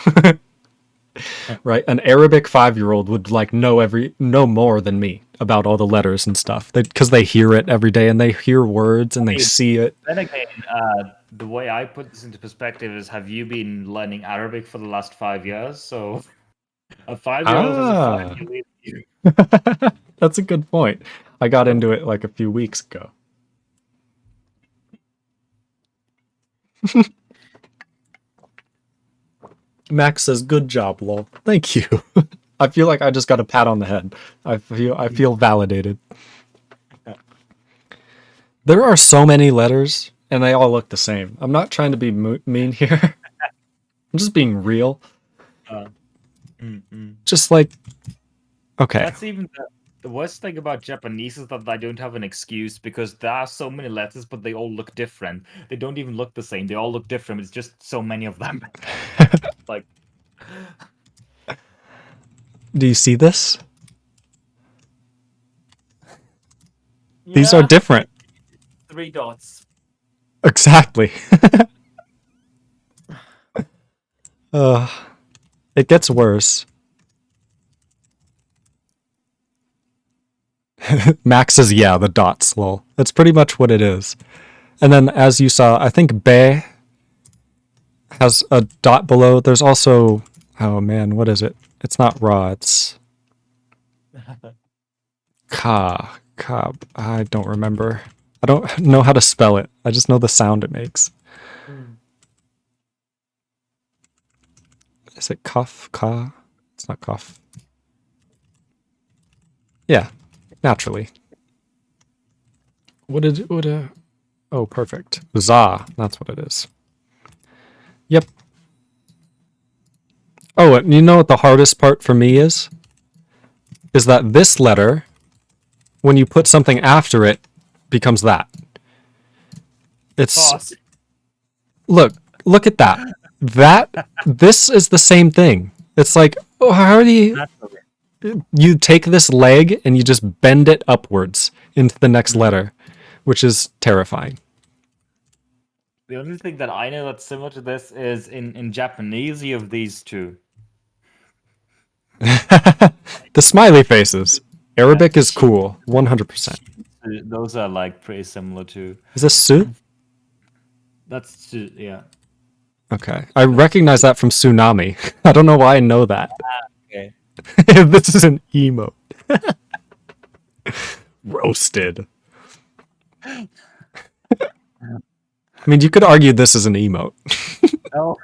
Right? An Arabic 5-year-old would like know more than me about all the letters and stuff. Because they hear it every day and they hear words and they see it. Then again, the way I put this into perspective is: have you been learning Arabic for the last 5 years? So a 5-year-old is a 5-year-old. That's a good point. I got into it like a few weeks ago. Max says, "Good job, lol." Thank you. I feel like I just got a pat on the head. I feel validated. There are so many letters, and they all look the same. I'm not trying to be mean here. I'm just being real. Just like, okay. That's even the worst thing about Japanese is that I don't have an excuse, because there are so many letters, but they all look different. They don't even look the same. They all look different. It's just so many of them. Like, do you see this? These are different. 3 dots. Exactly. It gets worse. Max says, yeah, the dots, lol. That's pretty much what it is. And then, as you saw, I think be, has a dot below. There's also, oh man, what is it? It's not raw, it's ka. I don't remember. I don't know how to spell it. I just know the sound it makes. Is it cuff? Ka? It's not cuff. Yeah, naturally. Oh, perfect. Za, that's what it is. Yep. Oh, and you know what the hardest part for me is? Is that this letter, when you put something after it, becomes that. It's... Pause. Look at that. This is the same thing. It's like, oh, how do you... You take this leg and you just bend it upwards into the next letter, which is terrifying. The only thing that I know that's similar to this is in Japanese you have these two. The smiley faces. Arabic is cool, 100%. Those are like pretty similar too. Is this Su? That's yeah. Okay. I recognize that from Tsunami. I don't know why I know that. Okay. This is an emote. Roasted. I mean, you could argue this is an emote. Oh.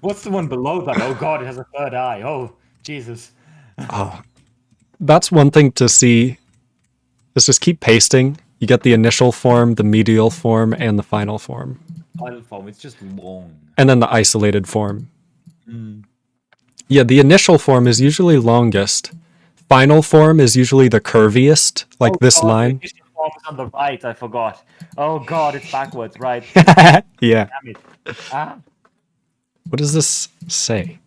What's the one below that? Oh god, it has a third eye. Oh, Jesus. Oh, that's one thing to see. Is just keep pasting. You get the initial form, the medial form, and the final form. Final form, it's just long. And then the isolated form. Yeah, the initial form is usually longest. Final form is usually the curviest, like this line. The initial form is on the right, I forgot. Oh god, it's backwards, right. Yeah. Damn it. Ah. What does this say?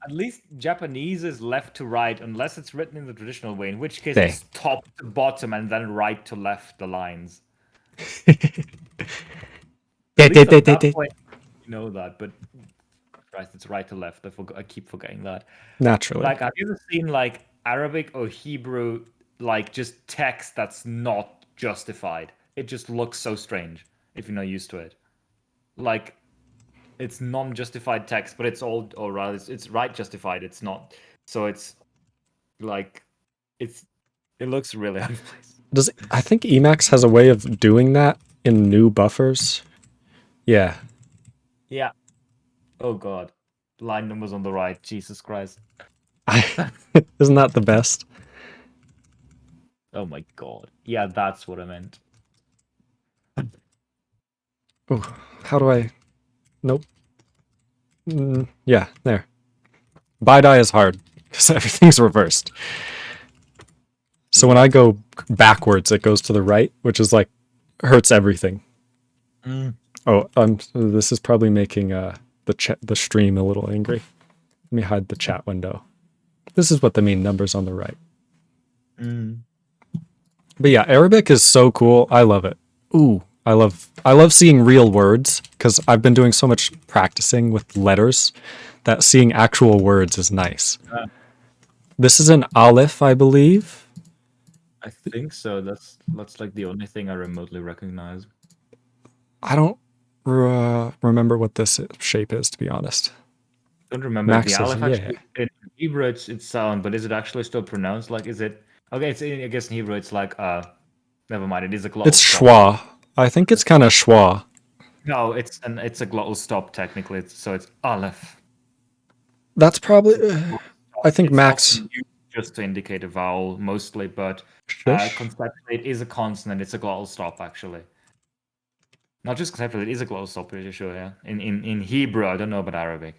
At least Japanese is left to right, unless it's written in the traditional way, in which case Say. it's top to bottom and then right to left, the lines. At least at that point, you know that, but right, it's right to left. I keep forgetting that. Naturally. Like, have you ever seen like Arabic or Hebrew, like just text that's not justified? It just looks so strange if you're not used to it. Like, it's non-justified text, but it's all, or rather, it's right justified. It's not. So it's like, it looks really out of place. I think Emacs has a way of doing that in new buffers. Yeah. Yeah. Oh god. Line numbers on the right. Jesus Christ. Isn't that the best? Oh my god. Yeah, that's what I meant. Oh, how do I... Nope. Yeah, there. BiDi is hard, because everything's reversed. So when I go backwards, it goes to the right, which is like, hurts everything. Oh, this is probably making the stream a little angry. Let me hide the chat window. This is what they mean, numbers on the right. But yeah, Arabic is so cool. I love it. Ooh, I love seeing real words, because I've been doing so much practicing with letters that seeing actual words is nice. This is an aleph, I believe. I think so. That's like the only thing I remotely recognize. I don't remember what this shape is, to be honest. I don't remember Max the says, aleph actually. In Hebrew, it's sound, but is it actually still pronounced? Like, is it? Okay, I guess in Hebrew it's like never mind. It is a glottal It's stop. schwa. I think it's kind of schwa. No, it's a glottal stop technically. So it's aleph. That's probably. I think It's Max. often used just to indicate a vowel mostly, but Shush. conceptually it is a consonant. It's a glottal stop actually. Not just conceptually, it is a glottal stop. Pretty sure, yeah. In Hebrew, I don't know about Arabic.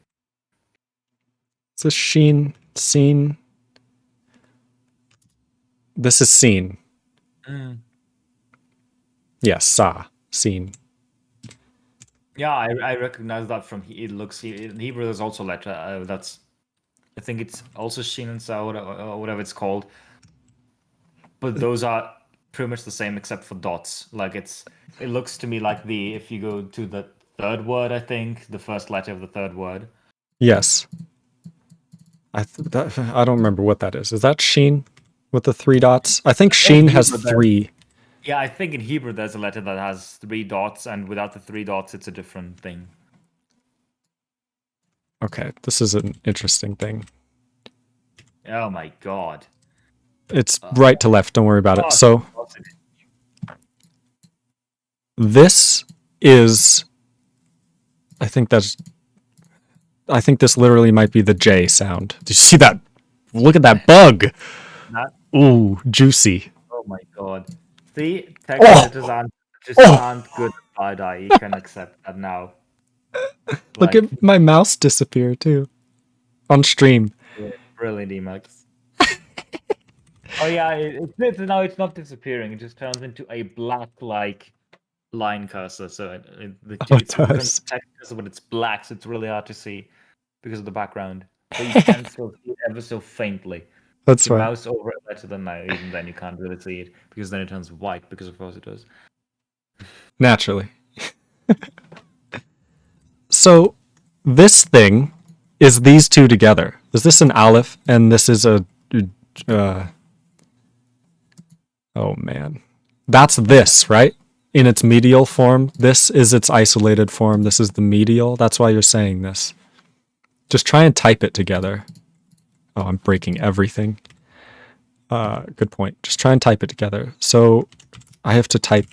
It's a sheen. Seen. This is seen. Yes, sa. Seen. Yeah, I recognize that from it looks in Hebrew. There's also letter that's, I think it's also shin and sa or whatever it's called. But those are pretty much the same except for dots. Like it looks to me like if you go to the third word, I think the first letter of the third word. Yes. I don't remember what that is. Is that sheen with the 3 dots? I think sheen has 3. Yeah, I think in Hebrew there's a letter that has 3 dots, and without the 3 dots, it's a different thing. Okay, this is an interesting thing. Oh my god. It's right to left, don't worry about it. Oh, So this is, I think this literally might be the J sound. Did you see that? Look at that bug. That- Ooh, juicy. Oh my god. See, text editors aren't good at BiDi. You can accept that now. Look at my mouse disappear too. On stream. Brilliant Emacs. Oh yeah, now it's not disappearing. It just turns into a black like line cursor. So it does. text cursor, but it's black, so it's really hard to see because of the background. But you can still see it ever so faintly. That's Your right. mouse over it better than now. Even then, you can't really see it because then it turns white because of course it does. Naturally. So this thing is these two together. Is this an aleph and this is a oh man. That's this, right? In its medial form. This is its isolated form. This is the medial. That's why you're saying this. Just try and type it together. Oh, I'm breaking everything. Good point. Just try and type it together. So I have to type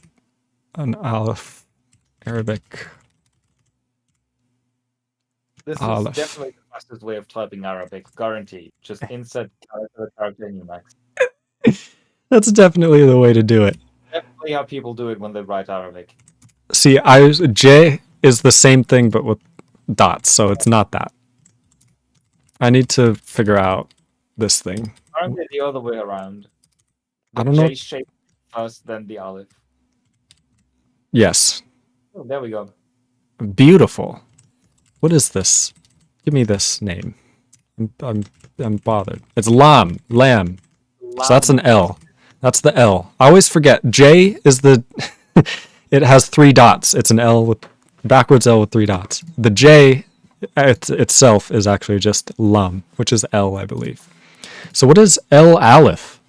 an aleph Arabic. This Aleph. is definitely the fastest way of typing Arabic, guaranteed. Just insert character in Emacs. That's definitely the way to do it. Definitely how people do it when they write Arabic. See, J is the same thing but with dots, so it's not that. I need to figure out this thing. Apparently the other way around. The I don't know. J shape first, then the Aleph. Yes. Oh, there we go. Beautiful. What is this? Give me this name. I'm bothered. It's lamb. So that's an L. That's the L. I always forget. J is the it has 3 dots. It's an L with backwards L with 3 dots. The J itself is actually just lam, which is L, I believe. So what is El Aleph?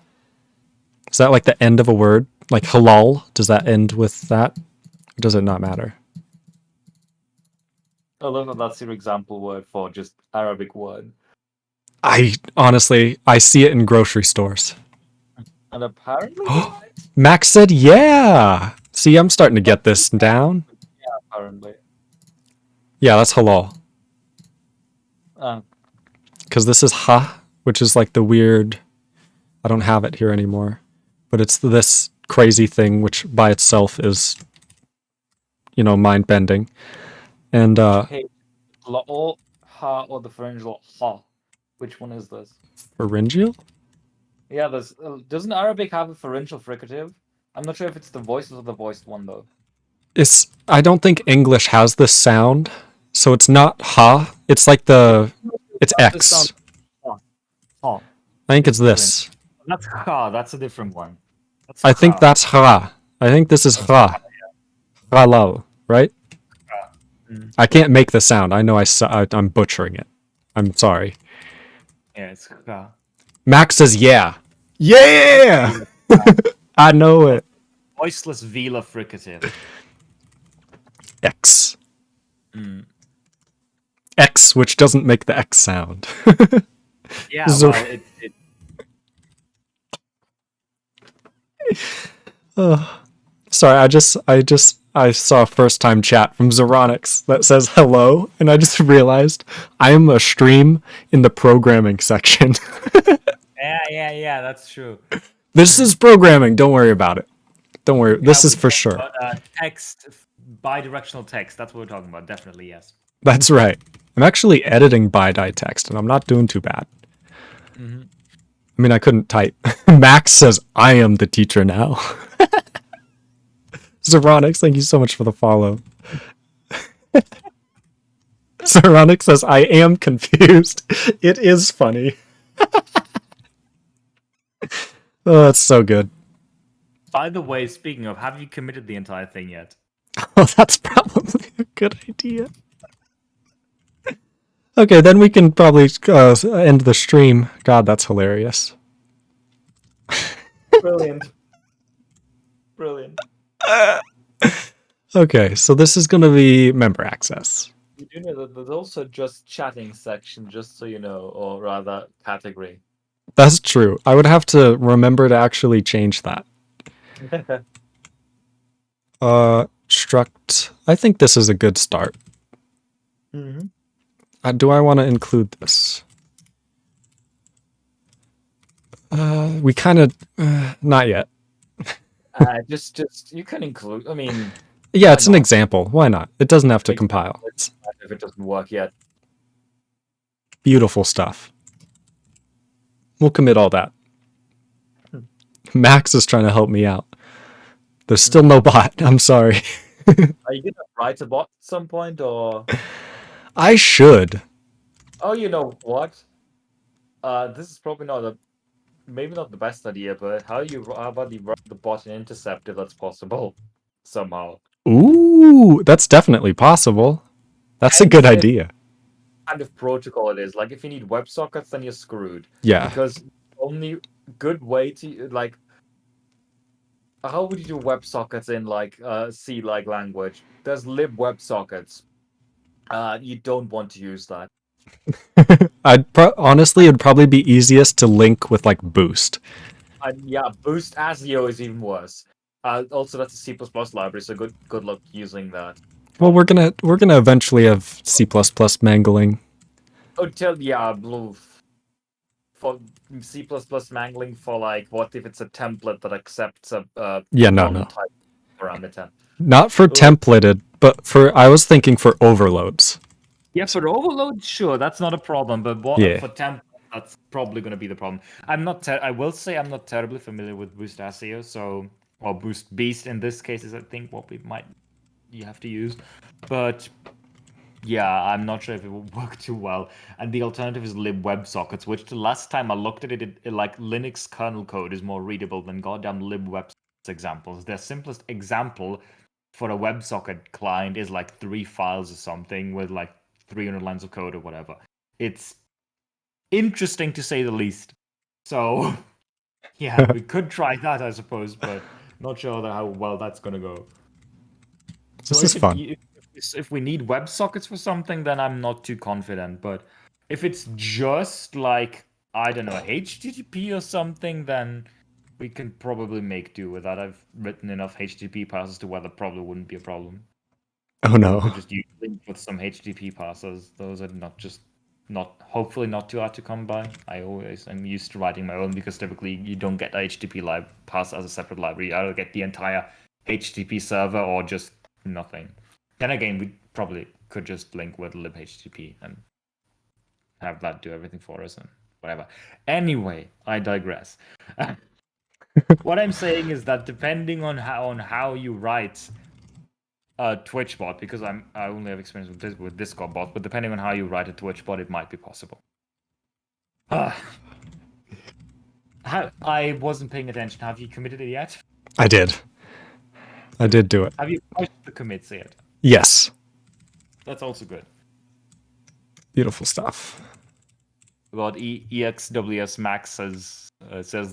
Is that like the end of a word? Like halal? Does that end with that? Or does it not matter? I love that that's your example word for just Arabic word. I honestly see it in grocery stores. And apparently, Max said, yeah. See, I'm starting to get this down. apparently. Yeah, that's halal. Uh, Because this is ha, which is like the weird, I don't have it here anymore, but it's this crazy thing which by itself is, mind-bending. And or ha or the pharyngeal ha. Which one is this? pharyngeal? Yeah, there's doesn't Arabic have a pharyngeal fricative? I'm not sure if it's the voiced or the voiced one though. I don't think English has this sound, so it's not ha. It's like it's X. Ha. I think it's this. That's ha. That's a different one. I think that's ha. I think this is ha. Halal, right? I can't make the sound. I know I'm butchering it. I'm sorry. Yeah, it's ha. Max says, yeah. Yeah! I know it. Voiceless velar fricative. X. X, which doesn't make the X sound. Yeah, So- well, Sorry, I saw a first time chat from Zeronix that says hello, and I just realized I am a stream in the programming section. yeah, that's true. This is programming, don't worry about it. Don't worry, this is for sure. But, text, bidirectional text, that's what we're talking about, definitely, yes. That's right. I'm actually editing BiDi text, and I'm not doing too bad. I mean, I couldn't type. Max says, I am the teacher now. Zeronix, thank you so much for the follow. Zeronix says, I am confused. It is funny. Oh, that's so good. By the way, speaking of, have you committed the entire thing yet? Oh, that's probably a good idea. Okay, then we can probably end the stream. God, that's hilarious. Brilliant. Brilliant. Okay, so this is going to be member access. You do know that there's also just chatting section, just so you know, or rather category. That's true. I would have to remember to actually change that. Struct. I think this is a good start. Do I want to include this? We kind of not yet. just you can include. I mean, Yeah, why it's an not? example. Why not? It doesn't have to Exactly. compile. It's If it doesn't work yet. beautiful stuff. We'll commit all that. Max is trying to help me out. There's still no bot. I'm sorry. Are you gonna write a bot at some point, or? I should. Oh, you know what? This is probably maybe not the best idea, but how about you run the bot in Intercept if that's possible somehow? Ooh, that's definitely possible. That's a good And if- idea. Kind of protocol it is. Like if you need WebSockets, then you're screwed. Yeah. Because only good way to like. How would you do WebSockets in like C-like language? There's lib WebSockets. You don't want to use that. Honestly, it'd probably be easiest to link with like Boost. Yeah, Boost ASIO is even worse. Also, that's a C++ library, so good luck using that. Well, we're gonna eventually have C++ mangling. For C++ mangling for like, what if it's a template that accepts a Yeah, no. non-type parameter? Not for templated, but I was thinking for overloads. Yeah, for overload, sure, that's not a problem. But for temp, that's probably going to be the problem. I will say I'm not terribly familiar with Boost ASIO, or Boost Beast in this case is I think what you have to use. But yeah, I'm not sure if it will work too well. And the alternative is lib WebSockets, which the last time I looked at it like Linux kernel code is more readable than goddamn lib WebSockets examples. Their simplest example for a WebSocket client is like 3 files or something with like 300 lines of code or whatever. It's interesting to say the least. So, yeah, we could try that, I suppose, but not sure how well that's going to go. This is fun. If we need WebSockets for something, then I'm not too confident. But if it's just like, I don't know, HTTP or something, then we can probably make do with that. I've written enough HTTP parsers to where that probably wouldn't be a problem. Oh no. We could just use link with some HTTP parsers. Those are hopefully not too hard to come by. I'm used to writing my own because typically you don't get a HTTP parser as a separate library. You either get the entire HTTP server or just nothing. Then again, we probably could just link with libHTTP and have that do everything for us and whatever. Anyway, I digress. What I'm saying is that depending on how you write a Twitch bot, because I only have experience with Discord bot, but depending on how you write a Twitch bot, it might be possible. I wasn't paying attention. Have you committed it yet? I did do it. Have you pushed the commits yet? Yes. That's also good. Beautiful stuff. About EXWS Max says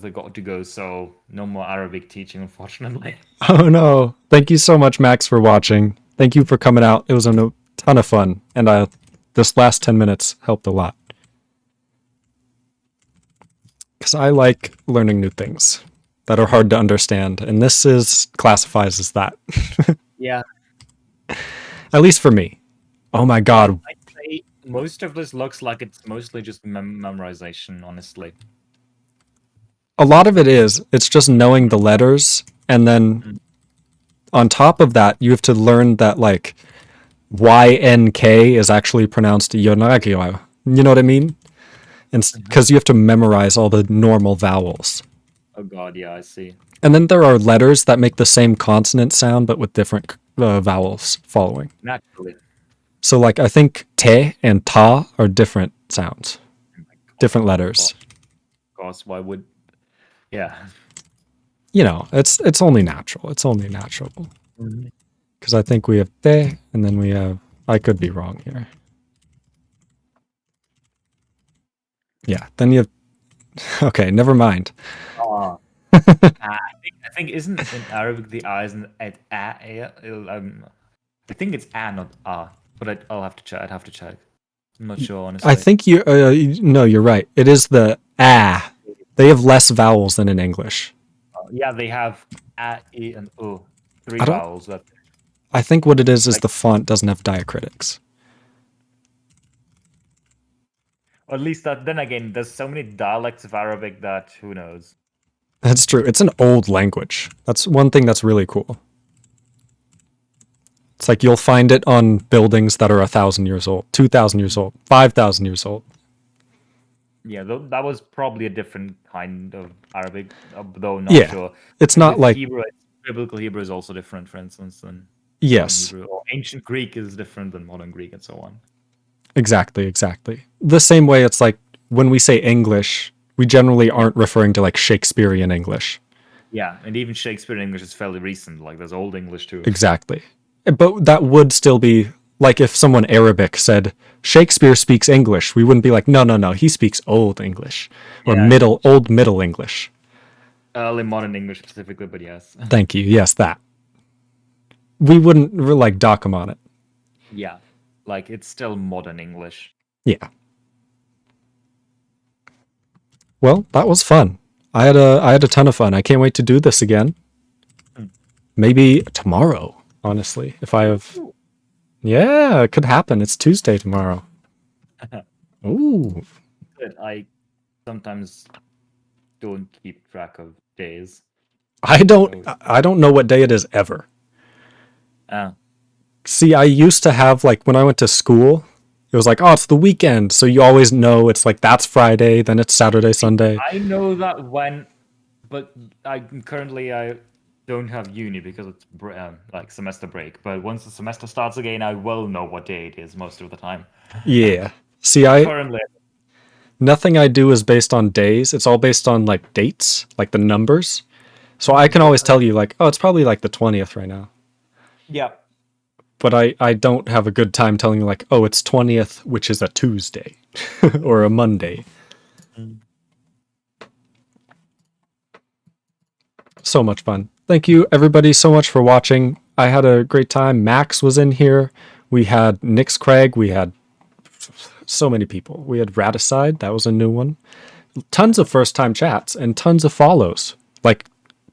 they got to go, so no more Arabic teaching, unfortunately. Oh no. Thank you so much, Max, for watching. Thank you for coming out. It was a ton of fun, and this last 10 minutes helped a lot. Because I like learning new things that are hard to understand, and this classifies as that. Yeah. At least for me. Oh my god. I'd say most of this looks like it's mostly just memorization, honestly. A lot of it is. It's just knowing the letters, and then on top of that, you have to learn that, like, YNK is actually pronounced Yonagyo. You know what I mean? And because you have to memorize all the normal vowels. Oh god, yeah, I see. And then there are letters that make the same consonant sound, but with different vowels following. Naturally. So, like, I think te and ta are different sounds. Different letters. Of course, why would... Yeah. You know, it's only natural. It's only natural. Because I think we have te, and then we have... I could be wrong here. Yeah, then you have... Okay, never mind. I think isn't in Arabic the A isn't at A? I think it's A, not A. But I'll have to check. I'd have to check. I'm not sure, honestly. I think no, you're right. It is the ah. They have less vowels than in English. Yeah, they have a, e, and u. 3 I don't- vowels. I think what it is the font doesn't have diacritics. Or at least that. Then again, there's so many dialects of Arabic that who knows. That's true. It's an old language. That's one thing that's really cool. It's like you'll find it on buildings that are 1,000 years old, 2,000 years old, 5,000 years old. Yeah, that was probably a different kind of Arabic, though not Yeah, sure. it's not With like Hebrew, biblical Hebrew is also different, for instance, than yes, Hebrew. Or ancient Greek is different than modern Greek, and so on. exactly. The same way it's like when we say English, we generally aren't referring to like Shakespearean English. Yeah, and even Shakespearean English is fairly recent. Like there's Old English too. Exactly. But that would still be like if someone Arabic said Shakespeare speaks English, we wouldn't be like, no, he speaks Old English or Yeah. Old Middle English. Early modern English specifically, but yes. Thank you. Yes, that. We wouldn't like dock him on it. Yeah, like it's still modern English. Yeah. Well, that was fun. I had a ton of fun. I can't wait to do this again. Maybe tomorrow, honestly, if I have. Yeah, it could happen. It's Tuesday tomorrow. Ooh. But I sometimes don't keep track of days. I don't know what day it is ever. See, I used to have like when I went to school, it was like, oh, it's the weekend, so you always know it's like that's Friday, then it's Saturday, Sunday. I know that but I don't have uni because it's like semester break. But once the semester starts again, I will know what day it is most of the time. Yeah. See, Currently, nothing I do is based on days. It's all based on like dates, like the numbers. So I can always tell you like, oh, it's probably like the 20th right now. yeah. But I don't have a good time telling you like, oh, it's 20th, which is a Tuesday or a Monday. So much fun. Thank you everybody so much for watching. I had a great time. Max was in here. We had NyxKrage. We had so many people. We had Raticide. That was a new one. Tons of first time chats and tons of follows. Like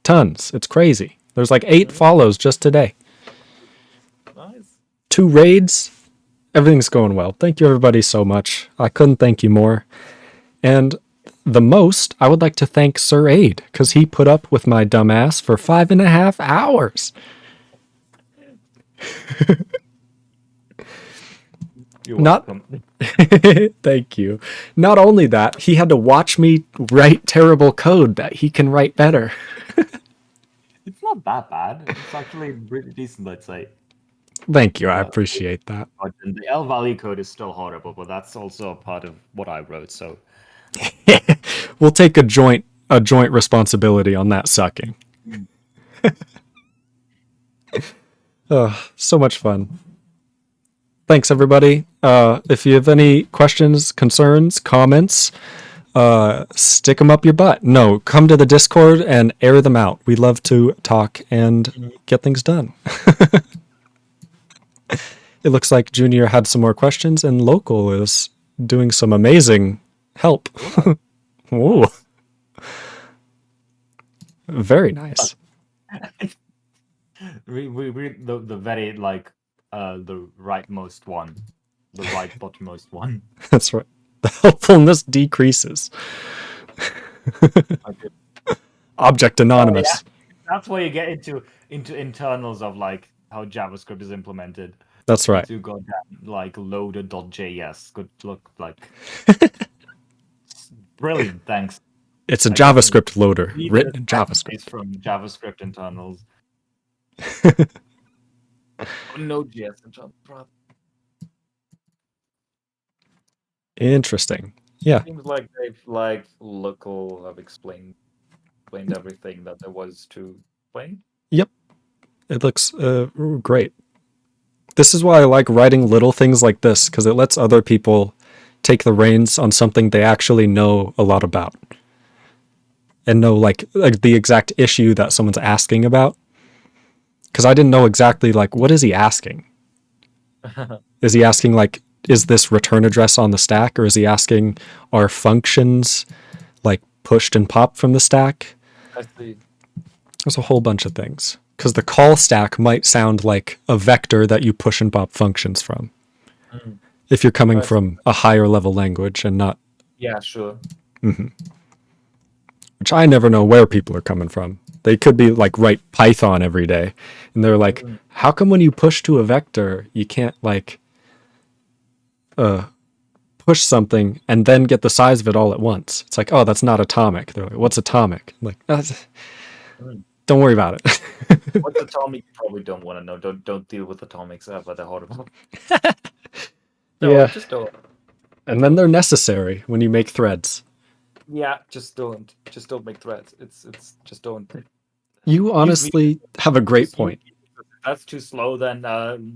tons. It's crazy. There's like 8 follows just today. Nice. 2 raids. Everything's going well. Thank you everybody so much. I couldn't thank you more. And the most, I would like to thank Sirraide, because he put up with my dumb ass for 5.5 hours. You're Not- welcome. Thank you. Not only that, he had to watch me write terrible code that he can write better. It's not that bad. It's actually pretty decent, I'd say. Thank you. I appreciate that. But the L value code is still horrible, but that's also a part of what I wrote. So We'll take a joint responsibility on that sucking. Oh, so much fun. Thanks everybody. If you have any questions, concerns, comments, stick them up your butt. No, come to the Discord and air them out. We love to talk and get things done. It looks like Junior had some more questions and Local is doing some amazing help. Ooh. Very nice. we read the very like the rightmost one, the right bottommost one. That's right. The helpfulness decreases. Object anonymous. Oh, yeah. That's where you get into internals of like how JavaScript is implemented. That's right. To go down like loader.js. Good look like brilliant. Thanks. It's a I guess JavaScript loader Read written the in JavaScript. It's from JavaScript internals. Node.js and Java. Interesting. Yeah. Seems like they've like local have explained everything that there was to explain. It looks great. This is why I like writing little things like this, because it lets other people take the reins on something they actually know a lot about. And know like the exact issue that someone's asking about. Because I didn't know exactly like, what is he asking? Is he asking like, is this return address on the stack, or is he asking, are functions like pushed and popped from the stack? I see. There's a whole bunch of things. Because the call stack might sound like a vector that you push and pop functions from. Mm. If you're coming Right. from a higher level language and not... Yeah, sure. Which I never know where people are coming from. They could be like write Python every day. And they're like, how come when you push to a vector, you can't like push something and then get the size of it all at once? It's like, oh, that's not atomic. They're like, what's atomic? I'm like, don't worry about it. What's atomic? You probably don't want to know. Don't deal with atomics ever. They're horrible. Yeah. Just don't. And then they're necessary when you make threads. Yeah, just don't. Just don't make threads. It's just don't. You honestly have a great point. If that's too slow, then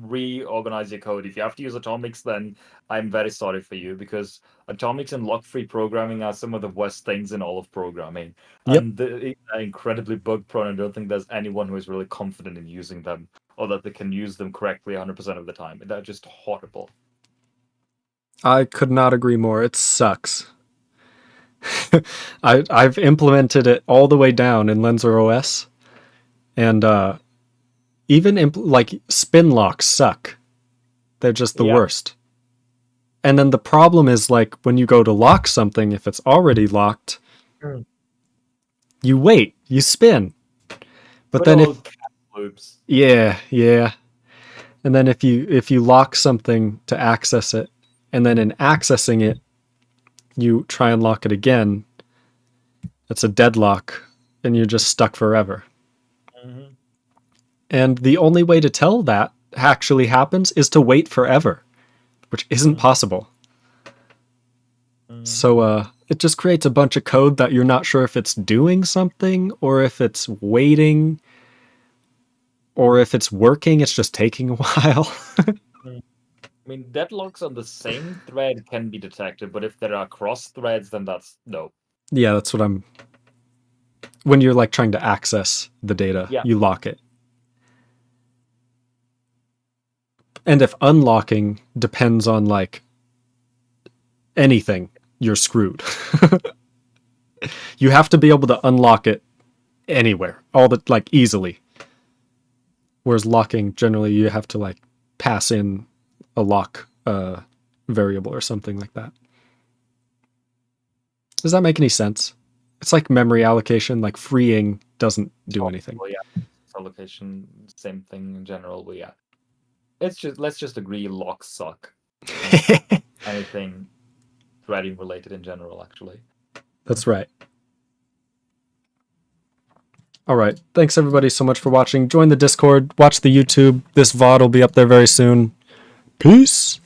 reorganize your code. If you have to use atomics, then I'm very sorry for you, because atomics and lock-free programming are some of the worst things in all of programming. Yep. And they're incredibly bug-prone. I don't think there's anyone who is really confident in using them, or that they can use them correctly 100% of the time. They're just horrible. I could not agree more. It sucks. I've implemented it all the way down in Lenser OS, and even like spin locks suck. They're just the worst. And then the problem is like when you go to lock something, if it's already locked, you wait, you spin. But then if loops. yeah, and then if you lock something to access it, and then in accessing it, you try and lock it again, it's a deadlock, and you're just stuck forever. And the only way to tell that actually happens is to wait forever, which isn't possible. So it just creates a bunch of code that you're not sure if it's doing something, or if it's waiting, or if it's working, it's just taking a while. I mean, deadlocks on the same thread can be detected, but if there are cross threads, then that's no. Yeah, that's what I'm... When you're like trying to access the data, you lock it. And if unlocking depends on like anything, you're screwed. You have to be able to unlock it anywhere, like easily. Whereas locking, generally you have to like pass in a lock variable or something like that. Does that make any sense? It's like memory allocation, like freeing doesn't do anything. Well, yeah, allocation, same thing in general, but yeah. Let's just agree locks suck. Anything threading related in general, actually. That's right. All right. Thanks everybody so much for watching. Join the Discord, watch the YouTube. This VOD will be up there very soon. Peace.